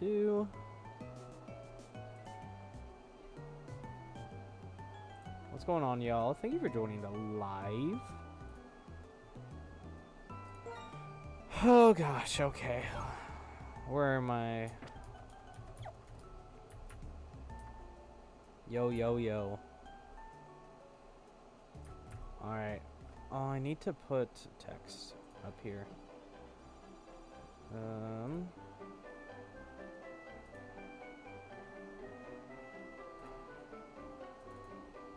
2. What's going on, y'all? Thank you for joining the live. Oh gosh, okay. Where am I? Yo, yo, yo. Alright. Oh, I need to put text up here.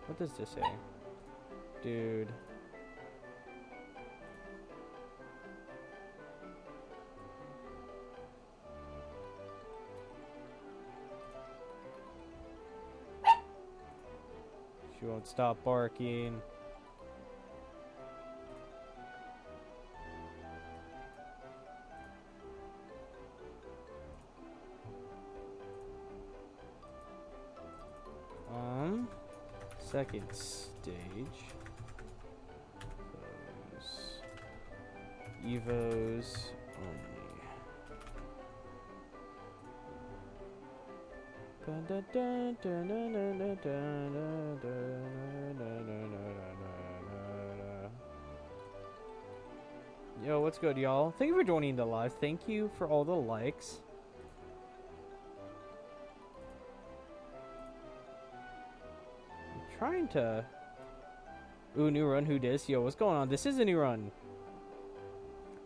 What does this say? Dude. She won't stop barking. Second stage. Evos only. Yo, what's good, y'all? Thank you for joining the live. Thank you for all the likes. Trying to... Ooh, new run. Who dis? Yo, what's going on? This is a new run.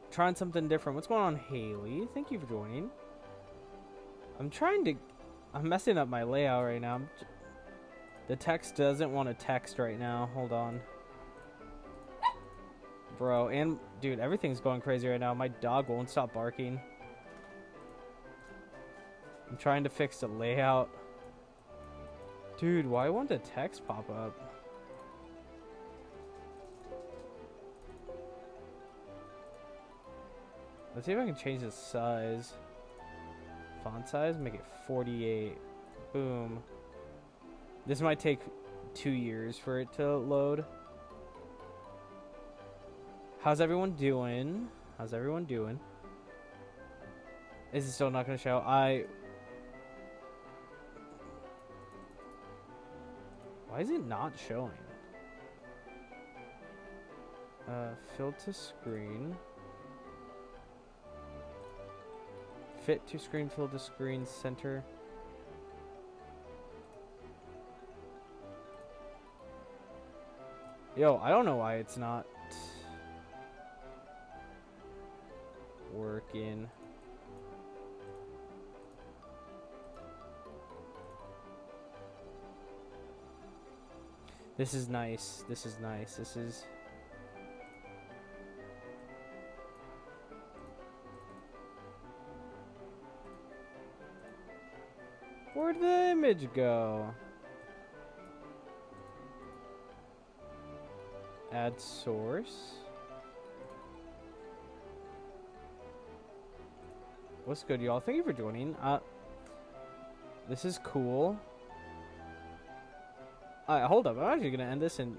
Trying something different. What's going on, Haley? Thank you for joining. I'm trying to... I'm messing up my layout right now. The text doesn't want to text right now. Hold on. Bro, and... Dude, everything's going crazy right now. My dog won't stop barking. I'm trying to fix the layout. Dude, why won't the text pop up? Let's see if I can change the size. Font size, make it 48. Boom. This might take 2 years for it to load. How's everyone doing? How's everyone doing? Is it still not going to show? Why is it not showing? Fill to screen. Fit to screen, fill to screen, center. Yo, I don't know why it's not working. This is nice. This is nice. This is... Where'd the image go? Add source. What's good, y'all? Thank you for joining. This is cool. Hold up. I'm actually going to end this and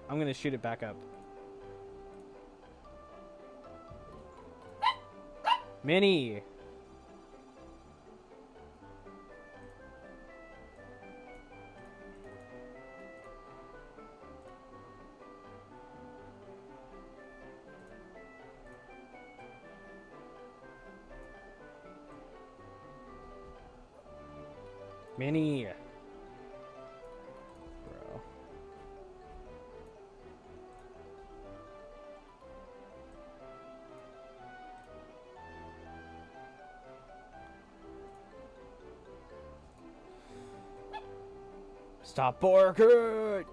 I'm going to shoot it back up. Minnie! Minnie! Stop barking!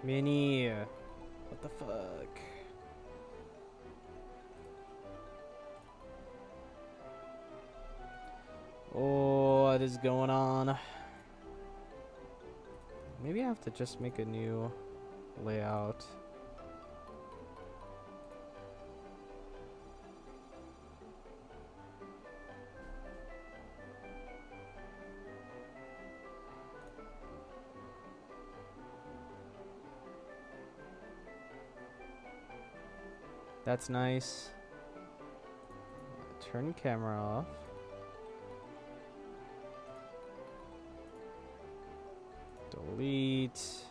Mini. What the fuck? Oh, what is going on? Maybe I have to just make a new layout. That's nice. Turn camera off. Delete.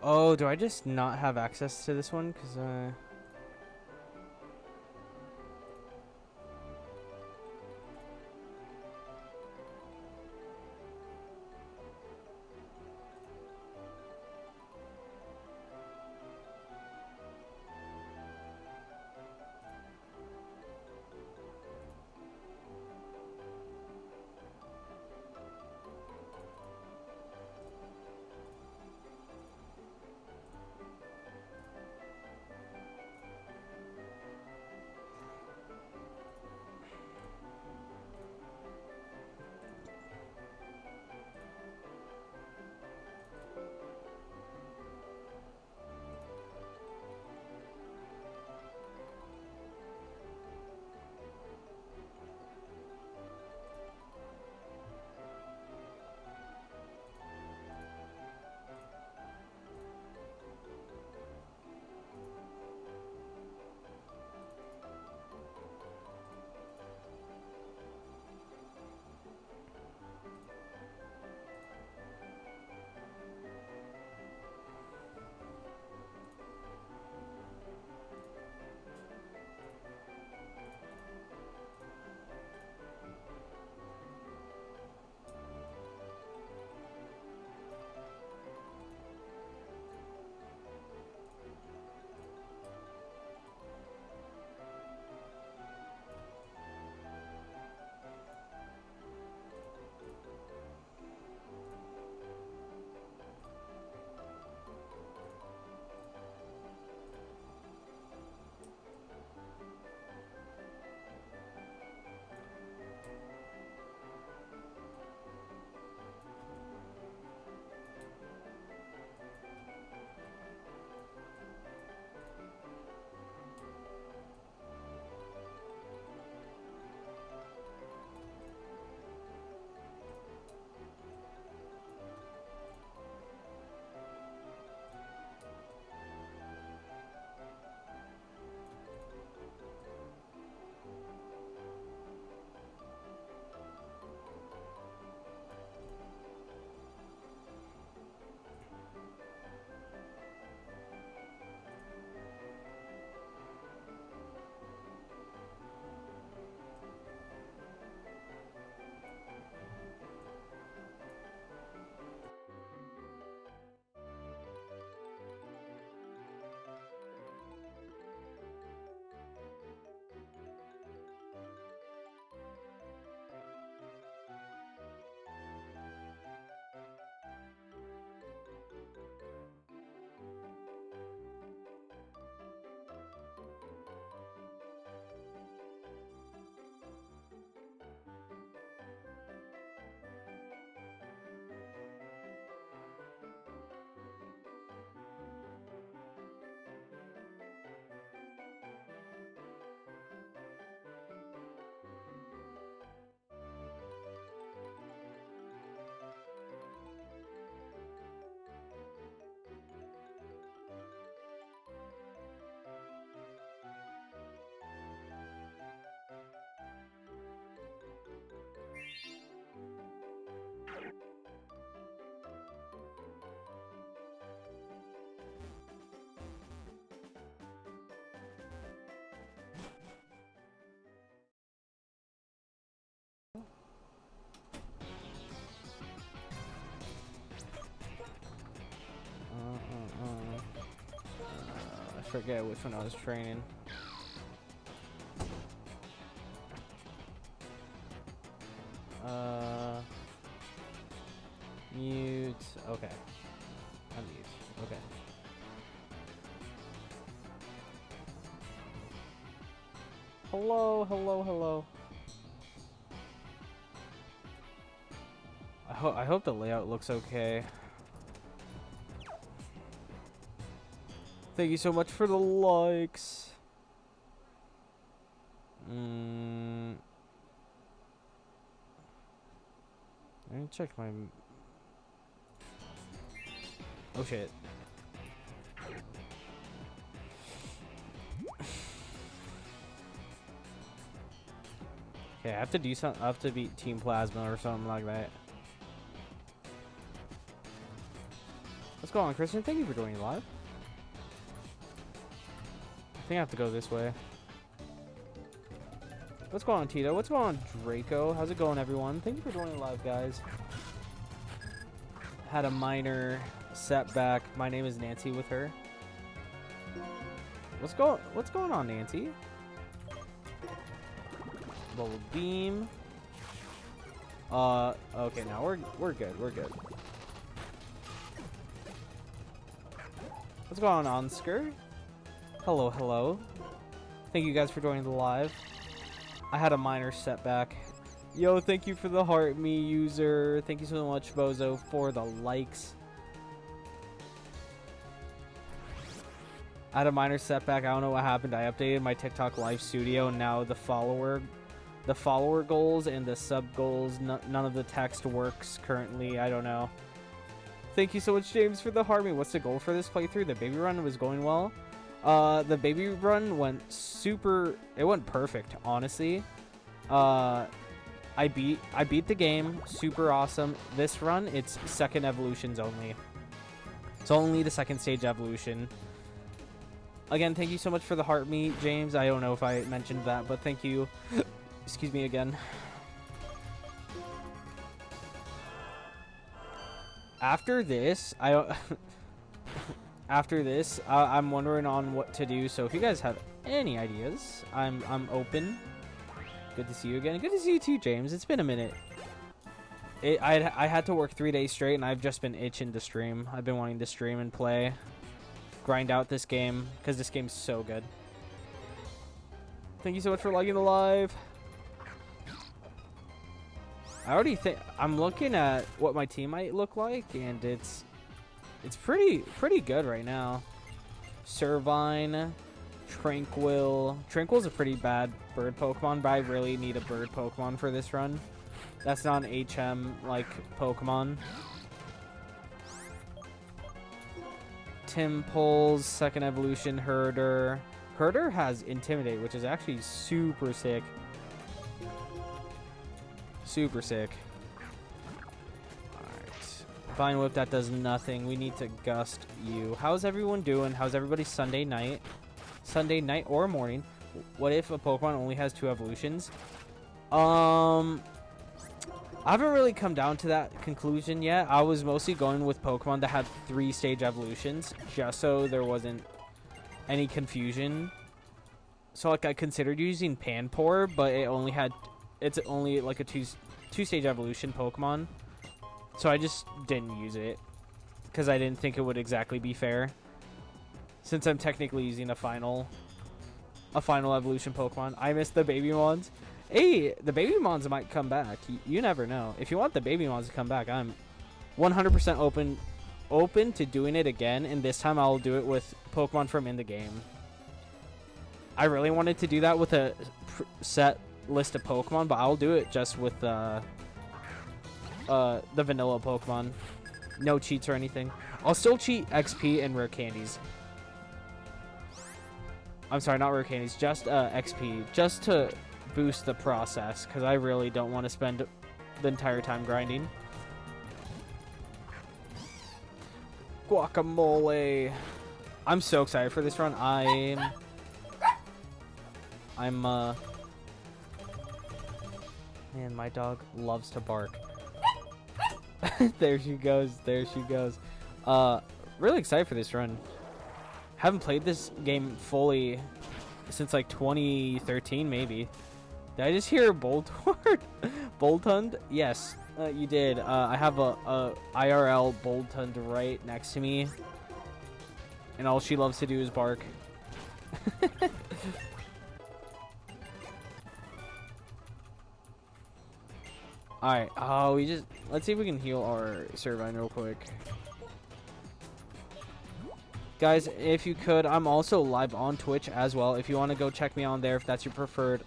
Oh, do I just not have access to this one? Because, forget which one I was training. Mute. Okay. Unmute. Okay. Hello, hello, hello. I hope the layout looks okay. Thank you so much for the likes. Let me check my... Oh shit. Okay, I have to do something. I have to beat Team Plasma or something like that. What's going on, Christian? Thank you for joining live. I think I have to go this way. What's going on, Tito? What's going on, Draco? How's it going, everyone? Thank you for joining live, guys. Had a minor setback. My name is Nancy with her. What's going on, Nancy? Bubble beam. Okay, now we're good. We're good. What's going on, Sker? Hello, hello. Thank you guys for joining the live. I had a minor setback. Yo, thank you for the heart me user. Thank you so much, Bozo, for the likes. I had a minor setback. I don't know what happened. I updated my TikTok live studio, and now the follower goals and the sub goals, none of the text works currently. I don't know. Thank you so much, James, for the heart me. What's the goal for this playthrough? The baby run was going well. The baby run went super. It went perfect, honestly. I beat the game. Super awesome. This run, it's second evolutions only. It's only the second stage evolution. Again, thank you so much for the heart me, James. I don't know if I mentioned that, but thank you. Excuse me again. After this, I'm wondering on what to do. So if you guys have any ideas, I'm open. Good to see you again. Good to see you too, James. It's been a minute. I had to work 3 days straight, and I've just been itching to stream. I've been wanting to stream and play, grind out this game because this game's so good. Thank you so much for liking the live. I already think I'm looking at what my team might look like, and it's pretty good right now. Servine, Tranquil. Tranquil's a pretty bad bird Pokemon, but I really need a bird Pokemon for this run. That's not an HM like Pokemon. Timples, second evolution, Herder. Herder has Intimidate, which is actually super sick. Super sick. Alright. Vine Whip, that does nothing. We need to Gust you. How's everyone doing? How's everybody Sunday night? Sunday night or morning? What if a Pokemon only has 2 evolutions? I haven't really come down to that conclusion yet. I was mostly going with Pokemon that had 3 stage evolutions, just so there wasn't any confusion. So like I considered using Panpour, but it's only like a two-stage evolution Pokemon. So I just didn't use it because I didn't think it would exactly be fair, since I'm technically using a final evolution Pokemon. I missed the baby mons. Hey, the baby mons might come back. You never know. If you want the baby mons to come back, I'm 100% open to doing it again, and this time I'll do it with Pokemon from in the game. I really wanted to do that with a set list of Pokemon, but I'll do it just with the vanilla Pokemon. No cheats or anything. I'll still cheat XP and rare candies. I'm sorry, not rare candies, just XP, just to boost the process, because I really don't want to spend the entire time grinding. Guacamole. I'm so excited for this run. Man, my dog loves to bark. There she goes. There she goes. Really excited for this run. Haven't played this game fully since like 2013, maybe. Did I just hear Boltord? Boltund? Yes, you did. I have a IRL Boltund right next to me, and all she loves to do is bark. Alright, let's see if we can heal our Servine real quick. Guys, if you could, I'm also live on Twitch as well. If you want to go check me on there, if that's your preferred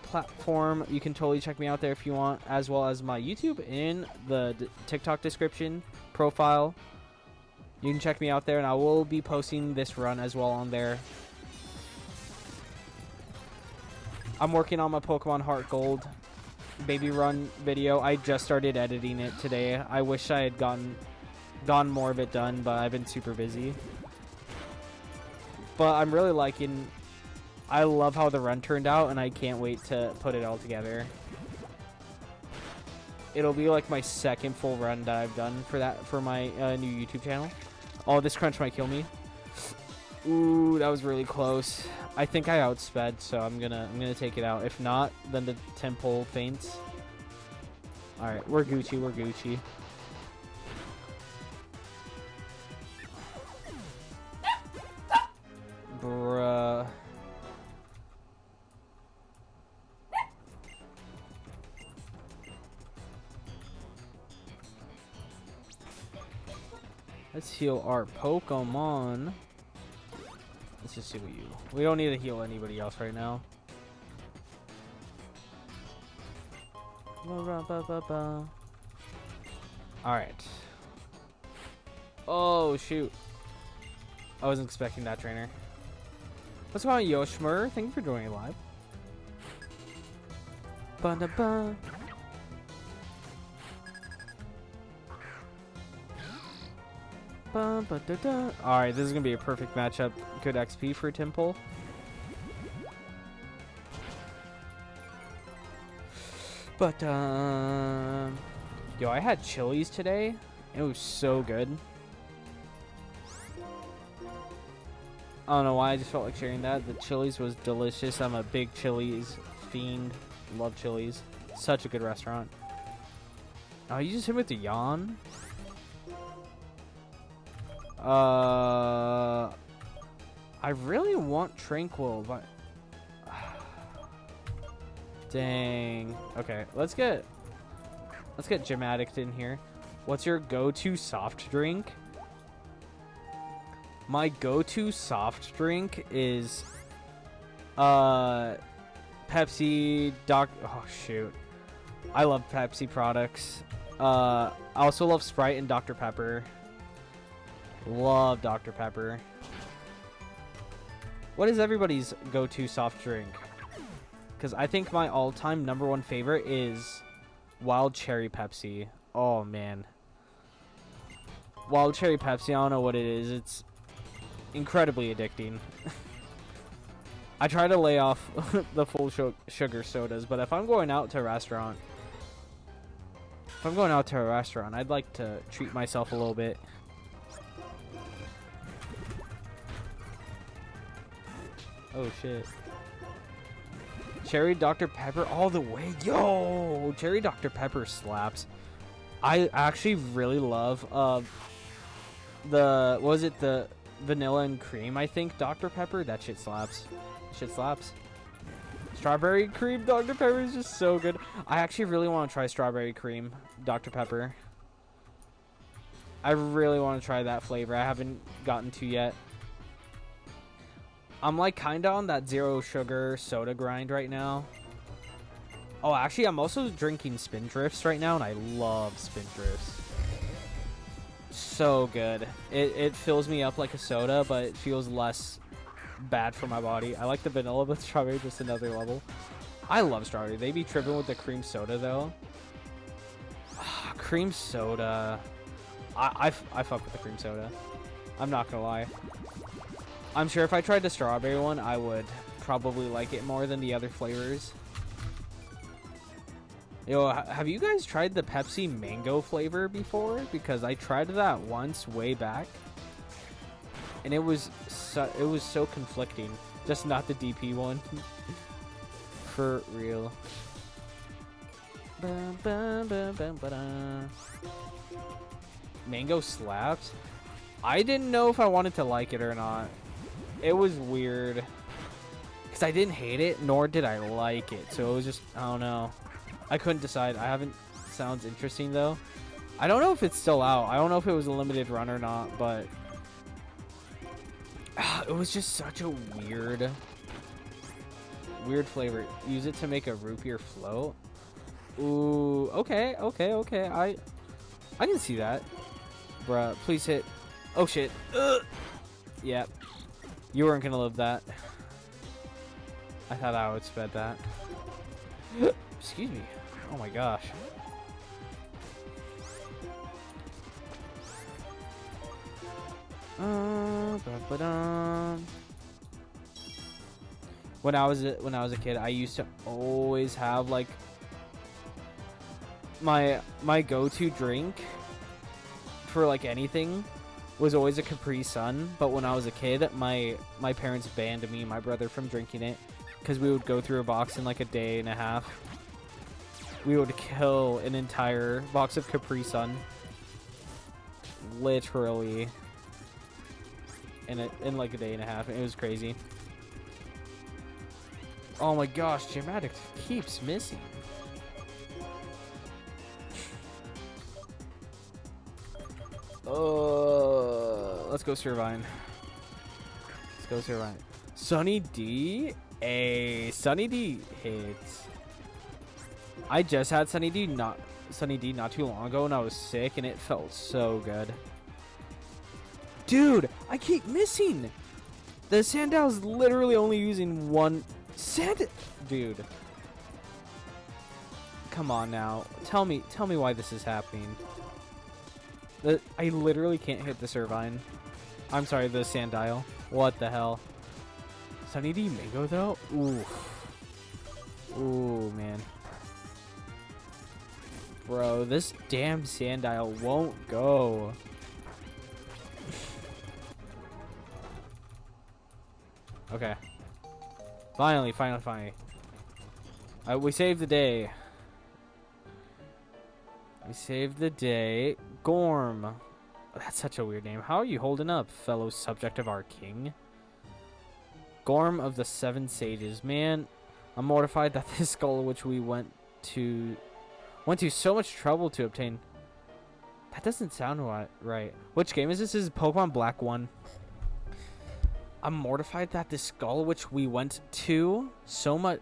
platform, you can totally check me out there if you want, as well as my YouTube in the TikTok description profile. You can check me out there, and I will be posting this run as well on there. I'm working on my Pokemon Heart Gold baby run video. I just started editing it today. I wish I had gotten more of it done, but I've been super busy. But I'm really liking... I love how the run turned out, and I can't wait to put it all together. It'll be like my second full run that I've done for my new YouTube channel. Oh, this crunch might kill me. Ooh, that was really close. I think I outsped, so I'm gonna take it out. If not, then the temple faints. All right, we're Gucci. We're Gucci. Bruh. Let's heal our Pokemon. Let's just see what you... We don't need to heal anybody else right now. Alright. Oh, shoot. I wasn't expecting that, trainer. What's going on, Yoshmur? Thank you for joining live. Ba-da-ba. Alright, this is going to be a perfect matchup. Good XP for Temple. But, yo, I had Chili's today. It was so good. I don't know why, I just felt like sharing that. The Chili's was delicious. I'm a big Chili's fiend. Love Chili's. Such a good restaurant. Oh, you just hit me with the yawn? I really want Tranquil, but dang. Okay, let's get Gym Addict in here. What's your go-to soft drink? My go-to soft drink is Pepsi. Oh shoot, I love Pepsi products. I also love Sprite and Dr. Pepper. Love Dr. Pepper. What is everybody's go-to soft drink? Because I think my all-time #1 favorite is Wild Cherry Pepsi. Oh, man. Wild Cherry Pepsi, I don't know what it is. It's incredibly addicting. I try to lay off the full sugar sodas, but if I'm going out to a restaurant, I'd like to treat myself a little bit. Oh shit. Cherry Dr. Pepper all the way. Yo, Cherry Dr. Pepper slaps. I actually really love the vanilla and cream, I think, Dr. Pepper. That shit slaps. Shit slaps. Strawberry cream Dr. Pepper is just so good. I actually really want to try strawberry cream Dr. Pepper. I really want to try that flavor. I haven't gotten to yet. I'm like kind of on that zero sugar soda grind right now. Oh, actually, I'm also drinking Spindrifts right now, and I love Spindrifts. So good. It fills me up like a soda, but it feels less bad for my body. I like the vanilla, but strawberry just another level. I love strawberry. They be tripping with the cream soda though. Cream soda. I fuck with the cream soda. I'm not gonna lie. I'm sure if I tried the strawberry one, I would probably like it more than the other flavors. Yo, have you guys tried the Pepsi mango flavor before? Because I tried that once way back, and it was so conflicting. Just not the DP one. For real. Mango slaps. I didn't know if I wanted to like it or not. It was weird. Because I didn't hate it, nor did I like it. So it was just, I don't know. I couldn't decide. I haven't. Sounds interesting, though. I don't know if it's still out. I don't know if it was a limited run or not, but... it was just such a weird flavor. Use it to make a root beer float. Ooh, okay. I can see that. Bruh, please hit. Oh, shit. Yep. You weren't gonna live that. I thought I would sped that. Excuse me. Oh my gosh. When I was a kid, I used to always have like my go-to drink for like anything was always a Capri Sun. But when I was a kid, my parents banned me and my brother from drinking it because we would go through a box in like a day and a half. We would kill an entire box of Capri Sun, literally, in like a day and a half. It was crazy. Oh my gosh, Dramatic keeps missing. Let's go Servine. Let's go Servine. Sunny D? Sunny D hits. I just had Sunny D not too long ago, and I was sick, and it felt so good. Dude, I keep missing. The Sandow's literally only using one sand. Dude, come on now. Tell me why this is happening. I literally can't hit the Servine. I'm sorry, the Sandile. What the hell? Sunny D Mango though? Ooh, man. Bro, this damn Sandile won't go. Okay. Finally. We saved the day. We saved the day. Gorm. That's such a weird name. How are you holding up, fellow subject of our king? Gorm of the Seven Sages. Man, I'm mortified that this skull which we went to so much trouble to obtain. That doesn't sound right. Which game is this? This is Pokemon Black 1. I'm mortified that this skull which we went to so much.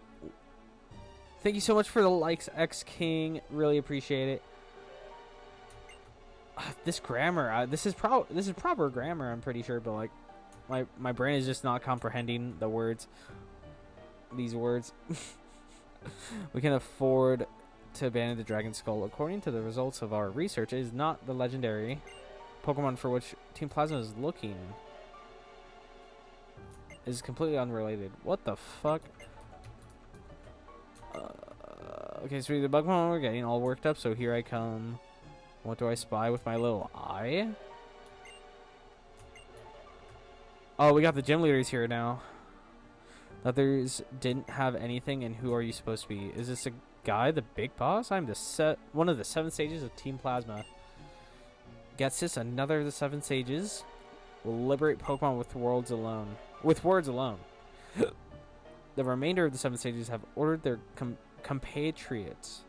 Thank you so much for the likes, X King. Really appreciate it. This grammar, this is proper grammar, I'm pretty sure, but like my brain is just not comprehending the words. These words. We can afford to abandon the Dragon Skull. According to the results of our research, it is not the legendary Pokemon for which Team Plasma is looking. It is completely unrelated. What the fuck? Okay, so the Pokemon we're getting all worked up, so here I come. What do I spy with my little eye? Oh, we got the gym leaders here now. Others didn't have anything, and who are you supposed to be? Is this a guy, the big boss? I'm one of the 7 sages of Team Plasma. Gets this, another of the 7 sages. Will liberate Pokemon with words alone. The remainder of the 7 sages have ordered their compatriots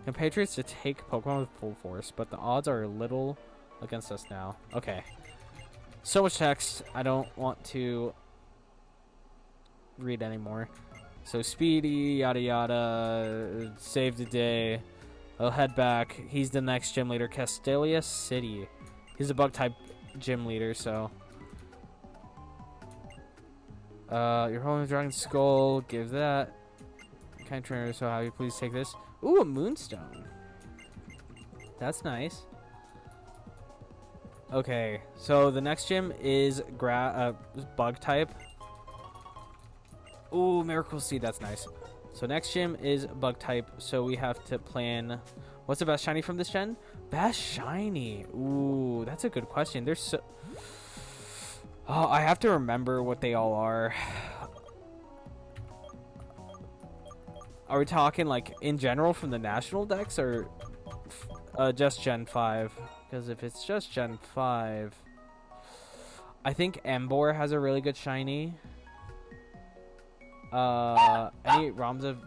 to take Pokemon with full force, but the odds are a little against us now. Okay. So much text. I don't want to read anymore. So Speedy, yada yada, save the day. I'll head back. He's the next gym leader. Castelia City. He's a bug type gym leader, so. You're holding the Dragon Skull. Give that. Kind trainer, so have you please take this? Ooh, a Moonstone. That's nice. Okay, so the next gym is bug type. Ooh, Miracle Seed, that's nice. So next gym is bug type, so we have to plan. What's the best shiny from this gen? Best shiny. Ooh, that's a good question. There's so. Oh, I have to remember what they all are. Are we talking like in general from the national decks or just Gen 5? Because if it's just Gen 5, I think Emboar has a really good shiny. Any ROMs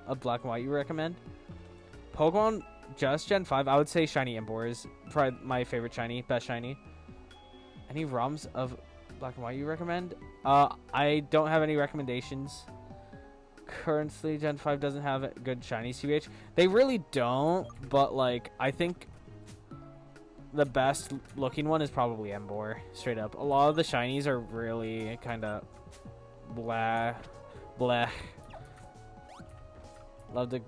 of Black and White you recommend? Pokemon just Gen 5, I would say shiny Emboar is probably my favorite shiny, best shiny. Any ROMs of Black and White you recommend? I don't have any recommendations. Currently, Gen 5 doesn't have a good shiny CBH. They really don't, but like I think the best looking one is probably Emboar, straight up. A lot of the shinies are really kind of blah. Love the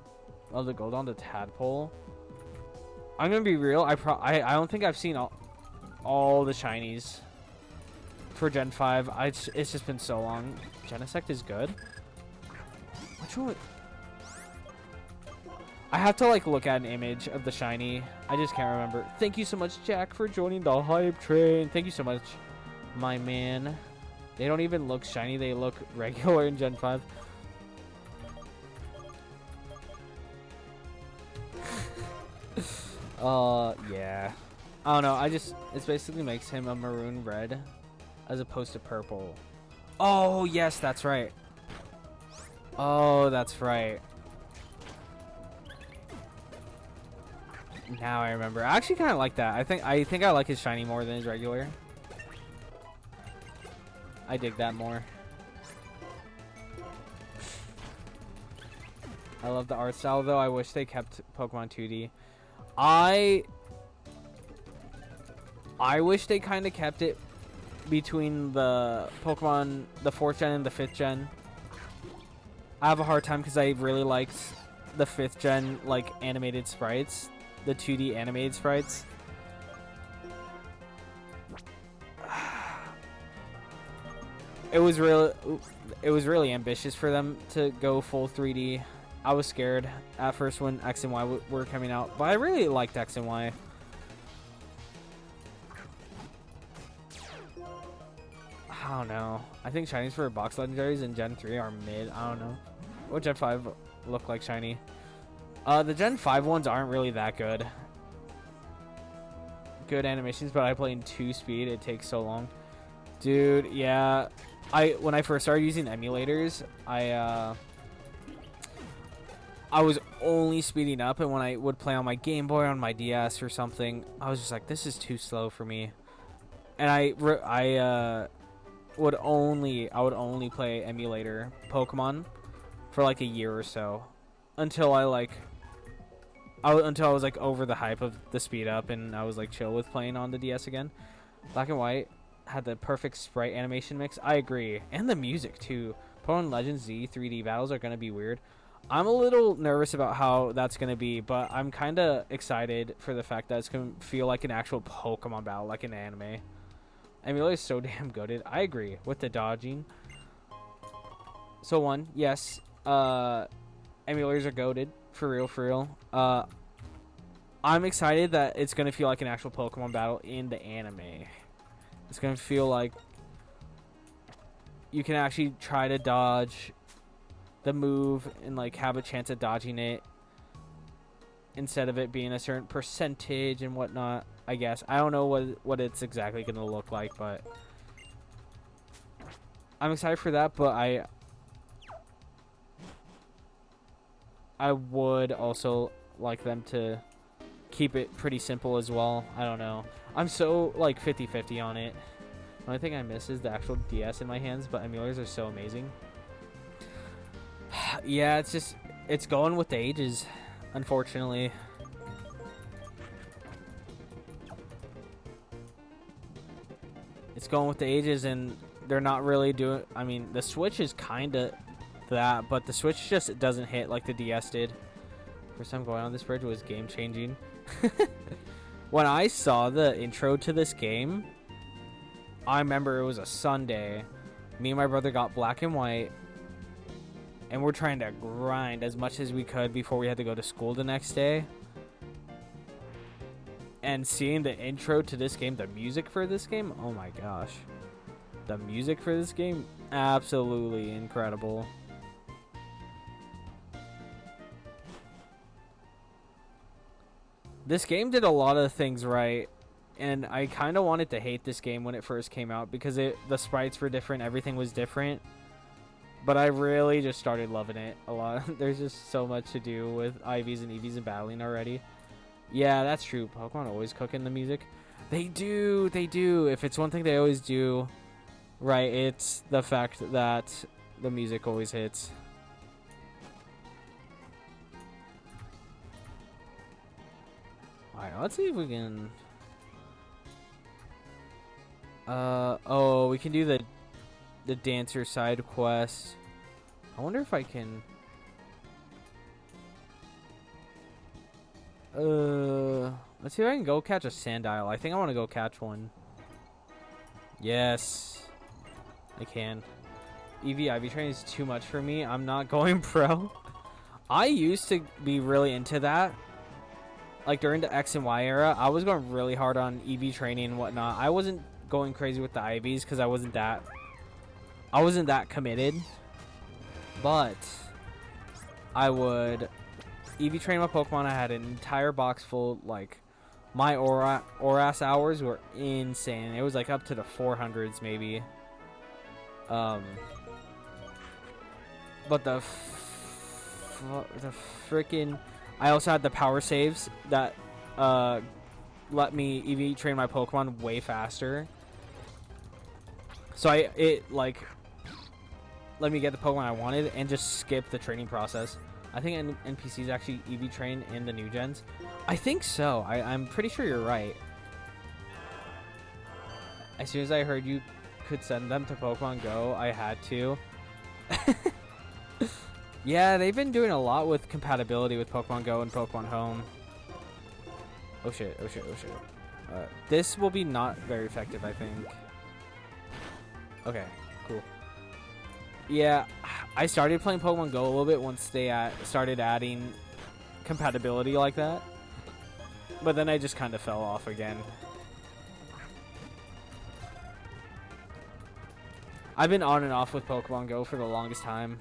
gold on the tadpole. I'm gonna be real. I don't think I've seen all the shinies for Gen 5. It's just been so long. Genesect is good. Which one? I have to like look at an image of the shiny. I just can't remember. Thank you so much, Jack, for joining the hype train. Thank you so much, my man. They don't even look shiny. They look regular in Gen 5. Yeah. I don't know. It basically makes him a maroon red as opposed to purple. Oh, yes, that's right. Oh, that's right. Now I remember. I actually kind of like that. I think I like his shiny more than his regular. I dig that more. I love the art style, though. I wish they kept Pokemon 2D. I wish they kind of kept it between the Pokemon, the 4th gen and the 5th gen. I have a hard time because I really liked the 5th gen, like, animated sprites. The 2D animated sprites. It was really ambitious for them to go full 3D. I was scared at first when X and Y were coming out, but I really liked X and Y. I don't know. I think shinies for box legendaries in Gen 3 are mid. I don't know. What Gen 5 look like shiny? The Gen 5 ones aren't really that good. Good animations, but I play in 2 speed. It takes so long. Dude, yeah. When I first started using emulators, I was only speeding up, and when I would play on my Game Boy, on my DS or something, I was just like, this is too slow for me. And I would only play emulator Pokemon for like a year or so until I was like over the hype of the speed up, and I was like chill with playing on the DS again. Black and White had the perfect sprite animation mix. I agree, and the music too. Pokemon Legends Z 3D battles are gonna be weird. I'm a little nervous about how that's gonna be, but I'm kind of excited for the fact that it's gonna feel like an actual Pokemon battle, like an anime. Emulator is so damn goated. I agree with the dodging. So one, yes, emulators are goated for real. I'm excited that it's gonna feel like an actual Pokemon battle in the anime. It's gonna feel like you can actually try to dodge the move and like have a chance at dodging it instead of it being a certain percentage and whatnot. I guess I don't know what it's exactly gonna look like, but I'm excited for that. But I would also like them to keep it pretty simple as well. I don't know. I'm so like 50-50 on it. The only thing I miss is the actual DS in my hands, but emulators are so amazing. Yeah, it's going with the ages, unfortunately. It's going with the ages, and they're not really doing. I mean, the Switch is kind of that, but the Switch just doesn't hit like the DS did. First time going on this bridge was game changing. When I saw the intro to this game, I remember it was a Sunday. Me and my brother got Black and White, and we're trying to grind as much as we could before we had to go to school the next day. And seeing the intro to this game, the music for this game, oh my gosh. The music for this game, absolutely incredible. This game did a lot of things right, and I kind of wanted to hate this game when it first came out because the sprites were different, everything was different. But I really just started loving it a lot. There's just so much to do with IVs and EVs and battling already. Yeah, that's true. Pokemon always cook in the music. They do. If it's one thing they always do, right, it's the fact that the music always hits. Alright, let's see if we can... oh, we can do the dancer side quest. I wonder if I can... let's see if I can go catch a Sandile. I think I want to go catch one. Yes, I can. IV training is too much for me. I'm not going pro. I used to be really into that. Like during the X and Y era, I was going really hard on EV training and whatnot. I wasn't going crazy with the IVs because I wasn't that committed. But I would EV train my Pokemon. I had an entire box full. Like my Oras hours were insane. It was like up to the 400s maybe. But the freaking, I also had the power saves that let me EV train my Pokemon way faster. So it like let me get the Pokemon I wanted and just skip the training process. I think NPCs actually EV train in the new gens. I think so. I'm pretty sure you're right. As soon as I heard you could send them to Pokemon Go, I had to. Yeah, they've been doing a lot with compatibility with Pokemon Go and Pokemon Home. Oh shit, oh shit, oh shit. This will be not very effective, I think. Okay, cool. Yeah, I started playing Pokemon Go a little bit once they started adding compatibility like that. But then I just kind of fell off again. I've been on and off with Pokemon Go for the longest time.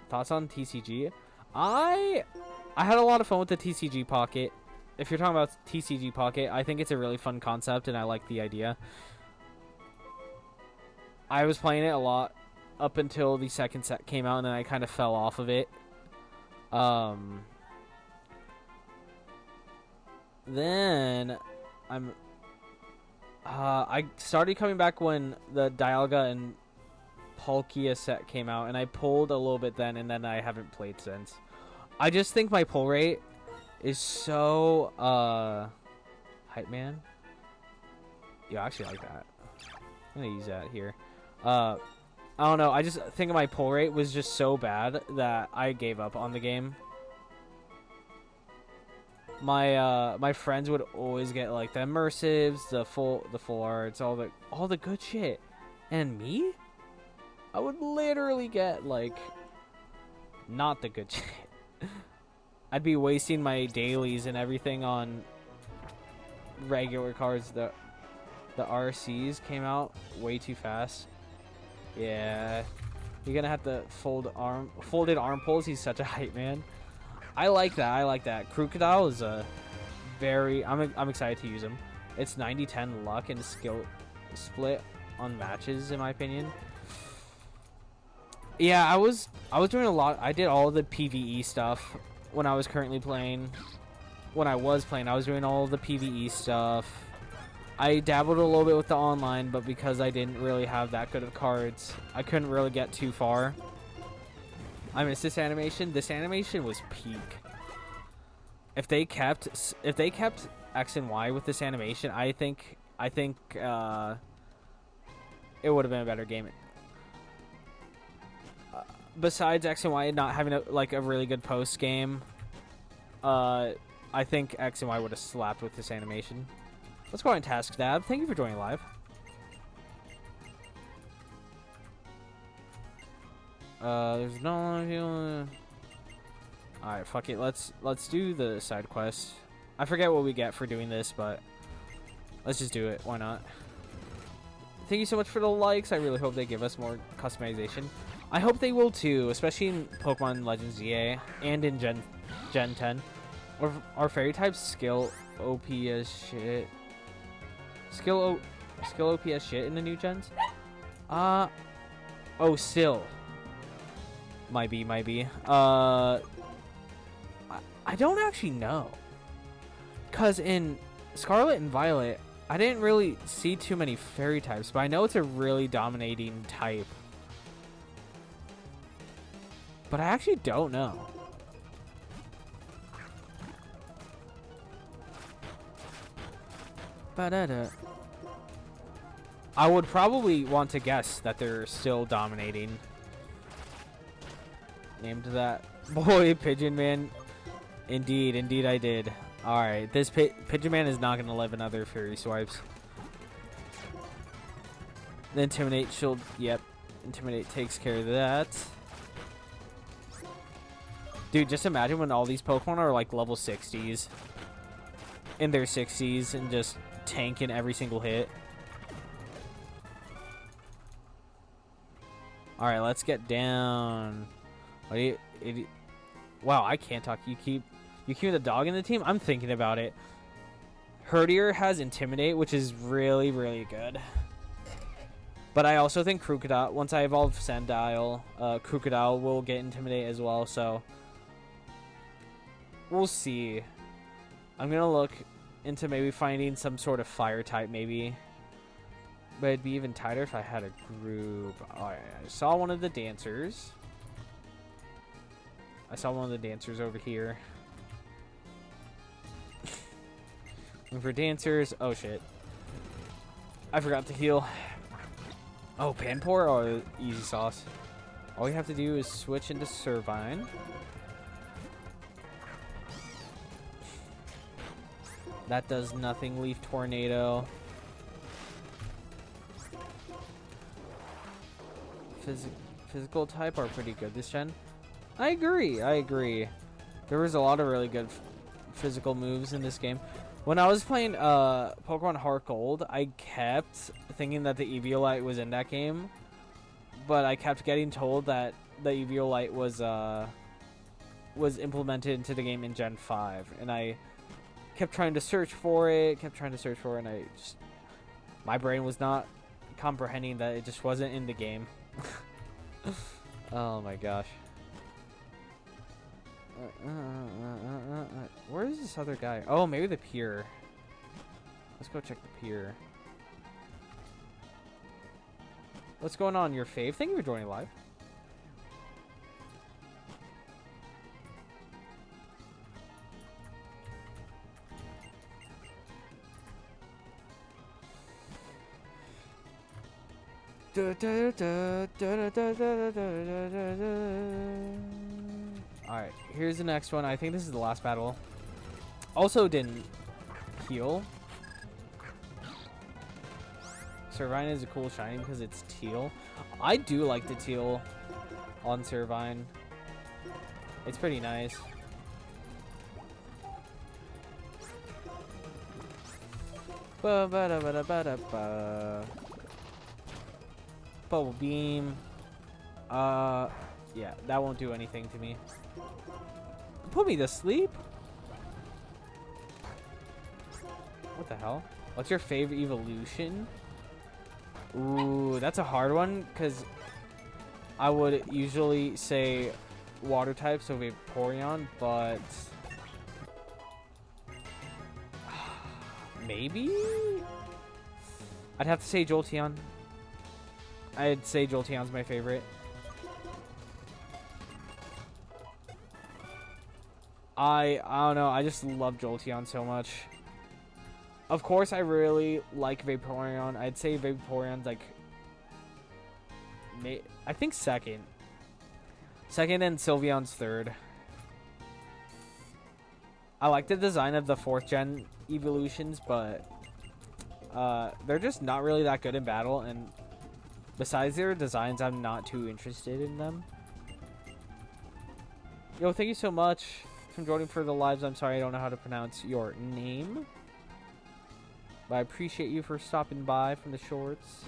Thoughts on TCG? I had a lot of fun with the TCG Pocket. If you're talking about TCG Pocket, I think it's a really fun concept and I like the idea. I was playing it a lot up until the second set came out and then I kind of fell off of it. Then I started coming back when the Dialga and Palkia set came out, and I pulled a little bit then, and then I haven't played since. I just think my pull rate is so hype, man. Yeah, I actually like that. I'm gonna use that here. I don't know. I just think my pull rate was just so bad that I gave up on the game. My friends would always get like the immersives, the full arts, all the good shit, and me, I would literally get like not the good shit. I'd be wasting my dailies and everything on regular cards. The RCs came out way too fast. Yeah, you're gonna have to folded arm pulls. He's such a hype man. I like that. I like that. Crocodile is a very... I'm excited to use him. It's 90-10 luck and skill split on matches, in my opinion. Yeah, I was doing a lot. I did all the PvE stuff when I was currently playing. When I was playing, I was doing all the PvE stuff. I dabbled a little bit with the online, but because I didn't really have that good of cards, I couldn't really get too far. I missed this animation. This animation was peak. If they kept X and Y with this animation, I think it would have been a better game. Besides X and Y not having a really good post game, I think X and Y would have slapped with this animation. Let's go on Task Dab. Thank you for joining live. There's no. All right, fuck it. Let's do the side quest. I forget what we get for doing this, but let's just do it. Why not? Thank you so much for the likes. I really hope they give us more customization. I hope they will too, especially in Pokemon Legends EA and in Gen 10. Are fairy types skill OP as shit? Skill OP as shit in the new gens? Oh, still. Might be. I don't actually know. Cause in Scarlet and Violet, I didn't really see too many fairy types, but I know it's a really dominating type. But I actually don't know. I would probably want to guess that they're still dominating. Named that boy, Pigeon Man. Indeed I did. Alright, this Pigeon Man is not going to live another Fairy Swipes. The Intimidate shield, yep. Intimidate takes care of that. Dude, just imagine when all these Pokemon are like level 60s. In their 60s and just tanking every single hit. Alright, let's get down. Wow, I can't talk. You keep the dog in the team? I'm thinking about it. Herdier has Intimidate, which is really, really good. But I also think Crocodile, once I evolve Sandile, Crocodile will get Intimidate as well, so we'll see. I'm gonna look into maybe finding some sort of fire type, maybe. But it'd be even tighter if I had a group. Alright, I saw one of the dancers. Over here. Looking for dancers. Oh shit. I forgot to heal. Oh, Panpour? Oh, easy sauce. All you have to do is switch into Servine. That does nothing. Leaf Tornado. Physical type are pretty good this gen. I agree. There was a lot of really good physical moves in this game. When I was playing Pokemon Heart Gold, I kept thinking that the Eviolite was in that game, but I kept getting told that the Eviolite was implemented into the game in Gen 5, and I kept trying to search for it, and my brain was not comprehending that it just wasn't in the game. Oh my gosh. Where is this other guy? Oh, maybe the pier. Let's go check the pier. What's going on, your fave? Thank you for joining live. Alright, here's the next one. I think this is the last battle. Also didn't heal. Servine is a cool shiny because it's teal. I do like the teal on Servine. It's pretty nice. Bubble Beam. Yeah, that won't do anything to me. Put me to sleep? What the hell? What's your favorite evolution? Ooh, that's a hard one, because I would usually say water type, so Vaporeon, but maybe? I'd have to say Jolteon. I'd say Jolteon's my favorite. I don't know. I just love Jolteon so much. Of course, I really like Vaporeon. I'd say Vaporeon's like, I think second. Second and Sylveon's third. I like the design of the 4th gen evolutions, but they're just not really that good in battle. And besides their designs, I'm not too interested in them. Yo, thank you so much for joining for the lives. I'm sorry I don't know how to pronounce your name. But I appreciate you for stopping by from the shorts.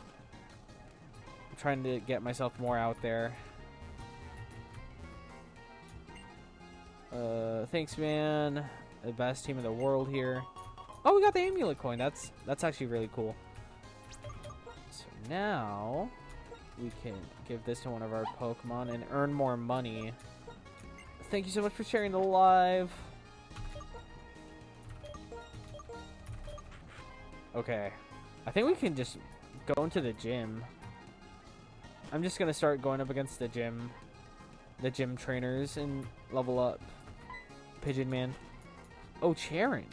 I'm trying to get myself more out there. Thanks, man. The best team in the world here. Oh, we got the amulet coin. That's actually really cool. So now we can give this to one of our Pokemon and earn more money. Thank you so much for sharing the live. Okay. I think we can just go into the gym. I'm just gonna start going up against the gym trainers and level up. Pigeon Man. Oh, Charon.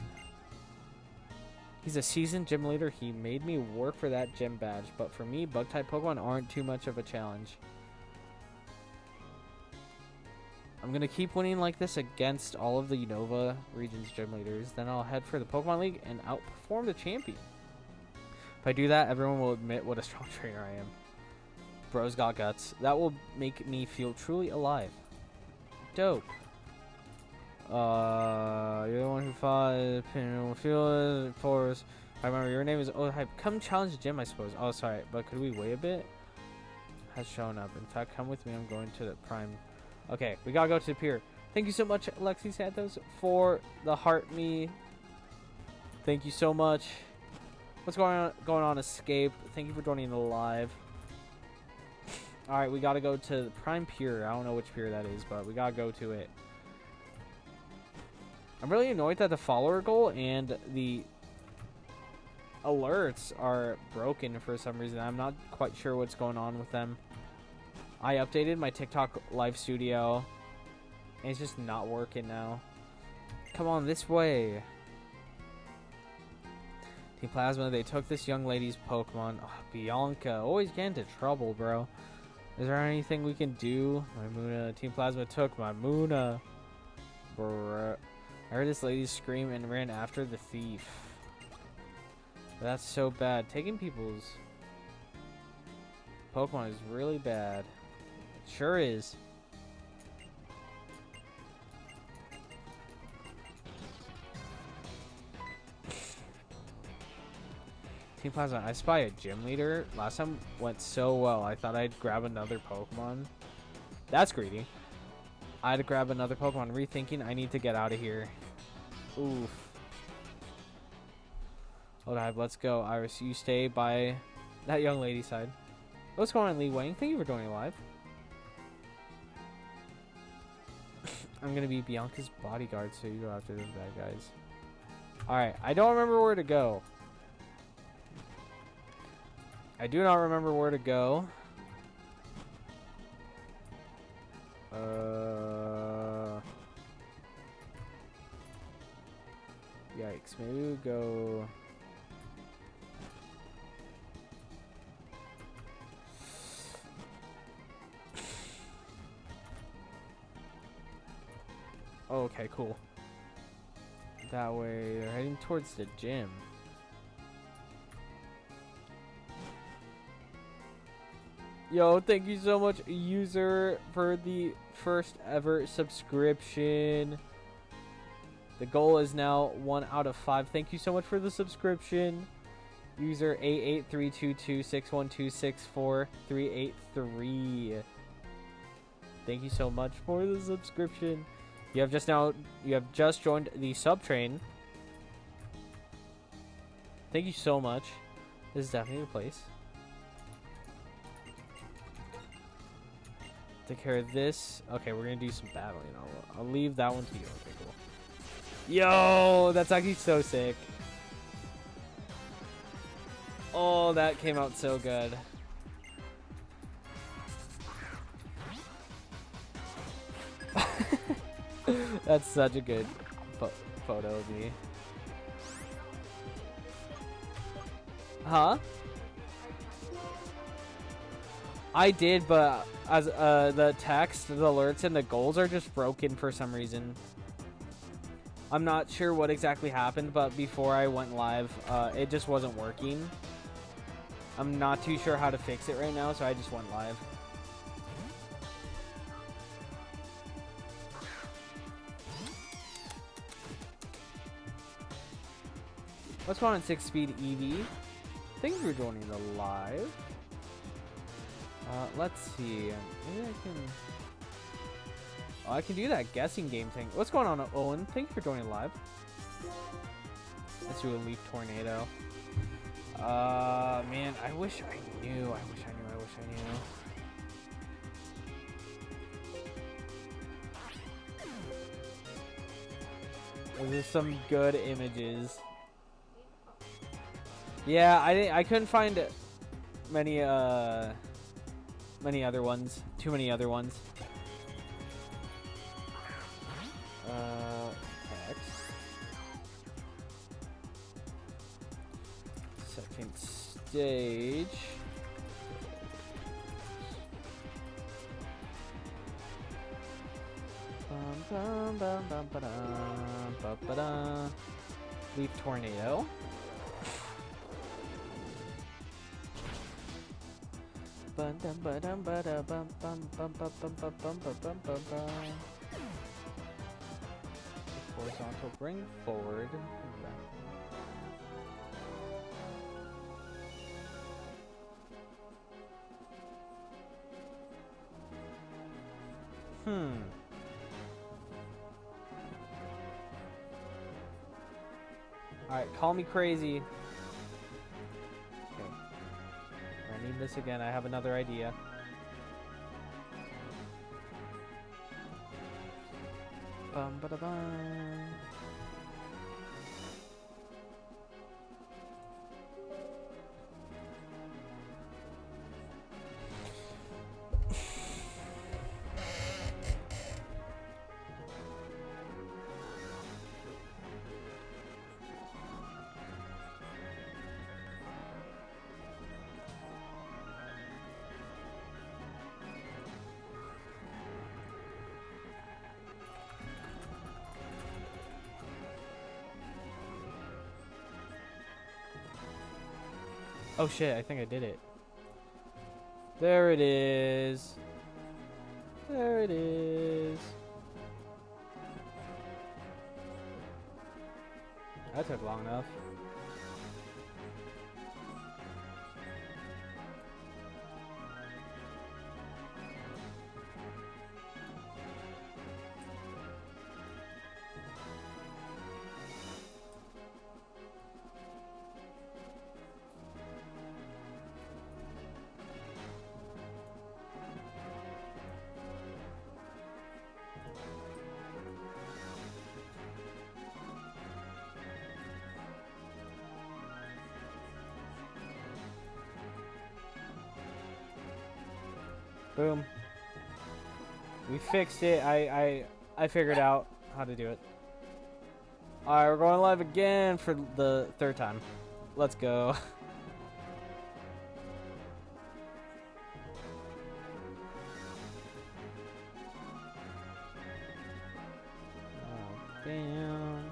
He's a seasoned gym leader. He made me work for that gym badge. But for me, bug-type Pokemon aren't too much of a challenge. I'm going to keep winning like this against all of the Unova region's gym leaders. Then I'll head for the Pokemon League and outperform the champion. If I do that, everyone will admit what a strong trainer I am. Bro's got guts. That will make me feel truly alive. Dope. You're the one who fought Field Forest. I remember your name is Hype. Come challenge the gym, I suppose. Oh, sorry, but could we wait a bit? Has shown up. In fact, come with me. I'm going to the Prime. Okay, we gotta go to the pier. Thank you so much, Lexi Santos, for the heart me. Thank you so much. What's going on, Escape? Thank you for joining the live. All right, we gotta go to the Prime Pier. I don't know which pier that is, but we gotta go to it. I'm really annoyed that the follower goal and the alerts are broken for some reason. I'm not quite sure what's going on with them. I updated my TikTok live studio and it's just not working now. Come on, this way. Team Plasma, they took this young lady's Pokemon. Oh, Bianca, always get into trouble, bro. Is there anything we can do? My Muna, Team Plasma took my Muna. Bruh. I heard this lady scream and ran after the thief. That's so bad. Taking people's Pokemon is really bad. It sure is. Team Plasma, I spy a gym leader. Last time went so well. I thought I'd grab another Pokemon. That's greedy. I had to grab another Pokemon. Rethinking, I need to get out of here. Oof. Hold on, let's go. Iris, you stay by that young lady's side. What's going on, Lee Wang? Thank you for joining live. I'm going to be Bianca's bodyguard, so you go after those bad guys. Alright, I don't remember where to go. I do not remember where to go. Yikes, maybe we'll go... Oh, okay, cool. That way, they're heading towards the gym. Yo, thank you so much, user, for the first ever subscription. The goal is now 1 out of 5. Thank you so much for the subscription. User 8832261264383. Thank you so much for the subscription. You have just joined the sub train. Thank you so much. This is definitely the place. Take care of this. Okay, we're gonna do some battling. I'll leave that one to you. Okay, cool. Yo, that's actually so sick. Oh, that came out so good. That's such a good photo of me. Huh? I did, but as the text, the alerts, and the goals are just broken for some reason. I'm not sure what exactly happened, but before I went live, it just wasn't working. I'm not too sure how to fix it right now, so I just went live. What's going on, 6-speed Eevee? Thank you for joining the live. Let's see. Maybe I can... Oh, I can do that guessing game thing. What's going on, Owen? Thank you for joining live. Let's do a Leaf Tornado. Man, I wish I knew. I wish I knew. Those are some good images. Yeah, I couldn't find many other ones. Too many other ones. Text. Second stage. Leaf Tornado. Horizontal, bring forward. Alright, call me crazy. Okay. I need this again. I have another idea. Bum ba da bum. Oh shit, I think I did it. There it is. There it is. That took long enough. Boom. We fixed it. I figured out how to do it. Alright, we're going live again for the third time. Let's go. Oh, damn.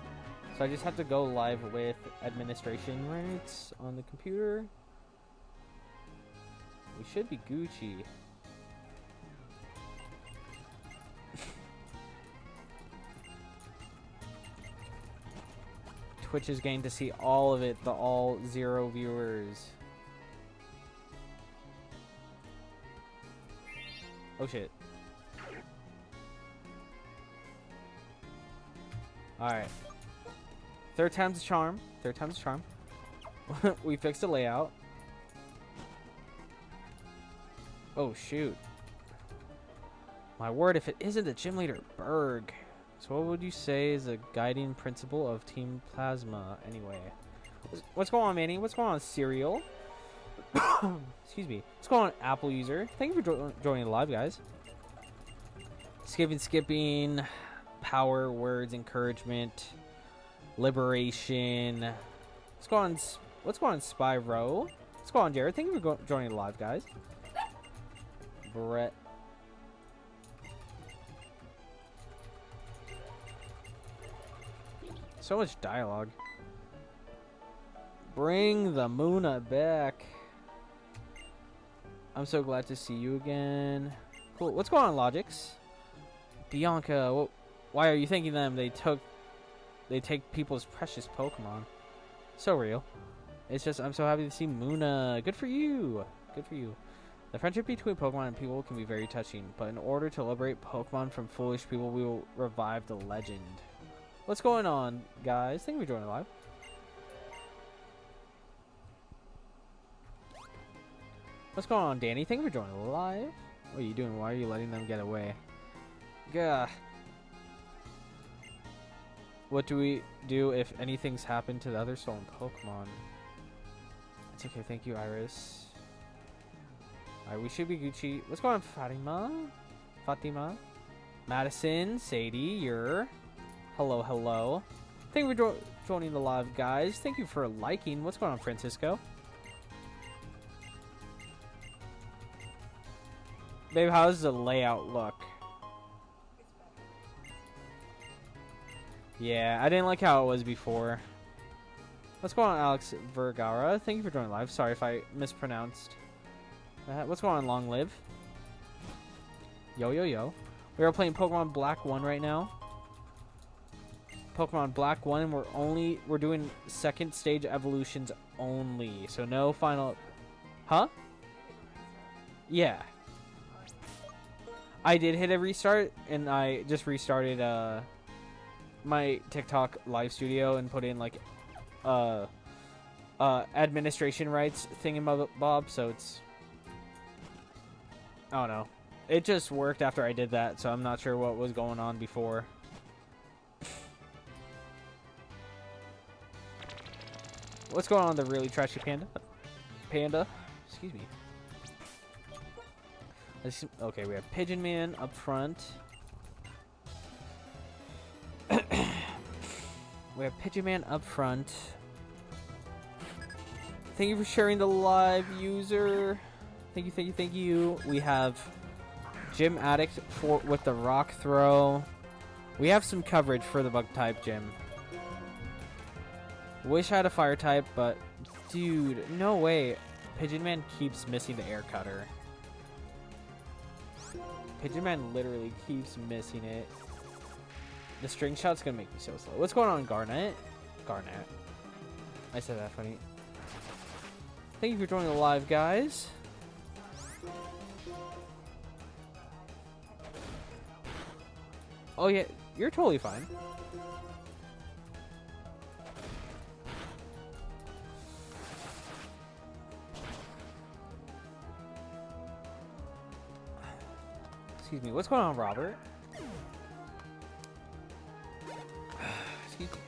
So I just have to go live with administration rights on the computer. We should be Gucci. Twitch is getting to see all of it, the all 0 viewers. Oh shit. Alright. Third time's a charm. Third time's a charm. We fixed the layout. Oh shoot. My word, if it isn't the gym leader, Berg. So what would you say is a guiding principle of Team Plasma anyway? What's going on, Manny? What's going on, Cereal? Excuse me. What's going on, Apple user? Thank you for joining the live, guys. Skipping, power, words, encouragement, liberation. What's going on, Spyro? What's going on, Jared? Thank you for joining the live, guys. Brett. So much dialogue. Bring the Muna back. I'm so glad to see you again. Cool. What's going on, Logix? Bianca, why are you thanking them? They take people's precious Pokemon. So real. It's just, I'm so happy to see Muna. Good for you. Good for you. The friendship between Pokemon and people can be very touching, but in order to liberate Pokemon from foolish people, we will revive the legend. What's going on, guys? Thank you for joining live. What's going on, Danny? Thank you for joining live. What are you doing? Why are you letting them get away? Gah. What do we do if anything's happened to the other stolen Pokemon? It's okay. Thank you, Iris. Alright, we should be Gucci. What's going on, Fatima? Fatima? Madison, Sadie, you're... Hello, hello. Thank you for joining the live, guys. Thank you for liking. What's going on, Francisco? Babe, how does the layout look? Yeah, I didn't like how it was before. What's going on, Alex Vergara? Thank you for joining live. Sorry if I mispronounced. What's going on, Long Live? Yo, yo, yo. We are playing Pokemon Black 1 right now. Pokemon Black 1, and we're doing second stage evolutions only. So no final... Huh? Yeah. I did hit a restart, and I just restarted my TikTok live studio and put in like administration rights thingamabob, so it's... I don't know. It just worked after I did that, so I'm not sure what was going on before. What's going on, the really trashy panda? Panda? Excuse me. Okay, we have Pigeon Man up front. We have Pigeon Man up front. Thank you for sharing the live, user. Thank you, thank you, thank you. We have Gym Addict with the Rock Throw. We have some coverage for the Bug type gym. Wish I had a Fire type, but dude, no way. Pigeon Man keeps missing the Air Cutter. Pigeon Man literally keeps missing it. The string shot's gonna make me so slow. What's going on, Garnet? Garnet. I said that funny. Thank you for joining the live, guys. Oh yeah, you're totally fine. Excuse me, what's going on, Robert? Excuse me.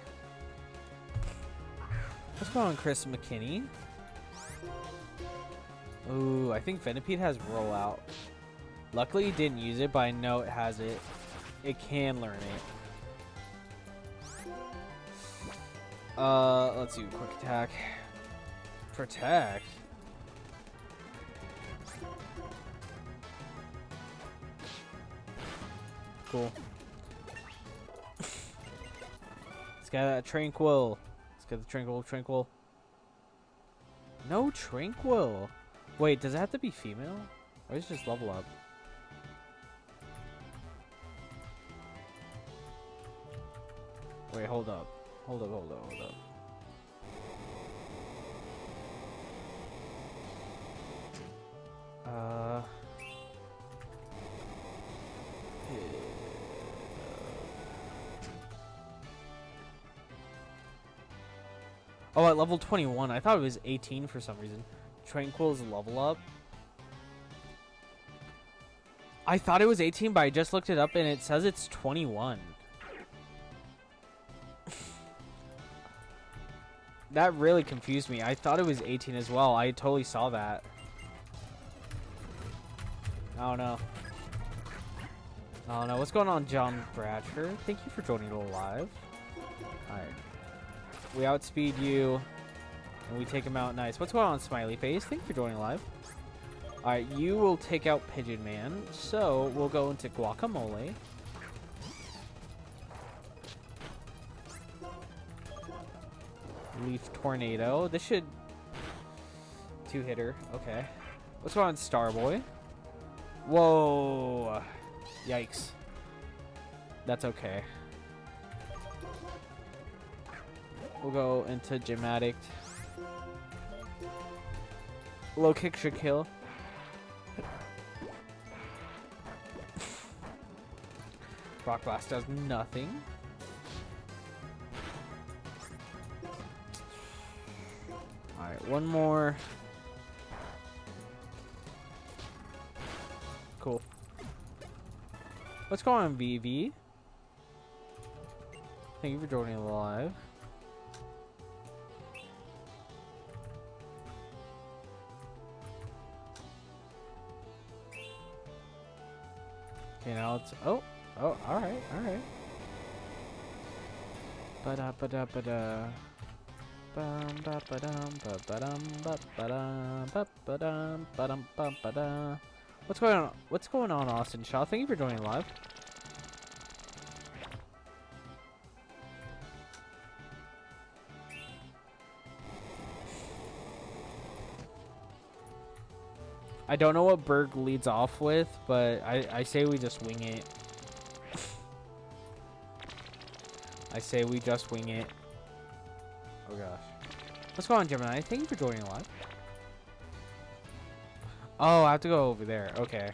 What's going on, Chris McKinney? Ooh, I think Venipede has rollout. Luckily, he didn't use it, but I know it has it. It can learn it. Let's do quick attack. Protect. Cool. Let's get that Tranquil. Let's get the Tranquil. No Tranquil. Wait, does it have to be female? Or is it just level up? Wait, hold up. Hold up. Oh, at level 21. I thought it was 18 for some reason. Tranquil's level up. I thought it was 18, but I just looked it up and it says it's 21. That really confused me. I thought it was 18 as well. I totally saw that. I don't know. What's going on, John Bradford? Thank you for joining the live. Alright. We outspeed you. And we take him out nice. What's going on, Smiley Face? Thank you for joining live. Alright, you will take out Pigeon Man. So, we'll go into Guacamole. Leaf Tornado. This should... Two-hitter. Okay. What's going on, Starboy? Whoa. Yikes. That's okay. We'll go into Gym Addict. Low kick should kill. Rock Blast does nothing. Alright, one more. Cool. What's going on, VV? Thank you for joining live. Okay, now it's... Oh, alright, alright. Ba-da-ba-da-ba-da. Bum-ba-ba-dum, What's going on? What's going on, Austin Shaw? Thank you for joining live. I don't know what Berg leads off with, but I say we just wing it. I say we just wing it. Oh gosh. What's going on, Gemini? Thank you for joining live. Oh, I have to go over there. Okay.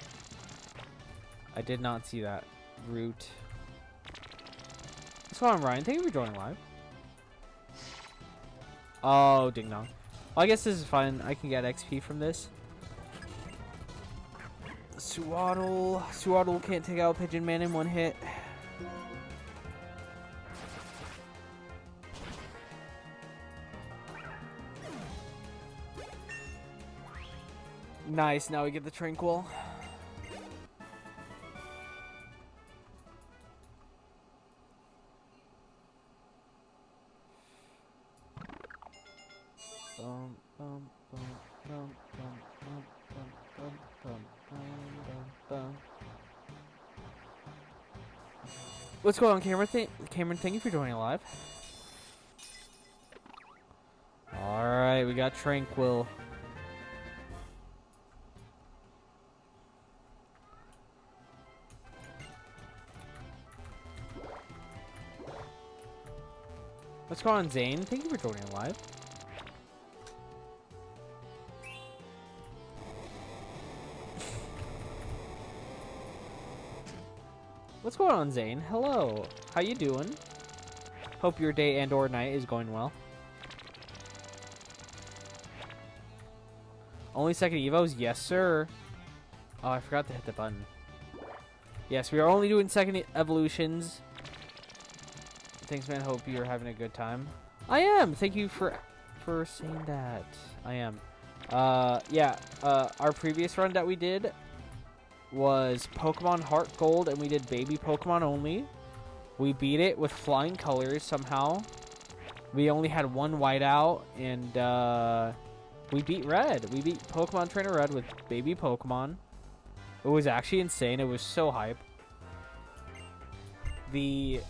I did not see that route. What's going on, Ryan? Thank you for joining live. Oh, ding dong. Well, I guess this is fun. I can get XP from this. Swaddle. Swaddle can't take out Pigeon Man in one hit. Nice, now we get the Tranquil. What's going on, Cameron? Cameron, thank you for joining live. Alright, we got Tranquil. What's going on, Zane? Thank you for joining live. What's going on, Zane? Hello. How you doing? Hope your day and or night is going well. Only second Evos? Yes, sir. Oh, I forgot to hit the button. Yes, we are only doing second evolutions. Thanks, man. Hope you're having a good time. I am. Thank you for saying that. I am. Yeah. Our previous run that we did was Pokemon Heart Gold, and we did baby Pokemon only. We beat it with flying colors somehow. We only had one whiteout, and we beat Red. We beat Pokemon Trainer Red with baby Pokemon. It was actually insane. It was so hype. The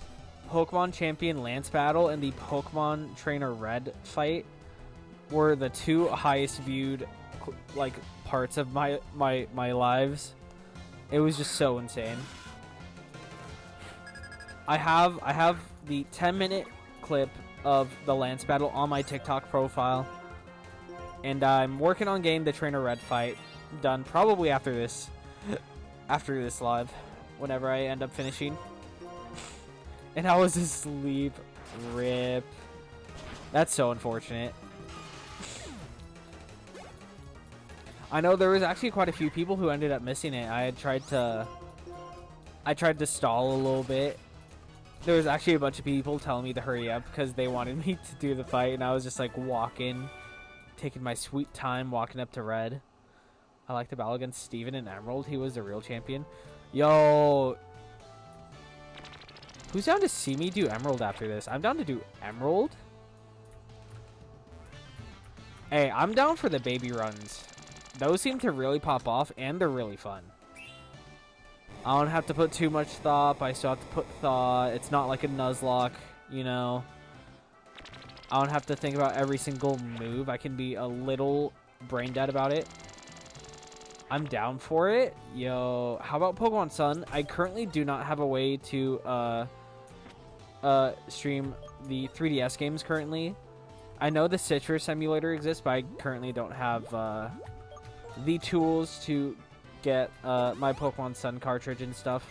Pokemon Champion Lance battle and the Pokemon Trainer Red fight were the two highest viewed like parts of my lives. It was just so insane. I have the 10-minute clip of the Lance battle on my TikTok profile, and I'm working on getting the Trainer Red fight done probably after this live, whenever I end up finishing. And I was asleep. RIP. That's so unfortunate. I know there was actually quite a few people who ended up missing it. I tried to stall a little bit. There was actually a bunch of people telling me to hurry up because they wanted me to do the fight, and I was just like walking, taking my sweet time walking up to Red. I like the battle against Steven and Emerald. He was the real champion. Yo, who's down to see me do Emerald after this? I'm down to do Emerald. Hey, I'm down for the baby runs. Those seem to really pop off, and they're really fun. I don't have to put too much thought, but I still have to put thought. It's not like a Nuzlocke, you know. I don't have to think about every single move. I can be a little brain dead about it. I'm down for it. Yo, how about Pokemon Sun? I currently do not have a way to stream the 3DS games currently. I know the Citrus emulator exists, but I currently don't have the tools to get my Pokemon Sun cartridge and stuff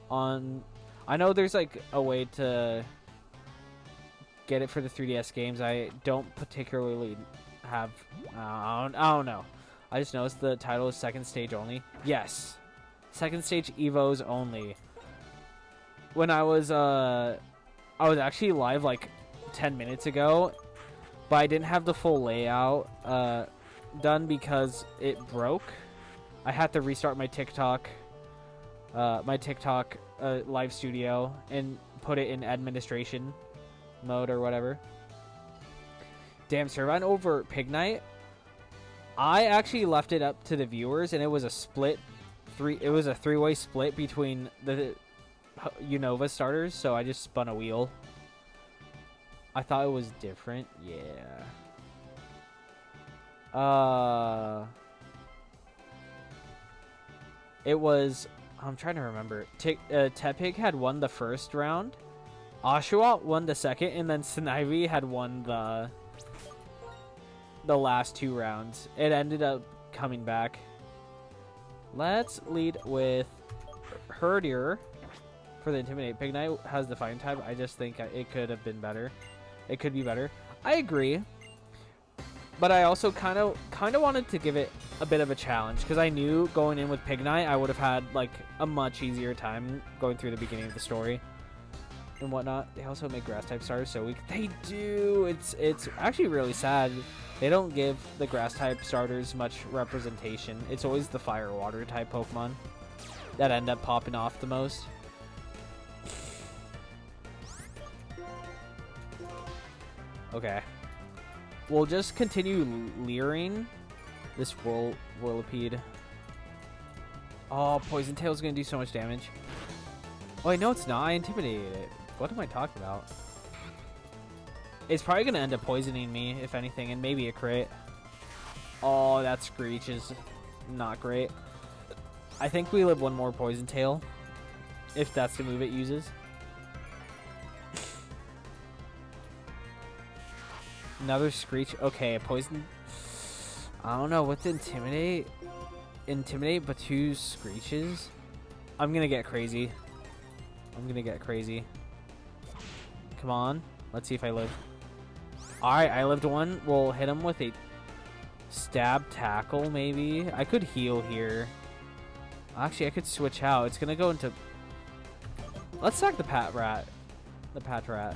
on. I know there's like a way to get it for the 3DS games. I don't particularly have. I don't know. I just noticed the title is Second Stage Only. Yes, Second Stage Evos only. When I was actually live like 10 minutes ago, but I didn't have the full layout done because it broke. I had to restart my TikTok live studio and put it in administration mode or whatever. Damn, Servine over Pig Knight. I actually left it up to the viewers, and it was a three-way split between the Unova starters, so I just spun a wheel. I thought it was different. Yeah. It was... I'm trying to remember. Tepig had won the first round. Oshawott won the second, and then Snivy had won the last 2 rounds. It ended up coming back. Let's lead with Herdier for the Intimidate. Pig Knight has the Fighting type. I just think it could have been better. It could be better. I agree. But I also kind of wanted to give it a bit of a challenge, because I knew going in with Pig Knight I would have had like a much easier time going through the beginning of the story and whatnot. They also make grass type starters so weak. They do. It's actually really sad. They don't give the grass type starters much representation. It's always the fire water type Pokemon that end up popping off the most. Okay. We'll just continue leering this Whirlipede. Oh, Poison Tail's gonna do so much damage. Oh, wait, no, it's not. I intimidated it. What am I talking about? It's probably gonna end up poisoning me, if anything, and maybe a crit. Oh, that Screech is not great. I think we live one more Poison Tail, if that's the move it uses. Another Screech. Okay, Poison. I don't know. What's Intimidate? Intimidate, but 2 Screeches? I'm gonna get crazy. I'm gonna get crazy. Come on. Let's see if I live. Alright, I lived 1. We'll hit him with a Stab Tackle, maybe. I could heal here. Actually, I could switch out. It's gonna go into... Let's sack the Patrat. The Patrat.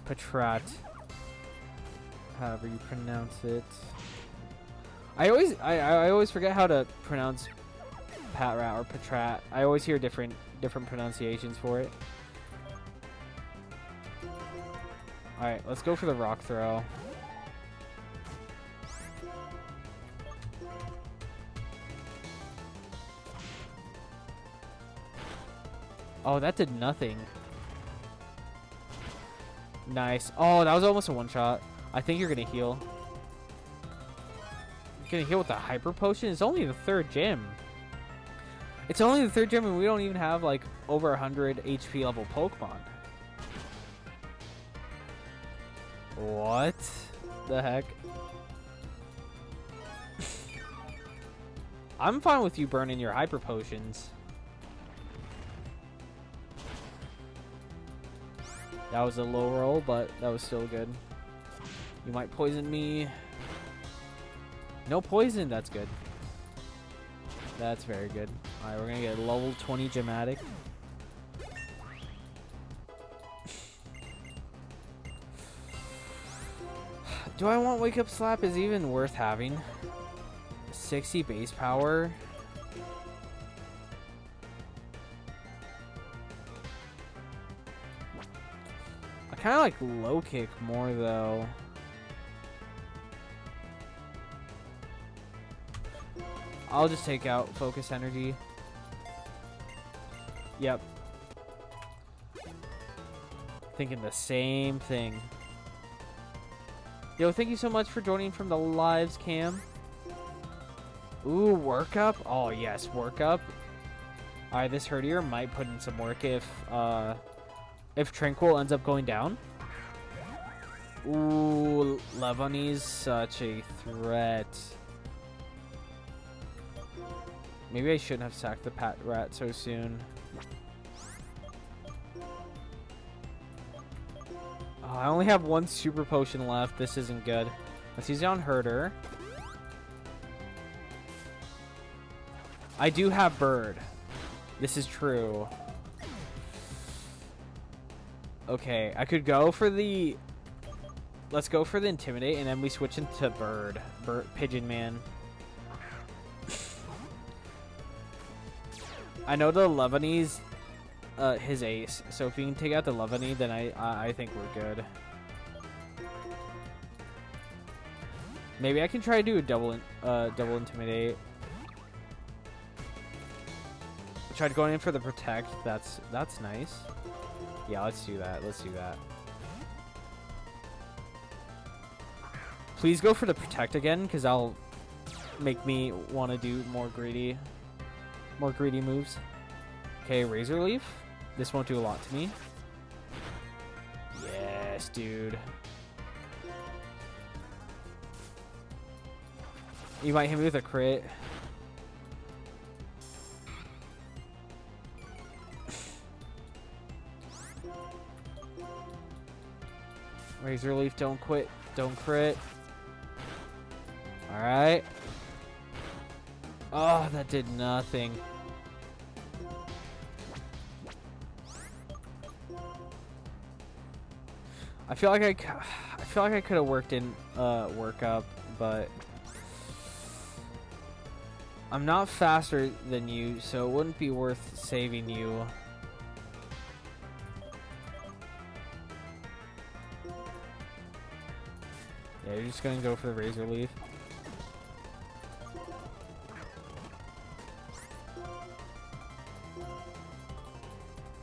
Patrat, however you pronounce it. I always forget how to pronounce Patrat or Patrat. I always hear different pronunciations for it. All right, let's go for the Rock Throw. Oh, that did nothing. Nice. Oh, that was almost a one-shot. I think you're going to heal. You're going to heal with the Hyper Potion? It's only the 3rd gym. It's only the 3rd gym, and we don't even have, like, over 100 HP level Pokemon. What the heck? I'm fine with you burning your Hyper Potions. That was a low roll, but that was still good. You might poison me. No poison. That's good. That's very good. Alright, we're going to get level 20 Gematic. Do I want Wake Up Slap? Is even worth having? 60 base power. I kind of like low kick more though. I'll just take out focus energy. Yep. Thinking the same thing. Yo, thank you so much for joining from the lives cam. Ooh, workup. Oh yes, workup. Alright, this Herdier might put in some work if If Tranquil ends up going down. Ooh, Levani's such a threat. Maybe I shouldn't have sacked the Pat Rat so soon. Oh, I only have one super potion left. This isn't good. Let's use it on Herder. I do have Bird. This is true. Okay, I could go for the... Let's go for the Intimidate, and then we switch into Bird. Pigeon Man. I know the Lebanese, his ace. So if we can take out the Lebanese, then I think we're good. Maybe I can try to do a double Intimidate. Tried going in for the Protect. That's nice. Yeah, let's do that. Let's do that. Please go for the Protect again, because that'll make me want to do more greedy moves. Okay, Razor Leaf. This won't do a lot to me. Yes, dude. You might hit me with a crit. Razor Leaf, don't quit. Don't crit. Alright. Oh, that did nothing. I feel like I could have worked in work up, but I'm not faster than you, so it wouldn't be worth saving you. Yeah, you're just gonna go for the Razor Leaf.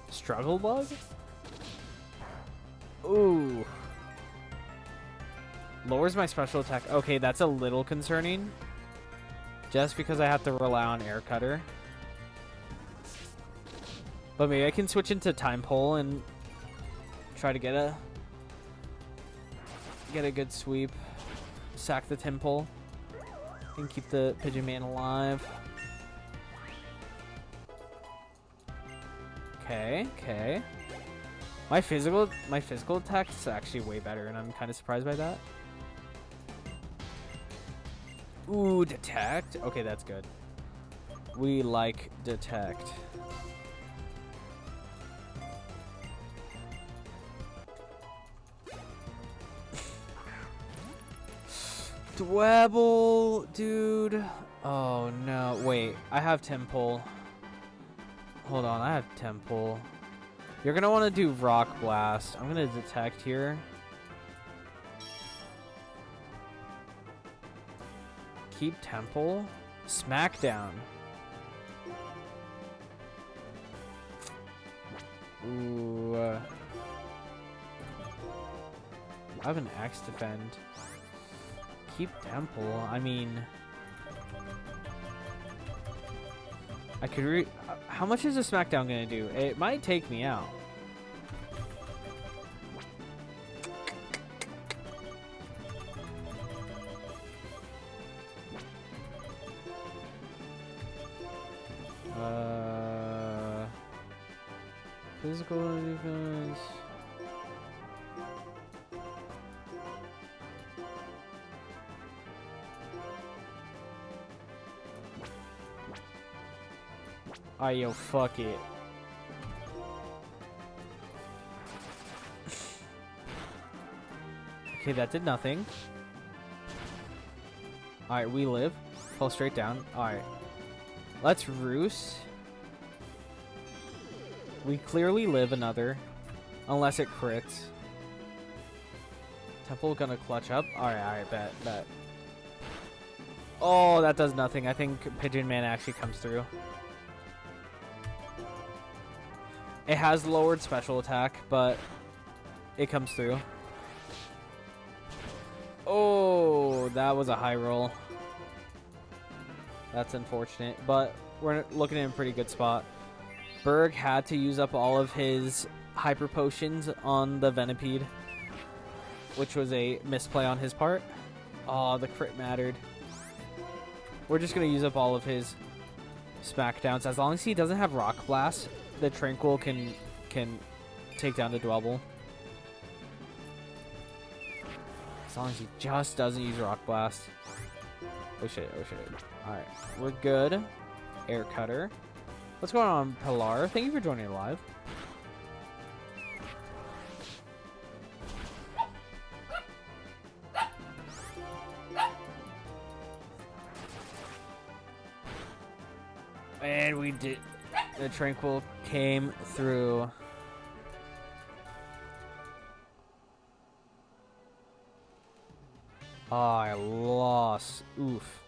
Struggle Bug? Ooh. Lowers my special attack. Okay, that's a little concerning. Just because I have to rely on Air Cutter. But maybe I can switch into Time Pole and try to get a good sweep. Sack the Temple. And keep the Pigeon Man alive. Okay, okay. My physical attack is actually way better, and I'm kind of surprised by that. Ooh, Detect. Okay, that's good. We like Detect. Dwebble, dude. Oh no, wait. I have Temple. Hold on, I have Temple. You're gonna want to do Rock Blast. I'm gonna Detect here. Keep Temple. Smackdown. Ooh. I have an Axe Defend. Keep Temple. I mean, I could how much is a Smackdown gonna do? It might take me out. Physical defense. Ah, yo, fuck it. Okay, that did nothing. Alright, we live. Fall straight down. Alright. Let's Roost. We clearly live another. Unless it crits. Temple gonna clutch up. Alright, bet. Oh, that does nothing. I think Pigeon Man actually comes through. It has lowered special attack, but it comes through. Oh, that was a high roll. That's unfortunate, but we're looking in a pretty good spot. Berg had to use up all of his hyper potions on the Venipede, which was a misplay on his part. Oh, the crit mattered. We're just going to use up all of his smackdowns. As long as he doesn't have Rock Blast, the Tranquil can take down the Dwebble. As long as he just doesn't use Rock Blast. Oh shit, oh shit. Alright, we're good. Air Cutter. What's going on, Pilar? Thank you for joining live. And we did. The Tranquil came through. Oh, I lost. Oof.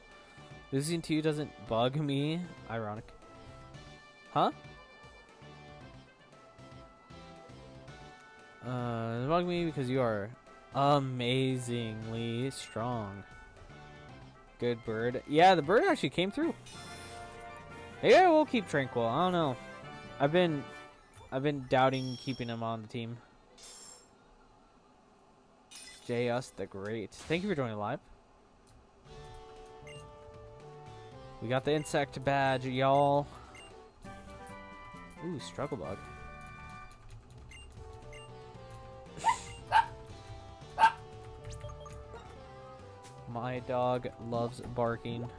Losing to you doesn't bug me. Ironic. Huh? It bug me because you are amazingly strong. Good bird. Yeah, the bird actually came through. Yeah, we'll keep Tranquil. I don't know. I've been doubting keeping him on the team. J us the Great. Thank you for joining live. We got the insect badge, y'all. Ooh, Struggle Bug. My dog loves barking.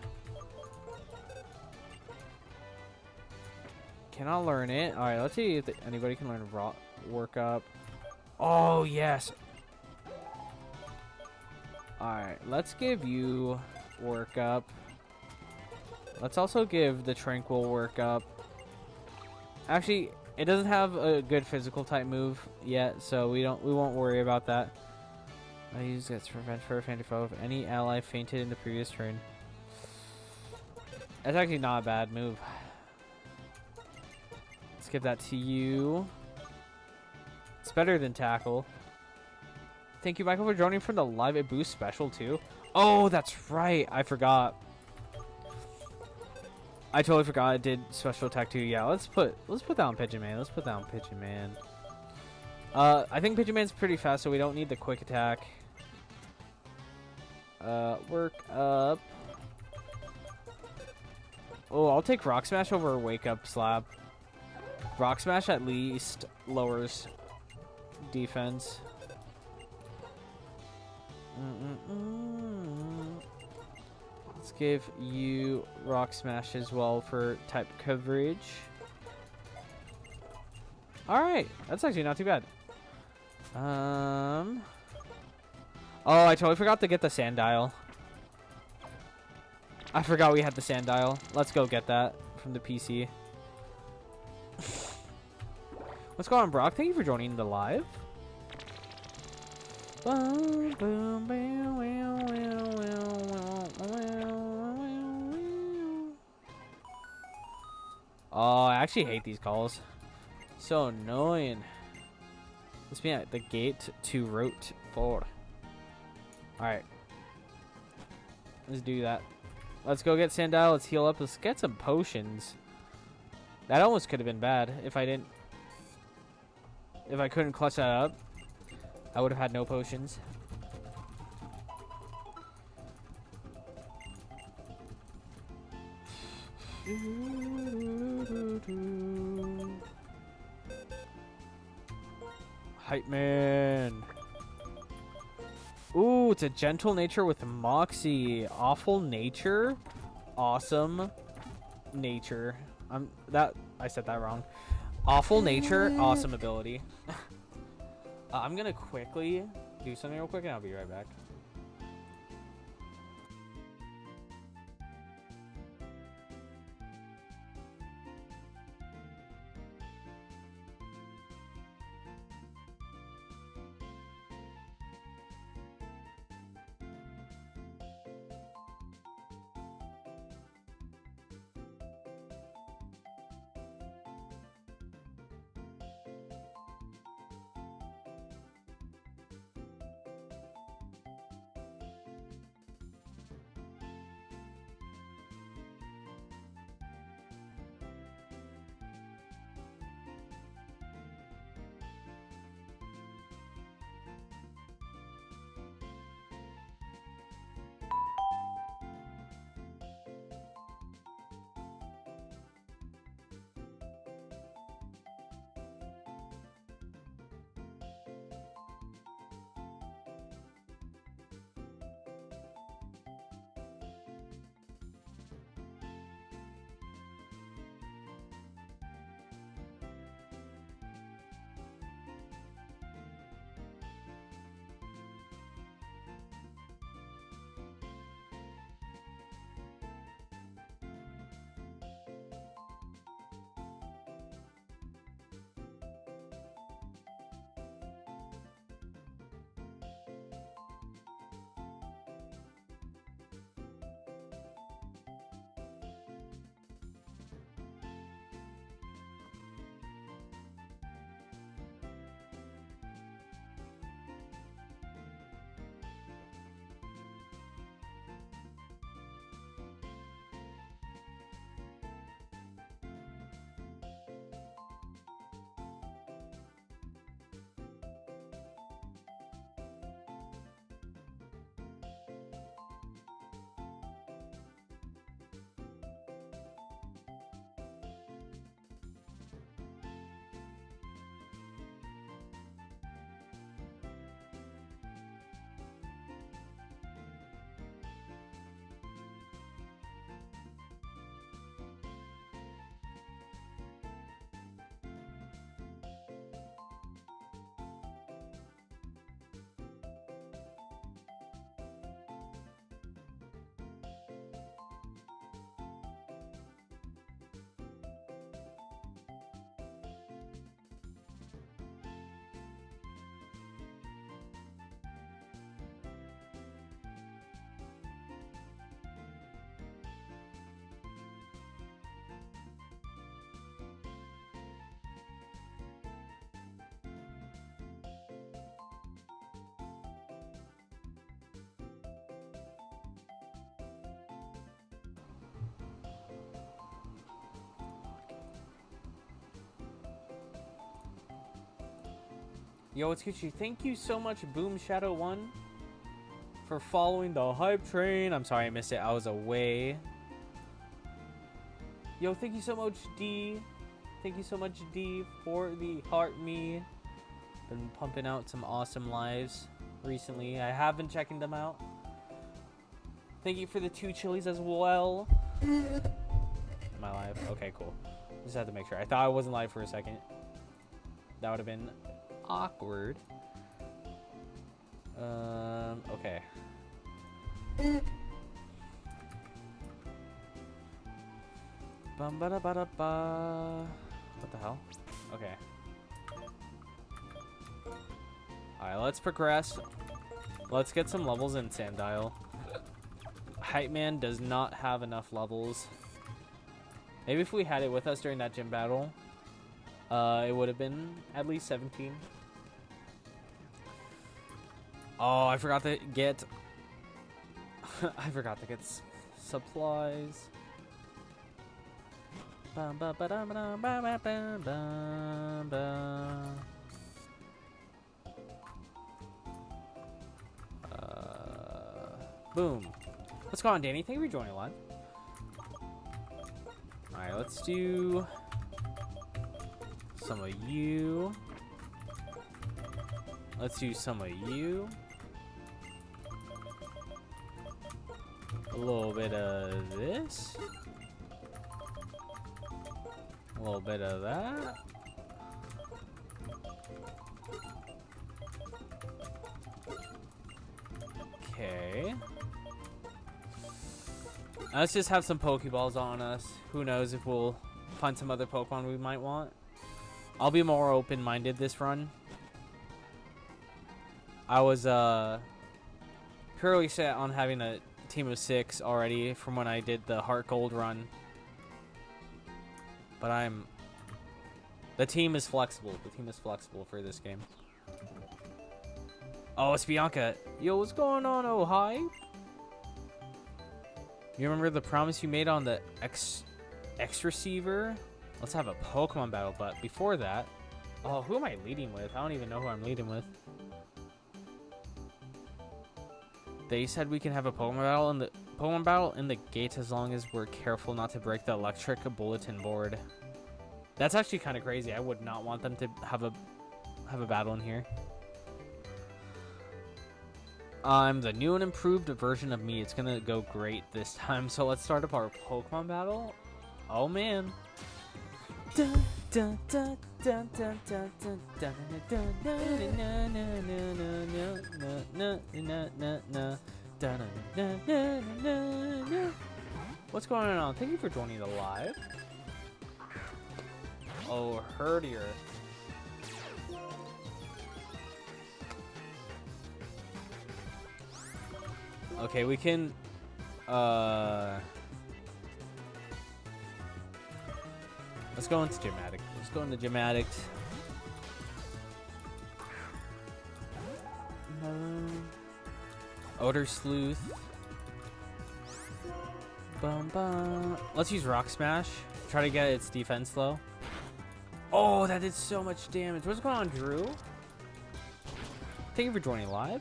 Cannot learn it. All right, let's see if anybody can learn work up. Oh yes. All right, let's give you work up. Let's also give the Tranquil work up. Actually, it doesn't have a good physical type move yet, so we won't worry about that. I use this to prevent for a fainted foe if any ally fainted in the previous turn. That's actually not a bad move. Let's give that to you. It's better than Tackle. Thank you, Michael, for joining from the live. It boost special too. Oh, that's right. I forgot. I totally forgot it did special attack too. Yeah, let's put down Pigeon Man. Let's put down Pigeon Man. I think Pigeon Man's pretty fast, so we don't need the quick attack. Work up. Oh, I'll take Rock Smash over Wake Up Slap. Rock Smash at least lowers defense. Let's give you Rock Smash as well for type coverage. Alright, that's actually not too bad. Oh, I totally forgot to get the Sandile. I forgot we had the Sandile. Let's go get that from the PC. What's going on, Brock? Thank you for joining the live. Oh, I actually hate these calls. So annoying. Let's be at the gate to Route 4. Alright. Let's do that. Let's go get Sandile. Let's heal up. Let's get some potions. That almost could have been bad if I didn't... If I couldn't clutch that up. I would have had no potions. Hype man. Ooh, it's a gentle nature with Moxie. Awful nature. Awesome nature. I said that wrong. Awful nature, awesome ability. I'm gonna quickly do something real quick and I'll be right back. Yo, it's Gucci. Thank you so much, Boom Shadow 1, for following the hype train. I'm sorry I missed it. I was away. Yo, thank you so much, D. Thank you so much, D, for the heart me. Been pumping out some awesome lives recently. I have been checking them out. Thank you for the 2 chilies as well. Am I live? Okay, cool. Just had to make sure. I thought I wasn't live for a second. That would have been awkward. Okay. Bum ba da ba da ba. What the hell? Okay. Alright, let's progress. Let's get some levels in Sandile. Hype Man does not have enough levels. Maybe if we had it with us during that gym battle, it would have been at least 17. Oh, I forgot to get... I forgot to get supplies. Bum, ba, ba, da, ba, da, ba, ba, ba, ba, ba. Boom. What's going on, Danny? Thank you for joining live. Alright, let's do some of you. Let's do some of you. A little bit of this. A little bit of that. Okay. Let's just have some Pokeballs on us. Who knows if we'll find some other Pokemon we might want. I'll be more open-minded this run. I was purely set on having a team of 6 already from when I did the Heart Gold run. But the team is flexible. The team is flexible for this game. Oh, it's Bianca. Yo, what's going on? Oh, hi. You remember the promise you made on the X receiver? Let's have a Pokemon battle, but before that... Oh, who am I leading with? I don't even know who I'm leading with. They said we can have a Pokemon battle in the gates as long as we're careful not to break the electric bulletin board. That's actually kind of crazy. I would not want them to have a battle in here. I'm the new and improved version of me. It's gonna go great this time. So let's start up our Pokemon battle. Oh man. What's going on? Thank you for joining the live. Oh, Herdier. Okay, we can let's go into Gymnatic. Let's go into Gymnatic. Odor Sleuth. Bum, bum. Let's use Rock Smash. Try to get its defense low. Oh, that did so much damage. What's going on, Drew? Thank you for joining live.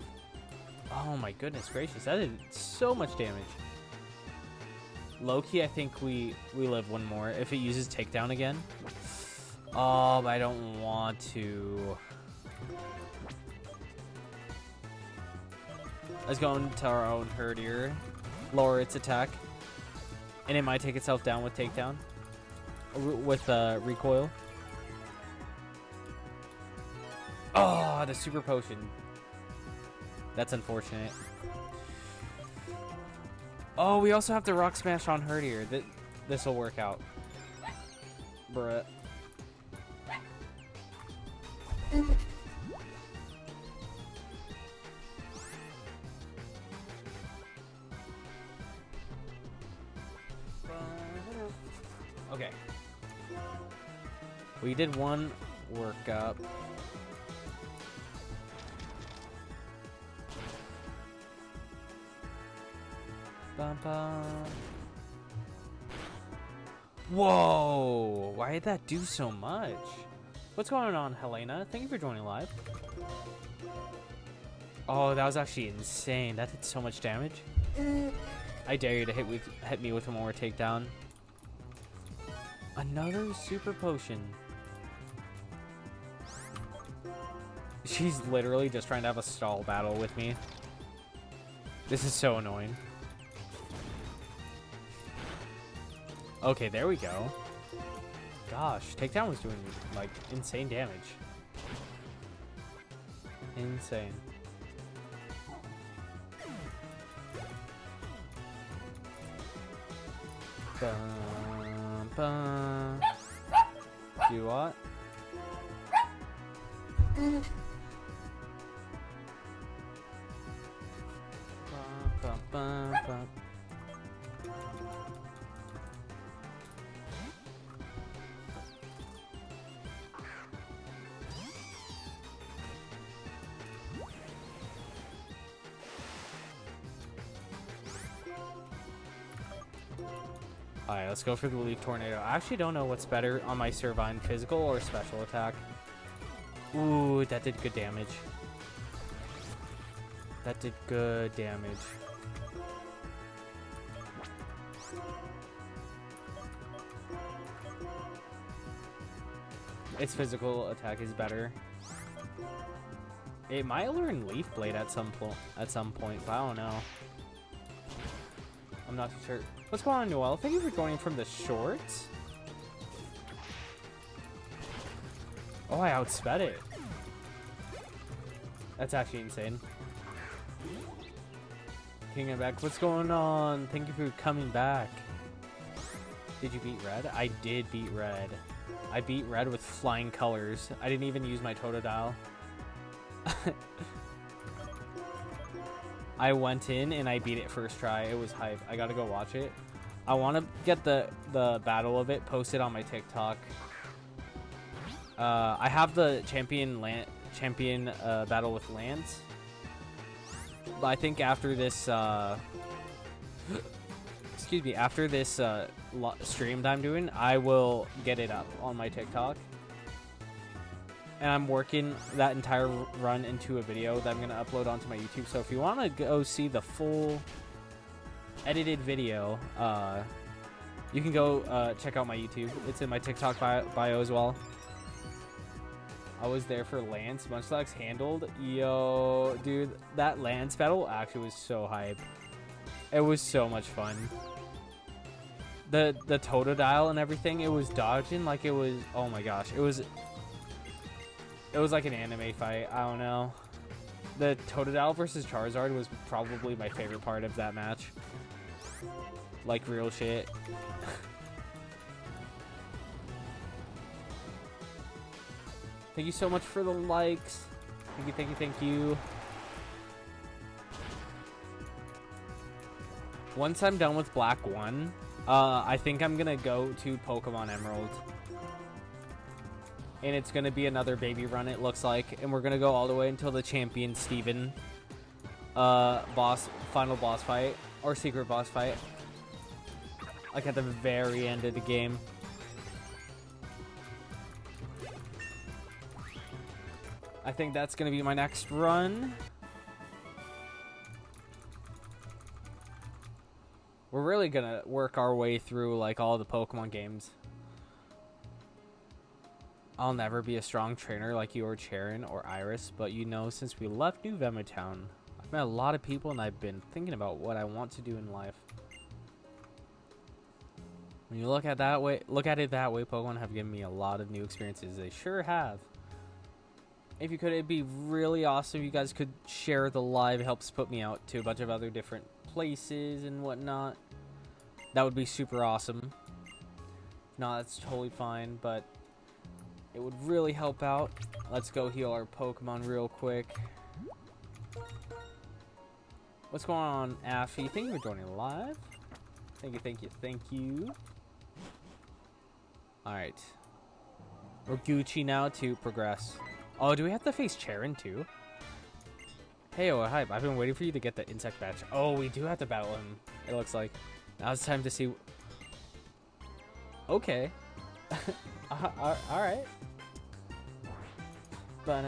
Oh my goodness gracious, that did so much damage. Low-key, I think we live one more if it uses takedown again. Oh, but I don't want to. Let's go into our own Herdier. Lower its attack. And it might take itself down with takedown. With recoil. Oh, the super potion. That's unfortunate. Oh, we also have to Rock Smash on Herdier. This will work out. Bruh. Okay. We did one workup. Bum, bum. Whoa! Why did that do so much? What's going on, Helena? Thank you for joining live. Oh, that was actually insane. That did so much damage. I dare you to hit me with one more takedown. Another super potion. She's literally just trying to have a stall battle with me. This is so annoying. Okay, there we go. Gosh, takedown was doing like insane damage. Insane. Bum, bum. Do what? Bum, bum, bum. Alright, let's go for the Leaf Tornado. I actually don't know what's better on my Servine, physical or special attack. Ooh, that did good damage. That did good damage. Its physical attack is better. It might learn Leaf Blade at some point, but I don't know. I'm not too sure. What's going on, Noel? Thank you for joining from the shorts. Oh, I outsped it. That's actually insane. King of back. What's going on? Thank you for coming back. Did you beat Red? I did beat Red. I beat Red with flying colors. I didn't even use my Totodile. I went in and I beat it first try. It was hype. I gotta go watch it. I want to get the battle of it posted on my TikTok. I have the champion battle with Lance. But I think after this excuse me, after this stream that I'm doing, I will get it up on my TikTok. And I'm working that entire run into a video that I'm going to upload onto my YouTube. So if you want to go see the full edited video, you can go check out my YouTube. It's in my TikTok bio as well. I was there for Lance. Munchlax handled. Yo, dude, that Lance battle actually was so hype. It was so much fun. The Totodile and everything, it was dodging like it was, oh my gosh, it was like an anime fight. I don't know. The Totodile versus Charizard was probably my favorite part of that match. Like real shit. Thank you so much for the likes. Thank you, thank you, thank you. Once I'm done with Black 1, I think I'm gonna go to Pokemon Emerald. And it's gonna be another baby run, it looks like. And we're gonna go all the way until the champion Steven final boss fight. Or secret boss fight. Like at the very end of the game. I think that's gonna be my next run. We're really gonna work our way through like all the Pokemon games. I'll never be a strong trainer like you or Charon or Iris, but you know, since we left New Vemotown, I've met a lot of people and I've been thinking about what I want to do in life. When you look at it that way, Pokemon have given me a lot of new experiences. They sure have. If you could, it'd be really awesome if you guys could share the live. It helps put me out to a bunch of other different places and whatnot. That would be super awesome. No, that's totally fine, but it would really help out. Let's go heal our Pokemon real quick. What's going on, Affy? Thank you for joining live. Thank you, thank you, thank you. Alright. We're Gucci now to progress. Oh, do we have to face Charon too? Hey, oh, hype. I've been waiting for you to get the insect badge. Oh, we do have to battle him, it looks like. Now it's time to see. Okay. Alright. What's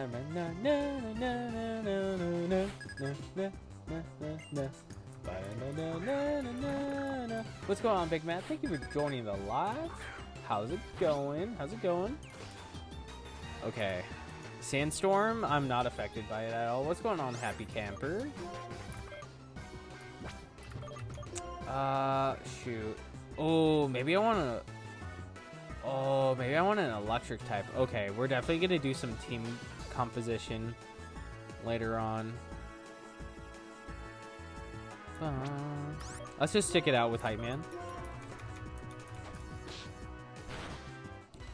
going on, Big Matt? Thank you for joining the live. How's it going? How's it going? Okay. Sandstorm, I'm not affected by it at all. What's going on, Happy Camper? Shoot. Oh, maybe I want to... Oh, maybe I want an electric type. Okay, we're definitely going to do some team composition later on. Let's just stick it out with Hype Man.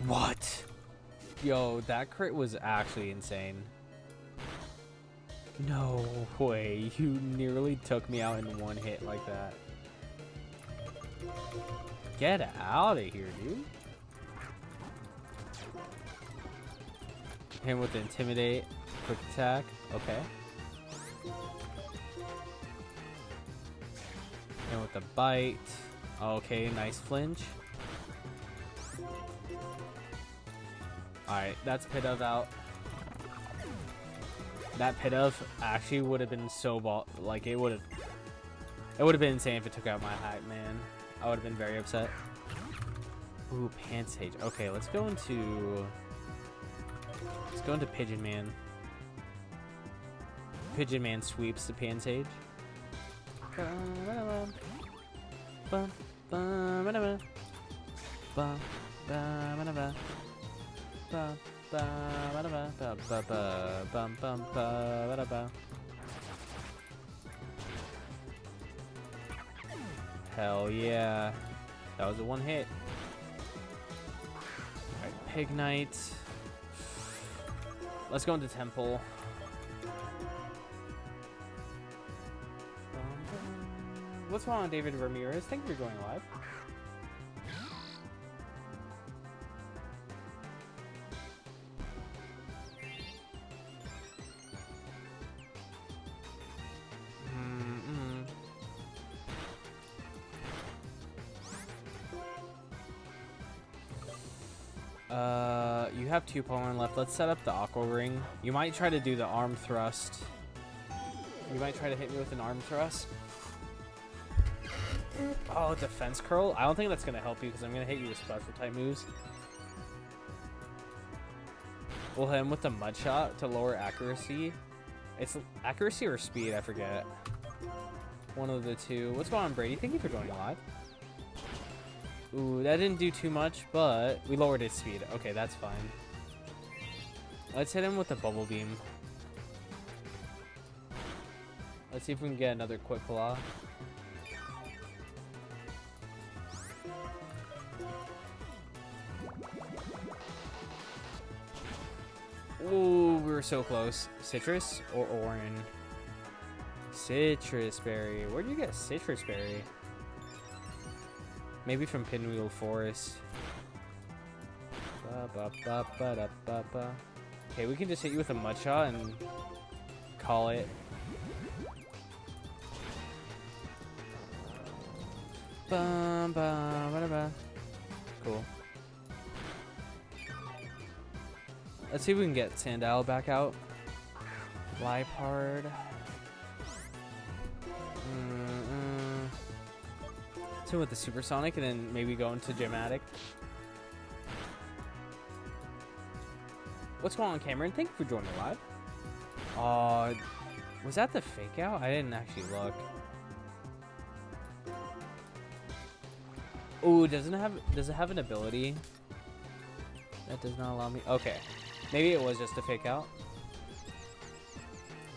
What? Yo, that crit was actually insane. No way. You nearly took me out in one hit like that. Get out of here, dude. Hit him with the Intimidate. Quick attack. Okay. And with the Bite. Okay, nice flinch. Alright, that's Pidove out. That Pidove actually would have been so like it would have been insane if it took out my Hype Man. I would have been very upset. Ooh, Pansage. Okay, let's go into Pigeon Man. Pigeon Man sweeps the Pansage. Hell yeah. That was a one hit. Alright, Pig Knight. Let's go into Temple. What's going on, David Ramirez? Thank you for going live. You have 2 Pokemon left. Let's set up the Aqua Ring. You might try to do the arm thrust. You might try to hit me with an arm thrust. Oh, defense curl? I don't think that's going to help you because I'm going to hit you with special type moves. We'll hit him with the Mud Shot to lower accuracy. It's accuracy or speed, I forget. One of the two. What's going on, Brady? Thank you for joining live. Ooh, that didn't do too much, but we lowered its speed. Okay, that's fine. Let's hit him with the Bubble Beam. Let's see if we can get another Quick Claw. Ooh, we were so close. Citrus or Orin? Citrus Berry. Where'd you get Citrus Berry? Maybe from Pinwheel Forest. Okay, we can just hit you with a Mud Shot and call it. Cool. Let's see if we can get Sandile back out. Liepard. So with the Supersonic and then maybe go into Dramatic. What's going on, Cameron? Thank you for joining live. Was that the fake out? I didn't actually look. Ooh, does it have an ability that does not allow me? Okay, maybe it was just a fake out.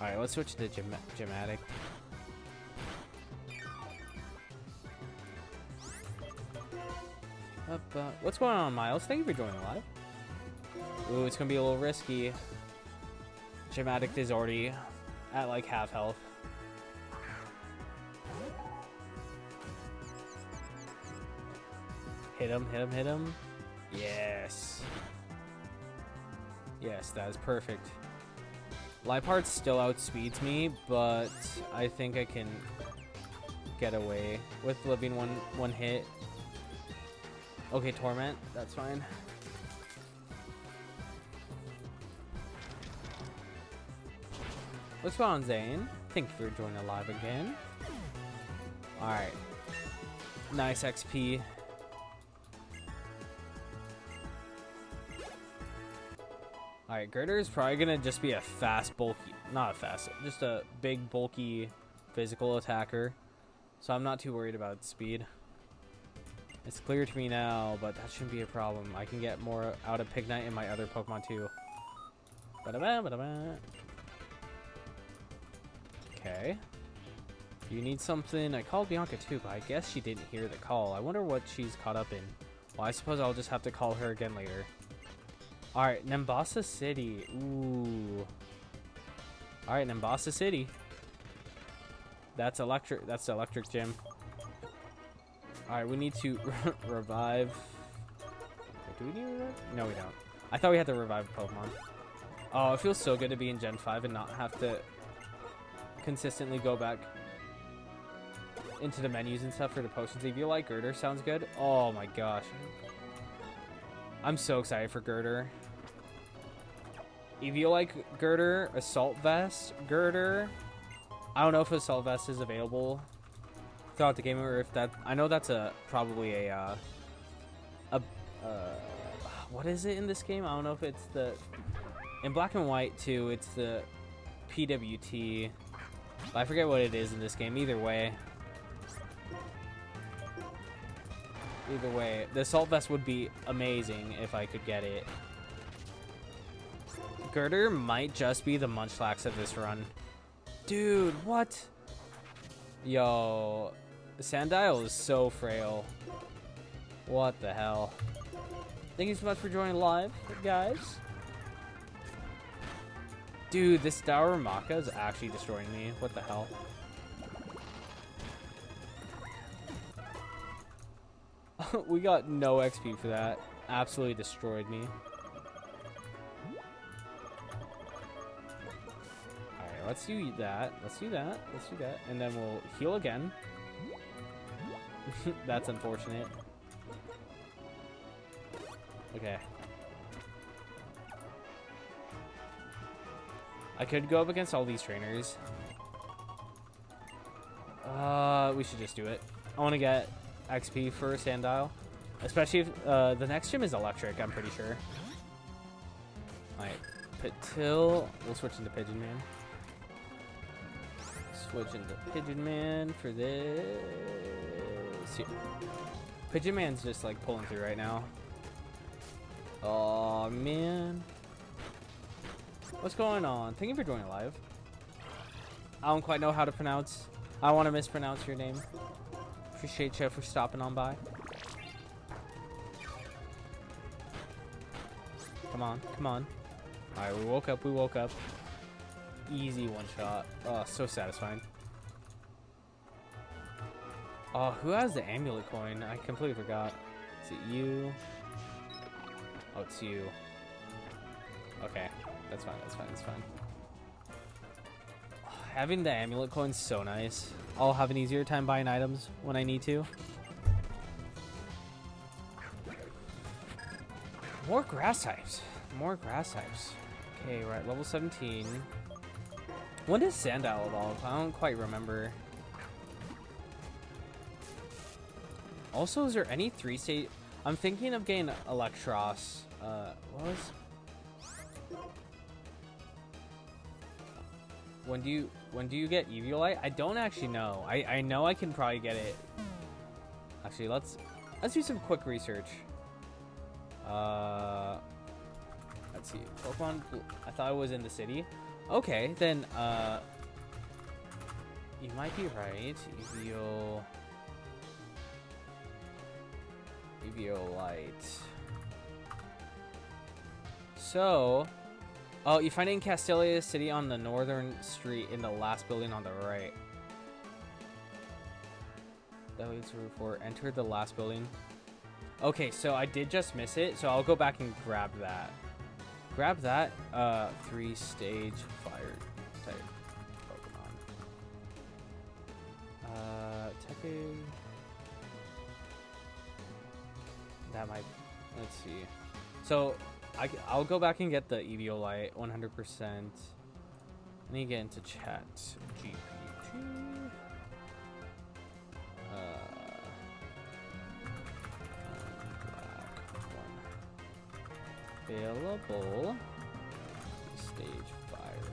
All right, let's switch to Dramatic. What's going on, Miles? Thank you for joining live. Ooh, it's gonna be a little risky. Dramatic is already at like half health. Hit him, hit him, hit him. Yes. Yes, that is perfect. Liepard still outspeeds me, but I think I can get away with living one hit. Okay, Torment, that's fine. What's going on, Zane? Thank you for joining live again. Alright. Nice XP. Alright, Girder is probably gonna just be a fast, bulky, not a fast, just a big, bulky physical attacker. So I'm not too worried about speed. It's clear to me now, but that shouldn't be a problem. I can get more out of Pignite and my other Pokemon too. Ba-da-ba, ba-da-ba. Okay. You need something. I called Bianca too, but I guess she didn't hear the call. I wonder what she's caught up in. Well, I suppose I'll just have to call her again later. Alright, Nimbasa City. Ooh. Alright, Nimbasa City. That's electric. That's the electric gym. Alright, we need to revive. Wait, do we need to revive? No, we don't. I thought we had to revive Pokemon. Oh, it feels so good to be in Gen 5 and not have to consistently go back into the menus and stuff for the potions. If you like Girder, sounds good. Oh my gosh. I'm so excited for Girder. If you like Girder, Assault Vest, Girder. I don't know if Assault Vest is available throughout the game or if that. I know that's probably a what is it in this game? I don't know if it's the in Black and White too. It's the PWT. I forget what it is in this game. Either way, the Assault Vest would be amazing if I could get it. Girder might just be the Munchlax of this run. Dude, what? Yo, Sandile is so frail. What the hell? Thank you so much for joining live, guys. Dude, this Darumaka is actually destroying me. What the hell? We got no XP for that. Absolutely destroyed me. Alright, let's do that. Let's do that. Let's do that. And then we'll heal again. That's unfortunate. Okay. I could go up against all these trainers. We should just do it. I want to get XP for Sandile. Especially if the next gym is electric, I'm pretty sure. Alright. Patil. We'll switch into Pigeon Man. Switch into Pigeon Man for this. Yeah. Pigeon Man's just like pulling through right now. Oh man. What's going on? Thank you for joining live. I don't quite know how to pronounce. I don't want to mispronounce your name. Appreciate you for stopping on by. Come on, come on. Alright, we woke up, we woke up. Easy one shot. Oh, so satisfying. Oh, who has the amulet coin? I completely forgot. Is it you? Oh, it's you. Okay, that's fine, that's fine, that's fine. Having the amulet coin's so nice. I'll have an easier time buying items when I need to. More grass types. More grass types. Okay, we're at level 17. When does Sandile evolve? I don't quite remember. Also, is there any 3-stage? I'm thinking of getting Electros. What was? When do you get Eviolite? I don't actually know. I know I can probably get it. Actually, let's do some quick research. Let's see. Pokemon. I thought I was in the city. Okay, then you might be right. Eviolite. So, oh, you find it in Castelia City on the northern street in the last building on the right. That leads to Route 4. Enter the last building. Okay, so I did just miss it, so I'll go back and grab that. Grab that 3-stage fire type Pokemon. Tepe. That might. Let's see. So I'll go back and get the Eviolite 100%. I need to get into chat GPT. Available stage fire.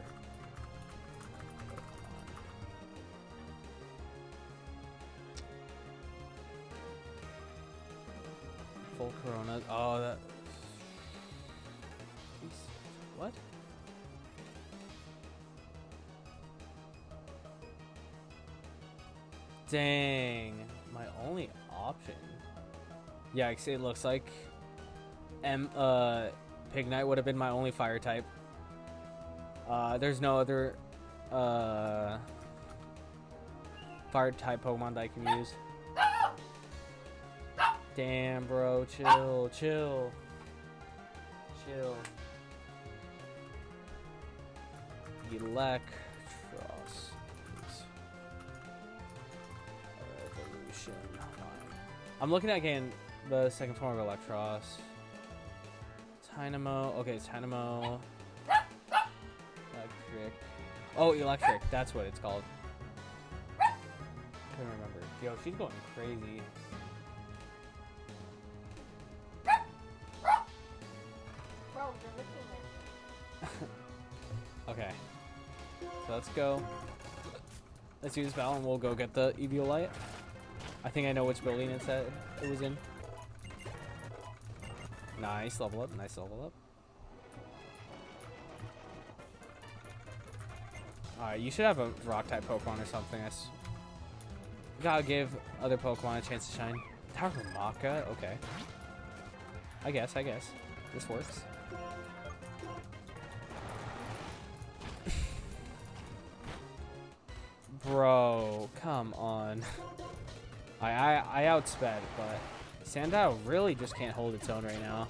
Full Corona. Oh, that. What? Dang, my only option. Yeah, it looks like Pig Knight would have been my only fire type. There's no other fire type Pokemon that I can use. Damn, bro, chill. Electros. Evolution. I'm looking at getting the second form of Electros. Tynamo. Okay, Tynamo. Electric. Oh, Electric. That's what it's called. Couldn't remember. Yo, she's going crazy. Bro, you're looking at me. Okay. So let's go. Let's use Val and we'll go get the Eviolite. I think I know which building it was in. Nice level up. Alright, you should have a rock type Pokemon or something. Gotta give other Pokemon a chance to shine. Taramaka? Okay. I guess. This works. Bro, come on. I outsped, but Sandile really just can't hold its own right now.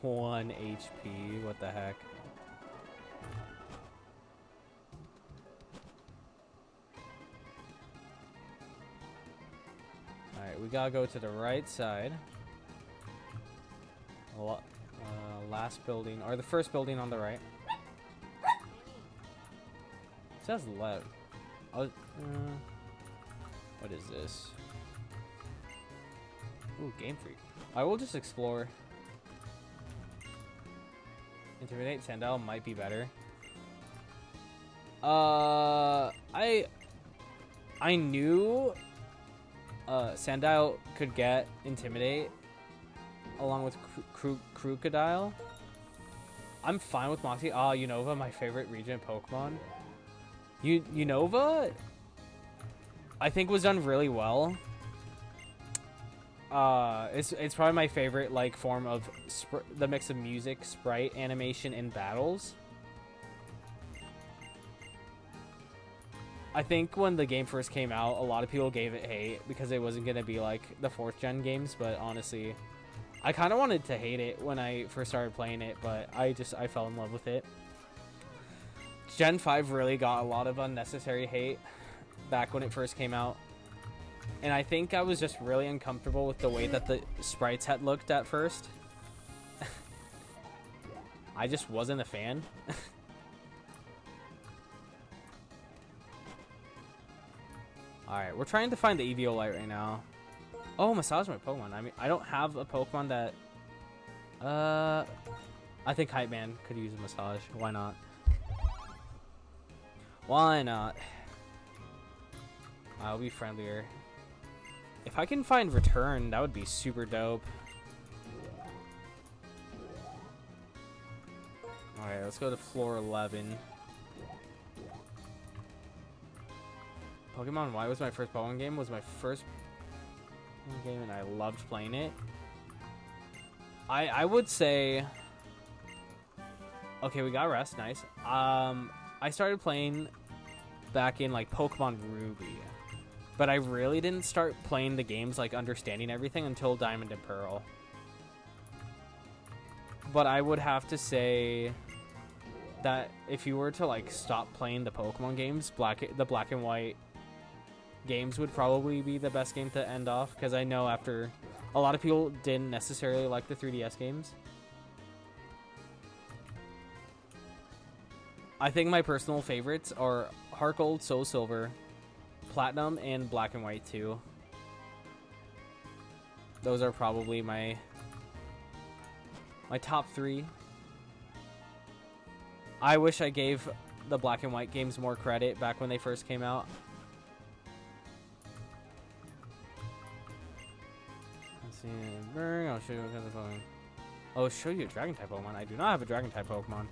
1 HP, what the heck? Alright, we gotta go to the right side. Last building, or the first building on the right. It says left. What is this? Ooh, Game Freak. I will just explore. Intimidate Sandile might be better. I knew Sandile could get Intimidate along with Crocodile. I'm fine with Moxie. Unova, my favorite region Pokemon. Unova, I think was done really well. It's probably my favorite form of the mix of music, sprite, animation, and battles. I think when the game first came out, a lot of people gave it hate because it wasn't gonna be like the 4th gen games. But honestly, I kind of wanted to hate it when I first started playing it, but I fell in love with it. Gen 5 really got a lot of unnecessary hate back when it first came out. And I think I was just really uncomfortable with the way that the sprites had looked at first. I just wasn't a fan. Alright, we're trying to find the Eviolite right now. Oh, massage my Pokemon. I mean, I don't have a Pokemon that... I think Hype Man could use a massage. Why not? Why not? I'll be friendlier. If I can find Return, that would be super dope. Alright, let's go to floor 11. Pokemon Y was my first Pokemon game. Was my first game, and I loved playing it. I would say... Okay, we got rest. Nice. I started playing back in Pokemon Ruby, but I really didn't start playing the games understanding everything until Diamond and Pearl. But I would have to say that if you were to stop playing the Pokemon games, the Black and White games would probably be the best game to end off, because I know after a lot of people didn't necessarily like the 3DS games. I think my personal favorites are Heart Gold, Soul Silver, Platinum, and Black and White too. Those are probably my top 3. I wish I gave the Black and White games more credit back when they first came out. Let's see. I'll show you another Pokemon. I'll show you a Dragon type Pokemon. I do not have a Dragon type Pokemon.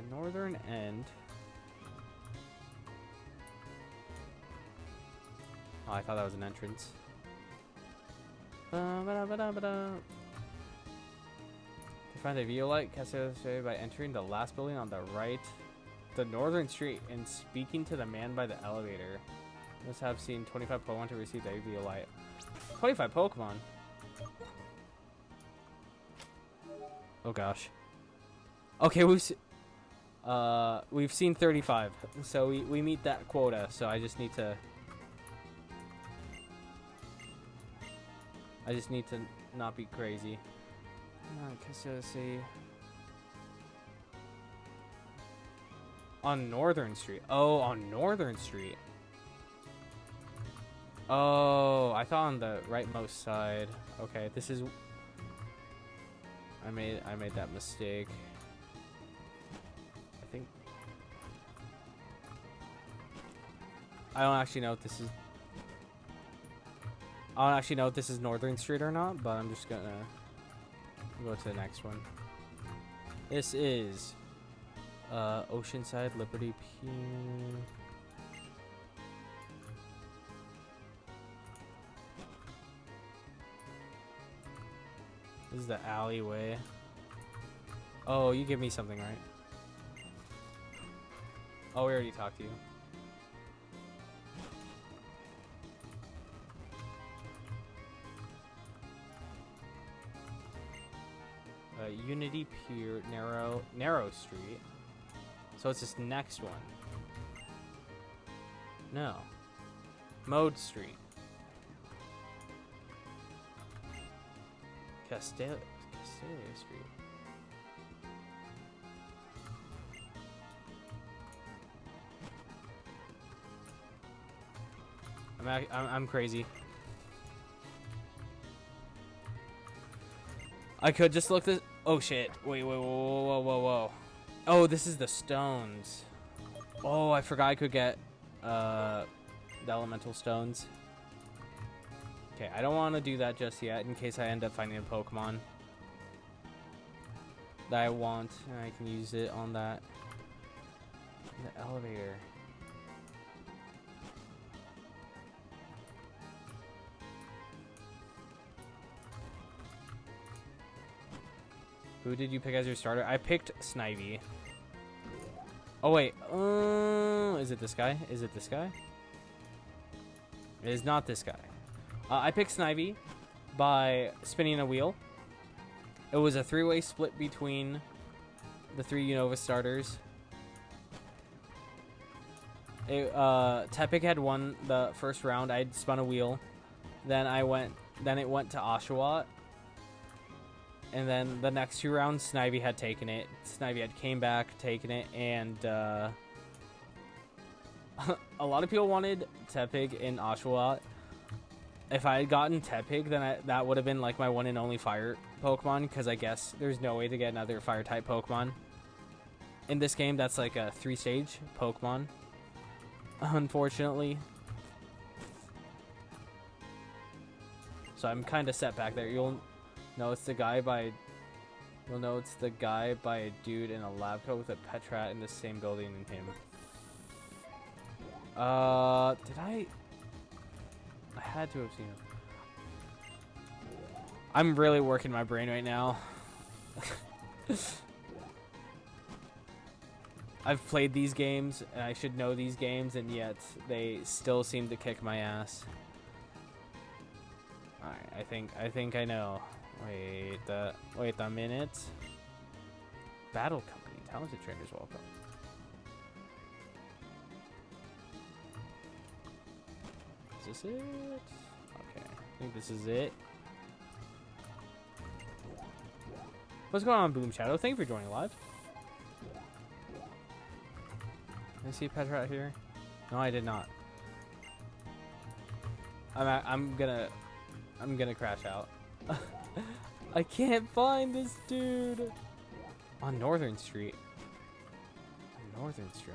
Northern End. Oh, I thought that was an entrance. To find a Violite, cast it by entering the last building on the right, the northern street, and speaking to the man by the elevator. Must have seen 25 Pokemon to receive a Violite. 25 Pokemon? Oh gosh. Okay, we've seen 35, so we meet that quota. So I just need to not be crazy. Let's see. On Northern Street. Oh, on Northern Street. Oh, I thought on the rightmost side. Okay, this is. I made that mistake. I think. I don't actually know if this is. I don't actually know if this is Northern Street or not, but I'm just gonna go to the next one. This is Oceanside, Liberty Pier. This is the alleyway. Oh, you give me something, right? Oh, we already talked to you. Unity Pier, Narrow Street. So it's this next one. No. Mode Street. Castelia Street. I'm crazy. I could just look this. Oh shit! Wait! Whoa! Oh, this is the stones. Oh, I forgot I could get the elemental stones. Okay, I don't want to do that just yet in case I end up finding a Pokemon that I want, and I can use it on that. The elevator. Who did you pick as your starter? I picked Snivy. Oh wait, is it this guy? Is it this guy? It is not this guy. I picked Snivy by spinning a wheel. It was a 3-way split between the 3 Unova starters. Tepig had won the first round. I spun a wheel. Then it went to Oshawott. And then the next 2 rounds, Snivy had taken it. Snivy had came back, taken it, and a lot of people wanted Tepig in Oshawott. If I had gotten Tepig, then that would have been like my one and only fire Pokemon, because I guess there's no way to get another fire type Pokemon in this game. That's like a 3-stage Pokemon, unfortunately. So I'm kind of set back there. You'll know it's the guy by a dude in a lab coat with a pet rat in the same building in him. Did I had to have seen him. I'm really working my brain right now. I've played these games and I should know these games, and yet they still seem to kick my ass. Alright, I think I know. Wait a minute. Battle Company. Talented trainers welcome. Is this it? Okay, I think this is it. What's going on, Boom Shadow? Thank you for joining live. I see a pet rat here? No, I did not. I'm gonna crash out. I can't find this dude. On Northern Street. On Northern Street.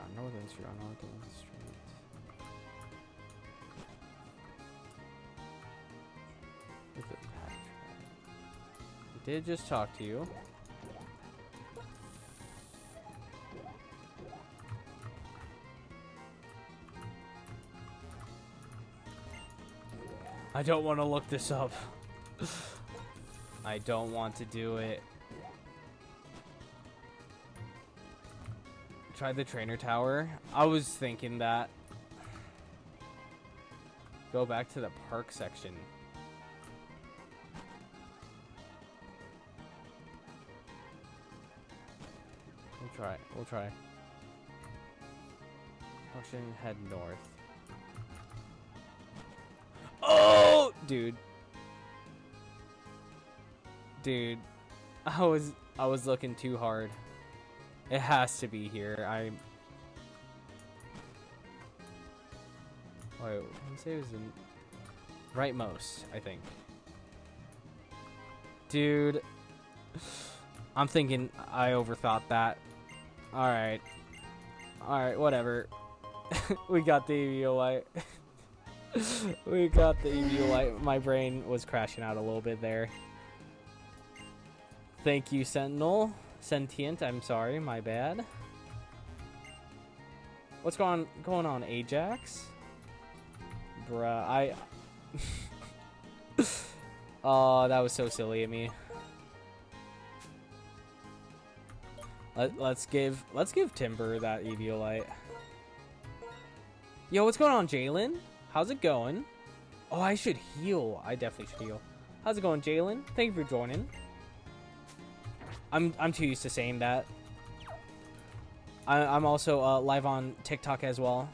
With the pet rat. I did just talk to you. I don't want to look this up. I don't want to do it. Try the trainer tower. I was thinking that. Go back to the park section. We'll try. Auction, head north. Oh, dude. I was looking too hard. It has to be here. Wait, let me say it was in rightmost, I think. Dude, I'm thinking I overthought that. Alright, whatever. We got the EVO light. We got the EVO light. My brain was crashing out a little bit there. Thank you, Sentinel. Sentient, I'm sorry, my bad. What's going on, Ajax? Bruh, oh, that was so silly of me. Let's give Timber that EVO light. Yo, what's going on, Jalen? How's it going? Oh, I should heal. I definitely should heal. How's it going, Jalen? Thank you for joining. I'm too used to saying that. I'm also live on TikTok as well.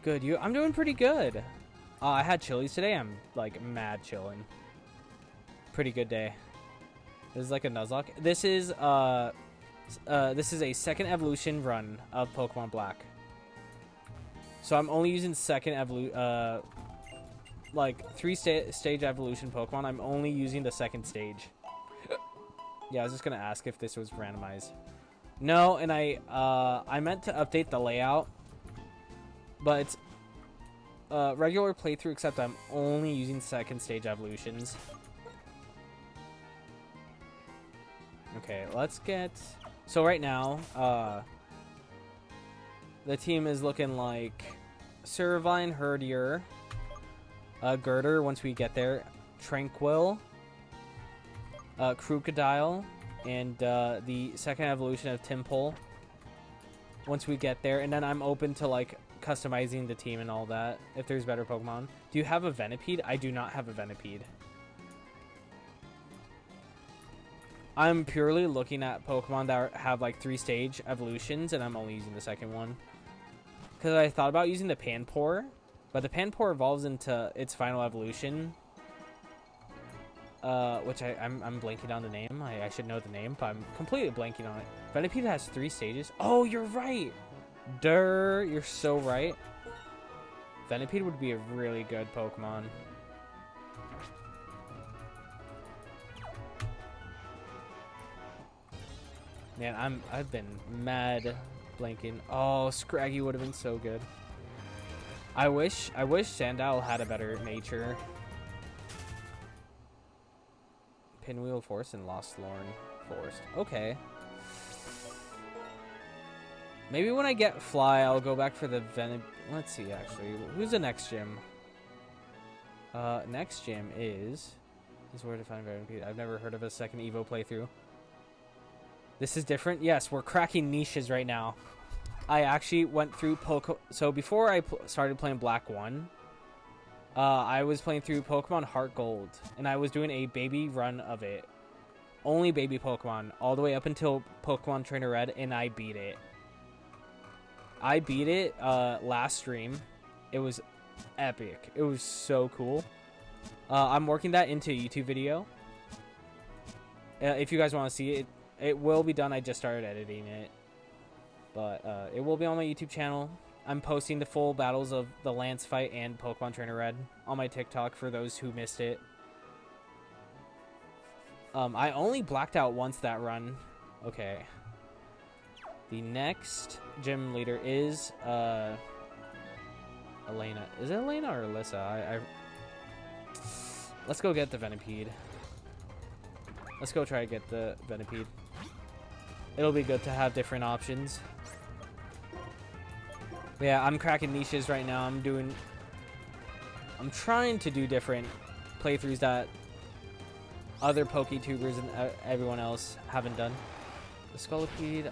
Good, I'm doing pretty good. I had Chili's today. I'm like mad chilling. Pretty good day. This is like a Nuzlocke. This is a second evolution run of Pokemon Black. So I'm only using second like stage evolution Pokemon. I'm only using the second stage. Yeah, I was just gonna ask if this was randomized. No, and I meant to update the layout, but it's regular playthrough, except I'm only using second stage evolutions. Okay, let's get... So right now, the team is looking like Servine, Herdier, Girder once we get there, Tranquil, Crocodile, and the second evolution of Timpole once we get there. And then I'm open to like customizing the team and all that if there's better Pokemon. Do you have a Venipede? I do not have a Venipede. I'm purely looking at Pokemon that have like 3-stage evolutions, and I'm only using the second one. Because I thought about using the Panpour, but the Panpour evolves into its final evolution. Which I'm blanking on the name. I should know the name, but I'm completely blanking on it. Venipede has 3 stages. Oh, you're right! Durr, you're so right. Venipede would be a really good Pokemon. Man, I've been mad blanking. Oh, Scraggy would have been so good. I wish Sandile had a better nature. Pinwheel Forest and Lost Lorn Forest. Okay. Maybe when I get Fly, I'll go back for the Venom. Let's see, actually. Who's the next gym? Next gym is where to find Venipede. I've never heard of a second Evo playthrough. This is different? Yes, we're cracking niches right now. I actually went through So before I started playing Black 1, I was playing through Pokemon Heart Gold, and I was doing a baby run of it. Only baby Pokemon, all the way up until Pokemon Trainer Red, and I beat it. I beat it last stream. It was epic. It was so cool. I'm working that into a YouTube video. If you guys want to see it, it will be done. I just started editing it. But It will be on my YouTube channel. I'm posting the full battles of the Lance fight and Pokemon Trainer Red on my TikTok for those who missed it. I only blacked out once that run. Okay. The next gym leader is Elena. Is it Elena or Alyssa? Let's go get the Venipede. Let's go try to get the Venipede. It'll be good to have different options. Yeah, I'm cracking niches right now. I'm trying to do different playthroughs that other PokeTubers and everyone else haven't done. The Scolipede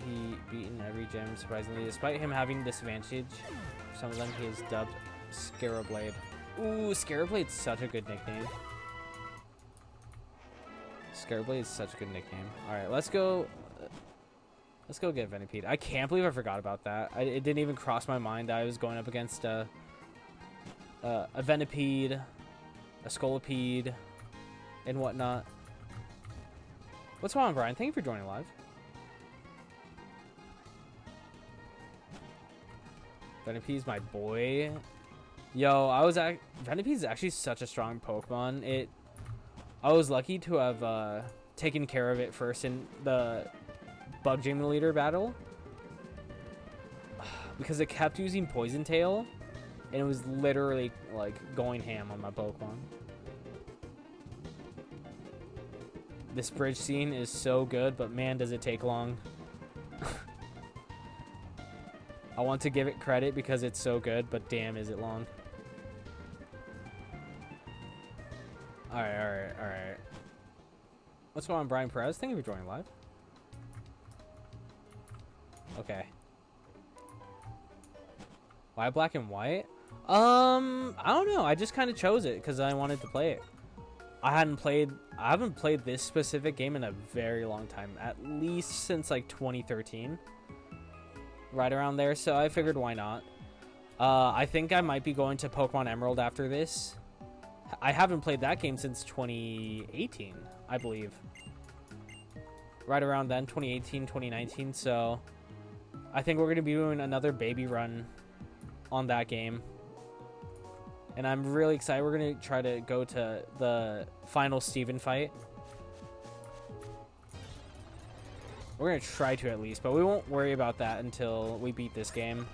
he beaten every gym surprisingly. Despite him having disadvantage, for some of them he is dubbed Scarabblade. Ooh, Scarabblade is such a good nickname. Scarabblade is such a good nickname. Alright, let's go get Venipede. I can't believe I forgot about that. It didn't even cross my mind that I was going up against a Venipede, a Scolipede, and whatnot. What's going on, Brian? Thank you for joining live. Venipede's my boy. Yo, Venipede is actually such a strong Pokemon. I was lucky to have taken care of it first in the Bug Gym Leader battle because it kept using Poison Tail and it was literally like going ham on my Pokemon. This bridge scene is so good, but man, does it take long. I want to give it credit because it's so good, but damn, is it long. Alright. What's going on, Brian Perez? Thank you for joining live. Okay. Why black and white? I don't know. I just kind of chose it because I wanted to play it. I haven't played this specific game in a very long time. At least since like 2013. Right around there. So I figured why not. I think I might be going to Pokemon Emerald after this. I haven't played that game since 2018, I believe. Right around then, 2018, 2019. So I think we're going to be doing another baby run on that game. And I'm really excited. We're going to try to go to the final Steven fight. We're going to try to at least, but we won't worry about that until we beat this game.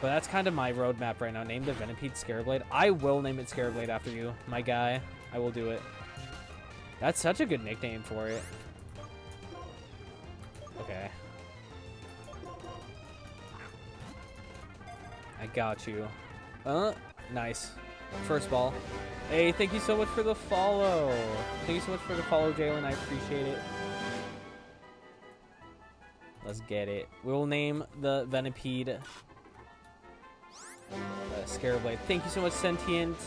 But that's kind of my roadmap right now. Name the Venipede Scarabblade. I will name it Scarabblade after you, my guy. I will do it. That's such a good nickname for it. Okay. I got you. Nice. First ball. Hey, thank you so much for the follow. Thank you so much for the follow, Jalen. I appreciate it. Let's get it. We'll name the Venipede Scarabblade. Thank you so much, Sentient,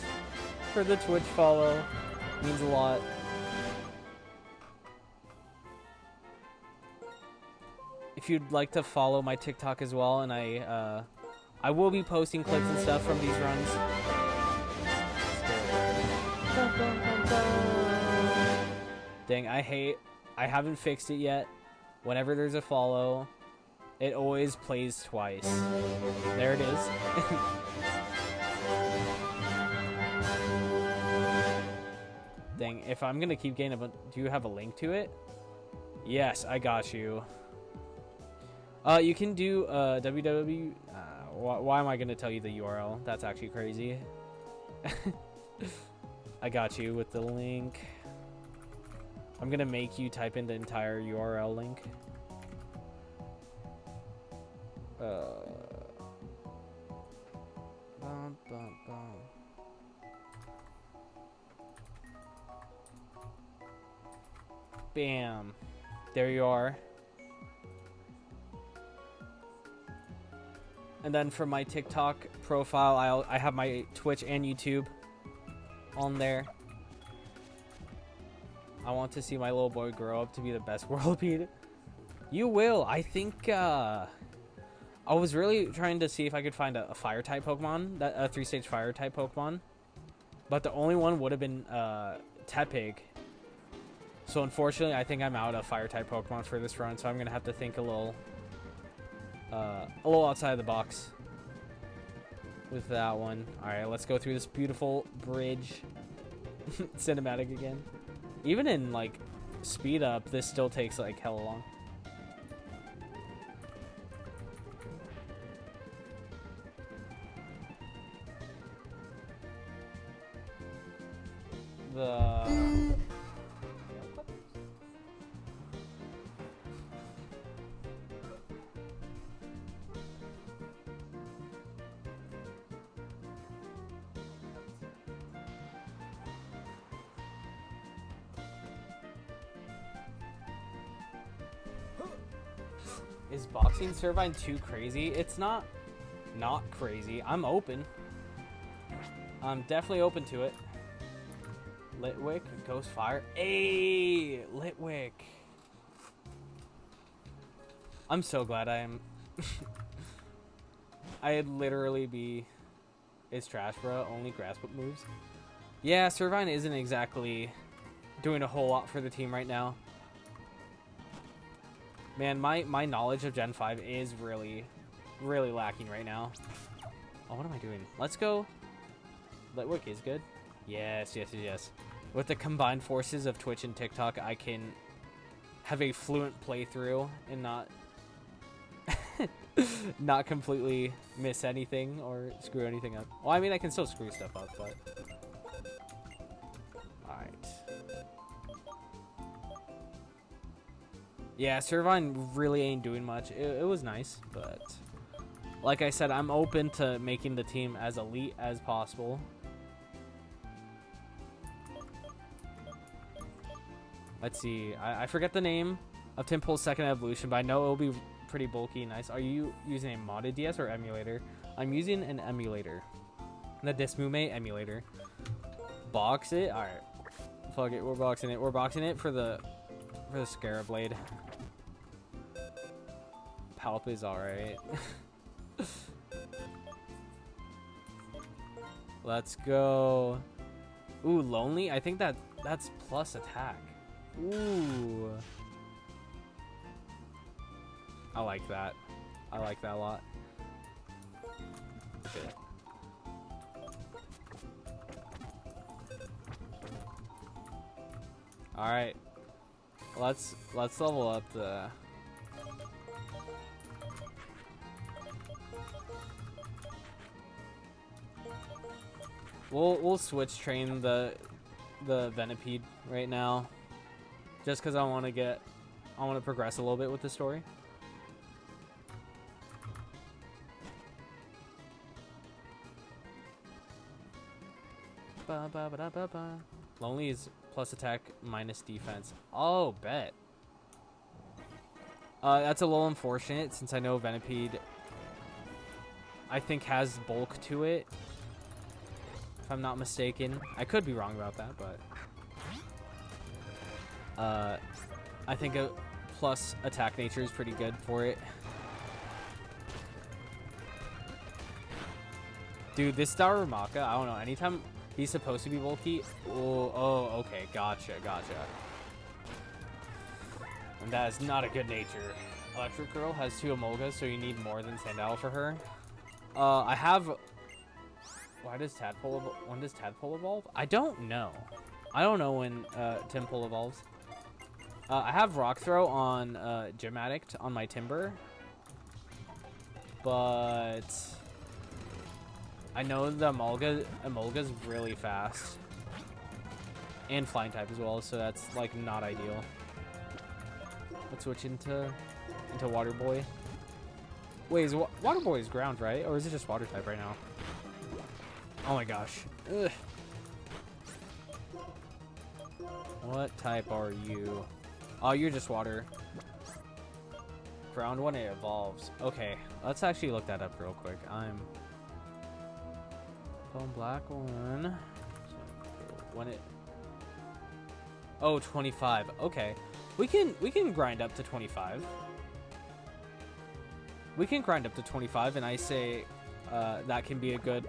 for the Twitch follow. Means a lot. If you'd like to follow my TikTok as well, and I will be posting clips and stuff from these runs. Dang, I haven't fixed it yet. Whenever there's a follow, it always plays twice. There it is. Dang, if I'm gonna keep getting do you have a link to it? Yes, I got you. You can do www. Why am I gonna tell you the URL? That's actually crazy. I got you with the link. I'm gonna make you type in the entire URL link. Bam. There you are. And then for my TikTok profile, I have my Twitch and YouTube on there. I want to see my little boy grow up to be the best Whirlipede. You will. I think I was really trying to see if I could find a fire type Pokemon, a 3-stage fire type Pokemon, but the only one would have been Tepig. So unfortunately, I think I'm out of fire-type Pokemon for this run, so I'm gonna have to think a little outside of the box with that one. All right, let's go through this beautiful bridge cinematic again. Even in like speed up, this still takes like hella long. Is boxing Servine too crazy? It's not crazy. I'm open. I'm definitely open to it. Litwick, Ghost Fire. Hey, Litwick. I'm so glad I am. I'd literally be. It's trash, bro. Only grass whip moves. Yeah, Servine isn't exactly doing a whole lot for the team right now. Man, my knowledge of Gen 5 is really lacking right now. Oh, what am I doing? Let's go. Litwick is good. Yes. With the combined forces of Twitch and TikTok, I can have a fluent playthrough and not completely miss anything or screw anything up. Well, I mean, I can still screw stuff up, but... Alright. Yeah, Servine really ain't doing much. It was nice, but... Like I said, I'm open to making the team as elite as possible. Let's see. I forget the name of Timple's second evolution, but I know it'll be pretty bulky and nice. Are you using a modded DS or emulator? I'm using an emulator. The Dismume emulator. Box it? Alright. Fuck it, we're boxing it. We're boxing it for the Scarab Blade. Palp is alright. Let's go. Ooh, Lonely? I think that's plus attack. Ooh. I like that. I like that a lot. Okay. All right. Let's level up the. We'll switch train the Venipede right now, just because I want to progress a little bit with the story. Lonely is plus attack minus defense. Oh, bet. That's a little unfortunate since I know Venipede, I think, has bulk to it. If I'm not mistaken. I could be wrong about that, but... I think a plus attack nature is pretty good for it. Dude, this Darumaka, I don't know, anytime he's supposed to be bulky... Oh, okay, gotcha. And that is not a good nature. Electric Girl has 2 Emolgas, so you need more than Sandile for her. I have... when does Tadpole evolve? I don't know. I don't know when Timpole evolves. I have Rock Throw on Gym Addict on my Timber. But... I know the Emolga's really fast. And Flying type as well, so that's, like, not ideal. Let's switch into Water Boy. Wait, is Water Boy is ground, right? Or is it just Water type right now? Oh my gosh. Ugh. What type are you? Oh, you're just water. Ground when it evolves. Okay, let's actually look that up real quick. I'm Bone Black one. So when it... Oh, 25. Okay. We can grind up to 25. We can grind up to 25, and I say that can be a good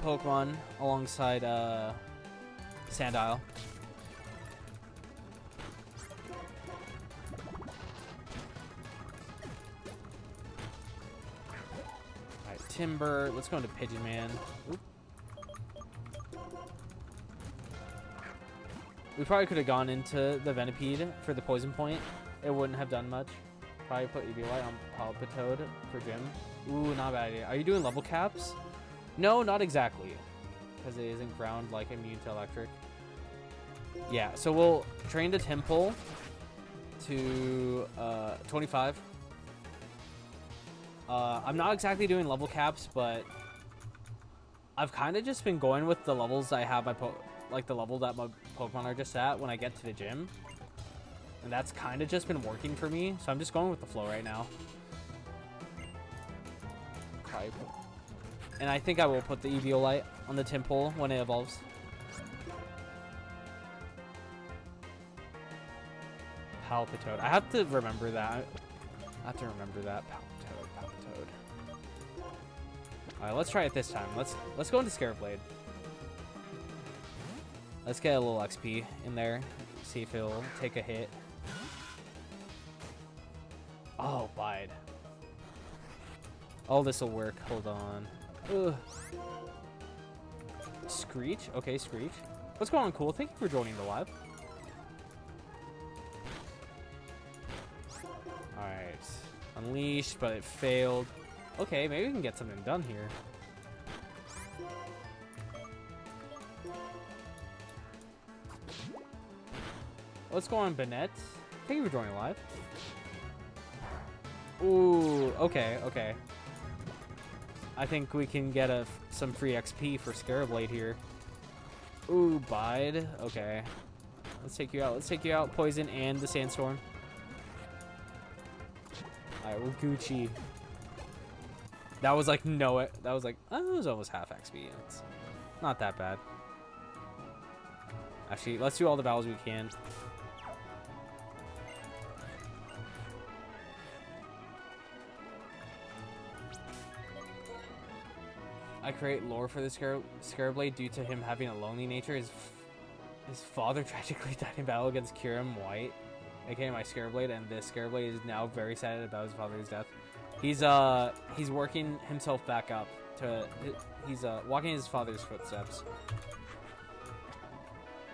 Pokemon alongside Sandile. Alright, Timber. Let's go into Pigeon Man. Oop. We probably could have gone into the Venipede for the poison point. It wouldn't have done much. Probably put Eviolite on Palpitoad for Gym. Ooh, not a bad idea. Are you doing level caps? No, not exactly. Because it isn't ground like immune to electric. Yeah, so we'll train the Temple to 25. I'm not exactly doing level caps, but I've kind of just been going with the levels I have like the level that my Pokemon are just at when I get to the gym. And that's kind of just been working for me, so I'm just going with the flow right now. And I think I will put the Eviolite on the Temple when it evolves. Palpitoad. I have to remember that. Palpitoad. Alright, let's try it this time. Let's go into Scarabblade. Let's get a little XP in there. See if it'll take a hit. Oh, bide. Oh, this will work. Hold on. Ugh. Screech? Okay, Screech. What's going on, Cool? Thank you for joining the live. Alright. Unleashed, but it failed. Okay, maybe we can get something done here. Let's go on, Bennett. Thank you for joining live. Ooh, okay, okay. I think we can get some free XP for Scarabblade here. Ooh, bide. Okay. Let's take you out. Let's take you out. Poison and the Sandstorm. Alright, we're Gucci. That was like that was like, oh, it was almost half XP. It's not that bad. Actually, let's do all the battles we can. I create lore for the Scarabblade due to him having a lonely nature. His father tragically died in battle against Kyurem White, aka my Scarabblade, and this Scarabblade is now very sad about his father's death. He's working himself back up to. He's walking his father's footsteps.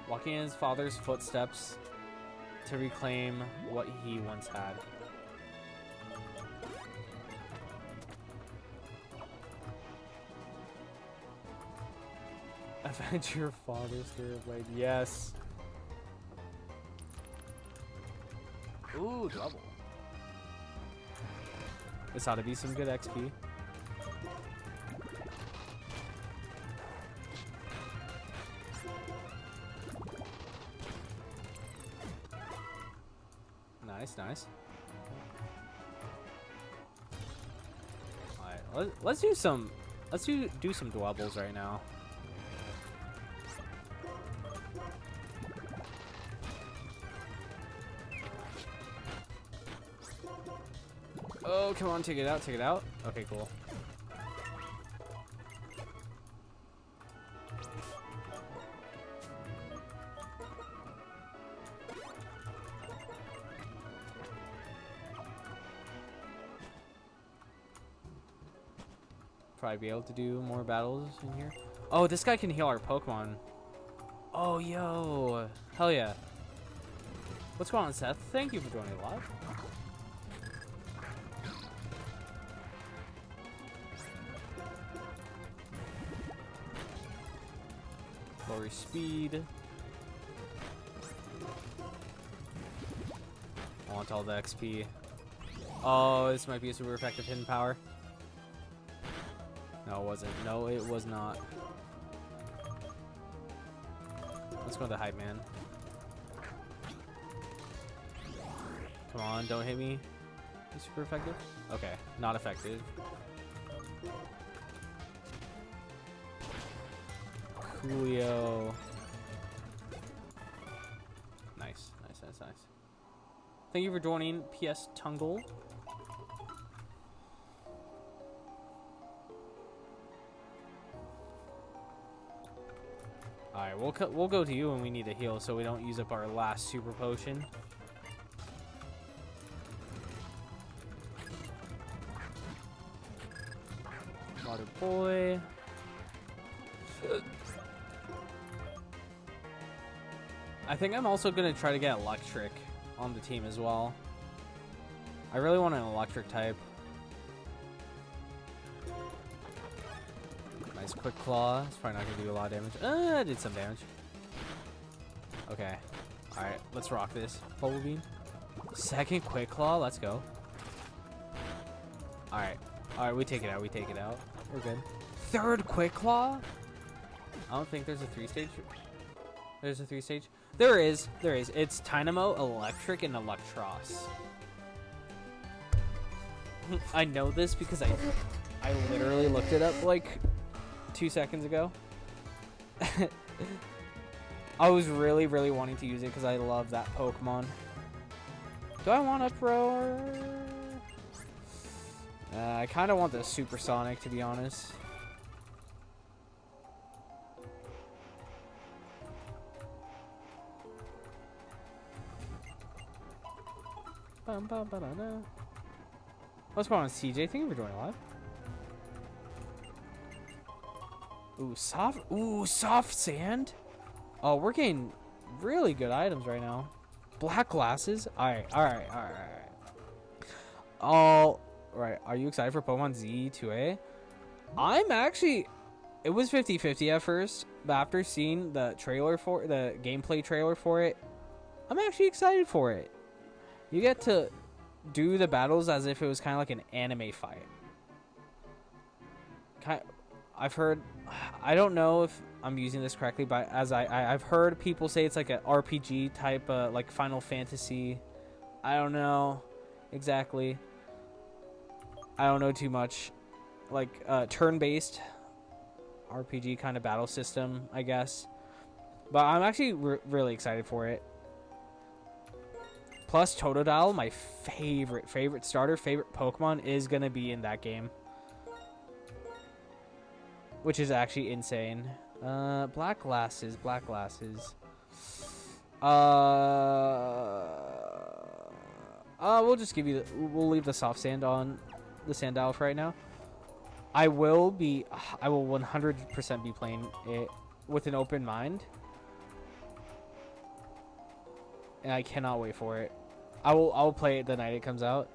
Walking in his father's footsteps to reclaim what he once had. Avenge your father's Scarabblade. Yes. Ooh, double. This ought to be some good XP. Nice, nice. Alright, let's do some dwebbles right now. Oh, come on, take it out, take it out. Okay, cool. Probably be able to do more battles in here. Oh, this guy can heal our Pokemon. Oh, yo. Hell yeah. What's going on, Seth? Thank you for joining live. Lower speed. I want all the XP. Oh, this might be a super effective hidden power. No, it wasn't. No, it was not. Let's go to the hype man. Come on, don't hit me. Is super effective? Okay, not effective. Coolio. Nice, nice, nice, nice. Thank you for joining, PS Tungle. we'll go to you when we need a heal, so we don't use up our last super potion. Water boy. I think I'm also gonna try to get electric on the team as well. I really want an electric type. Nice quick claw. It's probably not gonna do a lot of damage. I did some damage. Okay. Alright, let's rock this. Bubble beam. Second quick claw, let's go. Alright. Alright, we take it out, we take it out. We're good. Third quick claw? I don't think there's a 3-stage. There's a 3-stage. There is. There is. It's Dynamo, Electric, and Electros. I know this because I literally looked it up like 2 seconds ago. I was really wanting to use it because I love that Pokemon. Do I want Uproar? I kind of want the Supersonic, to be honest. What's going on, CJ? Thank you for joining live. Ooh, soft sand. Oh, we're getting really good items right now. Black glasses. All right. Are you excited for Pokemon Z2A? I'm actually. It was 50-50 at first, but after seeing the gameplay trailer for it, I'm actually excited for it. You get to do the battles as if it was kind of like an anime fight. I've heard, I don't know if I'm using this correctly, but I've heard people say it's like an RPG type, like Final Fantasy. I don't know exactly. I don't know too much. Like turn-based RPG kind of battle system, I guess. But I'm actually really excited for it. Plus, Totodile, my favorite starter, favorite Pokemon, is going to be in that game. Which is actually insane. Black glasses. We'll just give you we'll leave the soft sand on the Sandile for right now. I will 100% be playing it with an open mind. And I cannot wait for it. I'll play it the night it comes out.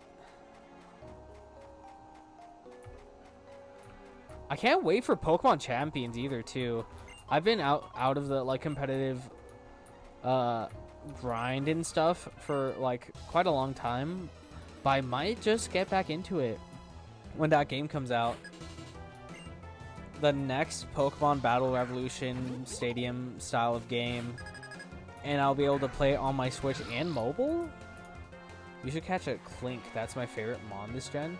I can't wait for Pokemon Champions either too. I've been out of the like competitive grind and stuff for like quite a long time, but I might just get back into it when that game comes out. The next Pokemon Battle Revolution Stadium style of game, and I'll be able to play it on my Switch and mobile. You should catch a Clink. That's my favorite Mon this gen.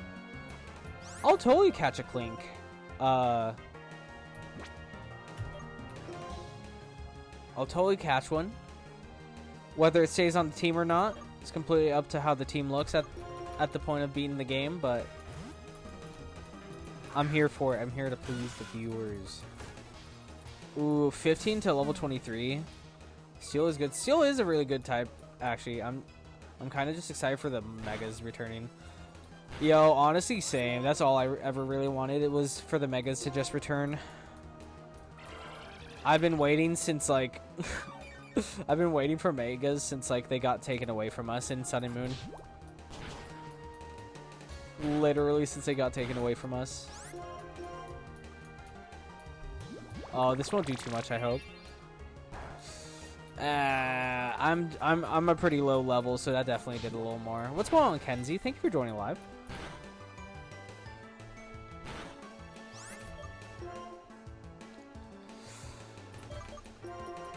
I'll totally catch a Clink. I'll totally catch one. Whether it stays on the team or not, it's completely up to how the team looks at the point of beating the game, but I'm here for it. I'm here to please the viewers. Ooh, 15 to level 23. Steel is good. Steel is a really good type, actually. I'm kind of just excited for the Megas returning. Yo, honestly, same. That's all I ever really wanted. It was for the Megas to just return. I've been waiting since, like... I've been waiting for Megas since, like, they got taken away from us in Sun and Moon. Literally since they got taken away from us. Oh, this won't do too much, I hope. I'm a pretty low level, so that definitely did a little more. What's going on, Kenzie? Thank you for joining live.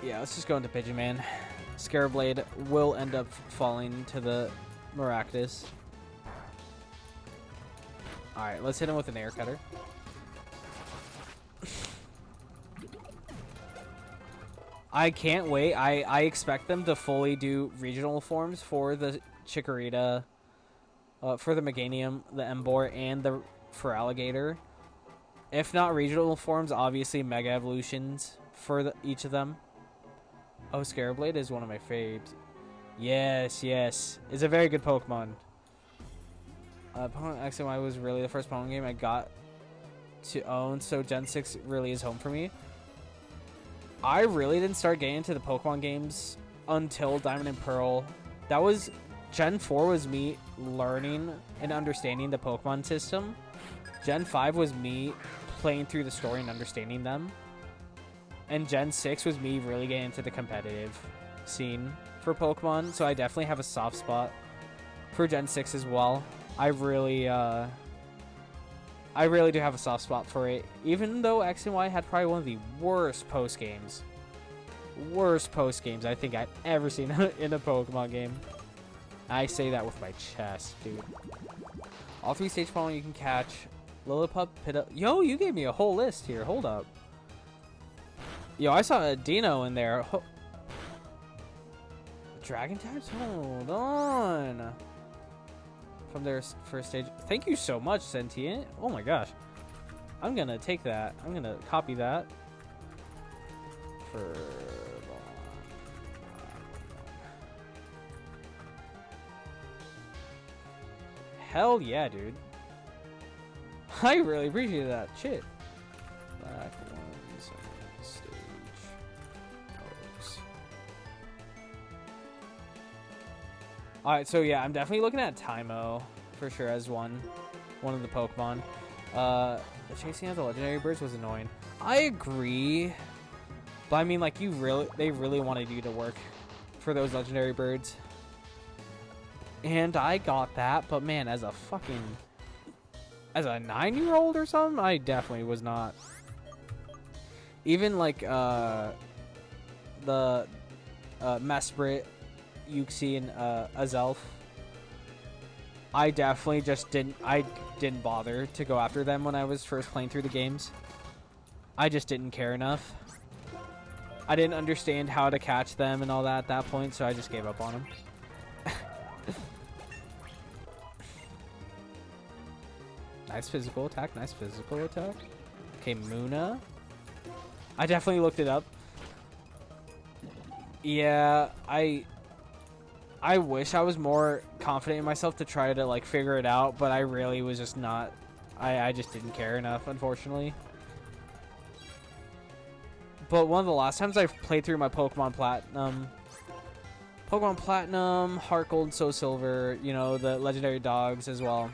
Yeah, let's just go into Pigeon Man. Scareblade will end up falling to the Maractus. Alright, let's hit him with an air cutter. I can't wait. I expect them to fully do regional forms for the Chikorita, for the Meganium, the Emboar, and the Feraligatr. If not regional forms, obviously Mega Evolutions for each of them. Oh, Scarabblade is one of my faves. Yes, yes. It's a very good Pokemon. Pokemon X and Y was really the first Pokemon game I got to own, so Gen 6 really is home for me. I really didn't start getting into the Pokemon games until Diamond and Pearl. That was... Gen 4 was me learning and understanding the Pokemon system. Gen 5 was me playing through the story and understanding them. And Gen 6 was me really getting into the competitive scene for Pokemon. So I definitely have a soft spot for Gen 6 as well. I really do have a soft spot for it. Even though X and Y had probably one of the worst post games. Worst post games I think I've ever seen in a Pokemon game. I say that with my chest, dude. All 3 stage Pokemon you can catch. Lillipup, Pidove. Yo, you gave me a whole list here. Hold up. Yo, I saw a Dino in there. Dragon types? Hold on. From their first stage. Thank you so much, Sentient. Oh my gosh. I'm gonna take that. I'm gonna copy that. For... Hell yeah, dude. I really appreciate that. Shit. Black ones on stage. Alright, so yeah, I'm definitely looking at Tymo for sure as one of the Pokemon. The chasing of the legendary birds was annoying. I agree. But I mean, like, they really wanted you to work for those legendary birds. And I got that, but man, as a 9-year-old or something, I definitely was not. Even like the Mesprit, Uxie, and Azelf, I definitely just didn't bother to go after them when I was first playing through the games. I just didn't care enough. I didn't understand how to catch them and all that at that point, so I just gave up on them. Nice physical attack, nice physical attack. Okay, Muna. I definitely looked it up. Yeah, I wish I was more confident in myself to try to like figure it out, but I really was just not. I just didn't care enough, unfortunately. But one of the last times I played through my Pokemon Platinum, Heart Gold, Soul Silver, you know, the legendary dogs as well.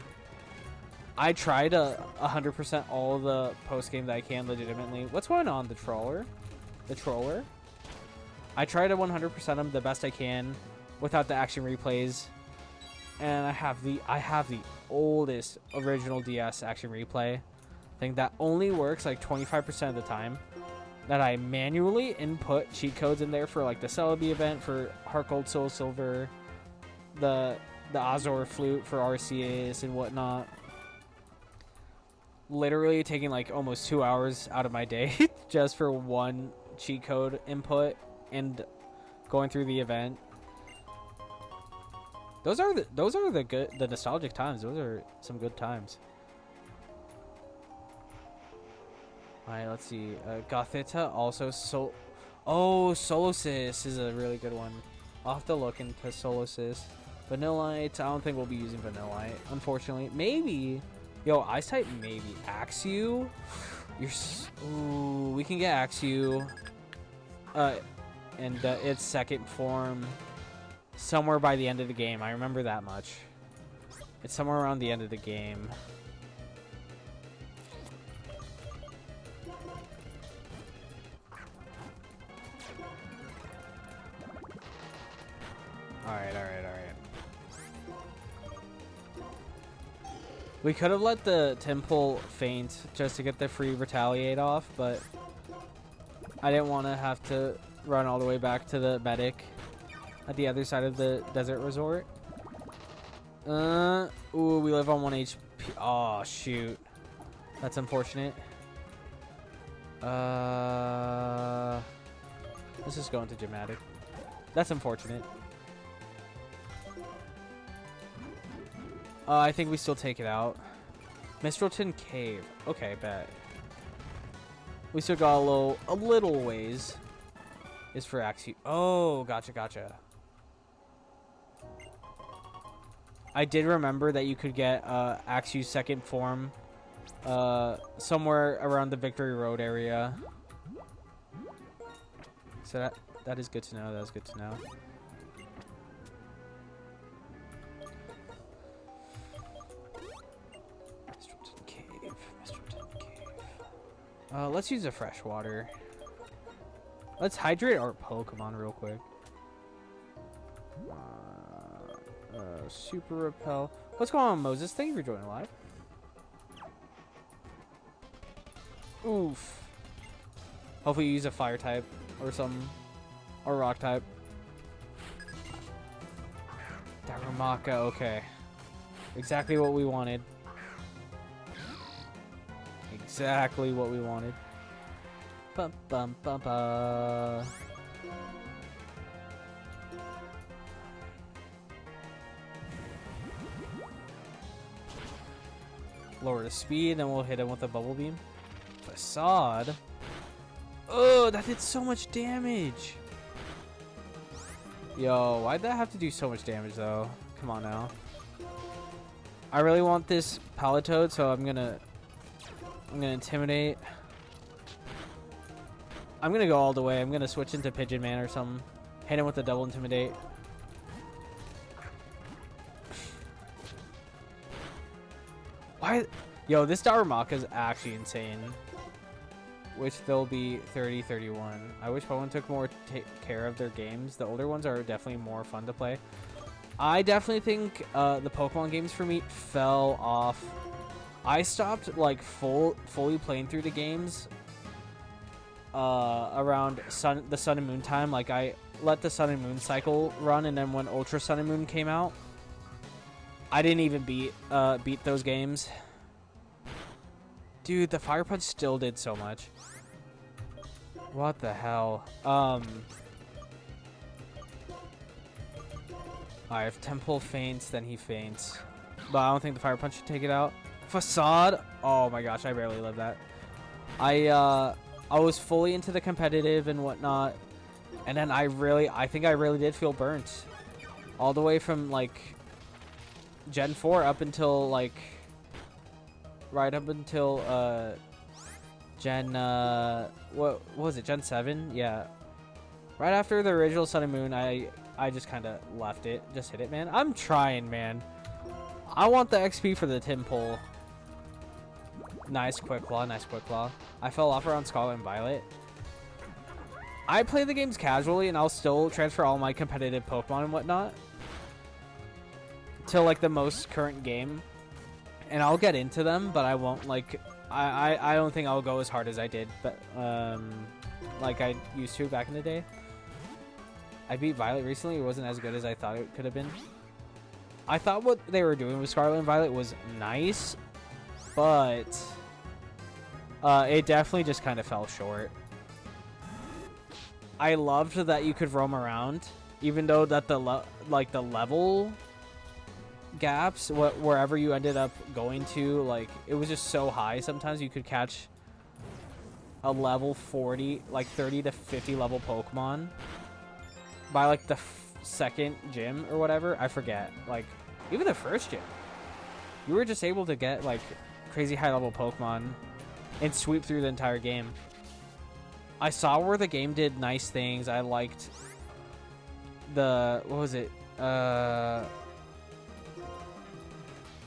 I tried 100% all the post game that I can legitimately. What's going on, the troller? The troller? I try to 100% them the best I can without the action replays. And I have the oldest original DS action replay thing that only works like 25% of the time. That I manually input cheat codes in there for like the Celebi event for Heart Gold, Soul Silver, the Azor Flute for Arceus and whatnot. Literally taking like almost 2 hours out of my day just for one cheat code input and going through the event. Those are the nostalgic times. Those are some good times. Alright, let's see. Gothita also Solosis is a really good one. I'll have to look into Solosis. Vanillite, I don't think we'll be using Vanillite, unfortunately. Maybe. Yo, Ice type, maybe. Axew? Ooh, we can get Axew. And its second form somewhere by the end of the game. I remember that much. It's somewhere around the end of the game. Alright. We could have let the Temple faint just to get the free Retaliate off, but I didn't want to have to run all the way back to the medic at the other side of the desert resort. Ooh, we live on 1 HP. Oh, shoot. That's unfortunate. Let's just go into dramatic. That's unfortunate. I think we still take it out. Mistralton Cave. Okay, bet. We still got a little ways. is for Axew. Oh, gotcha. I did remember that you could get Axew's second form somewhere around the Victory Road area. So that is good to know. That's good to know. Mistleton Cave. Let's use a fresh water. Let's hydrate our Pokemon real quick. Super Repel. What's going on, Moses? Thank you for joining live. Oof. Hopefully you use a fire type or something. Or rock type. Darumaka, okay. Exactly what we wanted. Exactly what we wanted. Bum bum bum bum. Lower the speed, then we'll hit him with a bubble beam. Facade. Oh, that did so much damage. Yo, why'd that have to do so much damage though? Come on now. I really want this Palatoad, so I'm gonna intimidate. I'm gonna go all the way. I'm gonna switch into Pigeon Man or something. Hit him with a double intimidate. Why? Yo, this Darumaka is actually insane. Which they'll be 30-31. I wish Pokemon took more care of their games. The older ones are definitely more fun to play. I definitely think the Pokemon games for me fell off. I stopped like fully playing through the games around the Sun and Moon time. Like I let the Sun and Moon cycle run, and then when Ultra Sun and Moon came out, I didn't even beat those games. Dude, the Fire Punch still did so much. What the hell? Alright, if Temple faints, then he faints. But I don't think the Fire Punch should take it out. Facade? Oh my gosh, I barely lived that. I was fully into the competitive and whatnot. And then I think I really did feel burnt. All the way from, like, Gen 4 up until, like... Right up until, Gen, what was it, Gen 7? Yeah. Right after the original Sun and Moon, I just kind of left it. Just hit it, man. I'm trying, man. I want the XP for the Timpole. Nice Quick Claw, nice Quick Claw. I fell off around Scarlet and Violet. I play the games casually, and I'll still transfer all my competitive Pokemon and whatnot to, like, the most current game. And I'll get into them, but I won't, like... I don't think I'll go as hard as I did, but like I used to back in the day. I beat Violet recently. It wasn't as good as I thought it could have been. I thought what they were doing with Scarlet and Violet was nice, but it definitely just kind of fell short. I loved that you could roam around, even though that the level gaps wherever you ended up going to, like, it was just so high. Sometimes you could catch a level 40, like 30 to 50 level Pokemon by like the second gym or whatever. I forget, like even the first gym you were just able to get like crazy high level Pokemon and sweep through the entire game. I saw where the game did nice things. I liked the, what was it,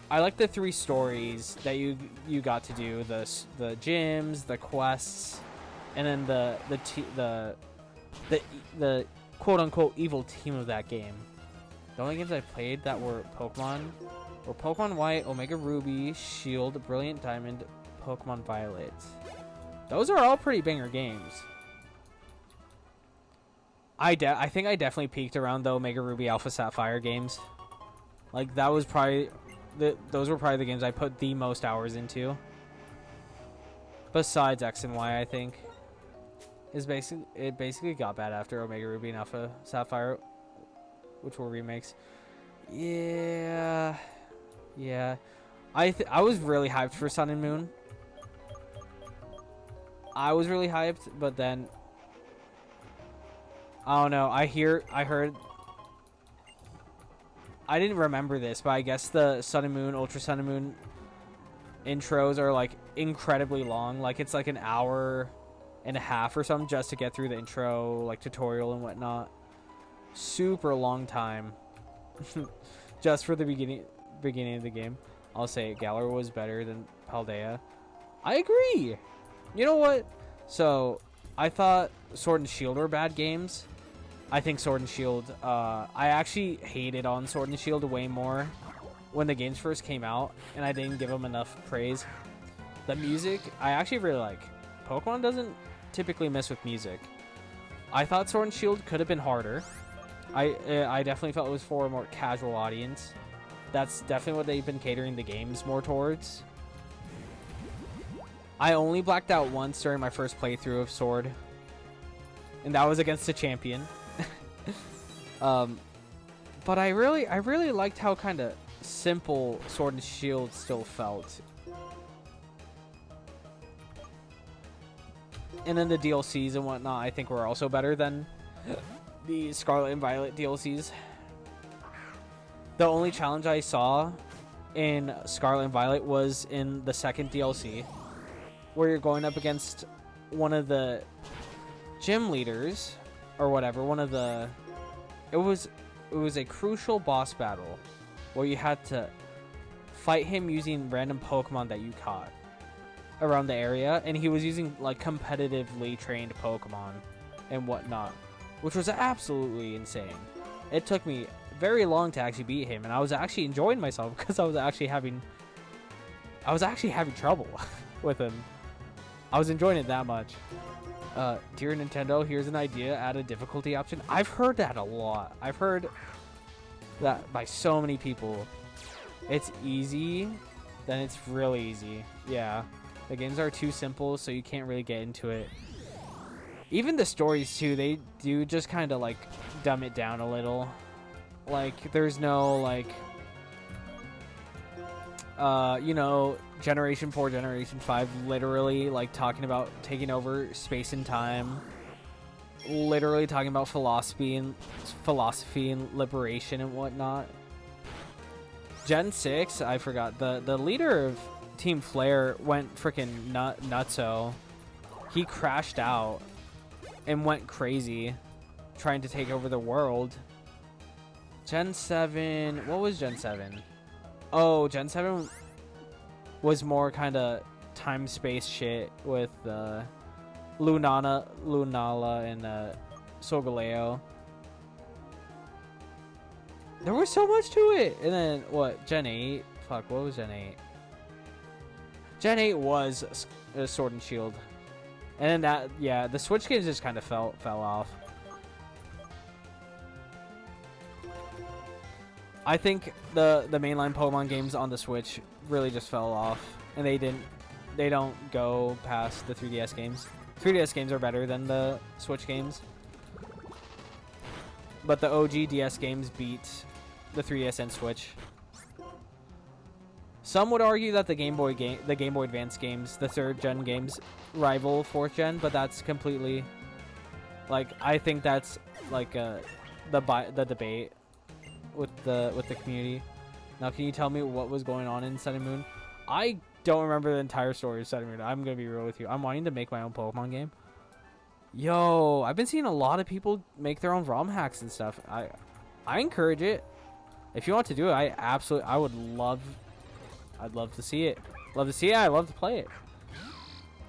I like the 3 stories that you got to do, the gyms, the quests, and then the quote unquote evil team of that game. The only games I played that were Pokemon were Pokemon White, Omega Ruby, Shield, Brilliant Diamond, Pokemon Violet. Those are all pretty banger games. I think I definitely peaked around the Omega Ruby Alpha Sapphire games. Like that was probably those were probably the games I put the most hours into. Besides X and Y, I think. It basically got bad after Omega Ruby and Alpha Sapphire, which were remakes. Yeah. I was really hyped for Sun and Moon. I was really hyped, but then I don't know. I heard. I didn't remember this, but I guess the Sun and Moon, Ultra Sun and Moon intros are like incredibly long. Like it's like an hour and a half or something just to get through the intro, like tutorial and whatnot. Super long time. Just for the beginning of the game. I'll say it, Galar was better than Paldea. I agree. You know what? So I thought Sword and Shield were bad games. I think Sword and Shield, I actually hated on Sword and Shield way more when the games first came out, and I didn't give them enough praise. The music, I actually really like. Pokemon doesn't typically mess with music. I thought Sword and Shield could have been harder. I definitely felt it was for a more casual audience. That's definitely what they've been catering the games more towards. I only blacked out once during my first playthrough of Sword, and that was against a champion. But I really liked how kind of simple Sword and Shield still felt. And then the DLCs and whatnot, I think were also better than the Scarlet and Violet DLCs. The only challenge I saw in Scarlet and Violet was in the second DLC, where you're going up against one of the gym leaders or whatever. It was a crucial boss battle where you had to fight him using random Pokemon that you caught around the area, and he was using like competitively trained Pokemon and whatnot, which was absolutely insane. It took me very long to actually beat him, and I was actually enjoying myself because I was actually having trouble with him. I was enjoying it that much. Dear Nintendo, here's an idea, add a difficulty option. I've heard that a lot. I've heard that by so many people. It's easy, then it's really easy. Yeah, the games are too simple, so you can't really get into it. Even the stories too, they do just kind of like dumb it down a little. Like there's no like you know, Generation 4, Generation 5 literally like talking about taking over space and time, literally talking about philosophy and liberation and whatnot. Gen 6, I forgot, the leader of Team Flare went freaking nutso. He crashed out and went crazy trying to take over the world. Gen 7, what was Gen 7? Oh, Gen 7 was more kind of time space shit with Lunala and Solgaleo. There was so much to it. And then what? Gen 8? Fuck, what was Gen 8? Gen 8 was Sword and Shield. And then that, yeah, the Switch games just kind of fell off. I think the mainline Pokemon games on the Switch really just fell off, and they don't go past the 3DS games. 3DS games are better than the Switch games, but the OG DS games beat the 3DS and Switch. Some would argue that the Game Boy Advance games, the 3rd gen games, rival 4th gen, but that's completely, like, I think that's like the debate with the community. Now, can you tell me what was going on in Sun and Moon? I don't remember the entire story of Sun and Moon. I'm gonna be real with you. I'm wanting to make my own Pokemon game. Yo, I've been seeing a lot of people make their own ROM hacks and stuff. I encourage it. If you want to do it, I'd love to see it. Love to see it. I love to play it.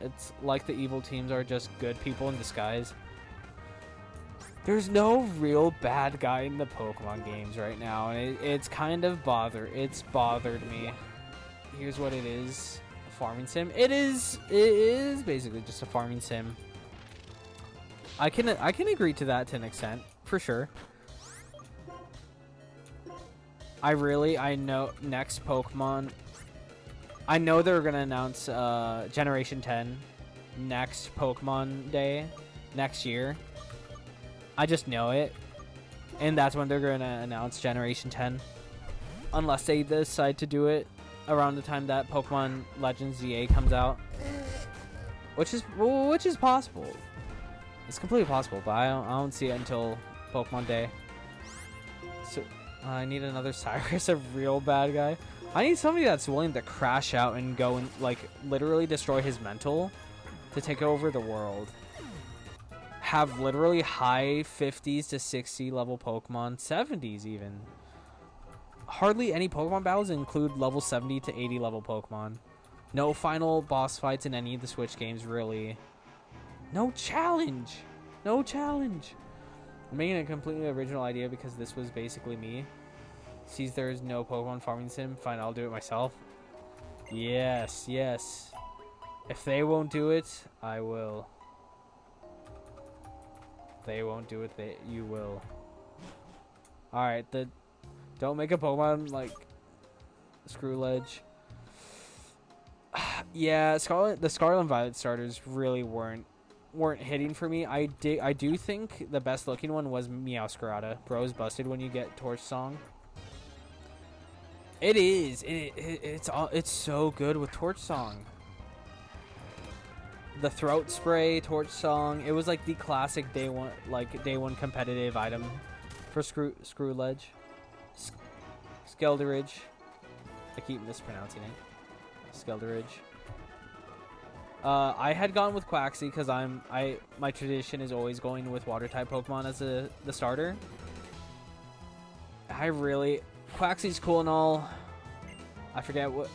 It's like the evil teams are just good people in disguise. There's no real bad guy in the Pokemon games right now, and it's kind of bothered me. Here's what it is: a farming sim. It is basically just a farming sim. I can agree to that to an extent, for sure. I know next Pokemon. I know they're gonna announce Generation 10 next Pokemon Day next year. I just know it, and that's when they're gonna announce Generation 10, unless they decide to do it around the time that Pokemon Legends ZA comes out, which is possible. It's completely possible, but I don't see it until Pokemon Day. So I need another Cyrus, a real bad guy. I need somebody that's willing to crash out and go and like literally destroy his mental to take over the world. Have literally high 50s to 60 level Pokemon, 70s even. Hardly any Pokemon battles include level 70 to 80 level Pokemon. No final boss fights in any of the Switch games, really. No challenge! No challenge! I'm making a completely original idea because this was basically me. Sees there's no Pokemon farming sim, fine, I'll do it myself. Yes, yes. If they won't do it, I will. They won't do it, you will. Alright, don't make a Pokemon like Screwledge. Yeah, the Scarlet and Violet starters really weren't hitting for me. I do think the best looking one was Meowscarada. Bro's busted when you get Torch Song. It is. It's so good with Torch Song. The throat spray, Torch Song. It was like the classic day one competitive item for Screwledge. Skelderidge. I keep mispronouncing it. Skelderidge. I had gone with Quaxly because my tradition is always going with water type Pokemon as the starter. Quaxly's cool and all. I forget what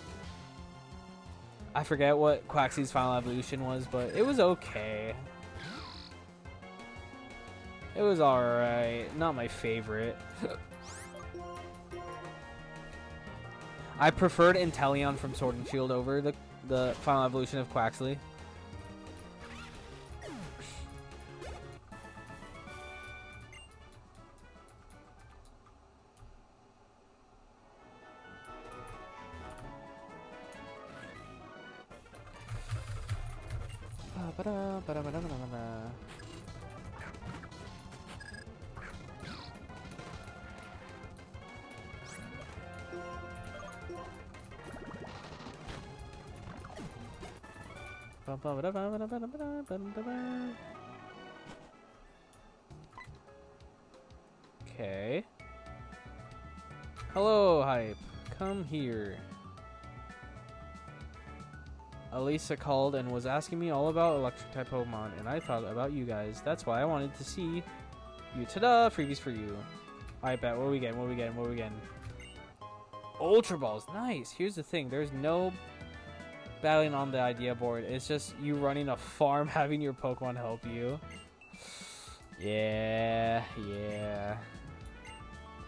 Quaxly's final evolution was, but it was okay. It was alright. Not my favorite. I preferred Inteleon from Sword and Shield over the final evolution of Quaxly. Okay. Hello, Hype. Come here. Elisa called and was asking me all about electric type Pokemon, and I thought about you guys. That's why I wanted to see you. Ta-da! Freebies for you. I bet. What are we getting? Ultra Balls. Nice. Here's the thing. There's no battling on the idea board. It's just you running a farm, having your Pokemon help you. Yeah.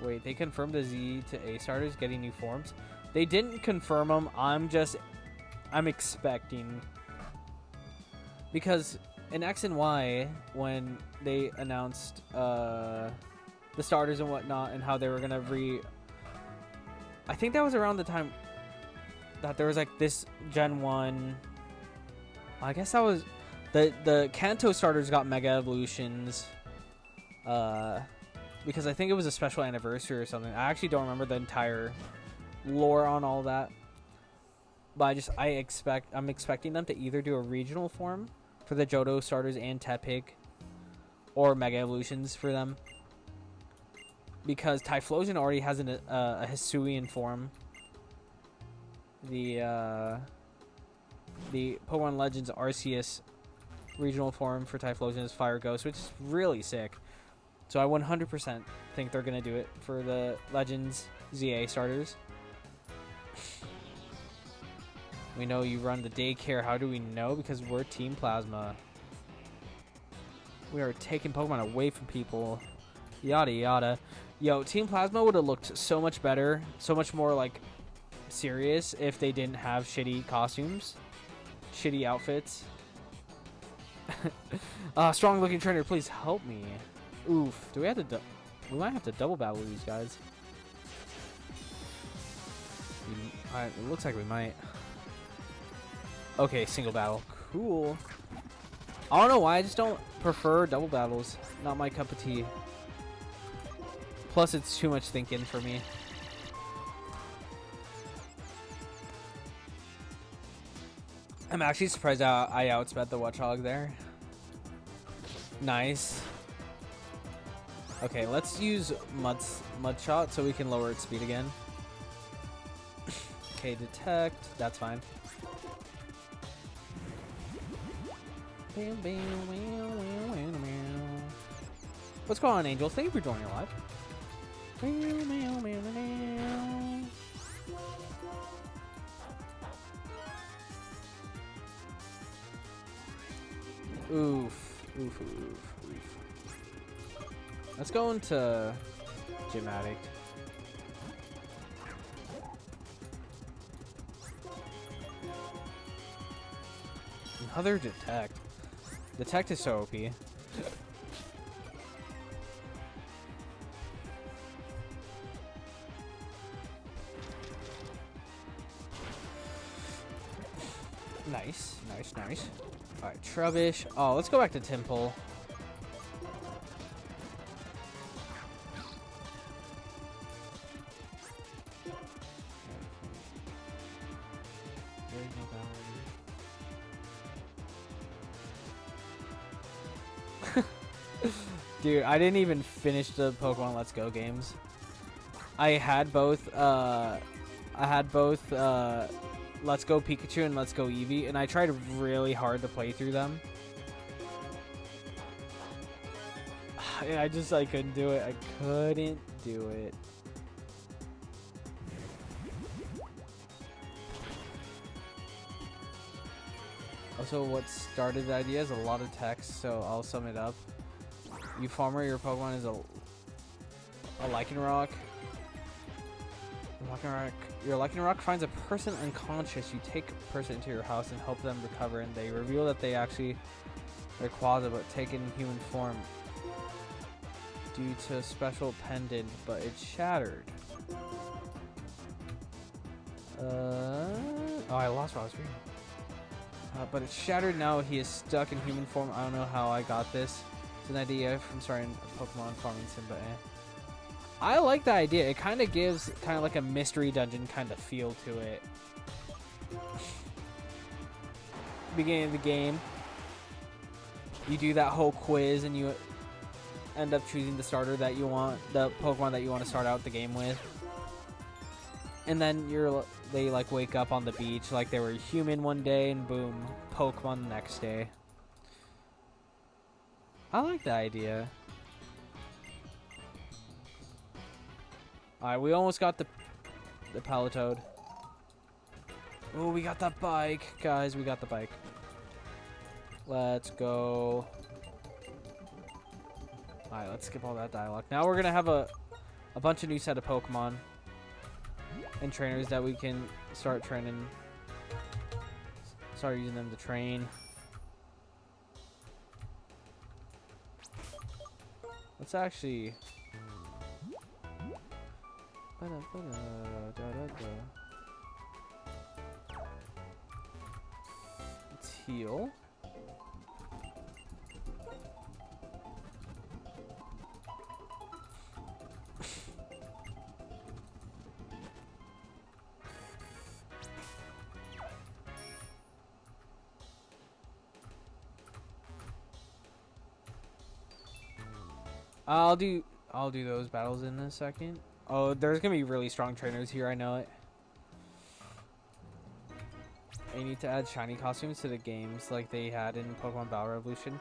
Wait, they confirmed the Z to A starters getting new forms? They didn't confirm them. I'm expecting. Because in X and Y, when they announced the starters and whatnot and how they were going to I think that was around the time that there was like this Gen 1. I guess that was the Kanto starters got Mega Evolutions. Because I think it was a special anniversary or something. I actually don't remember the entire lore on all that. But I'm expecting them to either do a regional form for the Johto starters and Tepig, or Mega Evolutions for them. Because Typhlosion already has a Hisuian form. The Pokemon Legends Arceus regional form for Typhlosion is Fire Ghost, which is really sick. So I 100% think they're going to do it for the Legends ZA starters. We know you run the daycare. How do we know? Because we're Team Plasma. We are taking Pokemon away from people. Yada yada. Yo, Team Plasma would have looked so much better, so much more like serious if they didn't have shitty costumes, shitty outfits. Strong looking trainer, please help me. Oof. Do we have to? We might have to double battle these guys. It looks like we might. Okay, single battle. Cool. I don't know why, I just don't prefer double battles. Not my cup of tea. Plus, it's too much thinking for me. I'm actually surprised I outsped the Watchog there. Nice. Okay, let's use Mud Shot so we can lower its speed again. Okay, detect. That's fine. What's going on, Angels? Thank you for joining live. Oof. Oof, oof, oof. Let's go into Gym Addict. Another Detect. Detect is so OP. Nice, nice, nice. Alright, Trubbish. Oh, let's go back to Temple. Dude, I didn't even finish the Pokemon Let's Go games. I had both Let's Go Pikachu and Let's Go Eevee, and I tried really hard to play through them. I couldn't do it. I couldn't do it. Also, what started the idea is a lot of text, so I'll sum it up. You farmer, your Pokemon is a Lycanroc. Your Lycanroc finds a person unconscious. You take a person into your house and help them recover, and they reveal that they actually Rayquaza, but taken human form due to a special pendant, but it's shattered. Oh, I lost what I was reading. But it's shattered now. He is stuck in human form. I don't know how I got this. It's an idea from starting a Pokemon farming sim, but I like the idea. It kind of gives kind of like a mystery dungeon kind of feel to it. Beginning of the game, you do that whole quiz and you end up choosing the starter that you want, the Pokemon that you want to start out the game with. And then they like wake up on the beach like they were human one day, and boom, Pokemon the next day. I like the idea. Alright, we almost got the Palatoad. Oh, we got that bike. Guys, we got the bike. Let's go. Alright, let's skip all that dialogue. Now we're going to have a bunch of new set of Pokemon and trainers that we can start training. Start using them to train. Let's actually... Let's heal. I'll do those battles in a second. Oh, there's gonna be really strong trainers here, I know it. I need to add shiny costumes to the games like they had in Pokemon Battle Revolution.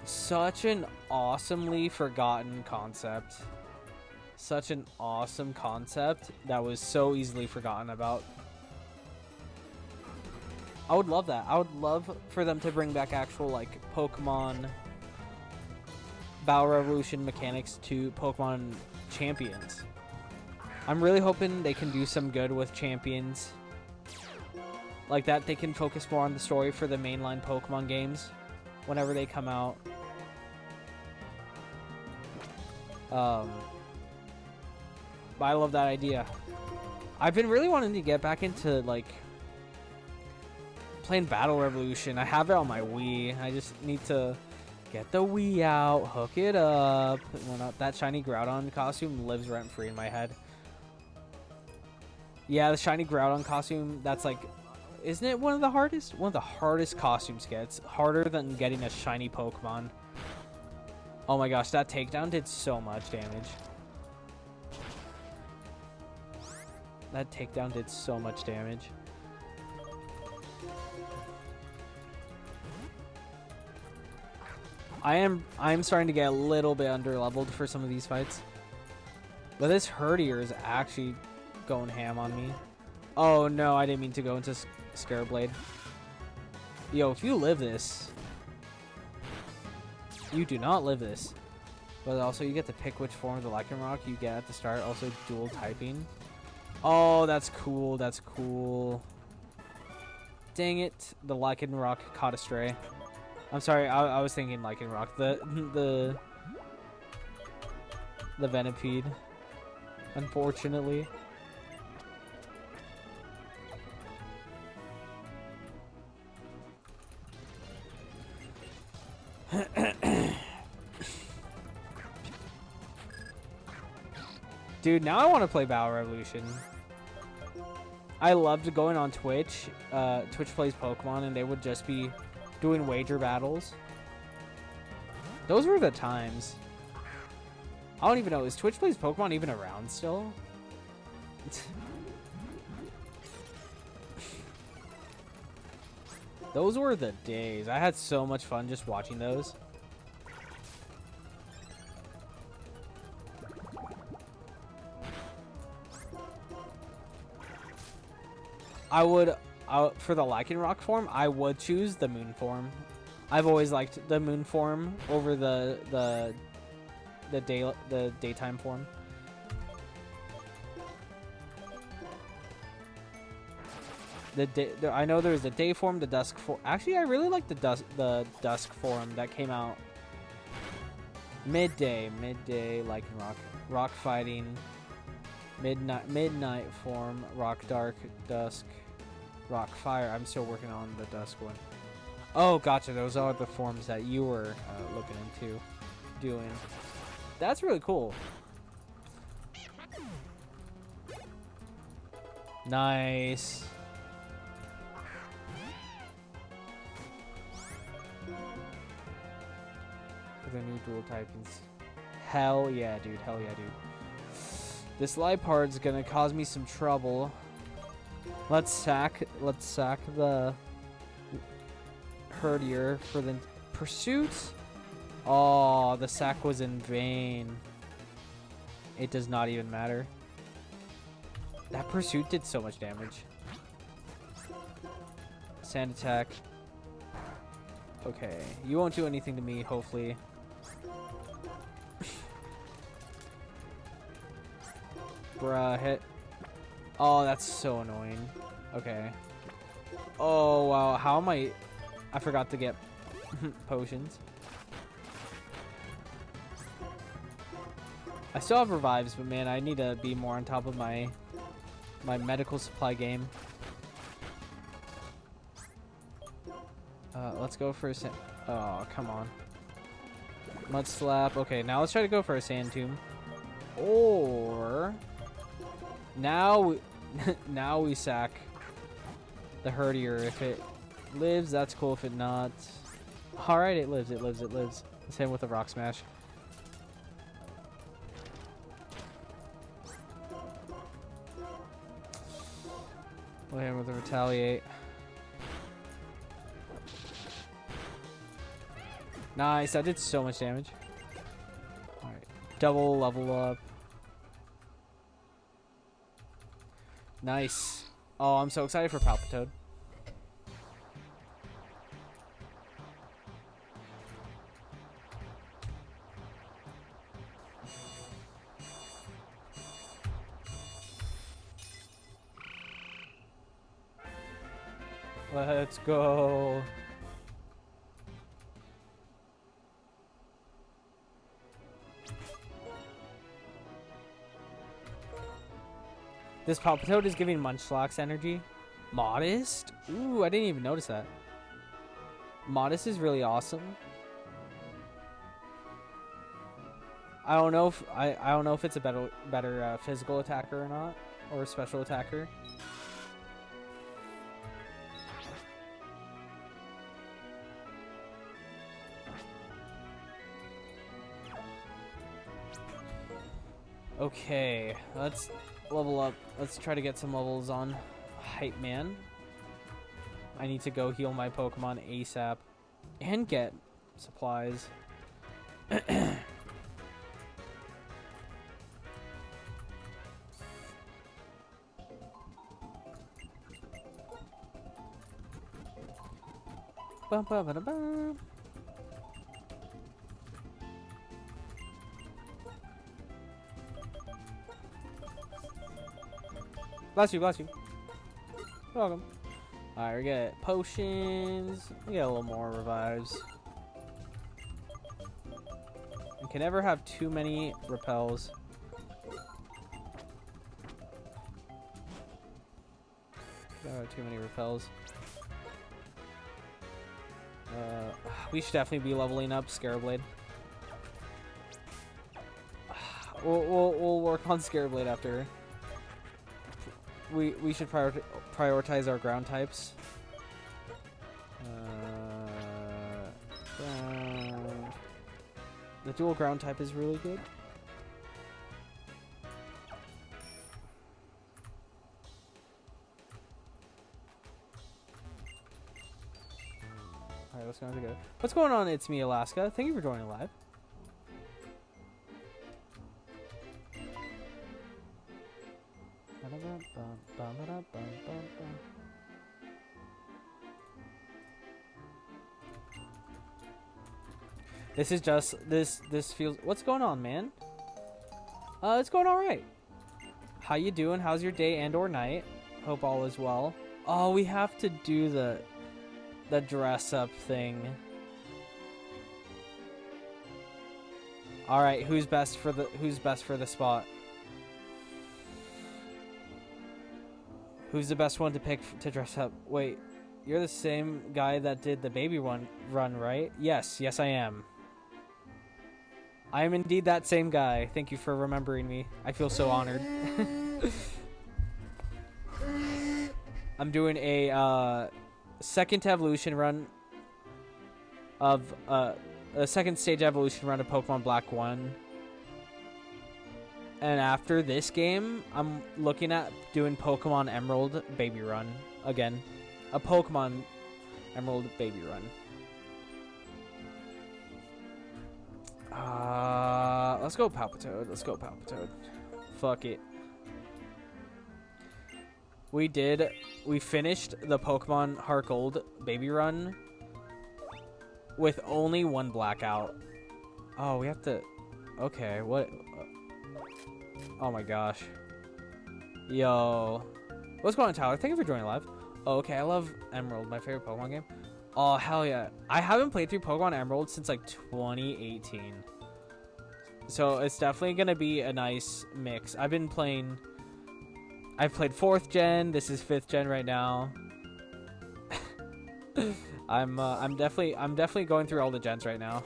Such an awesomely forgotten concept. Such an awesome concept that was so easily forgotten about. I would love that. I would love for them to bring back actual like Pokemon Battle Revolution mechanics to Pokemon Champions. I'm really hoping they can do some good with Champions. Like that, they can focus more on the story for the mainline Pokemon games whenever they come out. But I love that idea. I've been really wanting to get back into like playing Battle Revolution. I have it on my Wii. I just need to get the Wii out, hook it up. That shiny Groudon costume lives rent-free in my head. Yeah, the shiny Groudon costume, that's like Isn't it one of the hardest? One of the hardest costumes gets. Harder than getting a shiny Pokemon. Oh my gosh, that takedown did so much damage. That takedown did so much damage. I'm starting to get a little bit under leveled for some of these fights. But this Herdier is actually going ham on me. Oh no, I didn't mean to go into Scareblade. Yo, if you live this, you do not live this. But also you get to pick which form of the Lycanroc you get at the start. Also dual typing. Oh, that's cool. That's cool. Dang it. The Lycanroc caught a stray. I'm sorry. I was thinking Lycanroc. The Venipede. Unfortunately. Dude, now I want to play Battle Revolution. I loved going on Twitch. Twitch plays Pokemon, and they would just be doing wager battles. Those were the times. I don't even know. Is Twitch plays Pokemon even around still? Those were the days. I had so much fun just watching those. For the Lycanroc form, I would choose the Moon form. I've always liked the Moon form over the daytime form. I know there's the day form, the dusk form. Actually, I really like the dusk form that came out midday Lycanroc, rock fighting, midnight form, rock dark, dusk, rock fire. I'm still working on the dusk one. Oh, gotcha. Those are the forms that you were looking into doing. That's really cool. Nice. The new dual typings. Hell yeah, dude. Hell yeah, dude. This Lipard's gonna cause me some trouble. Let's sack the Herdier for the pursuit. Oh, the sack was in vain. It does not even matter. That pursuit did so much damage. Sand attack. Okay, you won't do anything to me, hopefully. Bruh, hit. Oh, that's so annoying. Okay. Oh, wow. How am I forgot to get potions. I still have revives, but man, I need to be more on top of my medical supply game. Let's go for a sand. Oh, come on. Mud slap. Okay, now let's try to go for a sand tomb. Or now we sack the Herdier. If it lives, that's cool. If it not, all right, it lives. It lives. Let's hit him with a rock smash. We'll hit him with a retaliate. Nice, that did so much damage. Alright, double level up. Nice. Oh, I'm so excited for Palpitoad. Let's go. This Palpitoad is giving Munchlax energy. Modest? Ooh, I didn't even notice that. Modest is really awesome. I don't know if it's a better physical attacker or not, or a special attacker. Okay, let's level up. Let's try to get some levels on Hype Man. I need to go heal my Pokemon ASAP and get supplies. Bum, bum, ba, da, bum. Bless you, bless you. You're welcome. Alright, we get potions. We get a little more revives. You can never have too many repels. Never have too many repels. We should definitely be leveling up Scarabblade. We'll work on Scarabblade after. We should prioritize our ground types. Ground. The dual ground type is really good. Alright, let's go. What's going on? It's me, Alaska. Thank you for joining live. This is just this feels. What's going on, man? It's going all right. How you doing? How's your day and or night? Hope all is well. Oh, we have to do the dress up thing. All right, who's best for the spot? Who's the best one to pick to dress up? Wait, you're the same guy that did the baby run, right? Yes, I am. I am indeed that same guy. Thank you for remembering me. I feel so honored. I'm doing a second evolution run of a second stage evolution run of Pokemon Black 1. And after this game, I'm looking at doing Pokemon Emerald baby run again. A Pokemon Emerald baby run. Let's go Palpitoad. Let's go Palpitoad. Fuck it. We finished the Pokemon Heart Gold baby run with only one blackout. Oh, we have to... Okay, what... Oh my gosh. Yo. What's going on, Tyler? Thank you for joining live. Oh, okay, I love Emerald, my favorite Pokemon game. Oh, hell yeah. I haven't played through Pokemon Emerald since like 2018. So it's definitely going to be a nice mix. I've played 4th gen. This is 5th gen right now. I'm definitely going through all the gens right now.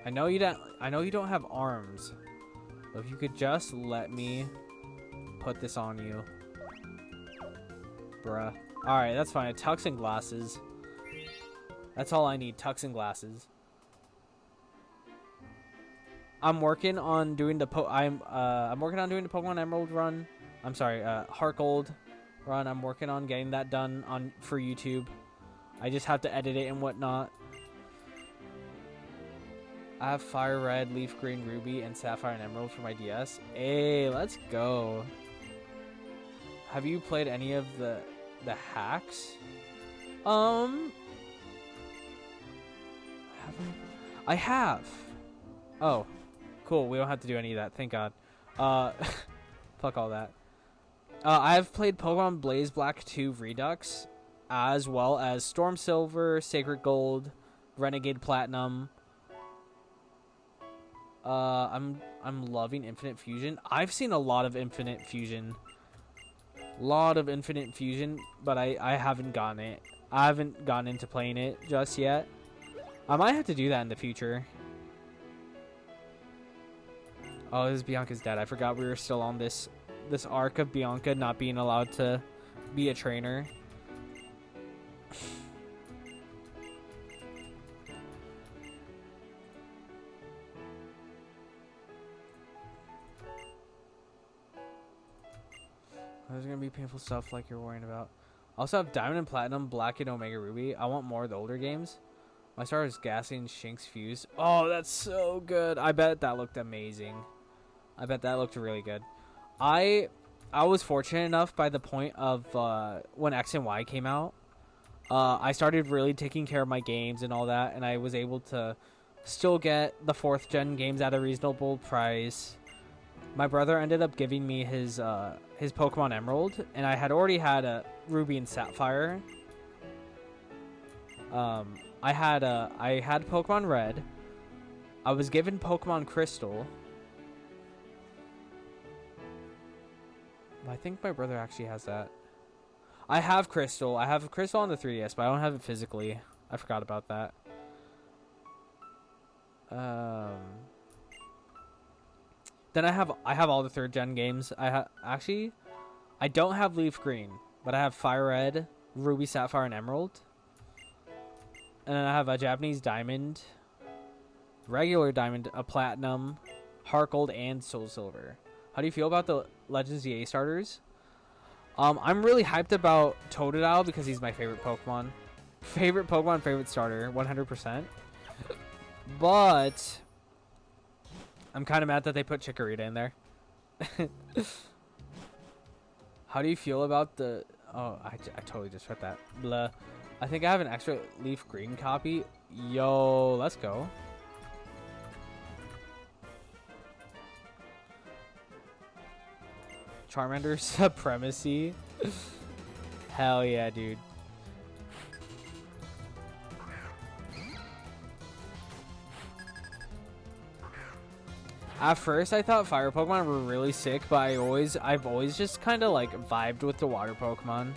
I know you don't have arms. But if you could just let me put this on you. Bruh. Alright, that's fine. Tux and glasses. That's all I need. Tux and glasses. I'm working on doing the Pokemon Emerald run. I'm sorry, Heart Gold run. I'm working on getting that done for YouTube. I just have to edit it and whatnot. I have Fire Red, Leaf Green, Ruby, and Sapphire and Emerald for my DS. Hey, let's go. Have you played any of the hacks? I have. Oh, cool. We don't have to do any of that. Thank God. Fuck all that. I've played Pokemon Blaze Black 2 Redux, as well as Storm Silver, Sacred Gold, Renegade Platinum. I'm loving Infinite Fusion. I've seen a lot of Infinite Fusion. But I haven't gotten it. I haven't gotten into playing it just yet. I might have to do that in the future. Oh, this is Bianca's dad. I forgot we were still on this arc of Bianca not being allowed to be a trainer. There's gonna be painful stuff like you're worrying about. I also have Diamond and Platinum, Black and Omega Ruby. I want more of the older games. My star is gassing, Shinx Fuse. Oh, that's so good. I bet that looked amazing. I bet that looked really good. I was fortunate enough by the point of when X and Y came out. I started really taking care of my games and all that, and I was able to still get the 4th gen games at a reasonable price. My brother ended up giving me his Pokemon Emerald, and I had already had a Ruby and Sapphire. I had Pokemon Red. I was given Pokemon Crystal. I think my brother actually has that. I have Crystal. I have Crystal on the 3DS, but I don't have it physically. I forgot about that. Then I have all the 3rd gen games. Actually, I don't have Leaf Green, but I have Fire Red, Ruby, Sapphire, and Emerald. And then I have a Japanese Diamond, regular Diamond, a Platinum, Heart Gold, and Soul Silver. How do you feel about the Legends EA starters? I'm really hyped about Totodile because he's my favorite Pokemon. Favorite Pokemon, favorite starter, 100%. But I'm kind of mad that they put Chikorita in there. How do you feel about the... Oh, I totally just read that. Blah. I think I have an extra Leaf Green copy. Yo, let's go. Charmander Supremacy. Hell yeah, dude. At first, I thought fire Pokemon were really sick, but I've always just kind of like vibed with the water Pokemon.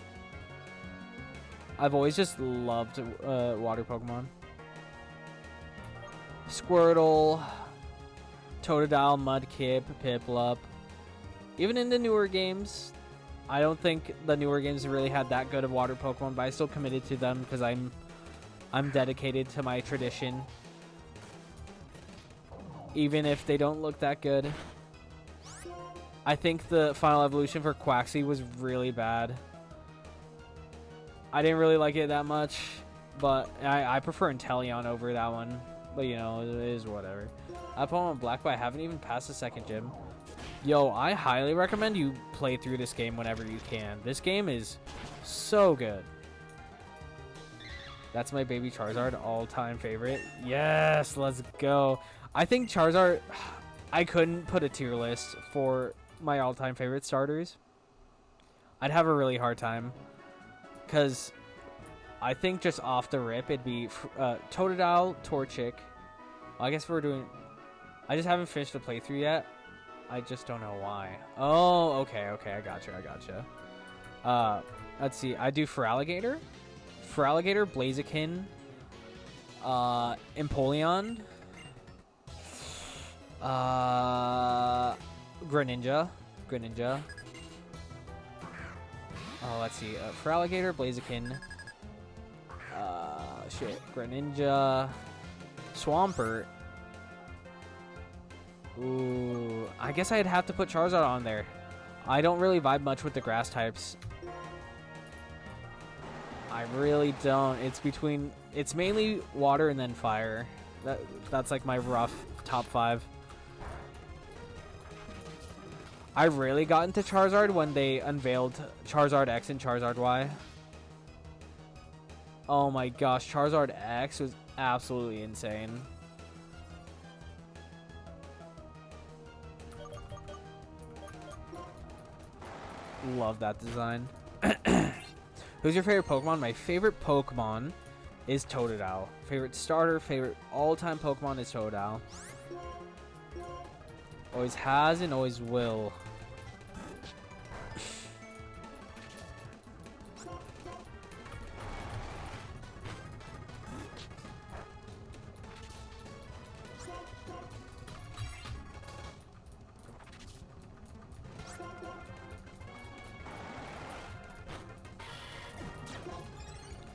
I've always just loved water Pokemon. Squirtle, Totodile, Mudkip, Piplup. Even in the newer games, I don't think the newer games really had that good of water Pokemon, but I still committed to them because I'm dedicated to my tradition. Even if they don't look that good. I think the final evolution for Quaxly was really bad. I didn't really like it that much, but I prefer Inteleon over that one. But you know, it is whatever. I put on Black, but I haven't even passed the 2nd gym. Yo, I highly recommend you play through this game whenever you can. This game is so good. That's my baby Charizard all-time favorite. Yes, let's go. I think Charizard... I couldn't put a tier list for my all-time favorite starters. I'd have a really hard time. Because I think just off the rip, it'd be Totodile, Torchic. Well, I guess we're doing... I just haven't finished the playthrough yet. I just don't know why. Oh, okay, I gotcha. Let's see. I do Feraligatr, Blaziken, Empoleon, Greninja. Oh, let's see. Feraligatr, Blaziken, Greninja, Swampert. Ooh, I guess I'd have to put Charizard on there. I don't really vibe much with the grass types. I really don't. It's mainly water and then fire. That's like my rough top 5. I really got into Charizard when they unveiled Charizard X and Charizard Y. Oh my gosh, Charizard X was absolutely insane. Love that design. Who's your favorite Pokemon? My favorite Pokemon is Totodile. Favorite starter, favorite all-time Pokemon is Totodile. Always has and always will.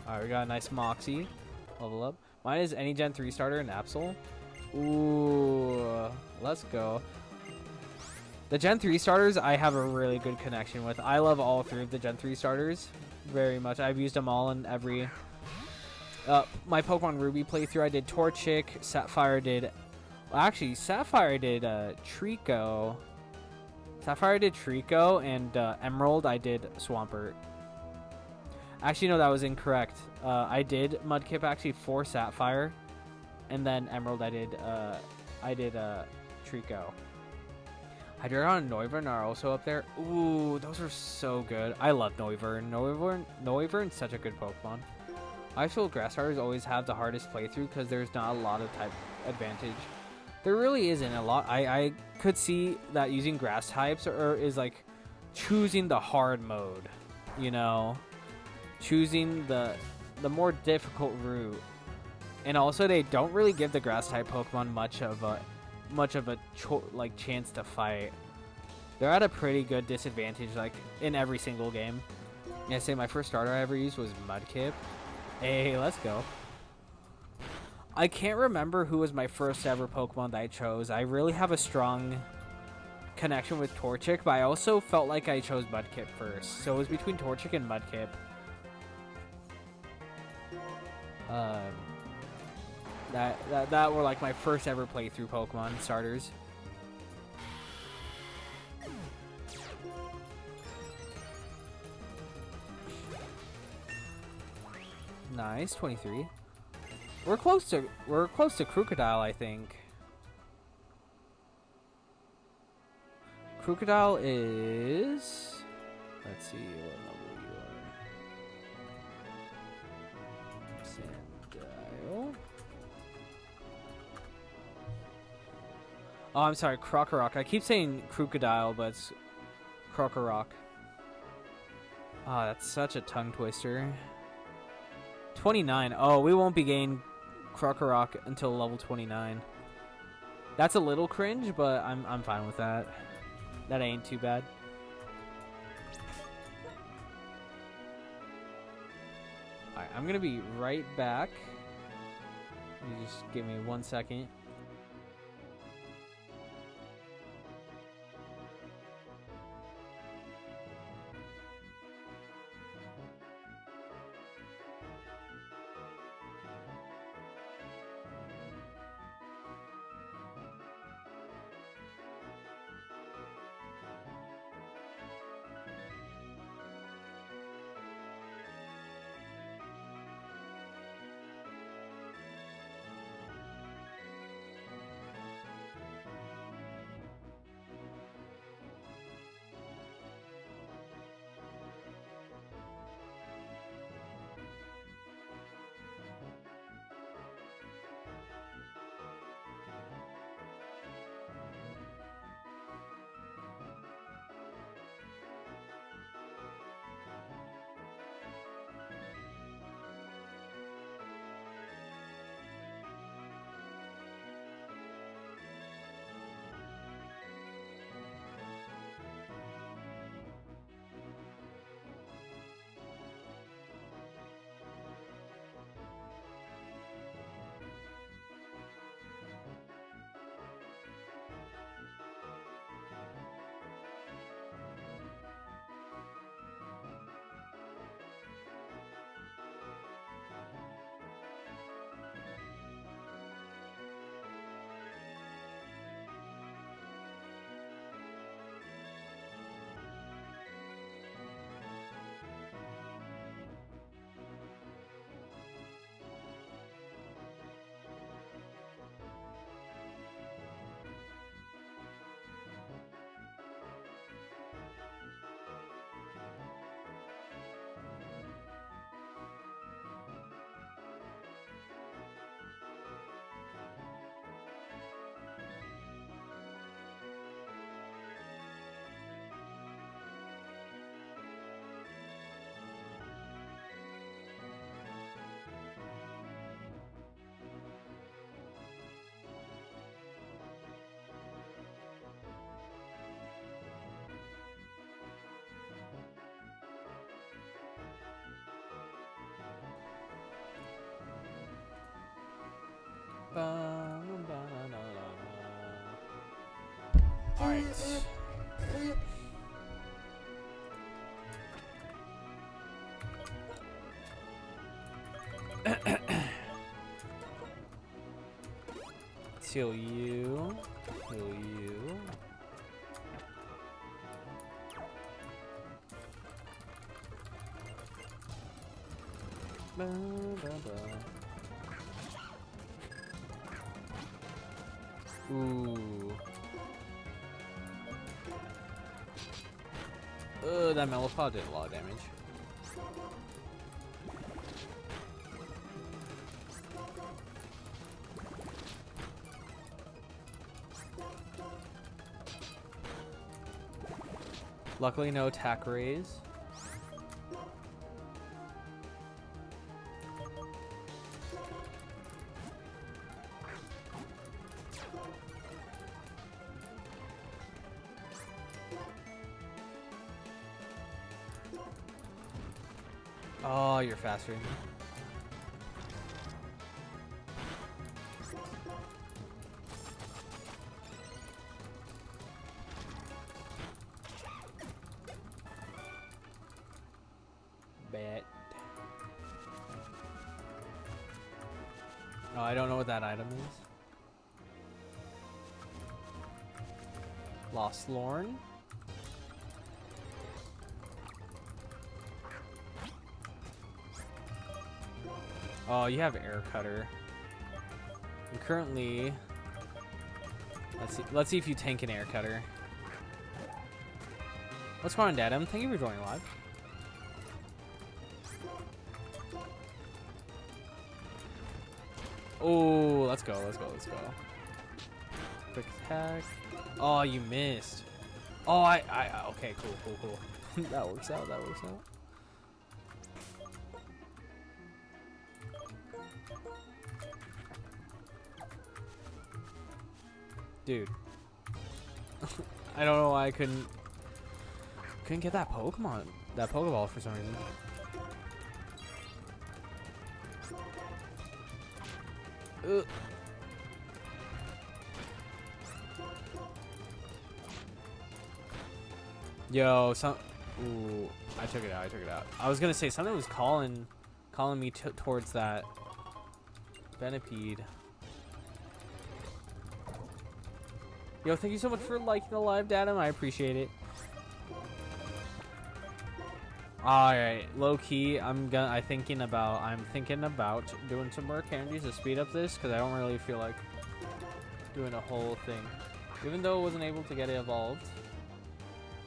Alright, we got a nice Moxie. Level up. Mine is any Gen 3 starter and Absol. Ooh, let's go. The Gen 3 starters, I have a really good connection with. I love all 3 of the Gen 3 starters very much. I've used them all in every... my Pokemon Ruby playthrough, I did Torchic, Sapphire did... Well, actually, Sapphire did Trico. Sapphire did Trico, and Emerald, I did Swampert. Actually, no, that was incorrect. I did Mudkip actually for Sapphire, and then Emerald, I did Trico. Hydreigon and Noivern are also up there. Ooh, those are so good. I love Noivern. Noivern's such a good Pokemon. I feel Grass starters always have the hardest playthrough because there's not a lot of type advantage. There really isn't a lot. I could see that using Grass types is like choosing the hard mode, you know, choosing the more difficult route. And also, they don't really give the Grass type Pokemon much of a chance to fight. They're at a pretty good disadvantage, like in every single game. Yeah, say my first starter I ever used was Mudkip. Hey, let's go. I can't remember who was my first ever Pokemon that I chose. I really have a strong connection with Torchic, but I also felt like I chose Mudkip first. So it was between Torchic and Mudkip. That were like my first ever playthrough Pokemon starters. Nice, 23. We're close to Crocodile, I think. Crocodile is, let's see what level you are. Sandile. Oh, I'm sorry, Krokorok. I keep saying Crocodile, but it's Krokorok. Oh, that's such a tongue twister. 29. Oh, we won't be gaining Krokorok until level 29. That's a little cringe, but I'm fine with that. That ain't too bad. Alright, I'm gonna be right back. You just give me 1 second. Alright. Let's heal you. Heal you. Ba, ba, ba. Ooh. That Mellipod did a lot of damage. Luckily, no attack raise. Oh, you're faster than me. Bet. Oh, I don't know what that item is. Lost Lorn. Oh, you have Air Cutter. And currently, let's see if you tank an Air Cutter. What's going on, Dadam? Thank you for joining live. Oh, let's go, let's go, let's go. Quick attack. Oh, you missed. Oh, okay, cool. That works out, that works out. Dude. I don't know why I couldn't get that Pokemon, that Pokeball for some reason. Ugh. Yo, ooh, I took it out. I was gonna say something was calling me towards that Venipede. Yo, thank you so much for liking the live, Dadam. I appreciate it. All right, low key, I'm thinking about doing some more candies to speed up this because I don't really feel like doing a whole thing. Even though I wasn't able to get it evolved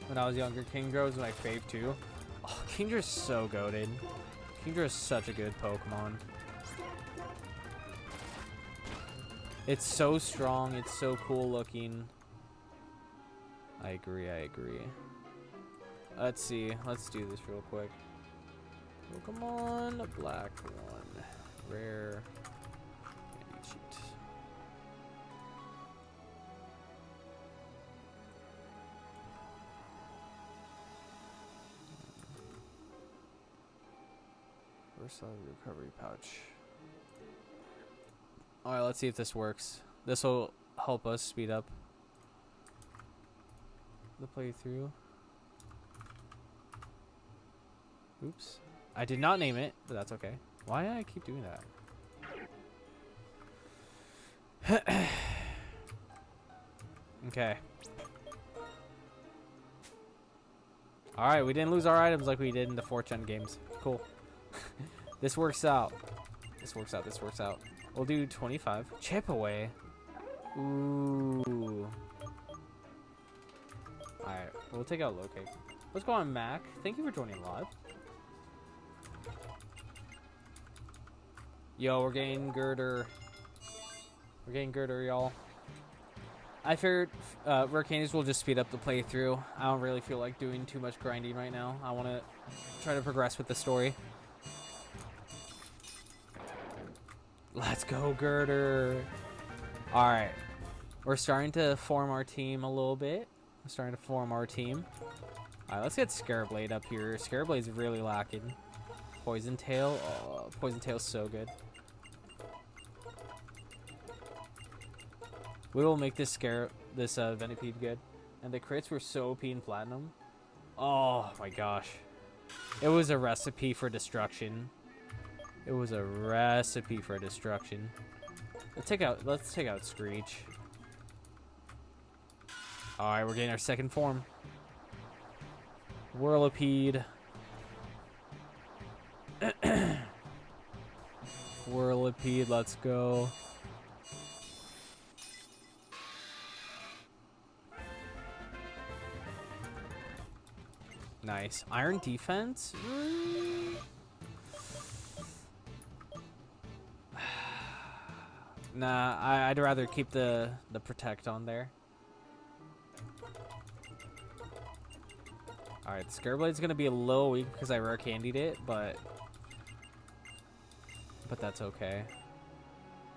when I was younger, Kingdra was my fave too. Oh, Kingdra's so goated. Kingdra is such a good Pokemon. It's so strong. It's so cool looking. I agree. Let's see. Let's do this real quick. Pokemon Black one. Rare. Candy cheat. Versatile recovery pouch. Alright, let's see if this works. This will help us speed up the playthrough. Oops. I did not name it, but that's okay. Why do I keep doing that? Okay. Alright, we didn't lose our items like we did in the 4th-gen games. Cool. This works out. This works out. We'll do 25. Chip away. Ooh. Alright, we'll take out low cake. What's going on, Mac? Thank you for joining live. Yo, we're getting Girder. Y'all. I figured Candies will just speed up the playthrough. I don't really feel like doing too much grinding right now. I want to try to progress with the story. Let's go, Girder. All right. We're starting to form our team a little bit. All right, let's get Scareblade up here. Scareblade's really lacking. Poison Tail. Oh, Poison Tail's so good. We will make this Venipede good. And the crits were so OP in Platinum. Oh my gosh. It was a recipe for destruction. Let's take out Screech. Alright, we're getting our second form. Whirlipede. Whirlipede, let's go. Nice. Iron defense? Nah, I'd rather keep the protect on there. Alright, Scareblade's gonna be a little weak because I rare candied it, but that's okay.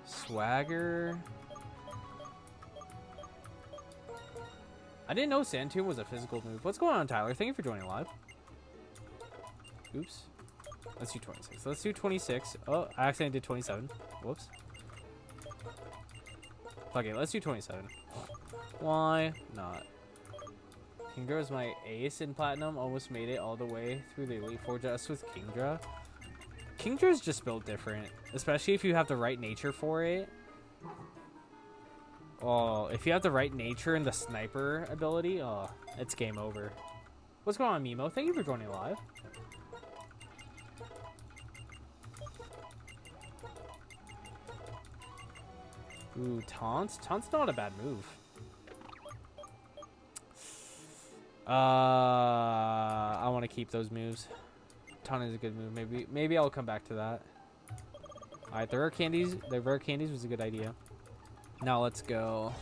Swagger. I didn't know Sand Tomb was a physical move. What's going on, Tyler? Thank you for joining live. Oops. Let's do 26. Let's do 26. Oh, I accidentally did 27. Whoops. Okay, let's do 27. Why not? Kingdra is my ace in Platinum. Almost made it all the way through the Elite Four just with Kingdra. Kingdra is just built different, especially if you have the right nature for it. Oh, if you have the right nature and the sniper ability, oh, it's game over. What's going on, Mimo? Thank you for joining live. Ooh, Taunt? Taunt's not a bad move. I want to keep those moves. Taunt is a good move. Maybe I'll come back to that. Alright, the rare candies was a good idea. Now let's go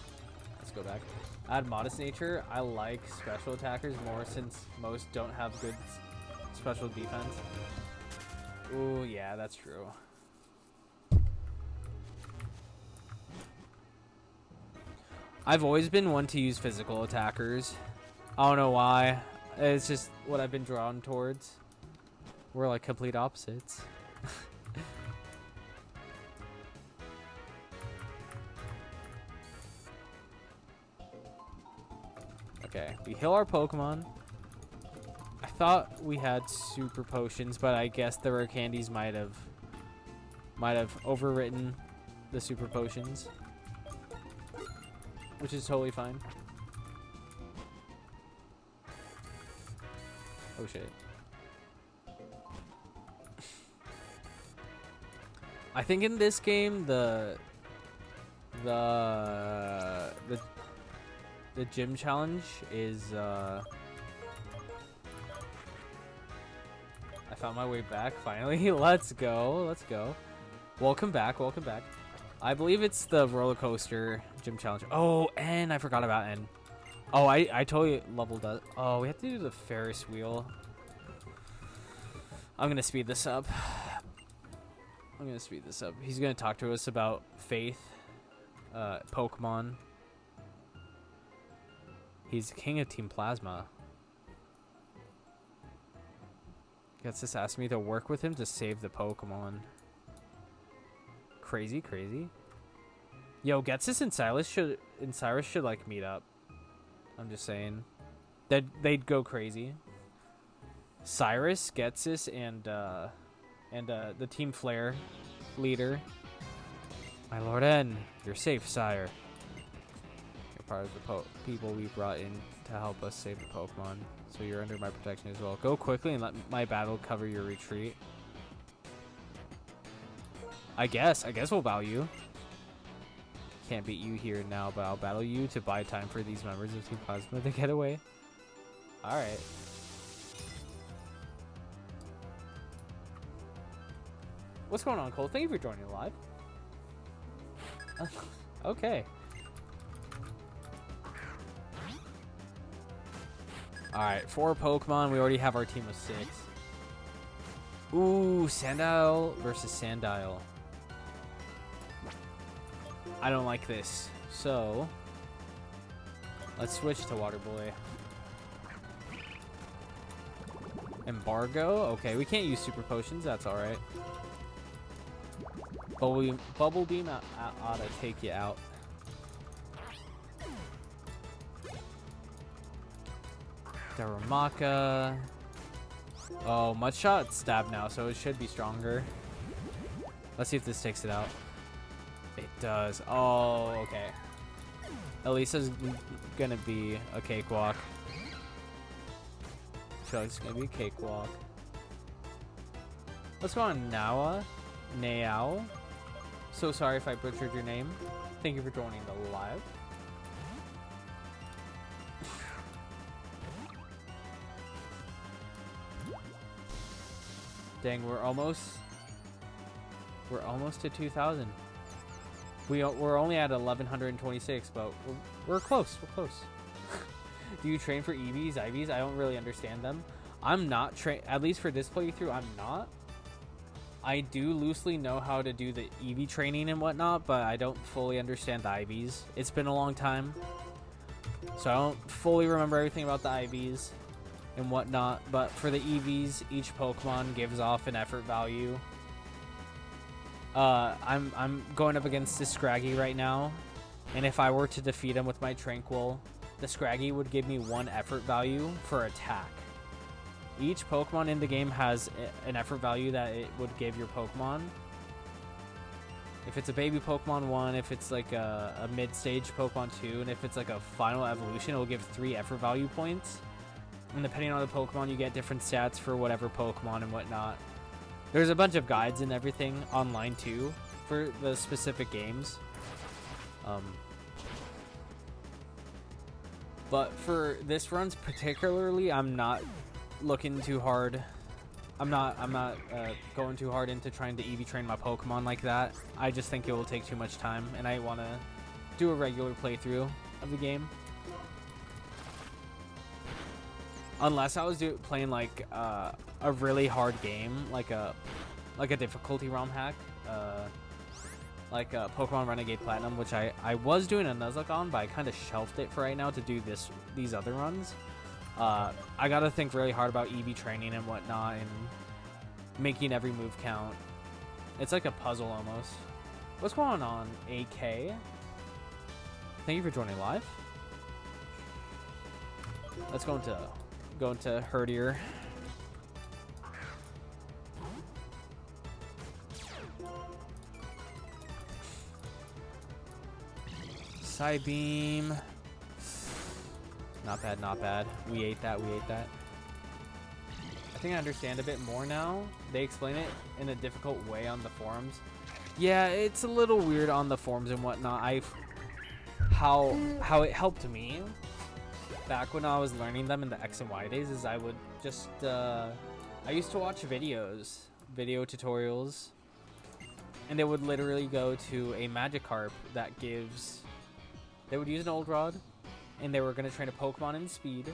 back. Add modest nature. I like special attackers more since most don't have good special defense. Ooh, yeah, that's true. I've always been one to use physical attackers. I don't know why. It's just what I've been drawn towards. We're like complete opposites. Okay, we heal our Pokemon. I thought we had super potions, but I guess the rare candies might have overwritten the super potions, which is totally fine. Oh shit. I think in this game the gym challenge is I found my way back finally. Let's go. Welcome back. I believe it's the roller coaster gym challenge. Oh, and I forgot about N. Oh, I totally leveled up. Oh, we have to do the Ferris wheel. I'm gonna speed this up. He's gonna talk to us about Faith, Pokemon. He's king of Team Plasma. Getsus asked me to work with him to save the Pokemon. Crazy. Yo, Getsus and Cyrus should like meet up. I'm just saying. They'd go crazy. Cyrus, Getsus, and the Team Flare leader. My Lord N, you're safe, sire. You're part of the people we brought in to help us save the Pokemon, so you're under my protection as well. Go quickly and let my battle cover your retreat. I guess we'll battle you. Can't beat you here now, but I'll battle you to buy time for these members of Team Plasma to get away. Alright. What's going on, Cole? Thank you for joining live. Okay. Alright, 4 Pokemon. We already have our team of 6. Ooh, Sandile versus Sandile. I don't like this. So, let's switch to Water Boy. Embargo? Okay, we can't use super potions. That's alright. Bubble Beam ought to take you out. Darumaka. Oh, Mudshot stab now, so it should be stronger. Let's see if this takes it out. It does. Oh, okay. Elisa's gonna be a cakewalk. I feel like it's gonna be a cakewalk. Let's go on Nawa. Nao. So sorry if I butchered your name. Thank you for joining the live. Dang, we're almost to 2,000. We're only at 1,126, but we're close. We're close. Do you train for EVs, IVs? I don't really understand them. I'm not at least for this playthrough. I'm not. I do loosely know how to do the EV training and whatnot, but I don't fully understand the IVs. It's been a long time, so I don't fully remember everything about the IVs and whatnot. But for the EVs, each Pokemon gives off an effort value. I'm going up against the Scraggy right now, and if I were to defeat him with my Tranquil, the Scraggy would give me 1 effort value for attack. Each Pokemon in the game has an effort value that it would give your Pokemon. If it's a baby Pokemon, 1. If it's like a mid-stage Pokemon, 2. And if it's like a final evolution, it will give 3 effort value points. And depending on the Pokemon, you get different stats for whatever Pokemon and whatnot. There's a bunch of guides and everything online too for the specific games. But for this runs particularly, I'm not looking too hard. I'm not going too hard into trying to EV train my Pokemon like that. I just think it will take too much time, and I want to do a regular playthrough of the game. Unless I was playing like a really hard game, like a difficulty ROM hack, like Pokemon Renegade Platinum, which I was doing a Nuzlocke on, but I kind of shelved it for right now to do these other runs. I gotta think really hard about EV training and whatnot, and making every move count. It's like a puzzle almost. What's going on, AK? Thank you for joining live. Let's go into Herdier. Psybeam. Not bad, not bad. We ate that, we ate that. I think I understand a bit more now. They explain it in a difficult way on the forums. Yeah, it's a little weird on the forums and whatnot. How it helped me back when I was learning them in the X and Y days is I would just I used to watch video tutorials, and they would literally go to a Magikarp that gives. They would use an old rod, and they were going to train a Pokemon in speed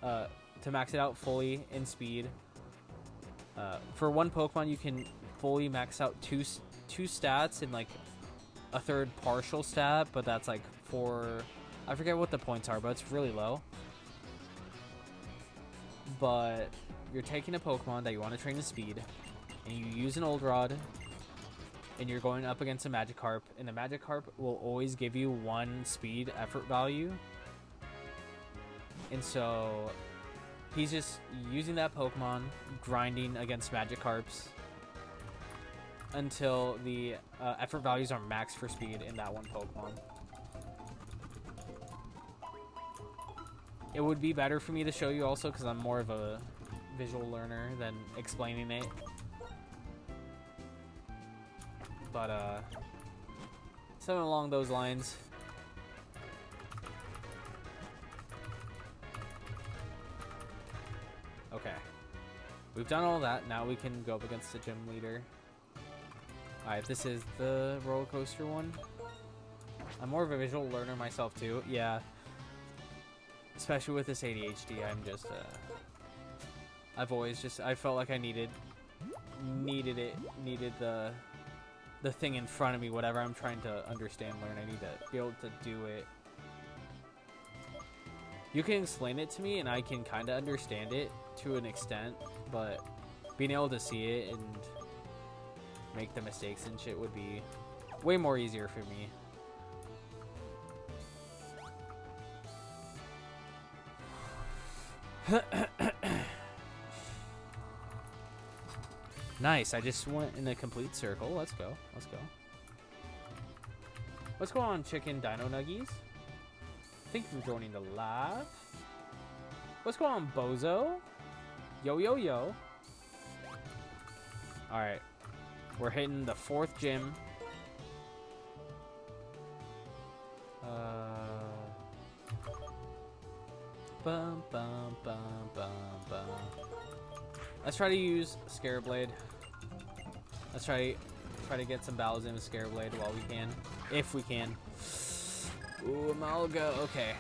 to max it out fully in speed. For one Pokemon, you can fully max out two stats and like a third partial stat, but that's like for, I forget what the points are, but it's really low. But you're taking a Pokemon that you want to train in speed, and you use an old rod, and you're going up against a Magikarp, and the Magikarp will always give you 1 speed effort value. And so he's just using that Pokemon, grinding against Magikarps until the effort values are max for speed in that one Pokemon. It would be better for me to show you also because I'm more of a visual learner than explaining it. But something along those lines. Okay. We've done all that. Now we can go up against the gym leader. Alright, this is the roller coaster one. I'm more of a visual learner myself too. Yeah. Especially with this ADHD, I'm just I've always just I felt like I needed the thing in front of me, whatever I'm trying to understand, learn. I need to be able to do it. You can explain it to me and I can kind of understand it to an extent, but being able to see it and make the mistakes and shit would be way more easier for me. Nice, I just went in a complete circle. Let's go. Let's go. What's going on, Chicken Dino Nuggies? Thank you for joining the live. What's going on, Bozo? Yo, yo, yo. Alright. We're hitting the 4th gym. Bum, bum, bum, bum, bum. Let's try to use Scarab Blade. Let's try to get some battles in with Scarab Blade while we can. If we can. Ooh, Amalga. Okay.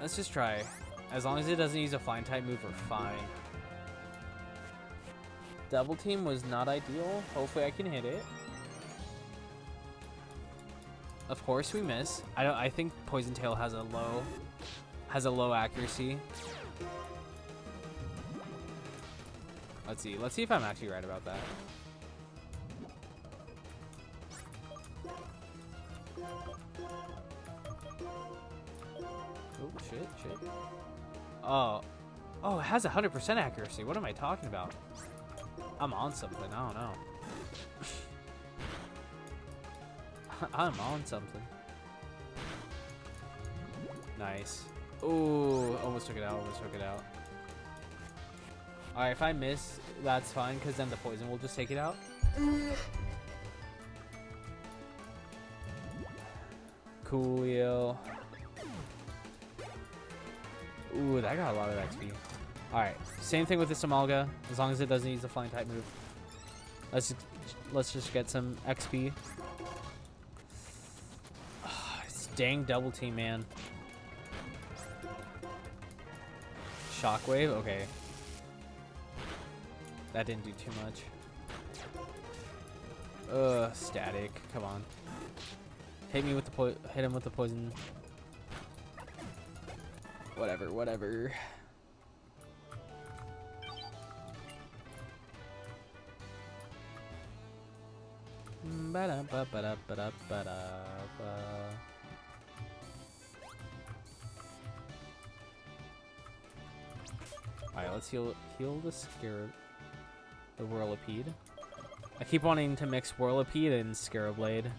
Let's just try. As long as it doesn't use a flying type move, we're fine. Double team was not ideal. Hopefully I can hit it. Of course we miss. I think Poison Tail has a low accuracy. Let's see. Let's see if I'm actually right about that. Oh, shit. Oh, it has 100% accuracy. What am I talking about? I'm on something. I don't know. I'm on something. Nice. Ooh, almost took it out. Alright, if I miss, that's fine, because then the poison will just take it out. Coolio. Ooh, that got a lot of XP. Alright, same thing with this Amalga, as long as it doesn't use the flying type move. Let's just get some XP. It's dang double team, man. Shockwave? Okay. That didn't do too much. Static. Come on. Hit him with the poison. Whatever. Alright, let's heal the Scarab. The Whirlipede. I keep wanting to mix Whirlipede and Scarab Blade.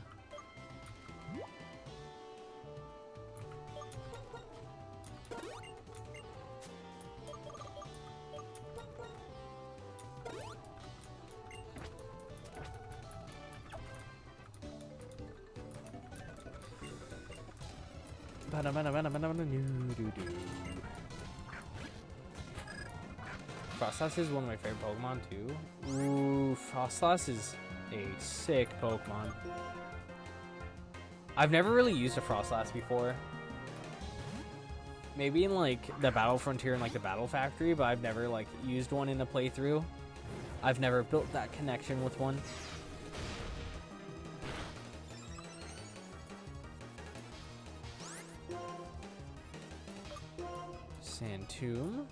Frostlass is one of my favorite Pokemon too. Ooh, Frostlass is a sick Pokemon. I've never really used a Frostlass before. Maybe in like the Battle Frontier and like the Battle Factory, but I've never like used one in a playthrough. I've never built that connection with one. Sandtomb.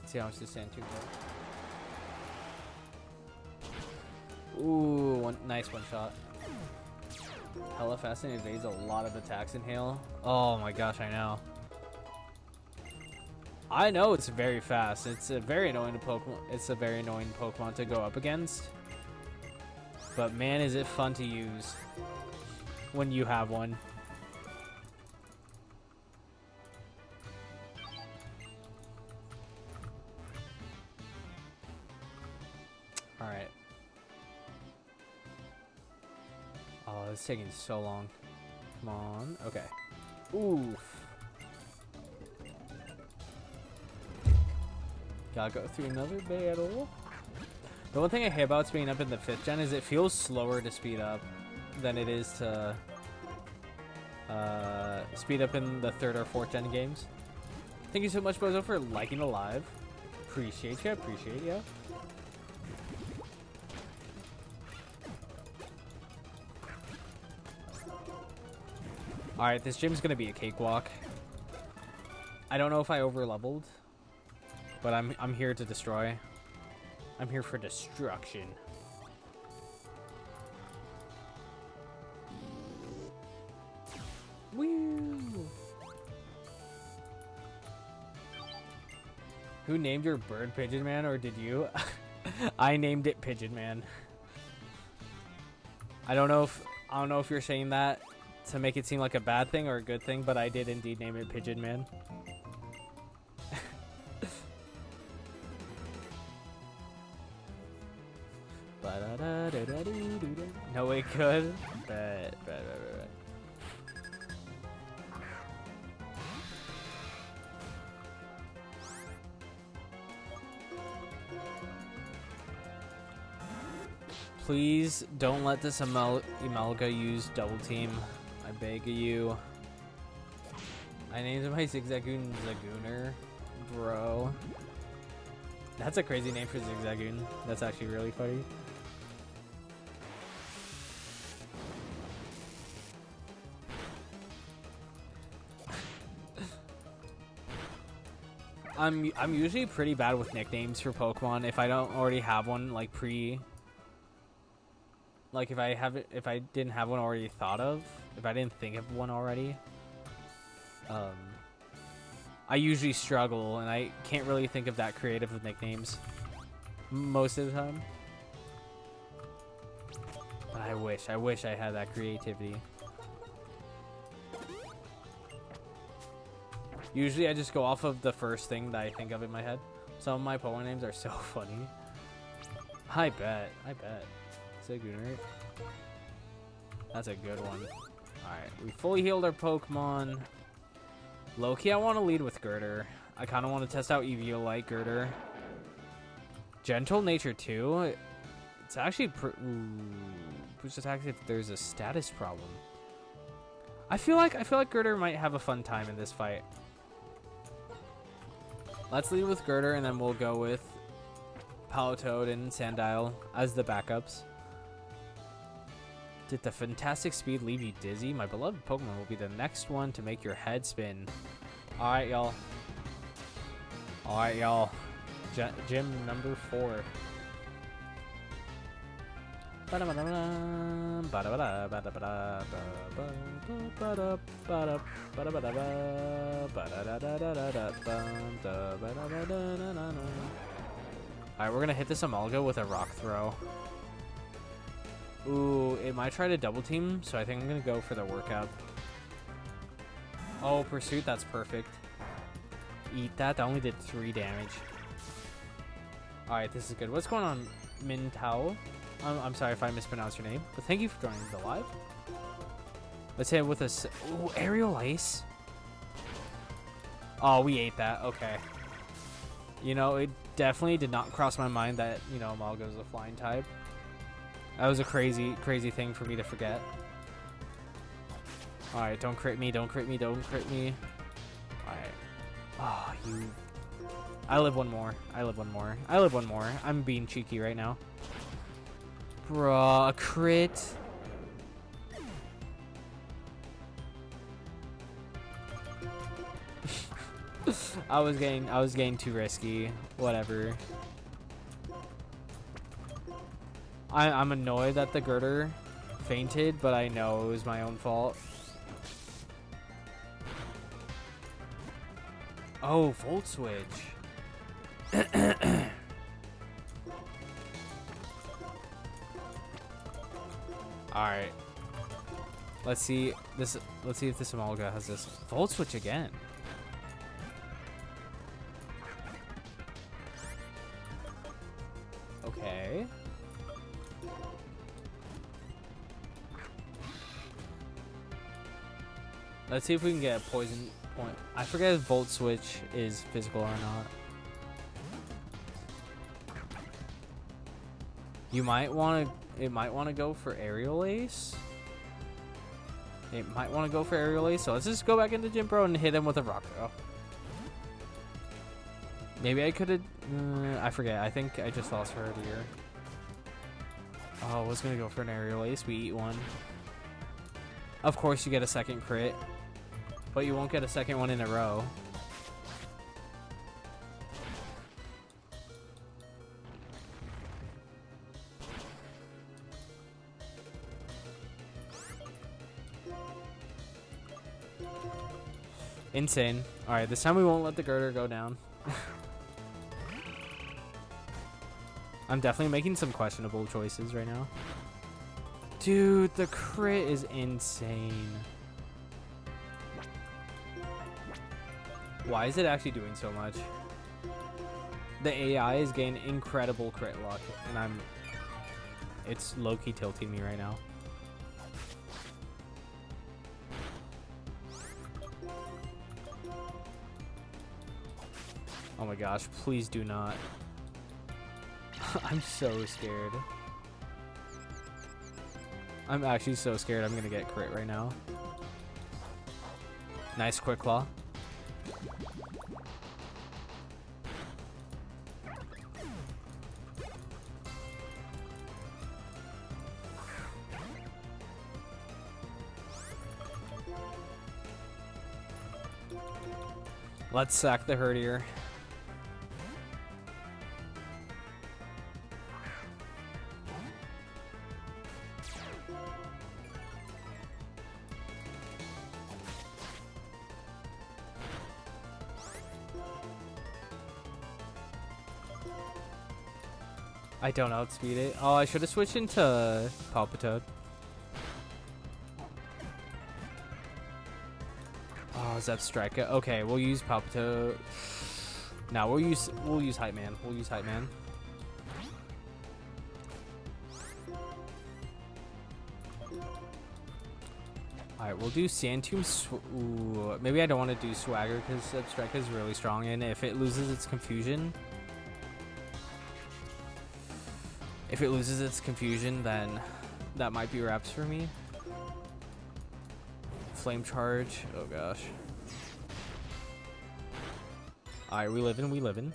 See how much the Sandtomb does. Ooh, nice one shot. Hella fast and evades a lot of attacks in Hail. Oh my gosh, I know. I know it's very fast. It's a very annoying Pokemon. It's a very annoying Pokemon to go up against. But man, is it fun to use when you have one. Alright. Oh, it's taking so long. Come on. Okay. Oof. Gotta go through another battle. The one thing I hate about speeding up in the 5th gen is it feels slower to speed up than it is to speed up in the 3rd or 4th gen games. Thank you so much, Bozo, for liking the live. Appreciate ya. Alright, this gym's gonna be a cakewalk. I don't know if I over-leveled, but I'm here to destroy. I'm here for destruction. Woo! Who named your bird Pigeon Man, or did you? I named it Pigeon Man. I don't know if you're saying that to make it seem like a bad thing or a good thing, but I did indeed name it Pigeon Man. No, it could. Bet. Please don't let this Imelga use double team. I beg of you. I named my Zigzagoon Zagooner. Bro. That's a crazy name for Zigzagoon. That's actually really funny. I'm usually pretty bad with nicknames for Pokemon if I don't already have one like if I didn't have one already thought of, if I didn't think of one already. I usually struggle and I can't really think of that creative with nicknames most of the time. But I wish I had that creativity. Usually I just go off of the first thing that I think of in my head. Some of my Pokemon names are so funny. I bet. Zagooner. That's a good one. Alright, we fully healed our Pokemon. Low-key, I want to lead with Girder. I kind of want to test out Eviolite Girder. Gentle Nature too. It's actually boost attacks if there's a status problem. I feel like Girder might have a fun time in this fight. Let's lead with Girder and then we'll go with Palatoad and Sandile as the backups. Did the fantastic speed leave you dizzy? My beloved Pokemon will be the next one to make your head spin. Alright, y'all. Gym number 4. Alright, we're gonna hit this Amalga with a Rock Throw. Ooh, it might try to double team, so I think I'm gonna go for the workout. Oh, Pursuit, that's perfect. Eat that, that only did 3 damage. Alright, this is good. What's going on, Mintao? I'm sorry if I mispronounced your name, but thank you for joining the live. Let's hit it with a... Ooh, Aerial Ice. Oh, we ate that. Okay. You know, it definitely did not cross my mind that, you know, Amalga is a flying type. That was a crazy thing for me to forget. Alright, don't crit me, don't crit me, don't crit me. Alright. Oh, you... I live one more. I'm being cheeky right now. Bruh, a crit. I was getting too risky. Whatever. I'm annoyed that the Girder fainted, but I know it was my own fault. Oh, Volt Switch. Alright. Let's see if this Amalga has this Volt Switch again. Okay. Let's see if we can get a poison point. I forget if Volt Switch is physical or not. It might want to go for Aerial Ace. So let's just go back into Gym Pro and hit him with a Rock Throw. Maybe I could have... I forget. I think I just lost her earlier. Oh, I was going to go for an Aerial Ace. We eat one. Of course you get a second crit. But you won't get a second one in a row. Insane. Alright, this time we won't let the Girder go down. I'm definitely making some questionable choices right now. Dude, the crit is insane. Why is it actually doing so much? The AI is getting incredible crit luck, and it's low-key tilting me right now. Oh my gosh, please do not. I'm so scared. I'm actually so scared I'm gonna get crit right now. Nice quick claw. Let's sack the herdier. I don't outspeed it. Oh, I should have switched into Palpitoad. Oh, Zepstrika. Okay, we'll use Palpitoad. No, we'll use Hype Man. We'll use Hype Man. Alright, we'll do Sand Tomb. Ooh, maybe I don't want to do Swagger because Zepstrika is really strong, and if it loses its confusion, then that might be wraps for me. Flame Charge. Oh gosh. Alright, we livin'.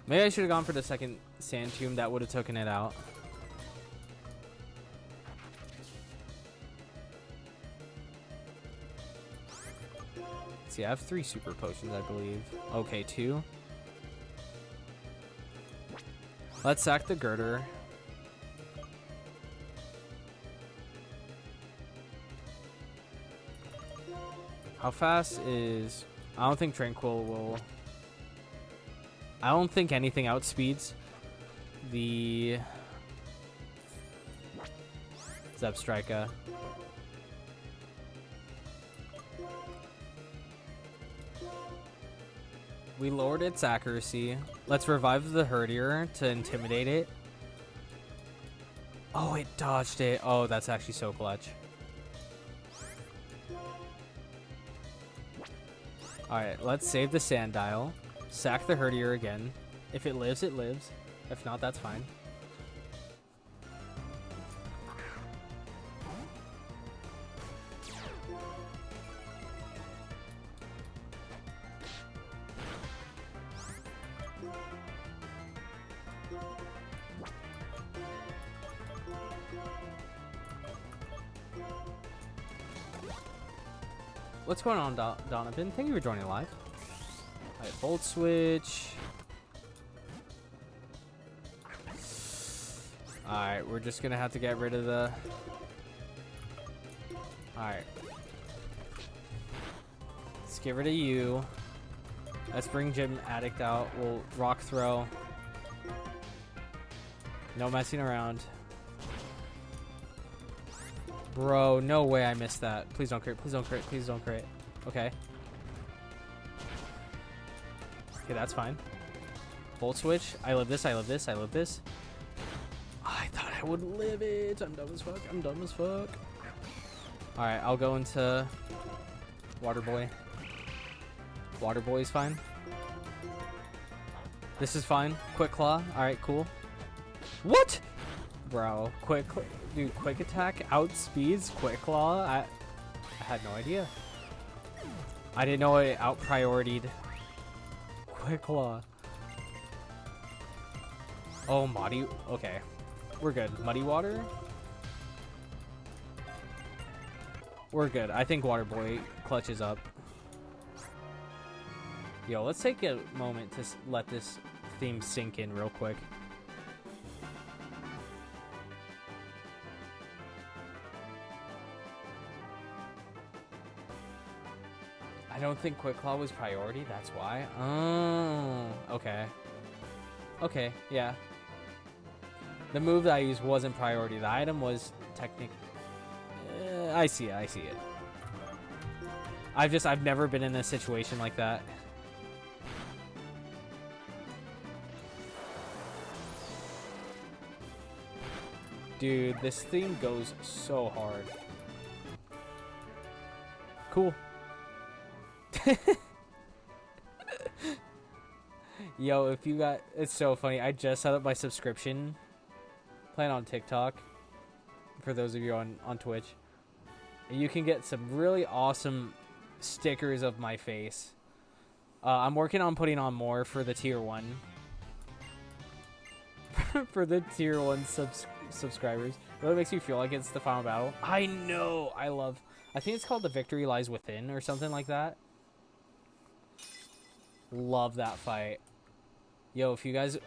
Maybe I should have gone for the second Sand Tomb. That would have taken it out. Let's see, I have 3 super potions, I believe. Okay, 2. Let's sack the Girder. How fast is... I don't think Tranquil will... I don't think anything outspeeds the Zepstrika. We lowered its accuracy. Let's revive the herdier to intimidate it. Oh, it dodged it. Oh, that's actually so clutch. Alright, let's save the Sandile. Sack the herdier again. If it lives, it lives. If not, that's fine. What's going on, Donovan? Thank you for joining live. Alright, Volt Switch. Alright, we're just gonna have to get rid of the... Alright. Let's get rid of you. Let's bring Gym Addict out. We'll Rock Throw. No messing around. Bro, no way I missed that. Please don't crit, please don't crit, please don't crit. Okay. Okay, that's fine. Volt Switch. I live this, I live this, I live this. I thought I would live it. I'm dumb as fuck. I'm dumb as fuck. Alright, I'll go into Water Boy. Water Boy is fine. This is fine. Quick Claw. Alright, cool. What? Bro, dude, Quick Attack outspeeds Quick Claw? I had no idea. I didn't know it out-prioritied Quick Claw. Oh, Muddy. Okay. We're good. Muddy Water? We're good. I think Water Boy clutches up. Yo, let's take a moment to let this theme sink in real quick. I don't think Quick Claw was priority, that's why. Oh, okay. Okay, yeah. The move that I used wasn't priority. The item was technic. I see it. I see it. I've never been in a situation like that. Dude, this thing goes so hard. Cool. Yo, if you got... It's so funny. I just set up my subscription plan on TikTok. For those of you on Twitch. You can get some really awesome stickers of my face. I'm working on putting on more for the tier 1. For the tier 1 subscribers. It really makes me feel like it's the final battle. I know! I think it's called The Victory Lies Within or something like that. Love that fight. Yo, if you guys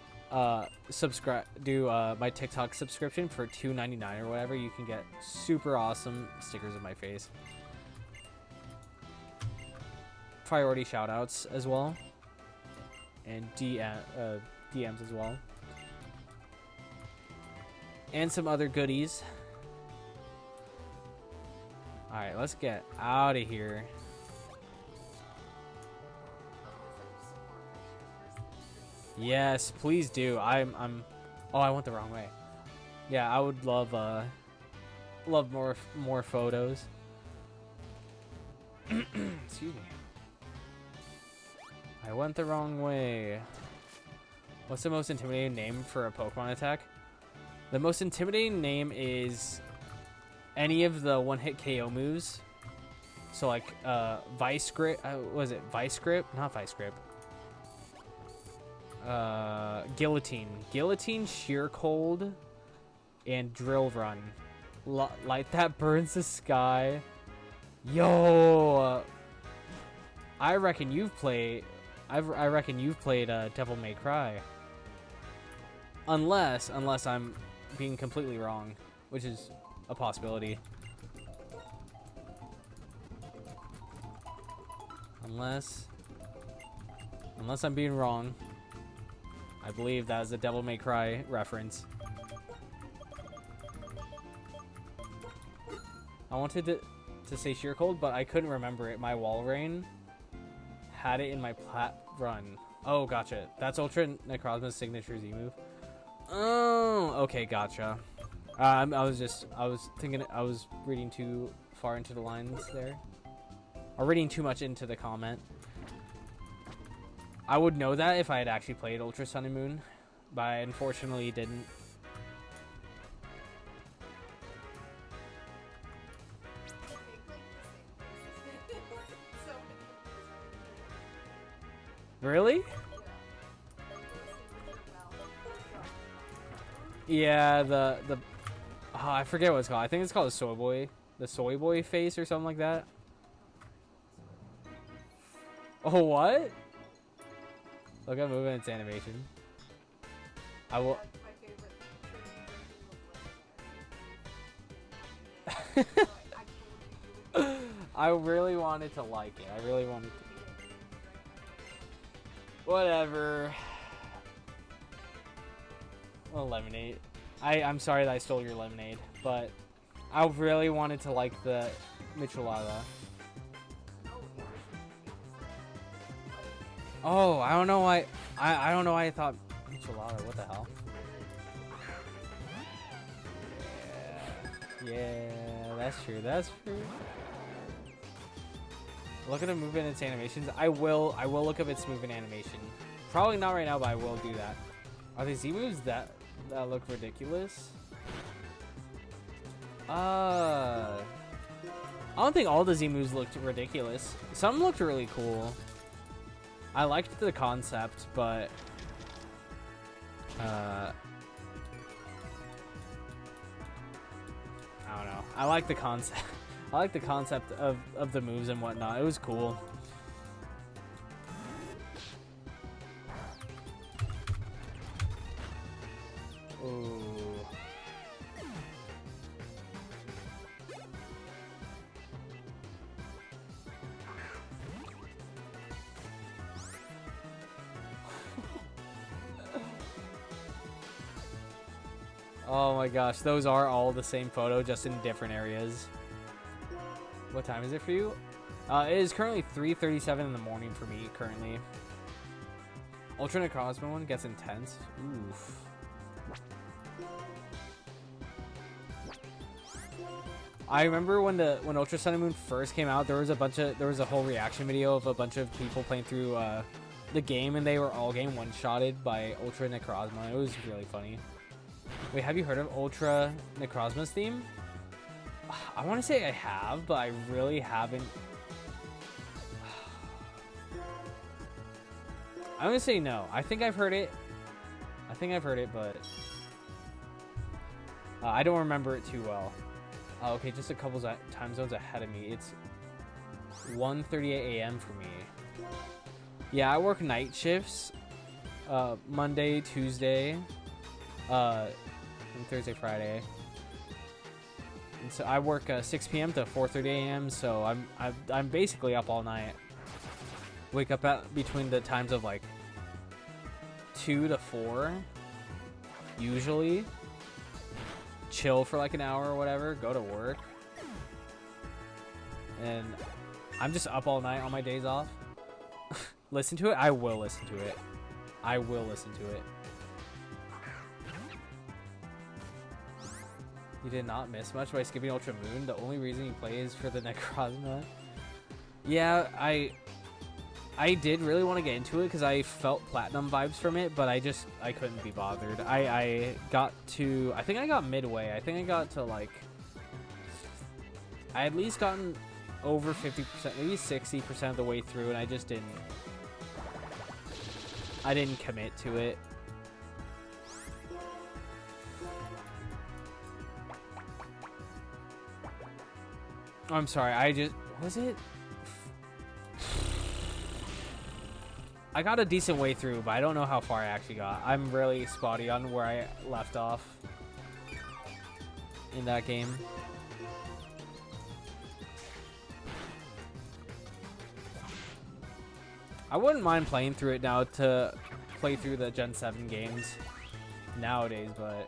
do my TikTok subscription for $2.99 or whatever, you can get super awesome stickers of my face. Priority shoutouts as well. And DMs as well. And some other goodies. Alright, let's get out of here. Yes, please do. Oh, I went the wrong way. Yeah, I would love more photos. Excuse me. I went the wrong way. What's the most intimidating name for a Pokemon attack? The most intimidating name is any of the one-hit KO moves. So like Vice Grip, was it Vice Grip? Not Vice Grip. Guillotine, Sheer Cold, and Drill Run. Light that burns the sky. Yo, I reckon you've played Devil May Cry. Unless I'm being completely wrong, which is a possibility. Unless I'm being wrong. I believe that is a Devil May Cry reference. I wanted to say Sheer Cold, but I couldn't remember it. My Walrein had it in my plat run. Oh, gotcha. That's Ultra Necrozma's signature Z move. Oh, okay, gotcha. I was reading too far into the lines there. Or reading too much into the comment. I would know that if I had actually played Ultra Sun and Moon, but I unfortunately didn't. Really? Yeah, the oh, I forget what it's called. I think it's called the soy boy face or something like that. Oh, what? Look at moving its animation. I will. I really wanted to like it. I really wanted to. Whatever. Well, lemonade. I'm sorry that I stole your lemonade, but I really wanted to like the Michelada. Oh, I don't know why. I don't know why I thought Michelada. What the hell? Yeah, that's true. That's true. Look at the movement and its animations. I will look up its movement animation. Probably not right now, but I will do that. Are these Z moves that look ridiculous? I don't think all the Z moves looked ridiculous. Some looked really cool. I liked the concept, but I don't know. I like the concept. I like the concept of the moves and whatnot. It was cool. Ooh. Oh my gosh, those are all the same photo, just in different areas. What time is it for you? It is currently 3:37 in the morning for me, currently. Ultra Necrozma one gets intense. Oof. I remember when Ultra Sun and Moon first came out, there was a whole reaction video of a bunch of people playing through the game, and they were all getting one-shotted by Ultra Necrozma. It was really funny. Wait, have you heard of Ultra Necrozma's theme? I want to say I have, but I really haven't. I'm gonna say no. I think I've heard it. But I don't remember it too well. Okay, just a couple time zones ahead of me. It's 1:38 a.m. for me. Yeah, I work night shifts. Monday, Tuesday, and Thursday, Friday. And so I work 6 p.m. to 4:30 a.m. So I'm basically up all night. Wake up at between the times of like 2 to 4, usually. Chill for like an hour or whatever, go to work, and I'm just up all night on my days off. Listen to it? I will listen to it. I will listen to it. You did not miss much by skipping Ultra Moon. The only reason you play is for the Necrozma. Yeah, I did really want to get into it because I felt platinum vibes from it, but I couldn't be bothered. I think I got midway. I think I got to like, I at least gotten over 50%, maybe 60% of the way through, and I didn't commit to it. I'm sorry, was it? I got a decent way through, but I don't know how far I actually got. I'm really spotty on where I left off in that game. I wouldn't mind playing through it now to play through the Gen 7 games nowadays, but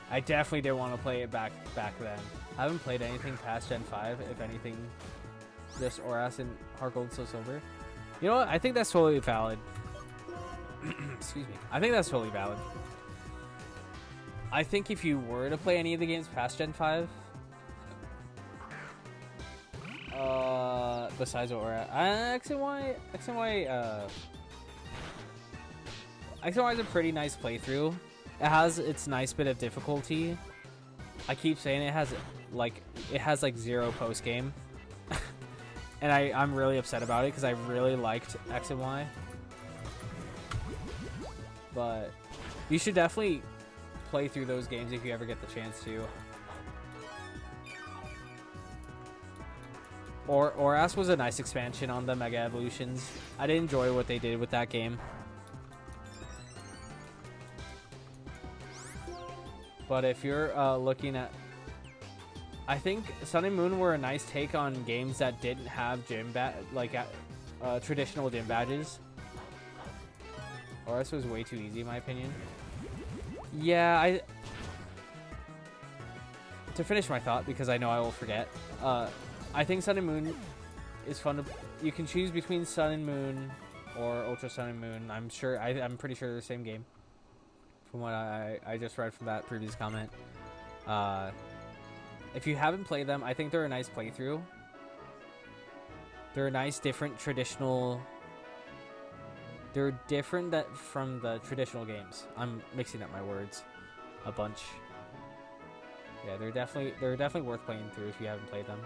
I definitely didn't want to play it back then. I haven't played anything past Gen 5, if anything, just Oras and Heart Gold Soul Silver. You know what? I think that's totally valid. Excuse me. I think that's totally valid. I think if you were to play any of the games past Gen 5, besides Aura, X and Y is a pretty nice playthrough. It has its nice bit of difficulty. I keep saying it has like 0 post game. And I'm really upset about it because I really liked X and Y. But you should definitely play through those games if you ever get the chance to. Oras was a nice expansion on the Mega Evolutions. I did enjoy what they did with that game. But if you're looking at, I think Sun and Moon were a nice take on games that didn't have traditional gym badges. Oras was way too easy, in my opinion. Yeah, to finish my thought, because I know I will forget, I think Sun and Moon is fun to. You can choose between Sun and Moon or Ultra Sun and Moon. I'm pretty sure they're the same game. From what I just read from that previous comment. If you haven't played them, I think they're a nice playthrough. They're a nice, different, traditional. They're different from the traditional games. I'm mixing up my words a bunch. Yeah, they're definitely worth playing through if you haven't played them.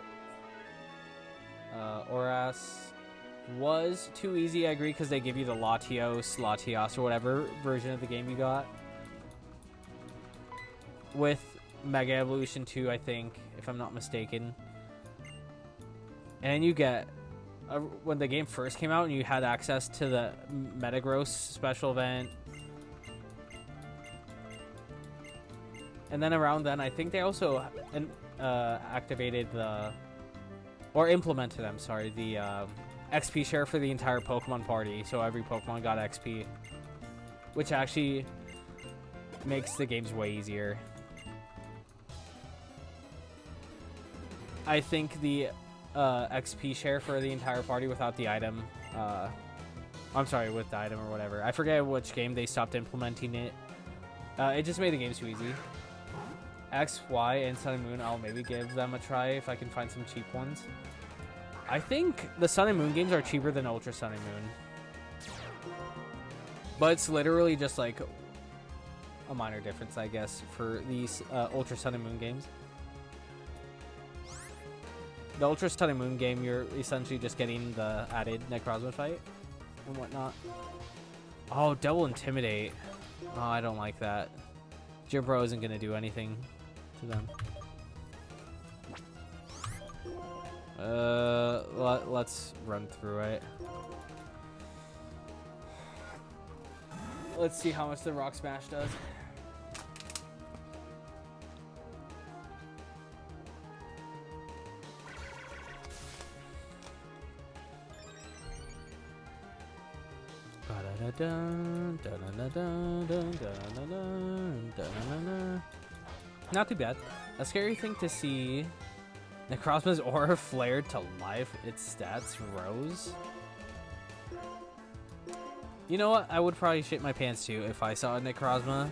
Oras was too easy, I agree, because they give you the Latios, or whatever version of the game you got. With Mega Evolution 2, I think, if I'm not mistaken. And you get, when the game first came out and you had access to the Metagross special event. And then around then, I think they also activated implemented, the XP share for the entire Pokemon party. So every Pokemon got XP. Which actually makes the games way easier. I think the XP share for the entire party without the item, I'm sorry, with the item or whatever. I forget which game they stopped implementing it. It just made the games too easy. X, Y, and Sun and Moon, I'll maybe give them a try if I can find some cheap ones. I think the Sun and Moon games are cheaper than Ultra Sun and Moon. But it's literally just like a minor difference, I guess, for these Ultra Sun and Moon games. The Ultra Sun and Moon game, you're essentially just getting the added Necrozma fight and whatnot. Oh, double Intimidate. Oh, I don't like that. Jimbro isn't going to do anything to them. Let's run through it. Let's see how much the Rock Smash does. Not too bad. A scary thing to see. Necrozma's aura flared to life. Its stats rose. You know what? I would probably shit my pants too if I saw a Necrozma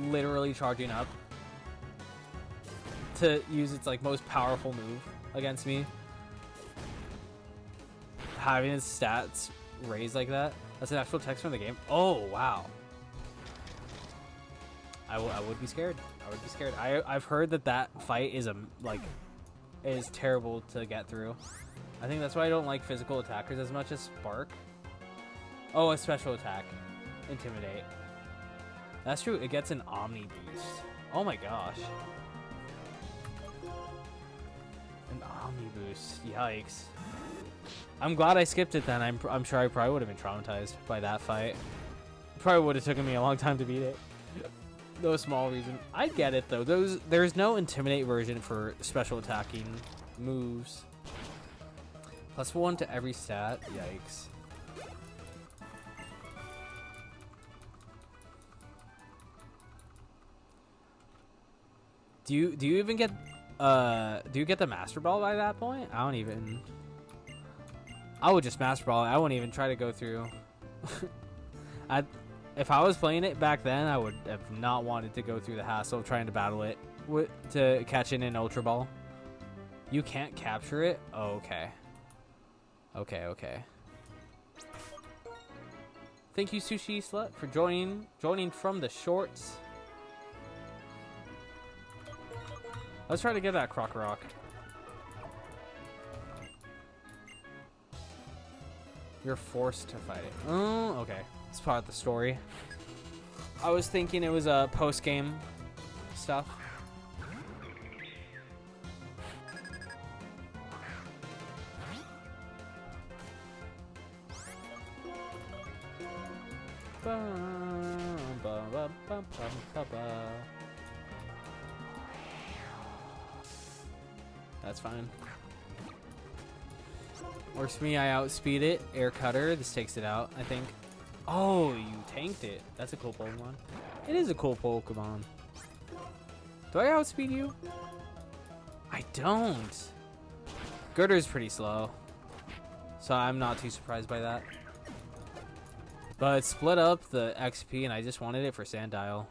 literally charging up to use its like most powerful move against me. Having its stats raised like that. That's an actual text from the game. Oh wow. I would be scared. I would be scared. I've heard that fight is is terrible to get through. I think that's why I don't like physical attackers as much as Spark. Oh, a special attack. Intimidate. That's true. It gets an Omni boost. Oh my gosh. An Omni boost. Yikes. I'm glad I skipped it then. I'm sure I probably would have been traumatized by that fight. Probably would have taken me a long time to beat it. No small reason. I get it though. There's no Intimidate version for special attacking moves. +1 to every stat. Yikes. Do you even get do you get the Master Ball by that point? I don't even. I would just Master Ball it. I wouldn't even try to go through. If I was playing it back then, I would have not wanted to go through the hassle of trying to battle it to catch it in Ultra Ball. You can't capture it? Oh, okay. Okay. Thank you, Sushi Slut, for joining from the shorts. Let's try to get that Croc Rock. You're forced to fight it. Oh, okay. It's part of the story. I was thinking it was a post-game stuff. That's fine. Works for me, I outspeed it. Air Cutter, this takes it out, I think. Oh, you tanked it. That's a cool Pokemon. It is a cool Pokemon. Do I outspeed you? I don't. Girder's pretty slow, so I'm not too surprised by that. But it split up the XP, and I just wanted it for Sandile.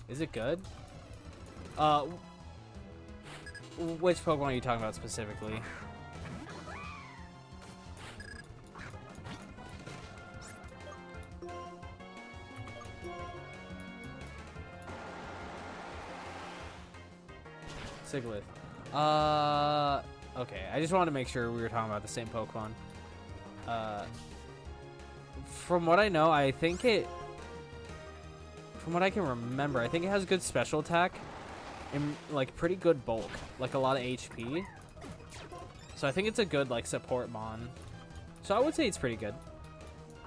Is it good? Which Pokemon are you talking about specifically? Siglith. Okay. I just wanted to make sure we were talking about the same Pokemon. From what I know, I think it... From what I can remember, I think it has good special attack and like pretty good bulk, like a lot of HP. So I think it's a good like support mon. So I would say it's pretty good.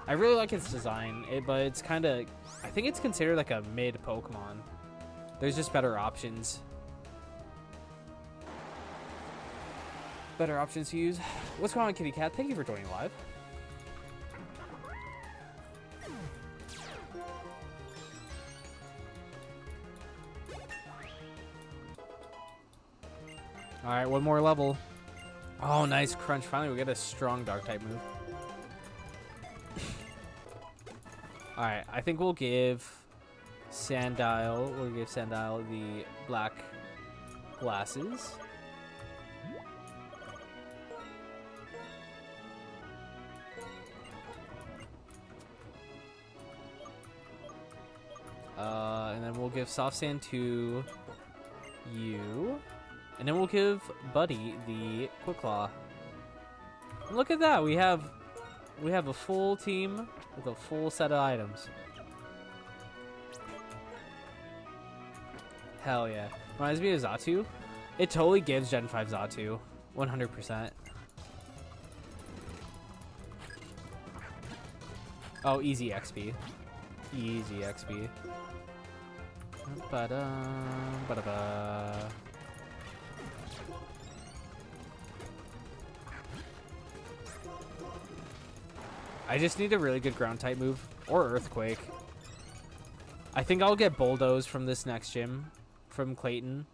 I really like its design, but it's kind of... I think it's considered like a mid Pokemon. There's just better options. Better options to use. What's going on, Kitty Cat? Thank you for joining live. Alright, one more level. Oh, nice crunch. Finally, we get a strong dark type move. Alright, I think we'll give Sandile the black glasses. And then we'll give Soft Sand to you. And then we'll give Buddy the Quick Claw. And look at that, we have a full team with a full set of items. Hell yeah. Reminds me of Xatu. It totally gives Gen 5 Xatu. 100%. Oh, easy XP. Easy XP. Ba-da, ba-da-ba. I just need a really good ground type move or earthquake. I think I'll get bulldoze from this next gym from Clayton.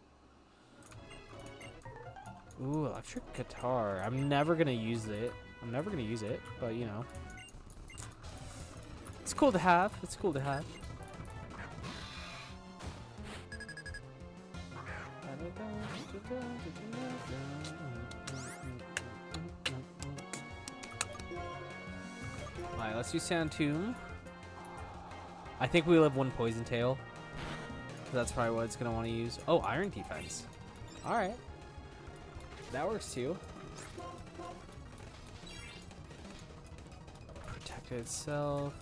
Ooh, electric guitar. I'm never gonna use it. But you know. It's cool to have. It's cool to have. Alright, let's do Sand Tomb. I think we live one Poison Tail. That's probably what it's going to want to use. Oh, Iron Defense. Alright. That works too. Protect itself.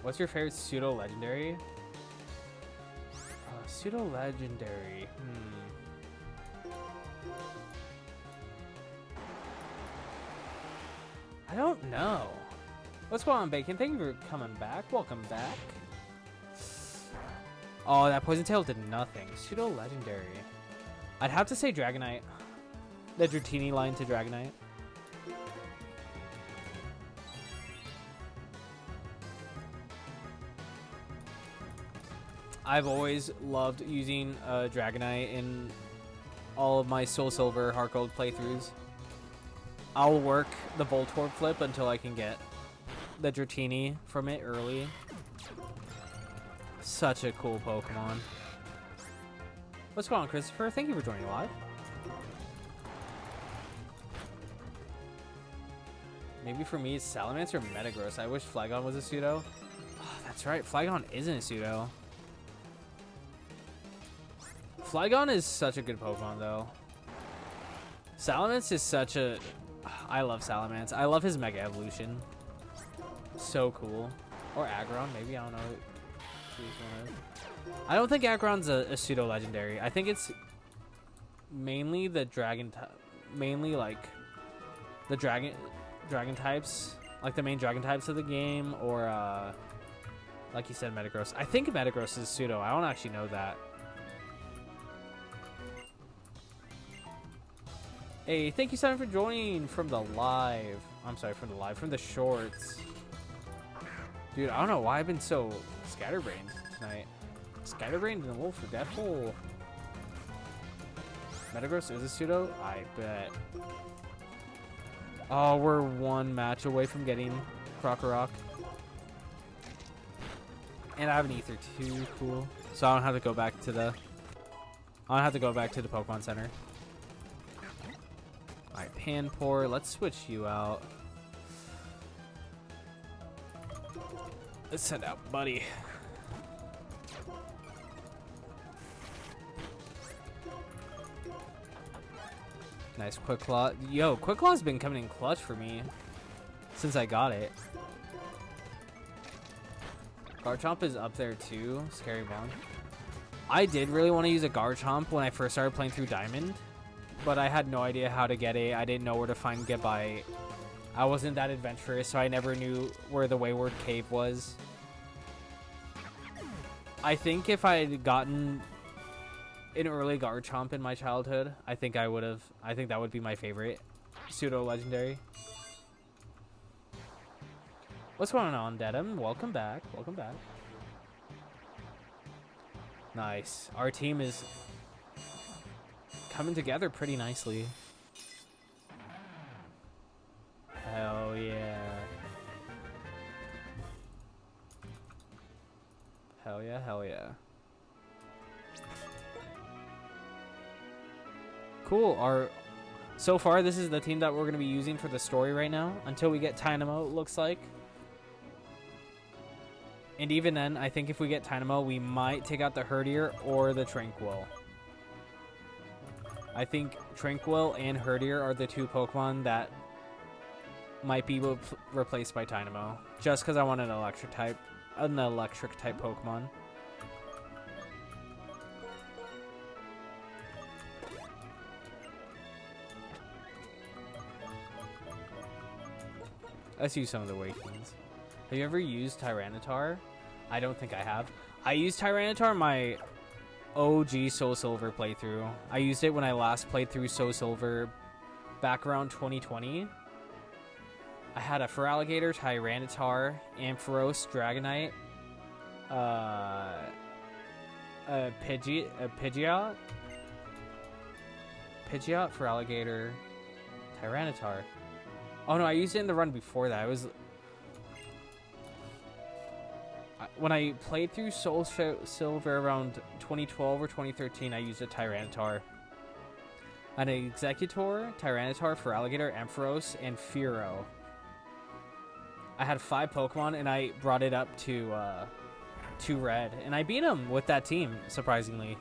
What's your favorite pseudo legendary? Pseudo legendary. I don't know. What's going on, Bacon? Thank you for coming back. Welcome back. Oh, that Poison Tail did nothing. Pseudo legendary. I'd have to say Dragonite. The Dratini line to Dragonite. I've always loved using Dragonite in all of my Soul Silver Heart Gold playthroughs. I'll work the Voltorb flip until I can get the Dratini from it early. Such a cool Pokemon. What's going on, Christopher? Thank you for joining live. Maybe for me, it's Salamence or Metagross. I wish Flygon was a pseudo. Oh, that's right. Flygon isn't a pseudo. Flygon is such a good Pokemon, though. Salamence is such a... I love Salamence. I love his Mega Evolution. So cool. Or Aggron, maybe. I don't know. I don't think Aggron's a pseudo legendary. I think it's mainly the mainly like the dragon types, like the main dragon types of the game, or like you said, Metagross. I think Metagross is pseudo. I don't actually know that. Hey, thank you, Simon, for joining from the live. I'm sorry, from the shorts. Dude, I don't know why I've been so scatterbrained tonight. Scatterbrained and a little forgetful. Metagross is a pseudo? I bet. Oh, we're one match away from getting Krokorok. And I have an Ether too, cool. So I don't have to go back to the Pokemon Center. Alright, Panpour, let's switch you out. Let's send out Buddy. Nice Quick Claw. Yo, Quick Claw's been coming in clutch for me since I got it. Garchomp is up there too. Scary Bond. I did really want to use a Garchomp when I first started playing through Diamond, but I had no idea how to get it. I didn't know where to find Get By. I wasn't that adventurous, so I never knew where the Wayward Cave was. I think if I had gotten an early Garchomp in my childhood, I think that would be my favorite pseudo legendary. What's going on, Dedham? Welcome back. Welcome back. Nice. Our team is coming together pretty nicely. Hell yeah. Hell yeah, hell yeah. Cool. So far, this is the team that we're going to be using for the story right now until we get Dynamo, it looks like. And even then, I think if we get Dynamo, we might take out the Herdier or the Tranquil. I think Tranquil and Herdier are the two Pokemon that might be replaced by Dynamo. Just because I want an electric type Pokemon. Let's use some of the Awakens. Have you ever used Tyranitar? I don't think I have. I used Tyranitar in my OG Soul Silver playthrough. I used it when I last played through Soul Silver back around 2020. I had a Feraligatr, Tyranitar, Ampharos, Dragonite, a Pidgeot, Feraligatr, Tyranitar. Oh no, I used it in the run before that. When I played through Soul Silver around 2012 or 2013, I used a Tyranitar. An Executor, Tyranitar, Feraligatr, Ampharos, and Fearow. I had 5 Pokemon, and I brought it up to Red. And I beat him with that team, surprisingly.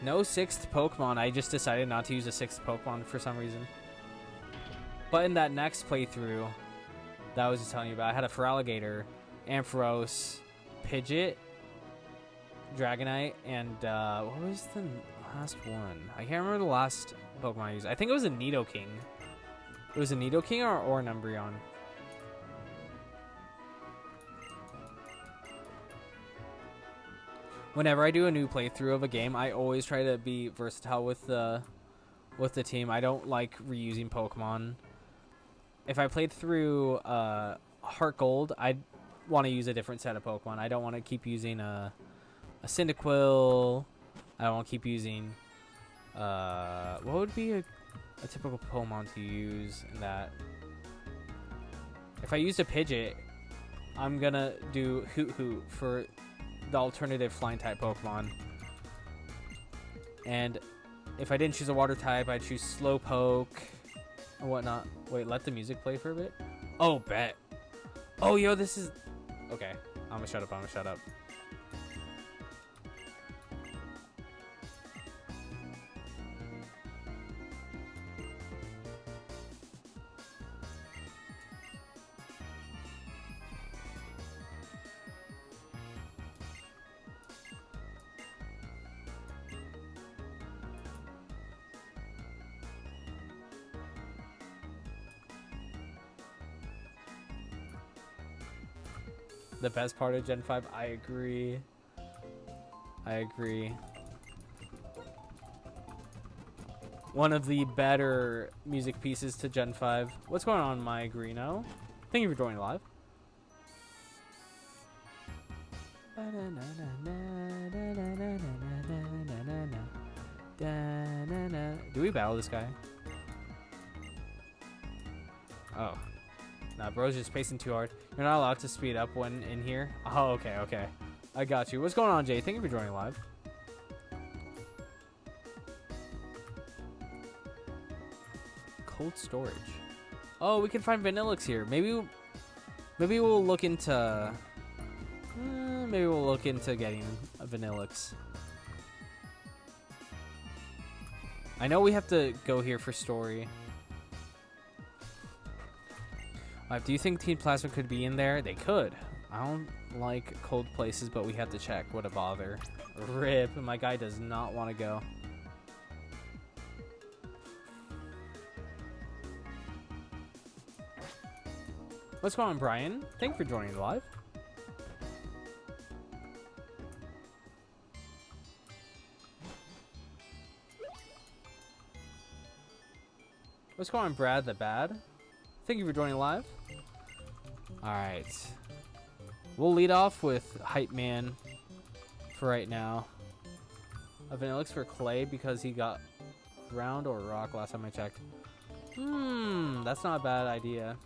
No 6th Pokemon. I just decided not to use a 6th Pokemon for some reason. But in that next playthrough that I was just telling you about, I had a Feraligatr, Ampharos, Pidgeot, Dragonite, and what was the last one? I can't remember the last Pokemon I used. I think it was a Nidoking. It was a Nidoking or an Umbreon. Whenever I do a new playthrough of a game, I always try to be versatile with the team. I don't like reusing Pokemon. If I played through Heart Gold, I'd want to use a different set of Pokemon. I don't want to keep using a Cyndaquil. I don't want to keep using what would be a typical Pokemon to use in that. If I used a Pidgeot, I'm gonna do Hoot Hoot for the alternative flying type Pokemon. And if I didn't choose a water type, I'd choose Slowpoke or whatnot. Wait, let the music play for a bit. Oh, bet. Oh, yo, this is okay. I'm gonna shut up. The best part of Gen 5, I agree. One of the better music pieces to Gen 5. What's going on, my Greeno? Thank you for joining live. Do we battle this guy? Oh. Nah, bro's just pacing too hard. You're not allowed to speed up when in here. Oh, okay. I got you. What's going on, Jay? Thank you for joining live. Cold storage. Oh, we can find Vanillix here. Maybe we'll look into. Maybe we'll look into getting a Vanillix. I know we have to go here for story. Do you think Team Plasma could be in there? They could. I don't like cold places, but we have to check. What a bother. Rip. My guy does not want to go. What's going on, Brian? Thank you for joining live. What's going on, Brad the Bad? Thank you for joining live. Alright. We'll lead off with Hype Man. for right now. A Vanillix for Clay because he got ground or rock last time I checked. That's not a bad idea.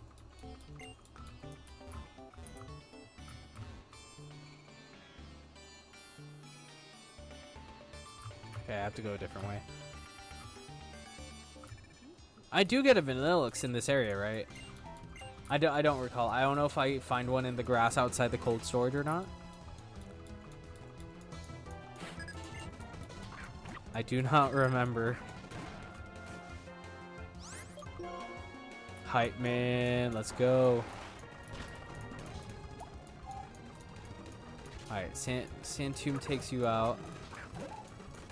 Okay, I have to go a different way. I do get a Vanillix in this area, right? I don't recall. I don't know if I find one in the grass outside the cold storage or not. I do not remember. Hype man, let's go. Alright, Santomb takes you out.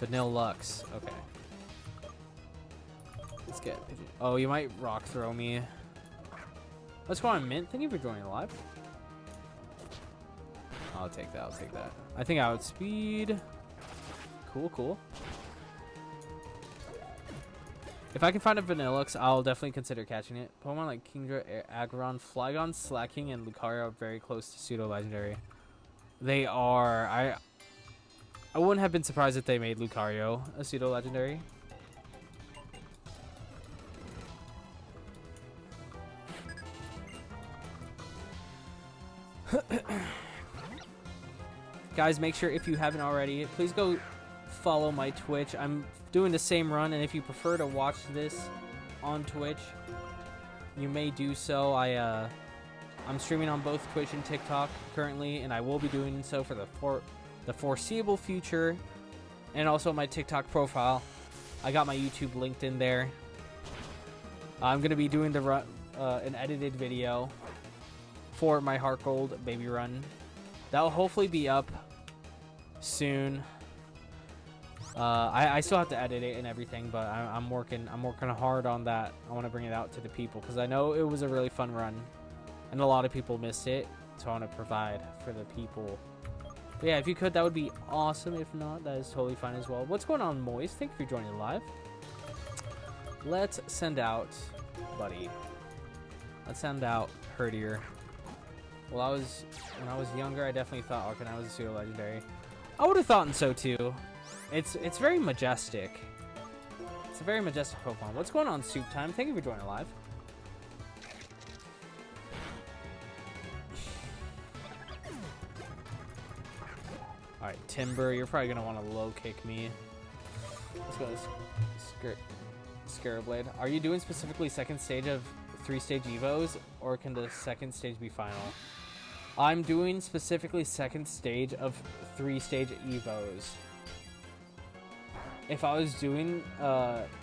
Vanillux, okay. Let's get... Oh, you might rock throw me. Let's go on Mint. Thank you for joining live. I'll take that, I'll take that. I think I outspeed. Cool, cool. If I can find a Vanillux, I'll definitely consider catching it. Pokemon like Kingdra, Aggron, Flygon, Slacking, and Lucario are very close to pseudo-legendary. They are. I wouldn't have been surprised if they made Lucario a pseudo-legendary. Guys, make sure if you haven't already, please go follow my Twitch. I'm doing the same run, and if you prefer to watch this on Twitch, you may do so. I'm streaming on both Twitch and TikTok currently, and I will be doing so for the foreseeable future, and also my TikTok profile. I got my YouTube linked in there. I'm gonna be doing the an edited video for my Heart Gold baby run. That'll hopefully be up soon. I still have to edit it and everything, but I'm working hard on that. I want to bring it out to the people because I know it was a really fun run, and a lot of people missed it. So I want to provide for the people. But yeah, if you could, that would be awesome. If not, that is totally fine as well. What's going on, Moist? Thank you for joining live. Let's send out, buddy. Let's send out Herdier. When I was younger, I definitely thought Arcanine was a pseudo legendary. I would have thought so too. It's very majestic. It's a very majestic Pokemon. What's going on, Soup Time? Thank you for joining live. All right, Timber, you're probably gonna want to low kick me. Let's go, Scarabblade. Are you doing specifically second stage of 3-stage Evos, or can the second stage be final? I'm doing specifically second stage of 3-stage Evos. If I was doing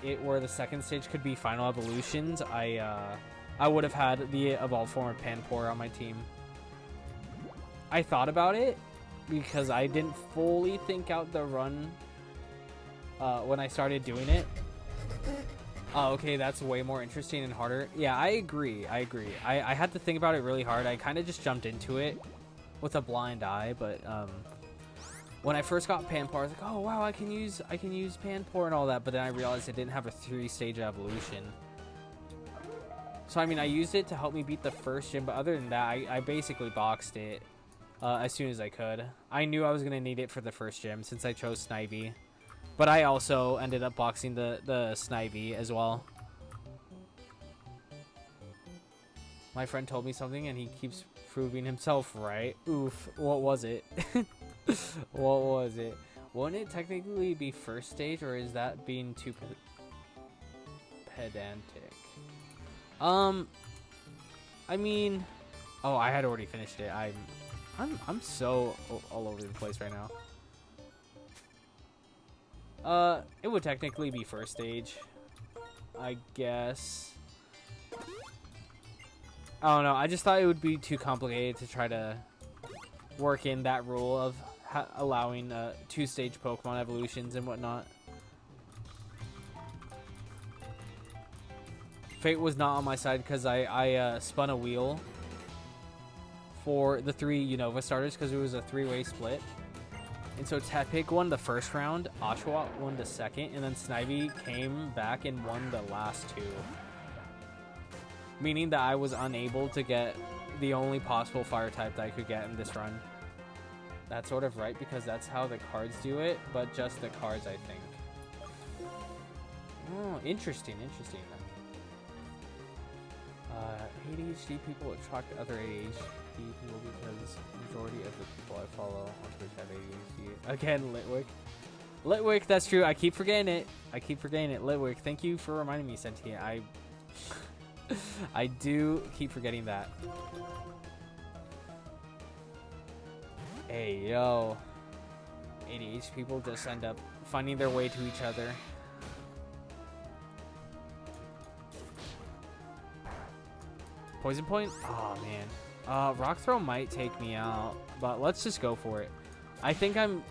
it where the second stage could be final evolutions, I would have had the evolved form of Panpour on my team. I thought about it because I didn't fully think out the run when I started doing it. Oh, okay, that's way more interesting and harder. Yeah, I agree. I had to think about it really hard. I kind of just jumped into it with a blind eye, but when I first got Panpour, I was like, oh wow, I can use Panpour and all that, but then I realized it didn't have a 3-stage evolution. So I mean, I used it to help me beat the first gym, but other than that, I basically boxed it as soon as I could. I knew I was gonna need it for the first gym since I chose Snivy. But I also ended up boxing the Snivy as well. My friend told me something and he keeps proving himself right. Oof, what was it? What was it? Wouldn't it technically be first stage, or is that being too pedantic? I mean, oh, I had already finished it. I'm so all over the place right now. It would technically be first stage, I guess. I don't know. I just thought it would be too complicated to try to work in that rule of allowing 2-stage Pokemon evolutions and whatnot. Fate was not on my side because I spun a wheel for the 3 Unova starters because it was a 3-way split. And so Tepig won the first round, Oshawott won the second, and then Snivy came back and won the last 2. Meaning that I was unable to get the only possible fire type that I could get in this run. That's sort of right because that's how the cards do it, but just the cards, I think. Oh, interesting, interesting. ADHD people attract other ADHD people because the majority of the people I follow on Twitch have ADHD. Again, Litwick. Litwick, that's true. I keep forgetting it. Litwick, thank you for reminding me, Sentient. I do keep forgetting that. Hey, yo. ADHD people just end up finding their way to each other. Poison point? Oh, man. Rock throw might take me out, but let's just go for it. I think I'm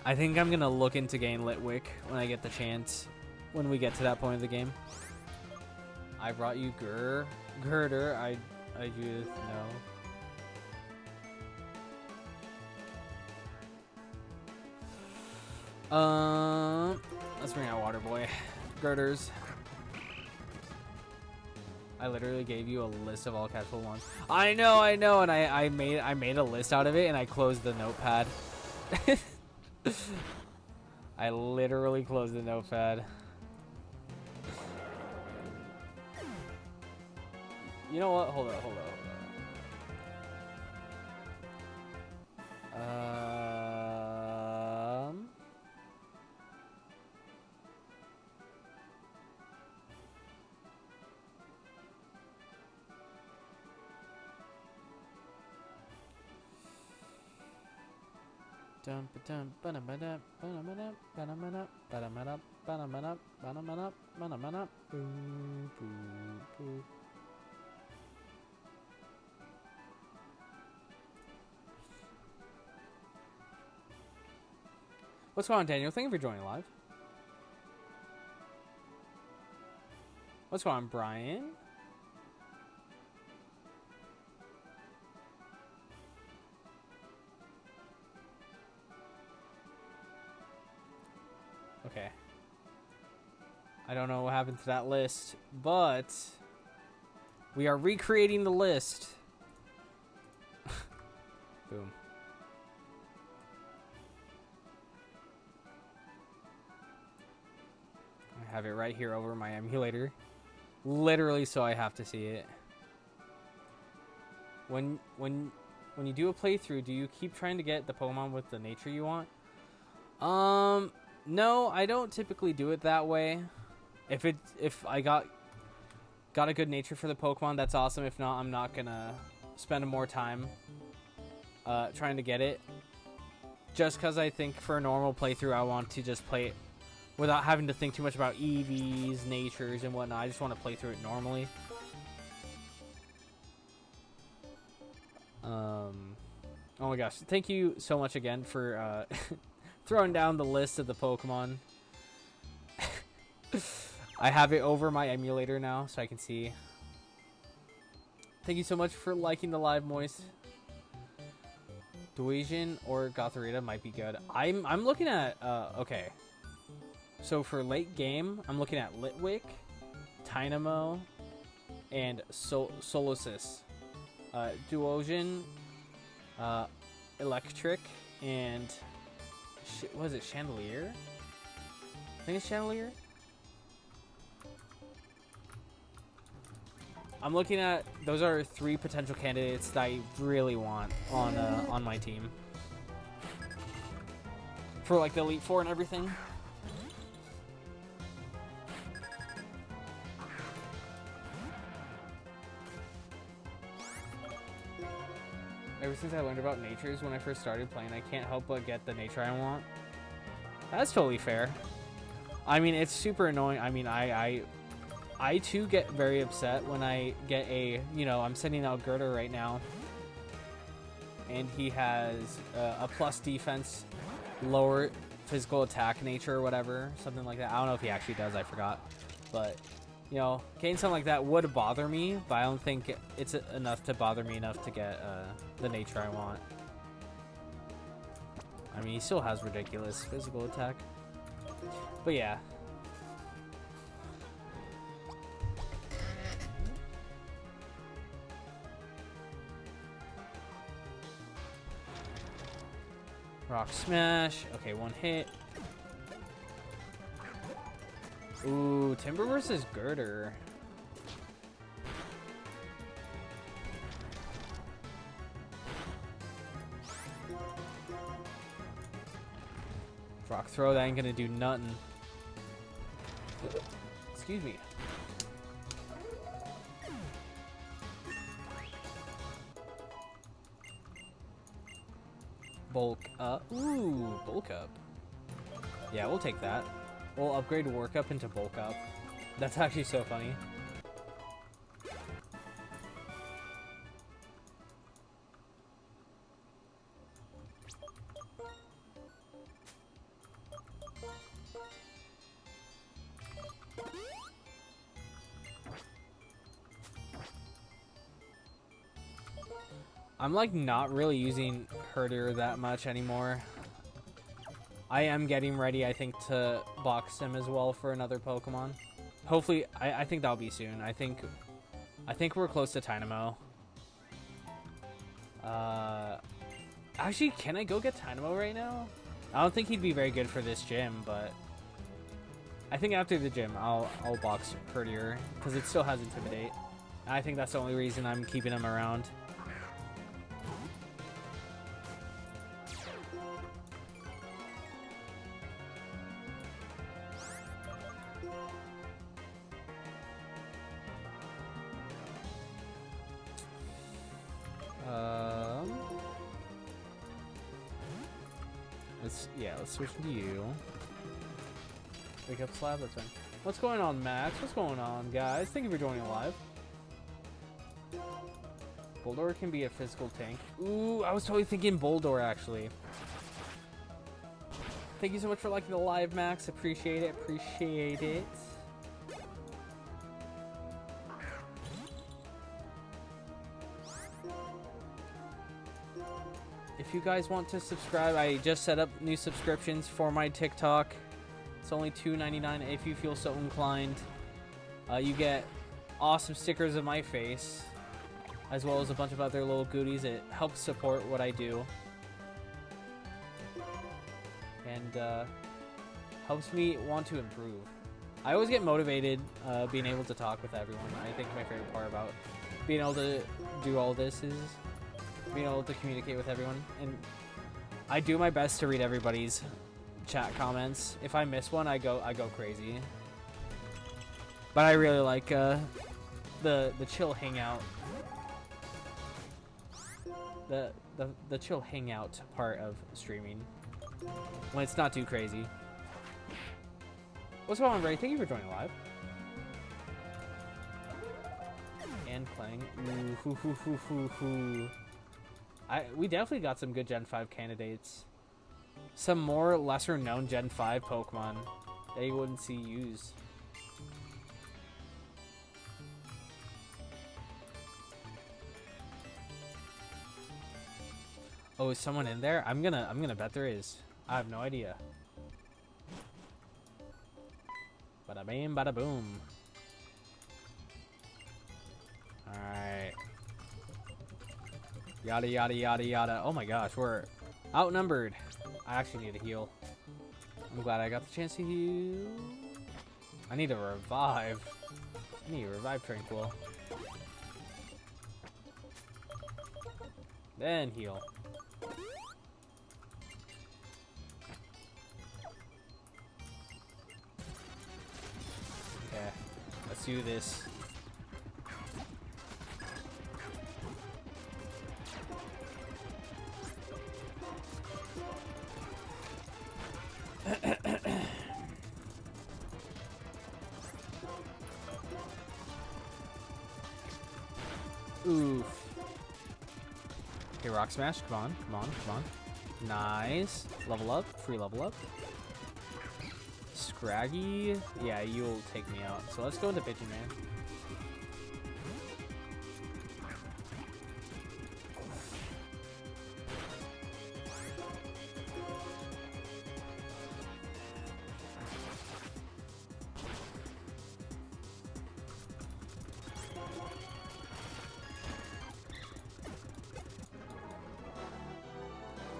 gonna look into getting Litwick when I get the chance. When we get to that point of the game. I brought you Girder. I just know. Let's bring out Water Boy. Girders. I literally gave you a list of all catchable ones. I know, and I made a list out of it and I closed the notepad. I literally closed the notepad. You know what? Hold on. What's going on, Daniel? Thank you for joining live. What's going on, Brian? Okay. I don't know what happened to that list, but we are recreating the list. Boom. I have it right here over my emulator. Literally, so I have to see it. When you do a playthrough, do you keep trying to get the Pokemon with the nature you want? No, I don't typically do it that way. If I got a good nature for the Pokemon, that's awesome. If not, I'm not gonna spend more time trying to get it. Just because I think for a normal playthrough, I want to just play it without having to think too much about EVs, natures, and whatnot. I just want to play through it normally. Oh my gosh, thank you so much again for throwing down the list of the Pokemon. I have it over my emulator now, so I can see. Thank you so much for liking the live, Moist. Duasian or Gothorita might be good. I'm looking at okay. So for late game, I'm looking at Litwick, Tynamo, and Solosis. Duosian, Electric, and what is it, Chandelier? I think it's Chandelier. I'm looking at, those are 3 potential candidates that I really want on my team. For like the Elite Four and everything. Ever since I learned about natures when I first started playing, I can't help but get the nature I want. That's totally fair. I mean, it's super annoying. I mean, I too get very upset when I get a, you know, I'm sending out Girder right now. And he has a plus defense, lower physical attack nature or whatever. Something like that. I don't know if he actually does, I forgot. But, you know, getting something like that would bother me, but I don't think it's enough to bother me enough to get the nature I want. I mean, he still has ridiculous physical attack. But yeah. Rock smash. Okay, one hit. Ooh, Timber versus Girder. Rock throw, that ain't gonna do nothing. Excuse me. Bulk up. Ooh, bulk up. Yeah, we'll take that. We'll upgrade work up into bulk up. That's actually so funny. I'm like not really using Herder that much anymore. I am getting ready, I think, to box him as well for another Pokemon. Hopefully, I think that'll be soon. I think we're close to Dynamo. Actually, can I go get Dynamo right now? I don't think he'd be very good for this gym, but I think after the gym, I'll box Herder because it still has Intimidate. And I think that's the only reason I'm keeping him around. Let's switch to you. Wake up slab, that's fine. What's going on, Max? What's going on, guys? Thank you for joining live. Boldor can be a physical tank. Ooh, I was totally thinking Boldor, actually. Thank you so much for liking the live, Max. Appreciate it. Appreciate it. If you guys want to subscribe, I just set up new subscriptions for my TikTok. It's only $2.99 if you feel so inclined. You get awesome stickers of my face, as well as a bunch of other little goodies. It helps support what I do. And helps me want to improve. I always get motivated being able to talk with everyone. I think my favorite part about being able to do all this is being able to communicate with everyone, and I do my best to read everybody's chat comments. If I miss one, I go crazy. But I really like the chill hangout, the chill hangout part of streaming when it's not too crazy. What's going on, Ray? Thank you for joining live. And playing. Ooh, hoo, hoo, hoo, hoo, hoo. We definitely got some good Gen 5 candidates. Some more lesser known Gen 5 Pokemon that you wouldn't see used. Oh, is someone in there? I'm gonna bet there is. I have no idea. Bada bam, bada boom. Alright. Yada yada yada yada. Oh my gosh, we're outnumbered. I actually need a heal. I'm glad I got the chance to heal. I need to revive. I need to revive Tranquil. Then heal. Okay, let's do this. Oof. Okay, Rock Smash. Come on, come on, come on. Nice. Level up. Free level up. Scraggy. Yeah, you'll take me out. So let's go into Pigeon Man.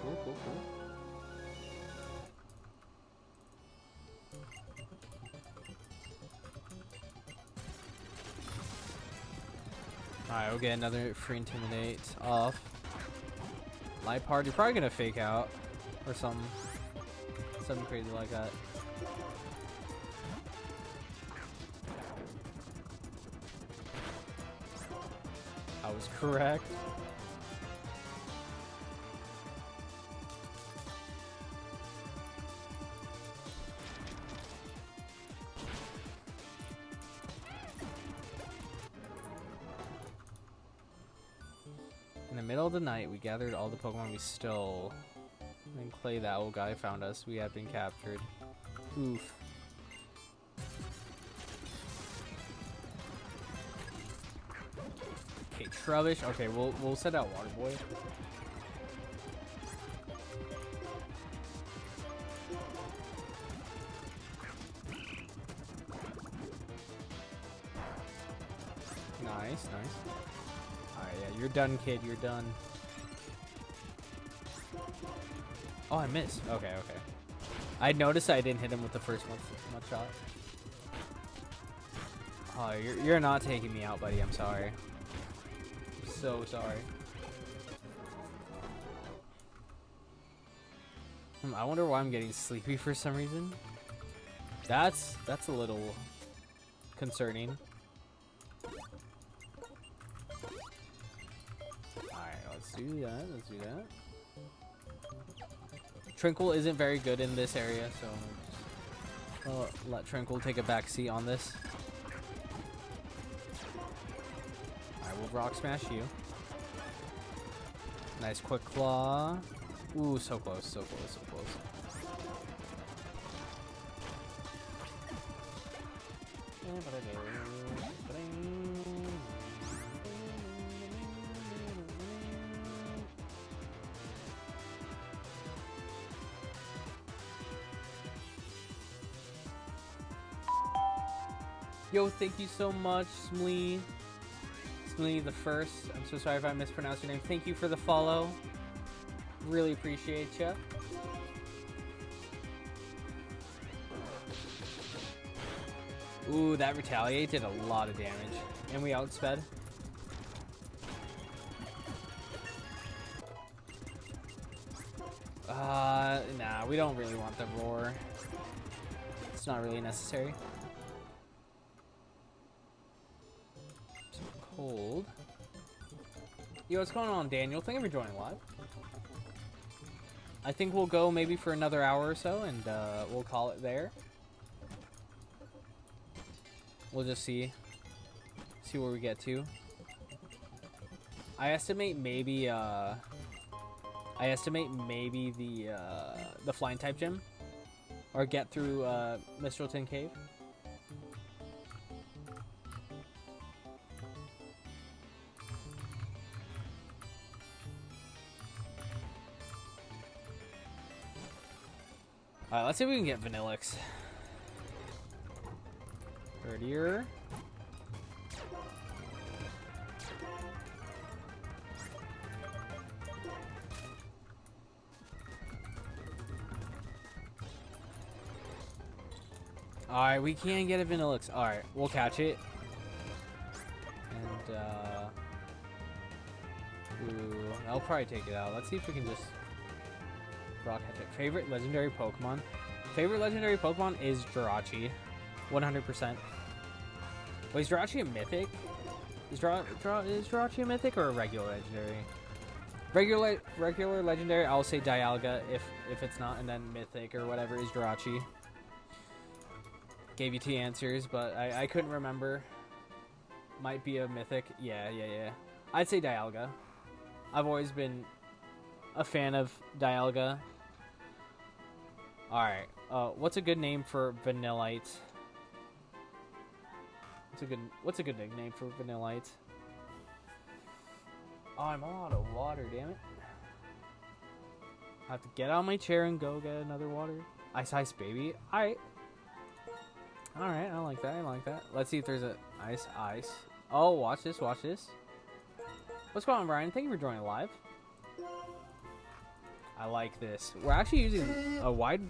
Cool, cool, cool. Alright, we'll get another free intimidate off. Light part, you're probably gonna fake out or something. Something crazy like that. I was correct. In the middle of the night, we gathered all the Pokemon we stole. And Clay, the owl guy, found us. We had been captured. Oof. Okay, Trubbish. Okay, we'll send out Water Boy. Nice, nice. Alright, yeah, you're done, kid. You're done. Oh, I missed. Okay, okay. I noticed I didn't hit him with the first one shot. Oh, you're not taking me out, buddy. I'm sorry. I'm so sorry. I wonder why I'm getting sleepy for some reason. That's a little concerning. Alright, let's do that. Let's do that. Trinkle isn't very good in this area, so I'll let Trinkle take a back seat on this. Alright, we'll Rock Smash you. Nice quick claw. Ooh, so close, so close, so close. Yo, thank you so much, Smlee. Smlee the first. I'm so sorry if I mispronounced your name. Thank you for the follow. Really appreciate ya. Ooh, that Retaliate did a lot of damage. And we outsped. Nah, we don't really want the roar. It's not really necessary. Cold. Yo, what's going on, Daniel? Thank you for joining live. I think we'll go maybe for another hour or so, and we'll call it there. We'll just see where we get to. I estimate maybe the flying type gym, or get through Mistralton Cave. Alright, let's see if we can get Vanillix. Herdier. Alright, we can get a Vanillix. Alright, we'll catch it. And, ooh, I'll probably take it out. Let's see if we can just rock catch it. Favorite legendary Pokemon? Favorite legendary Pokemon is Jirachi. 100%. Wait, is Jirachi a mythic? Is Jirachi a mythic or a regular legendary? Regular legendary, I'll say Dialga if it's not, and then mythic or whatever is Jirachi. Gave you 2 answers, but I couldn't remember. Might be a mythic. Yeah. I'd say Dialga. I've always been a fan of Dialga. Alright, what's a good name for Vanillite? What's a good nickname for Vanillite? Oh, I'm all out of water, damn it. I have to get out of my chair and go get another water. Ice baby. Alright, I like that. Let's see if there's a ice. Oh, watch this. What's going on, Brian? Thank you for joining live. I like this. We're actually using a wide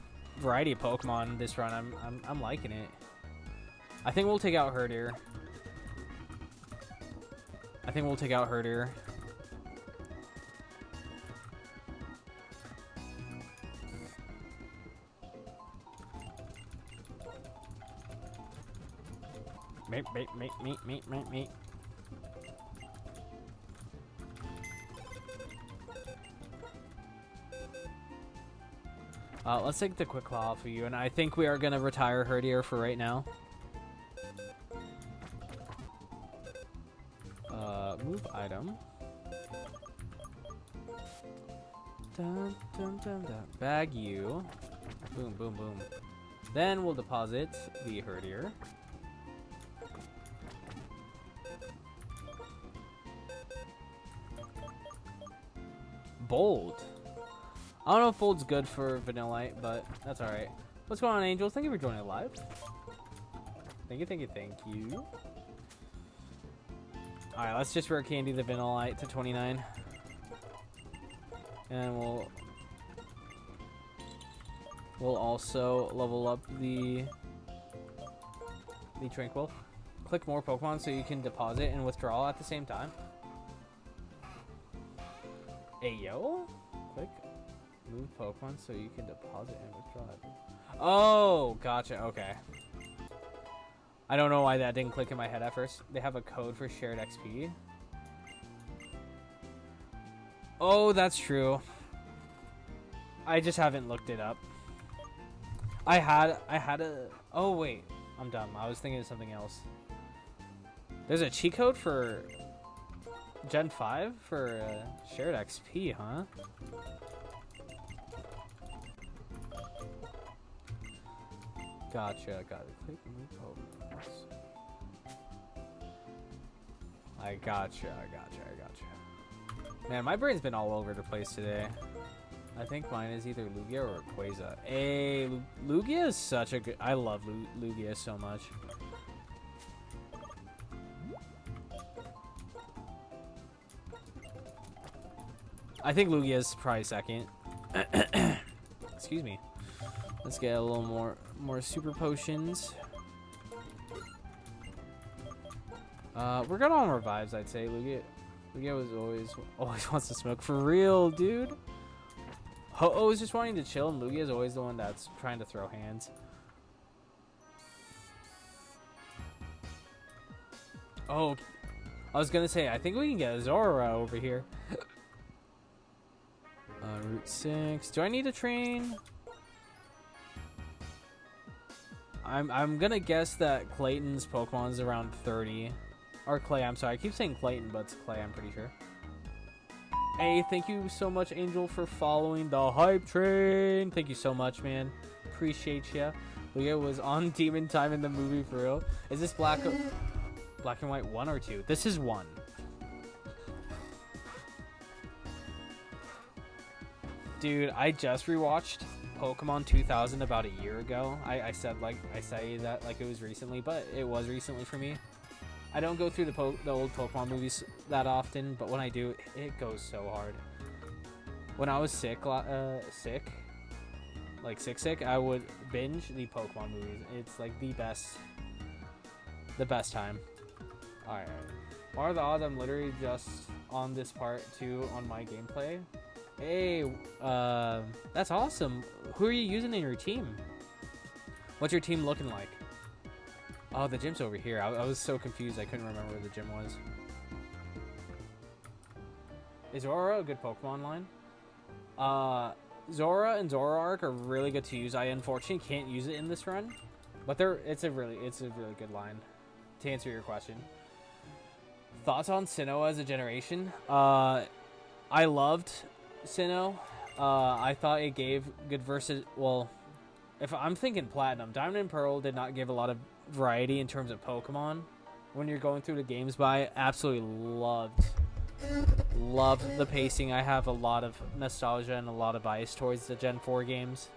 variety of Pokemon this run. I'm liking it. I think we'll take out Herdier. I think we'll take out Herdier. Mate. Let's take the quick claw off of you, and I think we are gonna retire Herdier for right now. Move item. Dun, dun, dun, dun. Bag you. Boom, boom, boom. Then we'll deposit the Herdier. Bold. I don't know if Bold's good for Vanillite, but that's alright. What's going on, Angel? Thank you for joining live. Thank you. Alright, let's just rare candy the Vanillite to 29. And we'll also level up the Tranquil. Click more Pokemon so you can deposit and withdraw at the same time. Ayo. Click move Pokemon so you can deposit and withdraw it. Oh, gotcha. Okay. I don't know why that didn't click in my head at first. They have a code for shared XP. Oh, that's true. I just haven't looked it up. I had a... Oh, wait. I'm dumb. I was thinking of something else. There's a cheat code for Gen 5 for shared XP, huh? Gotcha. Got it. Click move Pokemon. I gotcha. Man, my brain's been all over the place today. I think mine is either Lugia or Quasar. Hey, Lugia is such a good... I love Lugia so much. I think Lugia is probably second. Excuse me. Let's get a little more super potions. We're good on revives, I'd say. Lugia was always wants to smoke for real, dude. Ho-Oh is just wanting to chill, and Lugia is always the one that's trying to throw hands. Oh, I was gonna say, I think we can get a Zora over here. Route 6. Do I need to train? I'm gonna guess that Clayton's Pokemon is around 30. Or Clay, I'm sorry. I keep saying Clayton, but it's Clay, I'm pretty sure. Hey, thank you so much, Angel, for following the hype train. Thank you so much, man. Appreciate ya. Lugia was on Demon Time in the movie, for real. Is this black and white 1 or 2? This is 1. Dude, I just rewatched Pokemon 2000 about a year ago. I say that like it was recently, but it was recently for me. I don't go through the old Pokemon movies that often, but when I do, it goes so hard. When I was sick, I would binge the Pokemon movies. It's like the best time. All right. What are the odds I'm literally just on this part 2 on my gameplay? Hey, that's awesome. Who are you using in your team? What's your team looking like? Oh, the gym's over here. I was so confused. I couldn't remember where the gym was. Is Zora a good Pokemon line? Zora and Zoroark are really good to use. I unfortunately can't use it in this run, but it's a really good line. To answer your question, thoughts on Sinnoh as a generation? I loved Sinnoh. I thought it gave good Well, if I'm thinking Platinum, Diamond and Pearl did not give a lot of variety in terms of Pokemon when you're going through the games, but I absolutely loved the pacing. I have a lot of nostalgia and a lot of bias towards the Gen 4 games.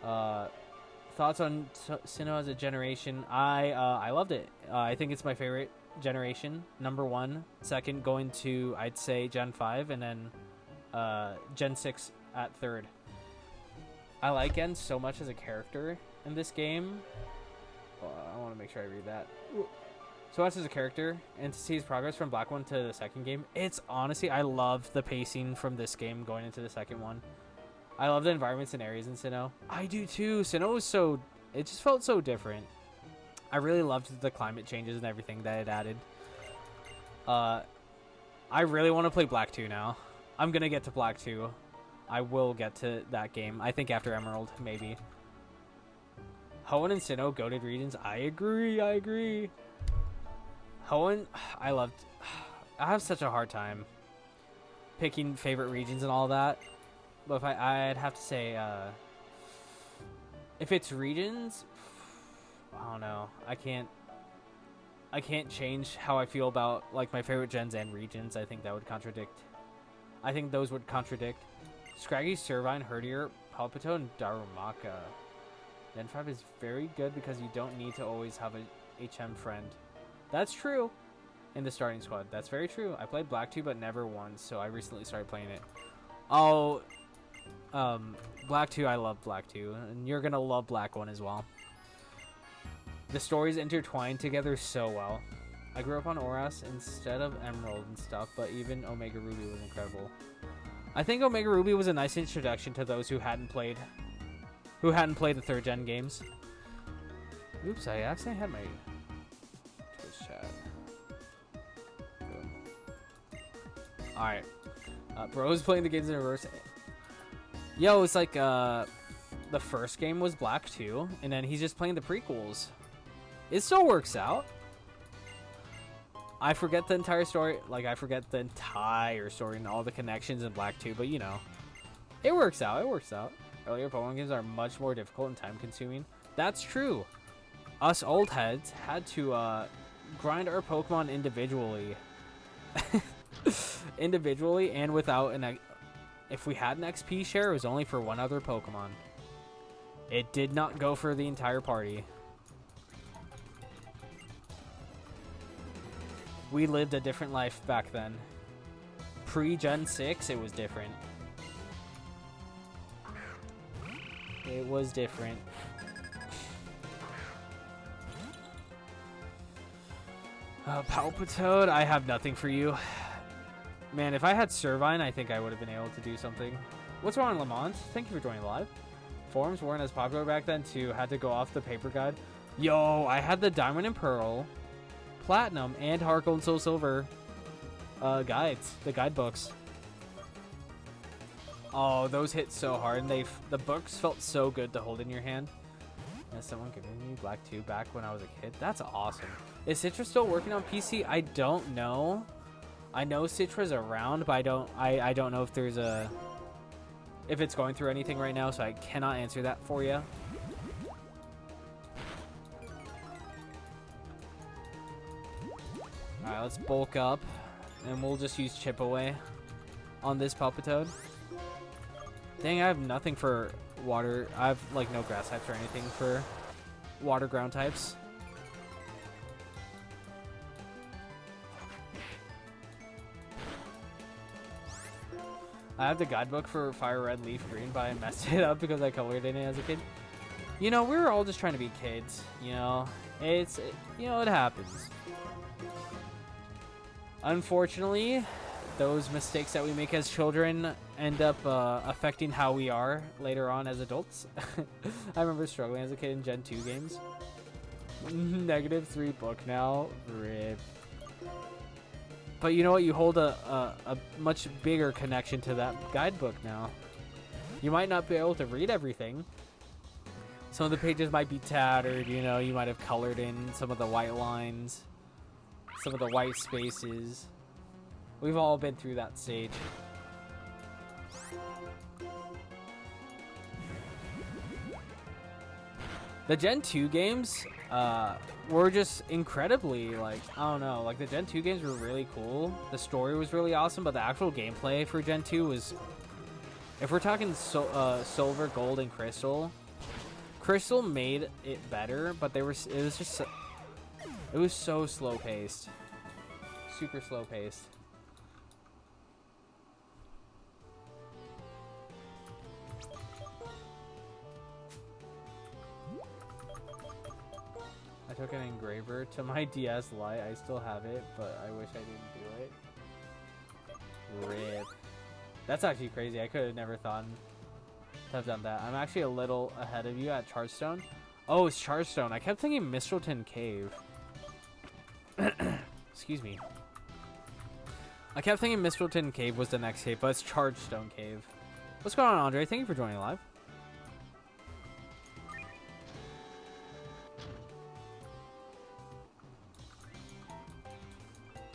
Thoughts on Sinnoh as a generation? I loved it. I think it's my favorite generation. Number 1. Second, going to, I'd say, Gen 5, and then Gen 6 at third. I like Gen so much as a character in this game. I want to make sure I read that. So as a character, and to see his progress from Black 1 to the second game, it's honestly, I love the pacing from this game going into the second one. I love the environments and areas in Sinnoh. I do too. Sinnoh was so, it just felt so different. I really loved the climate changes and everything that it added. I really want to play Black 2 now. I'm going to get to Black 2. I will get to that game. I think after Emerald, maybe. Hoenn and Sinnoh, goated regions. I agree. Hoenn, I have such a hard time picking favorite regions and all that. But if I'd have to say, if it's regions, I don't know. I can't change how I feel about like my favorite gens and regions. I think that would contradict. I think those would contradict. Scraggy, Servine, Herdier, Palpito, and Darumaka. Gen 5 is very good because you don't need to always have a HM friend. That's true. In the starting squad. That's very true. I played Black 2 but never once, so I recently started playing it. Oh, Black 2, I love Black 2. And you're gonna love Black 1 as well. The stories intertwine together so well. I grew up on Oras instead of Emerald and stuff, but even Omega Ruby was incredible. I think Omega Ruby was a nice introduction to those who hadn't played the 3rd gen games. Oops, I accidentally had my Twitch chat. Boom. Alright. Bro's playing the games in reverse. Yo, it's like the first game was Black 2, and then he's just playing the prequels. It still works out. I forget the entire story. Like, I forget the entire story and all the connections in Black 2, but you know. It works out. Earlier Pokemon games are much more difficult and time-consuming. That's true. Us old heads had to grind our Pokemon individually. Individually and without an... If we had an XP share, it was only for one other Pokemon. It did not go for the entire party. We lived a different life back then. Pre-Gen 6, it was different. It was different. Palpitoad, I have nothing for you. Man, if I had Servine, I think I would have been able to do something. What's wrong, Lamont? Thank you for joining live. Forums weren't as popular back then, too. Had to go off the paper guide. Yo, I had the Diamond and Pearl, Platinum, and Heart Gold and Soul Silver guides, the guidebooks. Oh, those hit so hard, and the books felt so good to hold in your hand. Has someone given me Black 2 back when I was a kid? That's awesome. Is Citra still working on PC? I don't know. I know Citra's around, but I don't know if there's if it's going through anything right now, so I cannot answer that for you. Alright, let's bulk up, and we'll just use Chip Away on this Palpitoad. Dang, I have nothing for water. I have, like, no grass types or anything for water ground types. I have the guidebook for Fire Red, Leaf Green, but I messed it up because I colored in it as a kid. You know, we were all just trying to be kids, you know? You know, it happens. Unfortunately, those mistakes that we make as children end up affecting how we are later on as adults. I remember struggling as a kid in Gen 2 games. -3 book now. RIP. But you know what? You hold a much bigger connection to that guidebook now. You might not be able to read everything. Some of the pages might be tattered, you know. You might have colored in some of the white lines, some of the white spaces. We've all been through that stage. The Gen 2 games were just incredibly, like, I don't know, like the Gen 2 games were really cool. The story was really awesome, but the actual gameplay for Gen 2 was, if we're talking Silver, Gold, and Crystal, Crystal made it better, but it was so slow paced, super slow paced. I took an engraver to my DS Lite. I still have it, but I wish I didn't do it. RIP. That's actually crazy. I could have never thought to have done that. I'm actually a little ahead of you at Charstone. Oh, it's Charstone. I kept thinking Mistleton Cave. Excuse me. I kept thinking Mistleton Cave was the next cave, but it's Chargestone Cave. What's going on, Andre? Thank you for joining live.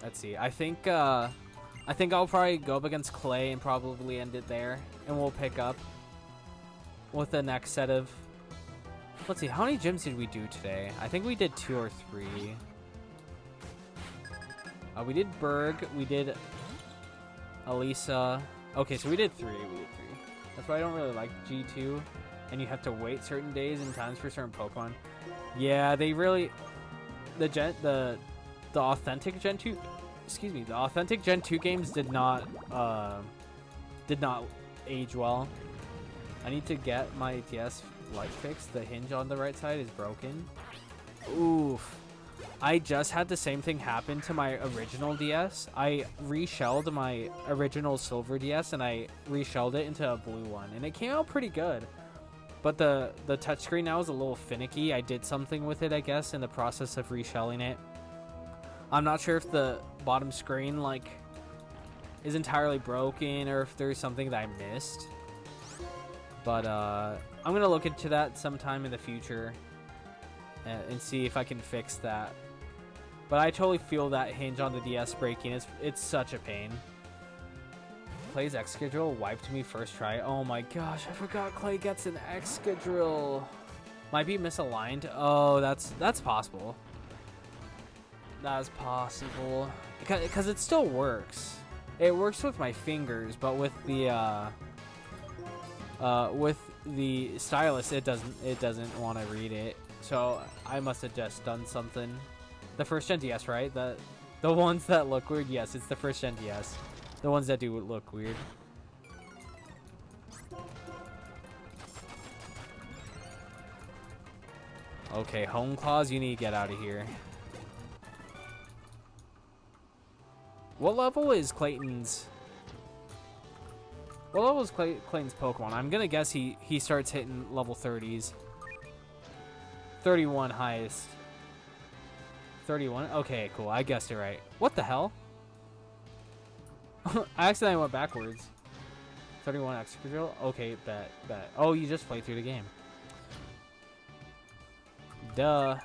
Let's see. I think I'll probably go up against Clay and probably end it there, and we'll pick up with the next set of. Let's see. How many gyms did we do today? I think we did 2 or 3. We did Berg. We did Elisa. Okay, so we did 3. That's why I don't really like G2, and you have to wait certain days and times for certain Pokemon. Yeah, they really the authentic Gen 2. Excuse me. The authentic Gen 2 games did not age well. I need to get my DS Lite fixed. The hinge on the right side is broken. Oof. I just had the same thing happen to my original DS. I reshelled my original silver DS and I reshelled it into a blue one, and it came out pretty good. But the touchscreen now is a little finicky. I did something with it, I guess, in the process of reshelling it. I'm not sure if the bottom screen is entirely broken or if there's something that I missed. But I'm gonna look into that sometime in the future and see if I can fix that. But I totally feel that hinge on the DS breaking. It's such a pain. Clay's Excadrill wiped me first try. Oh my gosh, I forgot Clay gets an Excadrill. Might be misaligned. Oh, that's possible. That is possible. Because it still works. It works with my fingers, but with the stylus, it doesn't want to read it. So I must have just done something. The first gen DS, right? The ones that look weird. Yes, it's the first gen DS. The ones that do look weird. Okay, Home Claws, you need to get out of here. What level is Clayton's? What level is Clayton's Pokemon? I'm gonna guess he starts hitting level 30s. 31 highest. 31? Okay, cool. I guessed it right. What the hell? I accidentally went backwards. 31 Excadrill? Okay, bet. Oh, you just played through the game. Duh.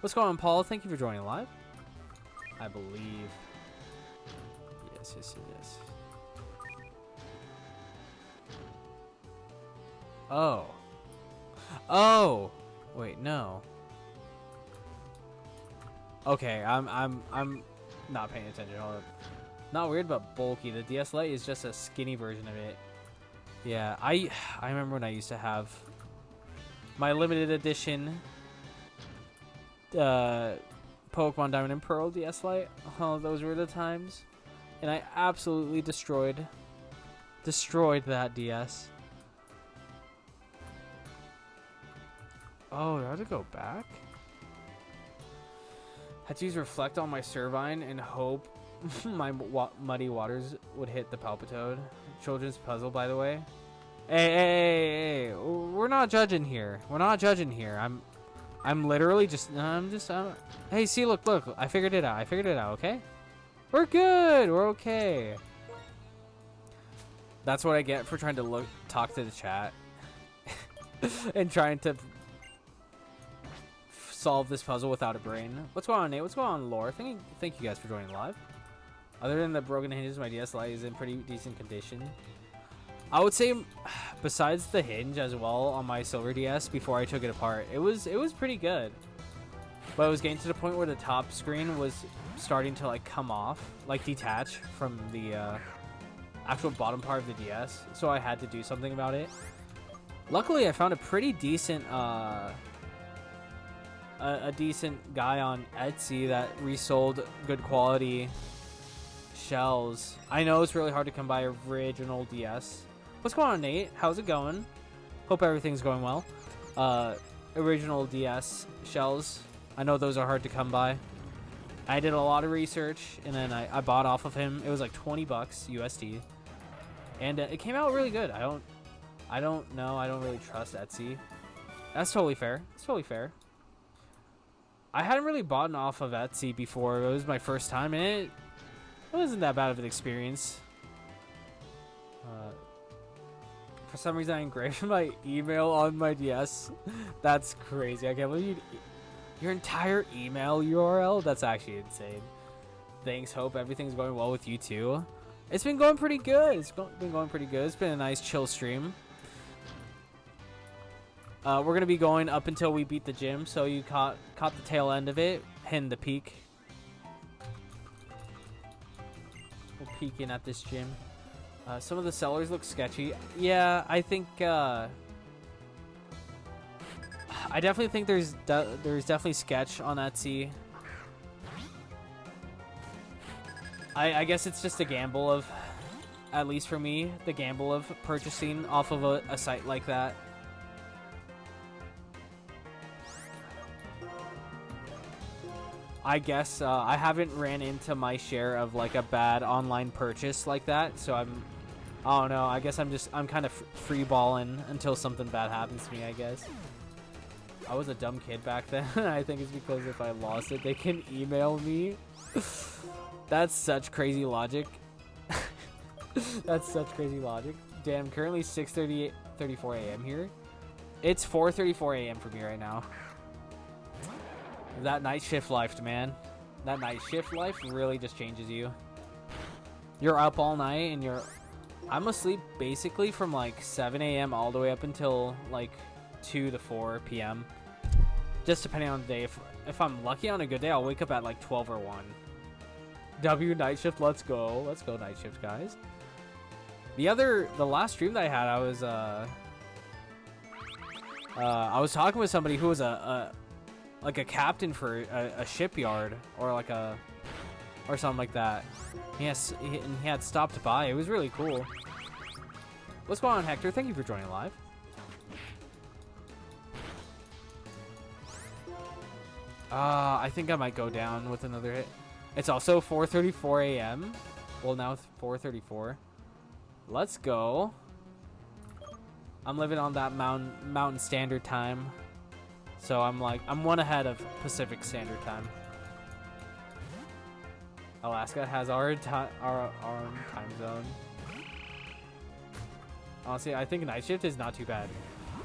What's going on, Paul? Thank you for joining live. I believe. Yes. Oh. Wait, no. Okay, I'm not paying attention. Hold up. Not weird, but bulky. The DS Lite is just a skinny version of it. Yeah, I remember when I used to have my limited edition Pokemon Diamond and Pearl DS Lite. Oh, those were the times. And I absolutely destroyed that DS. Oh, do I have to go back? Had to use Reflect on my Servine and hope my Muddy Waters would hit the Palpitoad. Children's puzzle, by the way. Hey, we're not judging here. I'm literally just, hey, see, look, I figured it out, okay? We're good, we're okay. That's what I get for trying to talk to the chat. And trying to solve this puzzle without a brain. What's going on, Nate? What's going on, Laura? Thank you guys for joining live. Other than the broken hinges, my DS Lite is in pretty decent condition. I would say, besides the hinge as well on my Silver DS before I took it apart, it was pretty good. But it was getting to the point where the top screen was starting to come off, detach from the actual bottom part of the DS. So I had to do something about it. Luckily, I found a pretty decent a decent guy on Etsy that resold good quality shells. I know it's really hard to come by original DS What's going on, Nate? How's it going? Hope everything's going well. Original DS shells. I know those are hard to come by. I did a lot of research, and then I bought off of him. It was like 20 bucks USD, and it came out really good. I don't know. I don't really trust Etsy. That's totally fair. It's totally fair. I hadn't really bought off of Etsy before. It was my first time, and it wasn't that bad of an experience. For some reason, I engraved my email on my DS. That's crazy. I can't believe your entire email URL. That's actually insane. Thanks. Hope everything's going well with you too. It's been going pretty good. It's been going pretty good. It's been a nice chill stream. We're gonna be going up until we beat the gym. So you caught the tail end of it, hitting the peak. We're peeking at this gym. Some of the sellers look sketchy. Yeah, I think I definitely think there's definitely sketch on Etsy. I guess it's just a gamble of, at least for me, the gamble of purchasing off of a site like that. I guess I haven't ran into my share of like a bad online purchase like that, so I don't know. I guess I'm kind of free balling until something bad happens to me, I guess. I was a dumb kid back then. I think it's because if I lost it, they can email me. That's such crazy logic. That's such crazy logic. Damn, currently 6:34 a.m. here. It's 4:34 a.m. for me right now. That night shift life, man. That night shift life really just changes you. You're up all night and I'm asleep basically from like 7 a.m. all the way up until like 2 to 4 p.m. Just depending on the day. If I'm lucky on a good day, I'll wake up at like 12 or 1. W night shift, let's go. Let's go night shift, guys. The last stream that I had, I was talking with somebody who was like a captain for a shipyard or something like that. He had stopped by. It was really cool. What's going on, Hector? Thank you for joining live. I think I might go down with another hit. It's also 4:34 a.m. Well, now it's 4:34. Let's go. I'm living on that mountain standard time. So I'm 1 ahead of Pacific Standard Time. Alaska has our own time zone. Honestly, I think night shift is not too bad.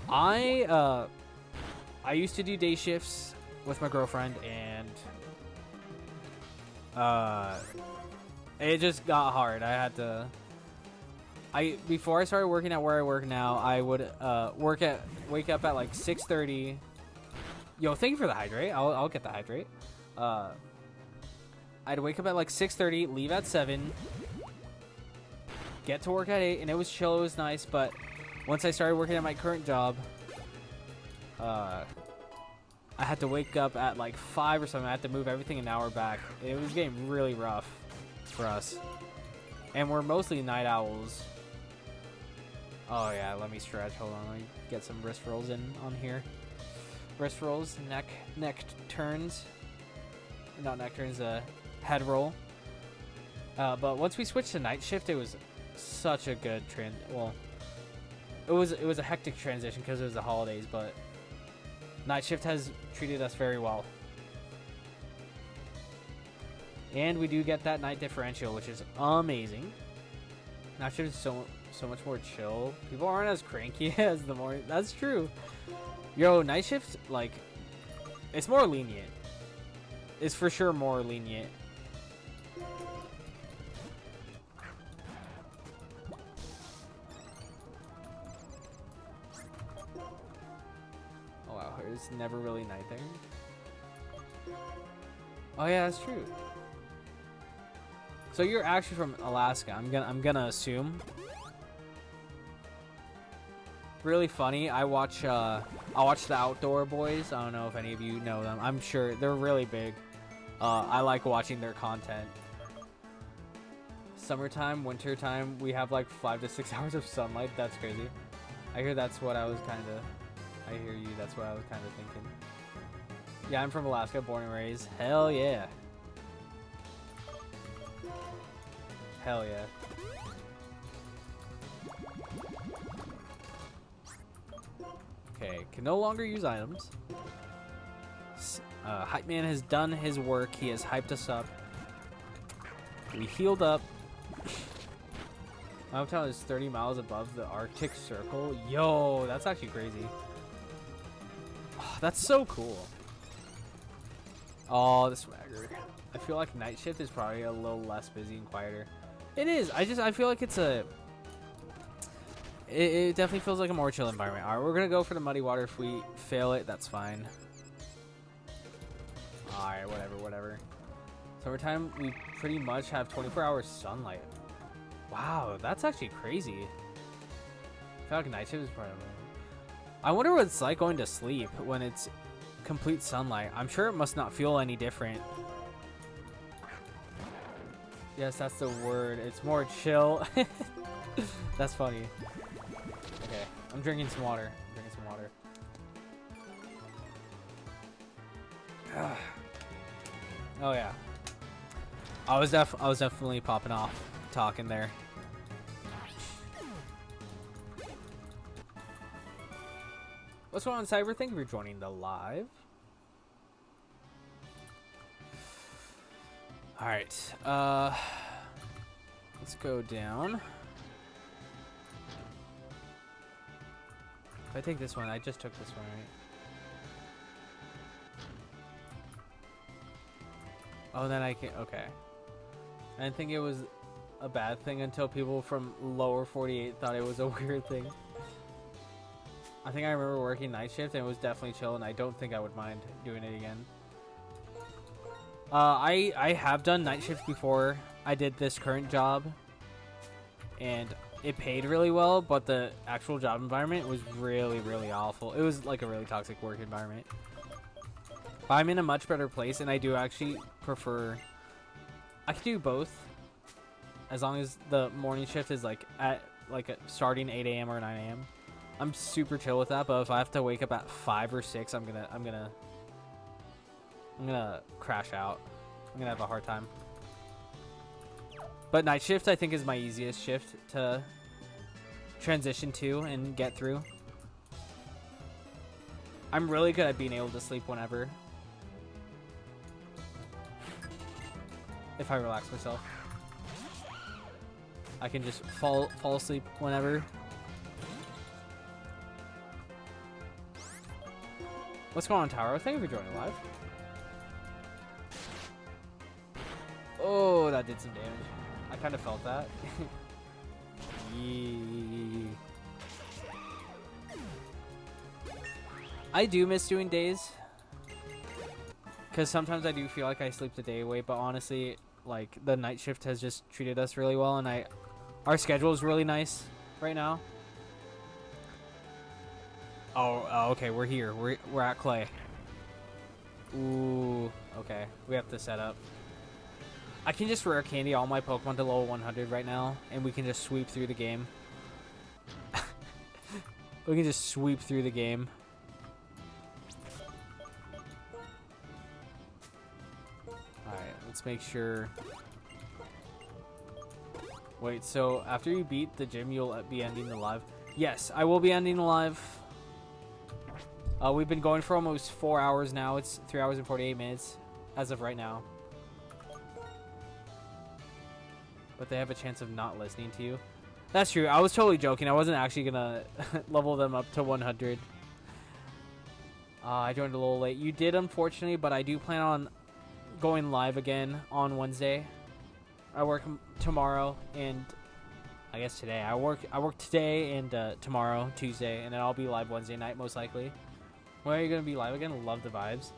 I used to do day shifts with my girlfriend, and it just got hard. Before I started working at where I work now, I would wake up at like 6:30. Yo, thank you for the hydrate. I'll get the hydrate. I'd wake up at like 6:30, leave at 7, get to work at 8, and it was chill. It was nice. But once I started working at my current job, I had to wake up at like 5 or something. I had to move everything an hour back. It was getting really rough for us. And we're mostly night owls. Oh yeah, let me stretch. Hold on, let me get some wrist rolls in on here. Wrist rolls, neck turns. Not neck turns, head roll. But once we switched to night shift, it was such a good it was a hectic transition because it was the holidays, but night shift has treated us very well. And we do get that night differential, which is amazing. Night shift is so much more chill. People aren't as cranky as the morning. That's true. Yo, night shift, like, it's more lenient. It's for sure more lenient. Oh wow, it's never really night there. Oh yeah, that's true. So you're actually from Alaska. I'm gonna assume. Really funny. I watch the Outdoor Boys. I don't know if any of you know them. I'm sure they're really big. I like watching their content. summertime, wintertime, we have like 5 to 6 hours of sunlight. That's crazy. I hear that's what I was kind of... I hear you. That's what I was kind of thinking. Yeah, I'm from Alaska, born and raised. Hell yeah. Hell yeah. Okay, can no longer use items. Hype Man has done his work. He has hyped us up. We healed up. My hometown is 30 miles above the Arctic Circle. Yo, that's actually crazy. Oh, that's so cool. Oh, the swagger. I feel like night shift is probably a little less busy and quieter. It is. I feel like it's a... It definitely feels like a more chill environment. Alright, we're going to go for the muddy water. If we fail it, that's fine. Alright, whatever. Summertime, we pretty much have 24 hours sunlight. Wow, that's actually crazy. I feel like night shift is probably... I wonder what it's like going to sleep when it's complete sunlight. I'm sure it must not feel any different. Yes, that's the word. It's more chill. That's funny. Okay, I'm drinking some water. Oh yeah. I was definitely popping off talking there. What's going on, Cyber? Thank you for joining the live. All right. Let's go down. If I take this one, I just took this one, right? Oh, then I can... Okay. I didn't think it was a bad thing until people from lower 48 thought it was a weird thing. I think I remember working night shift and it was definitely chill, and I don't think I would mind doing it again. I have done night shift before. I did this current job and it paid really well, but the actual job environment was really, really awful. It was like a really toxic work environment. But I'm in a much better place, and I do actually prefer... I can do both as long as the morning shift is like at starting 8 a.m. or 9 a.m. I'm super chill with that, but if I have to wake up at 5 or 6, I'm gonna crash out. I'm gonna have a hard time. But night shift, I think, is my easiest shift to transition to and get through. I'm really good at being able to sleep whenever. If I relax myself, I can just fall asleep whenever. What's going on, Taro? Thank you for joining live. Oh, that did some damage. I kind of felt that. Yeah. I do miss doing days, because sometimes I do feel like I sleep the day away, but honestly, like, the night shift has just treated us really well, and our schedule is really nice right now. Oh, okay, we're here. We're at Clay. Ooh, okay. We have to set up. I can just rare candy all my Pokemon to level 100 right now, and we can just sweep through the game. We can just sweep through the game. Alright, let's make sure... Wait, so after you beat the gym, you'll be ending the live? Yes, I will be ending the live. We've been going for almost 4 hours now. It's 3 hours and 48 minutes as of right now. But they have a chance of not listening to you. That's true. I was totally joking. I wasn't actually going to level them up to 100. I joined a little late. You did, unfortunately, but I do plan on going live again on Wednesday. I work tomorrow and I guess today. I work today and tomorrow, Tuesday, and then I'll be live Wednesday night most likely. When are you going to be live again? Love the vibes.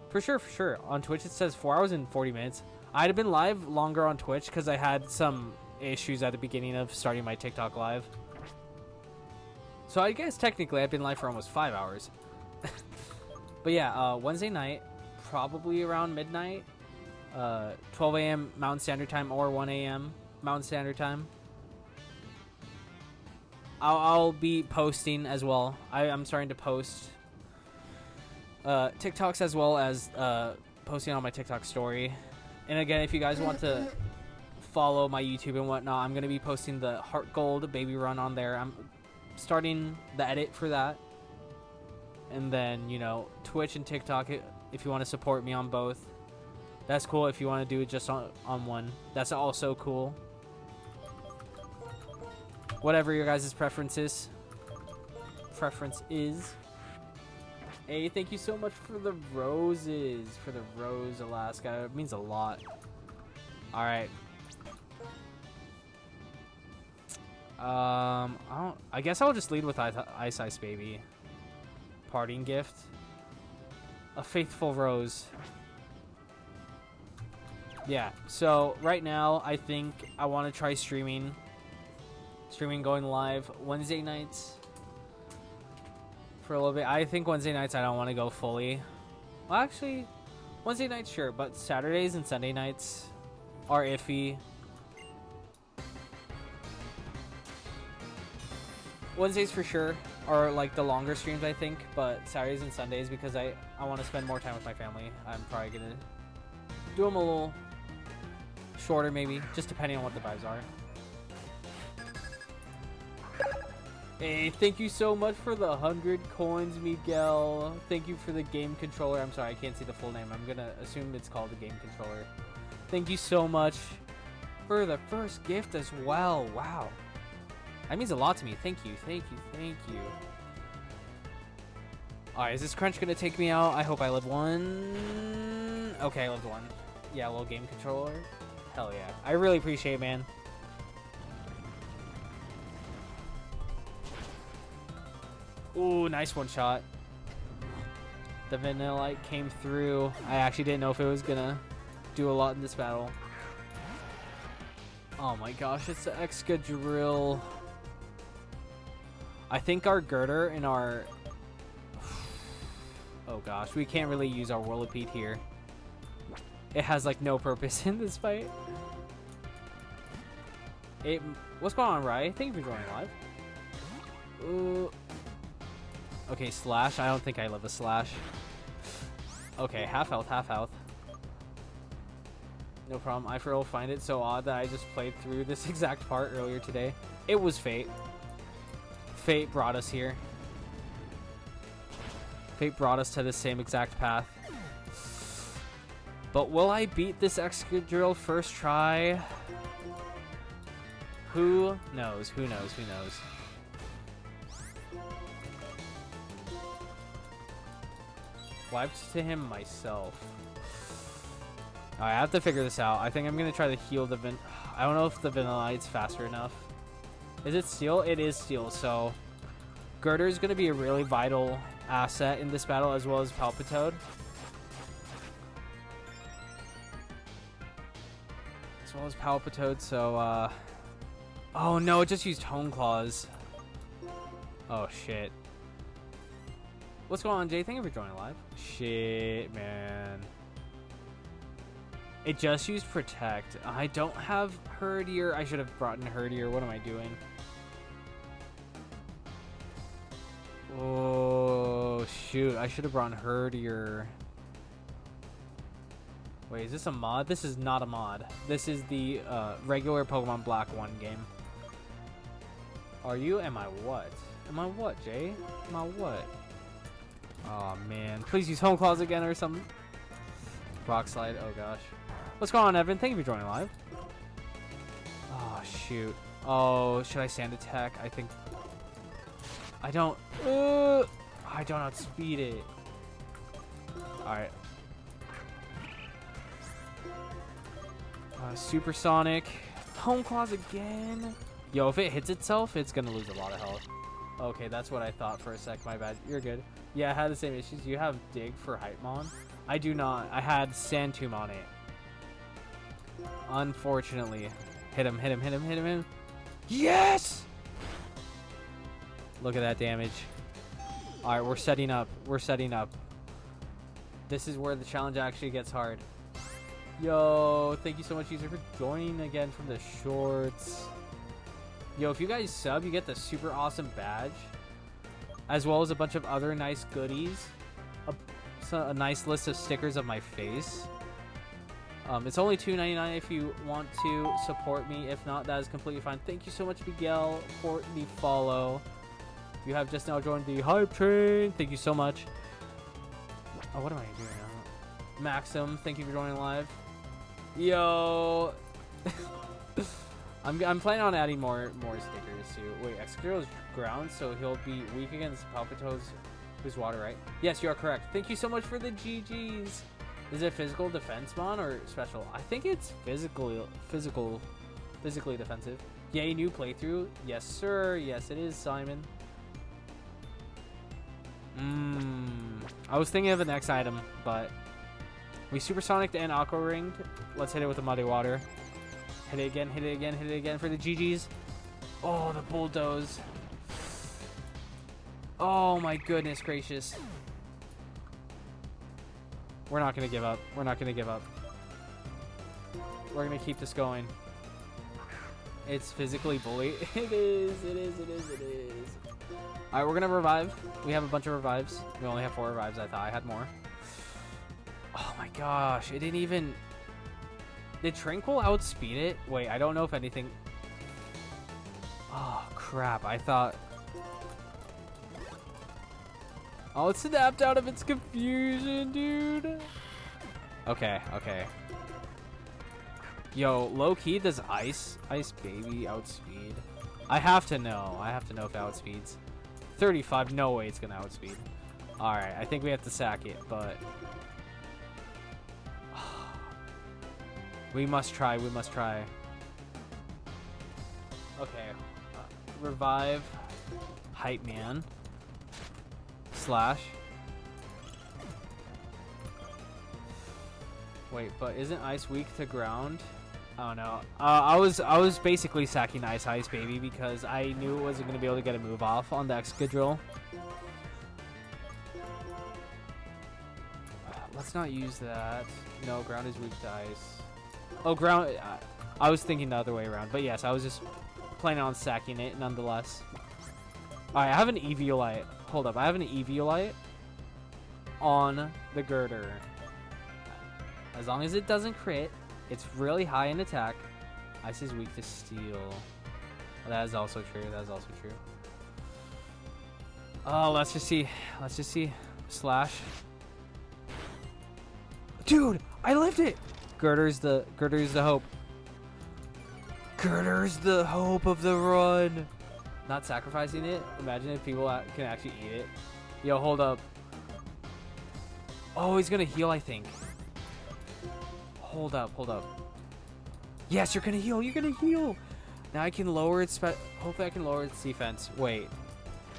For sure, for sure. On Twitch it says 4 hours and 40 minutes. I'd have been live longer on Twitch because I had some issues at the beginning of starting my TikTok live. So I guess technically I've been live for almost 5 hours. But yeah, Wednesday night, probably around midnight, 12 a.m. Mountain Standard Time or 1 a.m. Mountain Standard Time. I'll be posting as well. I'm starting to post TikToks as well as posting on my TikTok story. And again, if you guys want to follow my YouTube and whatnot, I'm going to be posting the Heart Gold baby run on there. I'm starting the edit for that. And then, you know, Twitch and TikTok, if you want to support me on both. That's cool. If you want to do it just on one, that's also cool. Whatever your guys' preference is. Hey, thank you so much for the roses. For the rose, Alaska. It means a lot. Alright. I guess I'll just lead with Ice Ice Baby. Parting gift. A faithful rose. Yeah, so right now I think I want to try streaming. Going live Wednesday nights for a little bit. I think Wednesday nights I don't want to go fully. Well, actually, Wednesday nights sure, but Saturdays and Sunday nights are iffy. Wednesdays for sure are like the longer streams, I think, but Saturdays and Sundays, because I want to spend more time with my family, I'm probably going to do them a little shorter maybe, just depending on what the vibes are. Hey, thank you so much for the 100 coins, Miguel. Thank you for the game controller. I'm sorry, I can't see the full name. I'm gonna assume it's called the game controller. Thank you so much for the first gift as well. Wow. That means a lot to me. Thank you. Alright, is this crunch gonna take me out? I hope I live one. Okay, I lived one. Yeah, a little game controller. Hell yeah. I really appreciate it, man. Ooh, nice one shot. The Vanillite came through. I actually didn't know if it was gonna do a lot in this battle. Oh my gosh, it's the Excadrill. I think our Girder and our... Oh gosh, we can't really use our Whirlipede here. It has like no purpose in this fight. What's going on, Rai? Thank you for joining live. Ooh. Okay, Slash. I don't think I live a Slash. Okay, half health. No problem. I for real find it so odd that I just played through this exact part earlier today. It was fate. Fate brought us here. Fate brought us to the same exact path. But will I beat this Excadrill first try? Who knows? Who knows? Wiped to him myself. I have to figure this out. I think I'm going to try to heal the I don't know if the Vanillite's faster enough. Is it Steel? It is Steel, so Girder is going to be a really vital asset in this battle, as well as Palpitoad. So, oh no, it just used Hone Claws. Oh, shit. What's going on, Jay? Thank you for joining live. Shit, man. It just used Protect. I don't have Herdier. I should have brought in Herdier. What am I doing? Oh, shoot. I should have brought in Herdier. Wait, is this a mod? This is not a mod. This is the regular Pokemon Black 1 game. Are you? Am I what? Am I what, Jay? Am I what? Oh man, please use Home Claws again or something. Rock Slide, oh gosh. What's going on, Evan? Thank you for joining live. Oh shoot. Oh, should I Sand Attack? I think... I don't outspeed it. Alright. Supersonic. Home Claws again. Yo, if it hits itself, it's gonna lose a lot of health. Okay, that's what I thought for a sec. My bad. You're good. Yeah, I had the same issues. You have Dig for Hypemon? I do not. I had Sand Tomb on it. Unfortunately. Hit him. Yes! Look at that damage. Alright, we're setting up. This is where the challenge actually gets hard. Yo, thank you so much, user, for joining again from the shorts. Yo, if you guys sub, you get the super awesome badge, as well as a bunch of other nice goodies. A nice list of stickers of my face. It's only $2.99 if you want to support me. If not, that is completely fine. Thank you so much, Miguel, for the follow. You have just now joined the hype train. Thank you so much. Oh, what am I doing now? Maxim, thank you for joining live. Yo. I'm planning on adding more stickers too. Wait, Excadrill is ground, so he'll be weak against Palpito's who's water, right? Yes, you are correct. Thank you so much for the GGs. Is it physical defense mon or special? I think it's physically defensive. Yay, new playthrough. Yes, sir. Yes, it is, Simon. I was thinking of the next item, but we supersonic and aqua ringed. Let's hit it with the muddy water. Hit it again, hit it again, hit it again for the GGs. Oh, the bulldoze. Oh my goodness gracious. We're not going to give up. We're not going to give up. We're going to keep this going. It's physically bully. It is. Alright, we're going to revive. We have a bunch of revives. We only have 4 revives. I thought I had more. Oh my gosh. It didn't even... Did Tranquil outspeed it? Wait, I don't know if anything... Oh, crap. I thought... Oh, it snapped out of its confusion, dude. Okay. Yo, low-key, does Ice Baby outspeed? I have to know. if it outspeeds. 35, no way it's gonna outspeed. Alright, I think we have to sack it, but... We must try. Okay. Revive. Hype Man. Slash. Wait, but isn't Ice weak to ground? Oh no. I was basically sacking Ice Baby because I knew it wasn't gonna be able to get a move off on the Excadrill. Let's not use that. No, ground is weak to ice. Oh, ground. I was thinking the other way around, but yes, I was just planning on sacking it nonetheless. Alright, I have an Eviolite. Hold up, I have an Eviolite on the Girder. As long as it doesn't crit, it's really high in attack. Ice is weak to steel. Well, that is also true. Oh, let's just see. Slash. Dude, I lived it. Girder's the hope. Girder's the hope of the run. Not sacrificing it. Imagine if people can actually eat it. Yo, hold up. Oh, he's gonna heal, I think. Hold up. Yes, you're gonna heal. Now I can lower its hopefully I can lower its defense. Wait.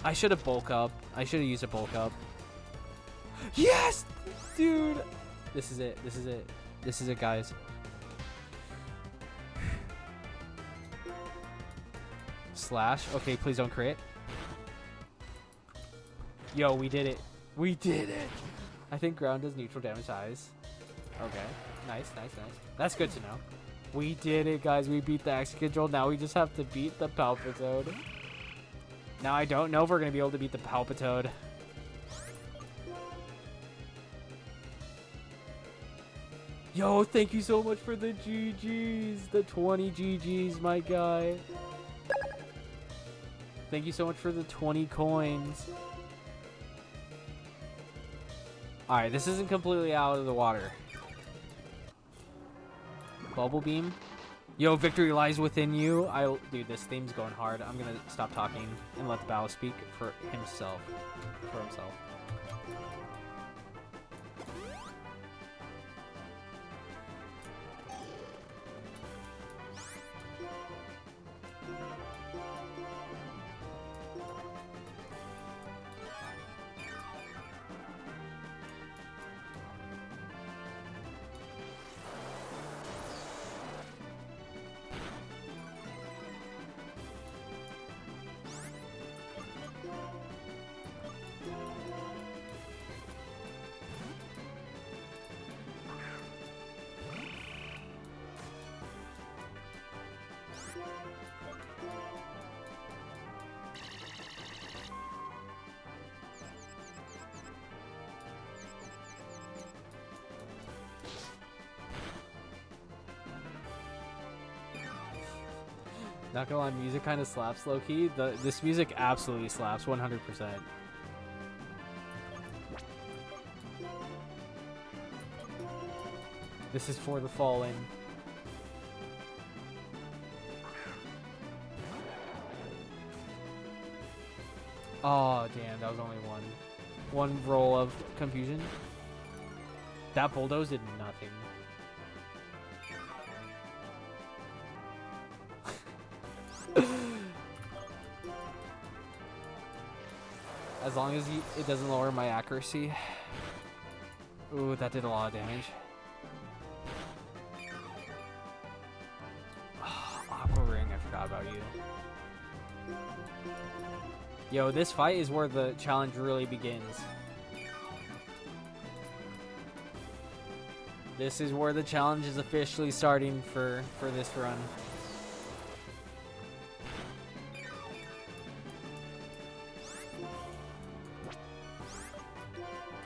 I should have bulk up. I should have used a bulk up. Yes! Dude. This is it, guys. Slash. Okay, please don't crit. Yo, we did it. I think ground does neutral damage to ice. Okay. Nice. That's good to know. We did it, guys. We beat the Excadrill. Now we just have to beat the Palpitoad. Now I don't know if we're going to be able to beat the Palpitoad. Yo, thank you so much for the GGs. The 20 GGs, my guy. Thank you so much for the 20 coins. Alright, this isn't completely out of the water. Bubble Beam. Yo, victory lies within you. Dude, this theme's going hard. I'm gonna stop talking and let the battle speak for himself. Not gonna lie, music kind of slaps low key. This music absolutely slaps 100%. This is for the fallen. Oh damn, that was only one roll of confusion. That bulldoze did nothing. As long as it doesn't lower my accuracy. Ooh, that did a lot of damage. Oh, Aqua Ring, I forgot about you. Yo, this fight is where the challenge really begins. This is where the challenge is officially starting for this run.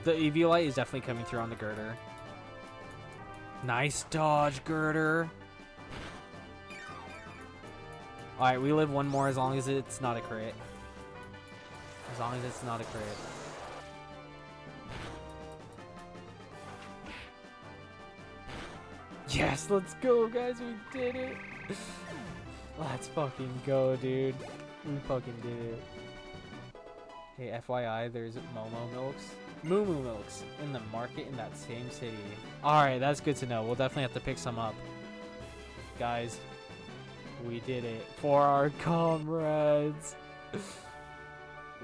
The Eviolite is definitely coming through on the girder. Nice dodge, girder. Alright, we live one more as long as it's not a crit. As long as it's not a crit. Yes, let's go, guys. We did it. Let's fucking go, dude. We fucking did it. Hey, FYI, there's Moo Milks in the market in that same city. Alright, that's good to know. We'll definitely have to pick some up. Guys, we did it for our comrades.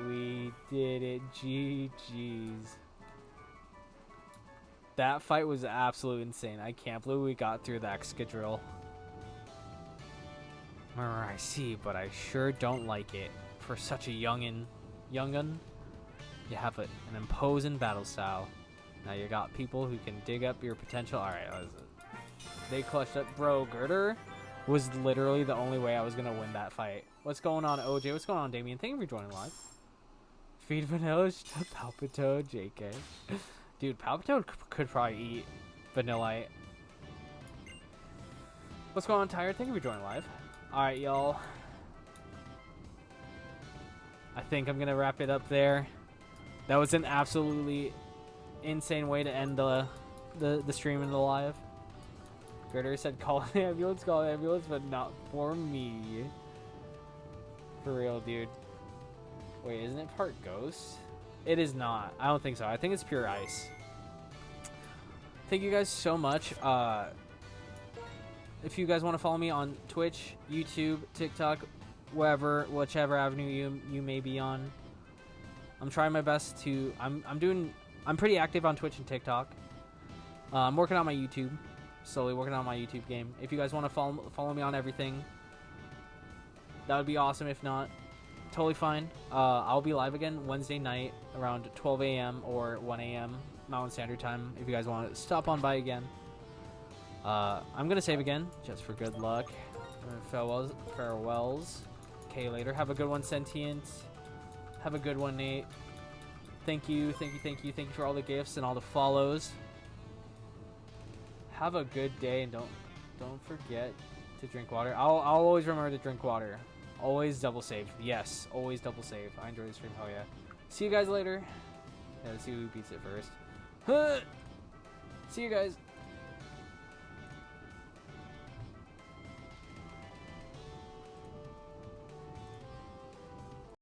We did it. GG's. That fight was absolutely insane. I can't believe we got through the Excadrill. I see, but I sure don't like it. For such a youngin', you have an imposing battle style. Now you got people who can dig up your potential. Alright, they clutched up. Bro, Girder was literally the only way I was going to win that fight. What's going on, OJ? What's going on, Damien? Thank you for joining live. Feed Vanilla to Palpitoad, JK. Dude, Palpitoad could probably eat Vanillite. What's going on, Tired? Thank you for joining live. Alright, y'all. I think I'm going to wrap it up there. That was an absolutely insane way to end the stream and the live. Girder said call an ambulance, but not for me. For real, dude. Wait, isn't it part ghost? It is not. I don't think so. I think it's pure ice. Thank you guys so much. If you guys want to follow me on Twitch, YouTube, TikTok, whichever avenue you may be on, I'm trying my best to. I'm pretty active on Twitch and TikTok. I'm working on my YouTube, slowly working on my YouTube game. If you guys want to follow me on everything, that would be awesome. If not, totally fine. I'll be live again Wednesday night around 12 a.m. or 1 a.m. Mountain Standard Time. If you guys want to stop on by again, I'm gonna save again just for good luck. Farewells. Okay, later. Have a good one, Sentient. Have a good one, Nate. Thank you for all the gifts and all the follows. Have a good day, and don't forget to drink water. I'll always remember to drink water. Always double save. Yes, always double save. I enjoy the stream. Hell yeah. See you guys later. Yeah, let's see who beats it first. See you guys.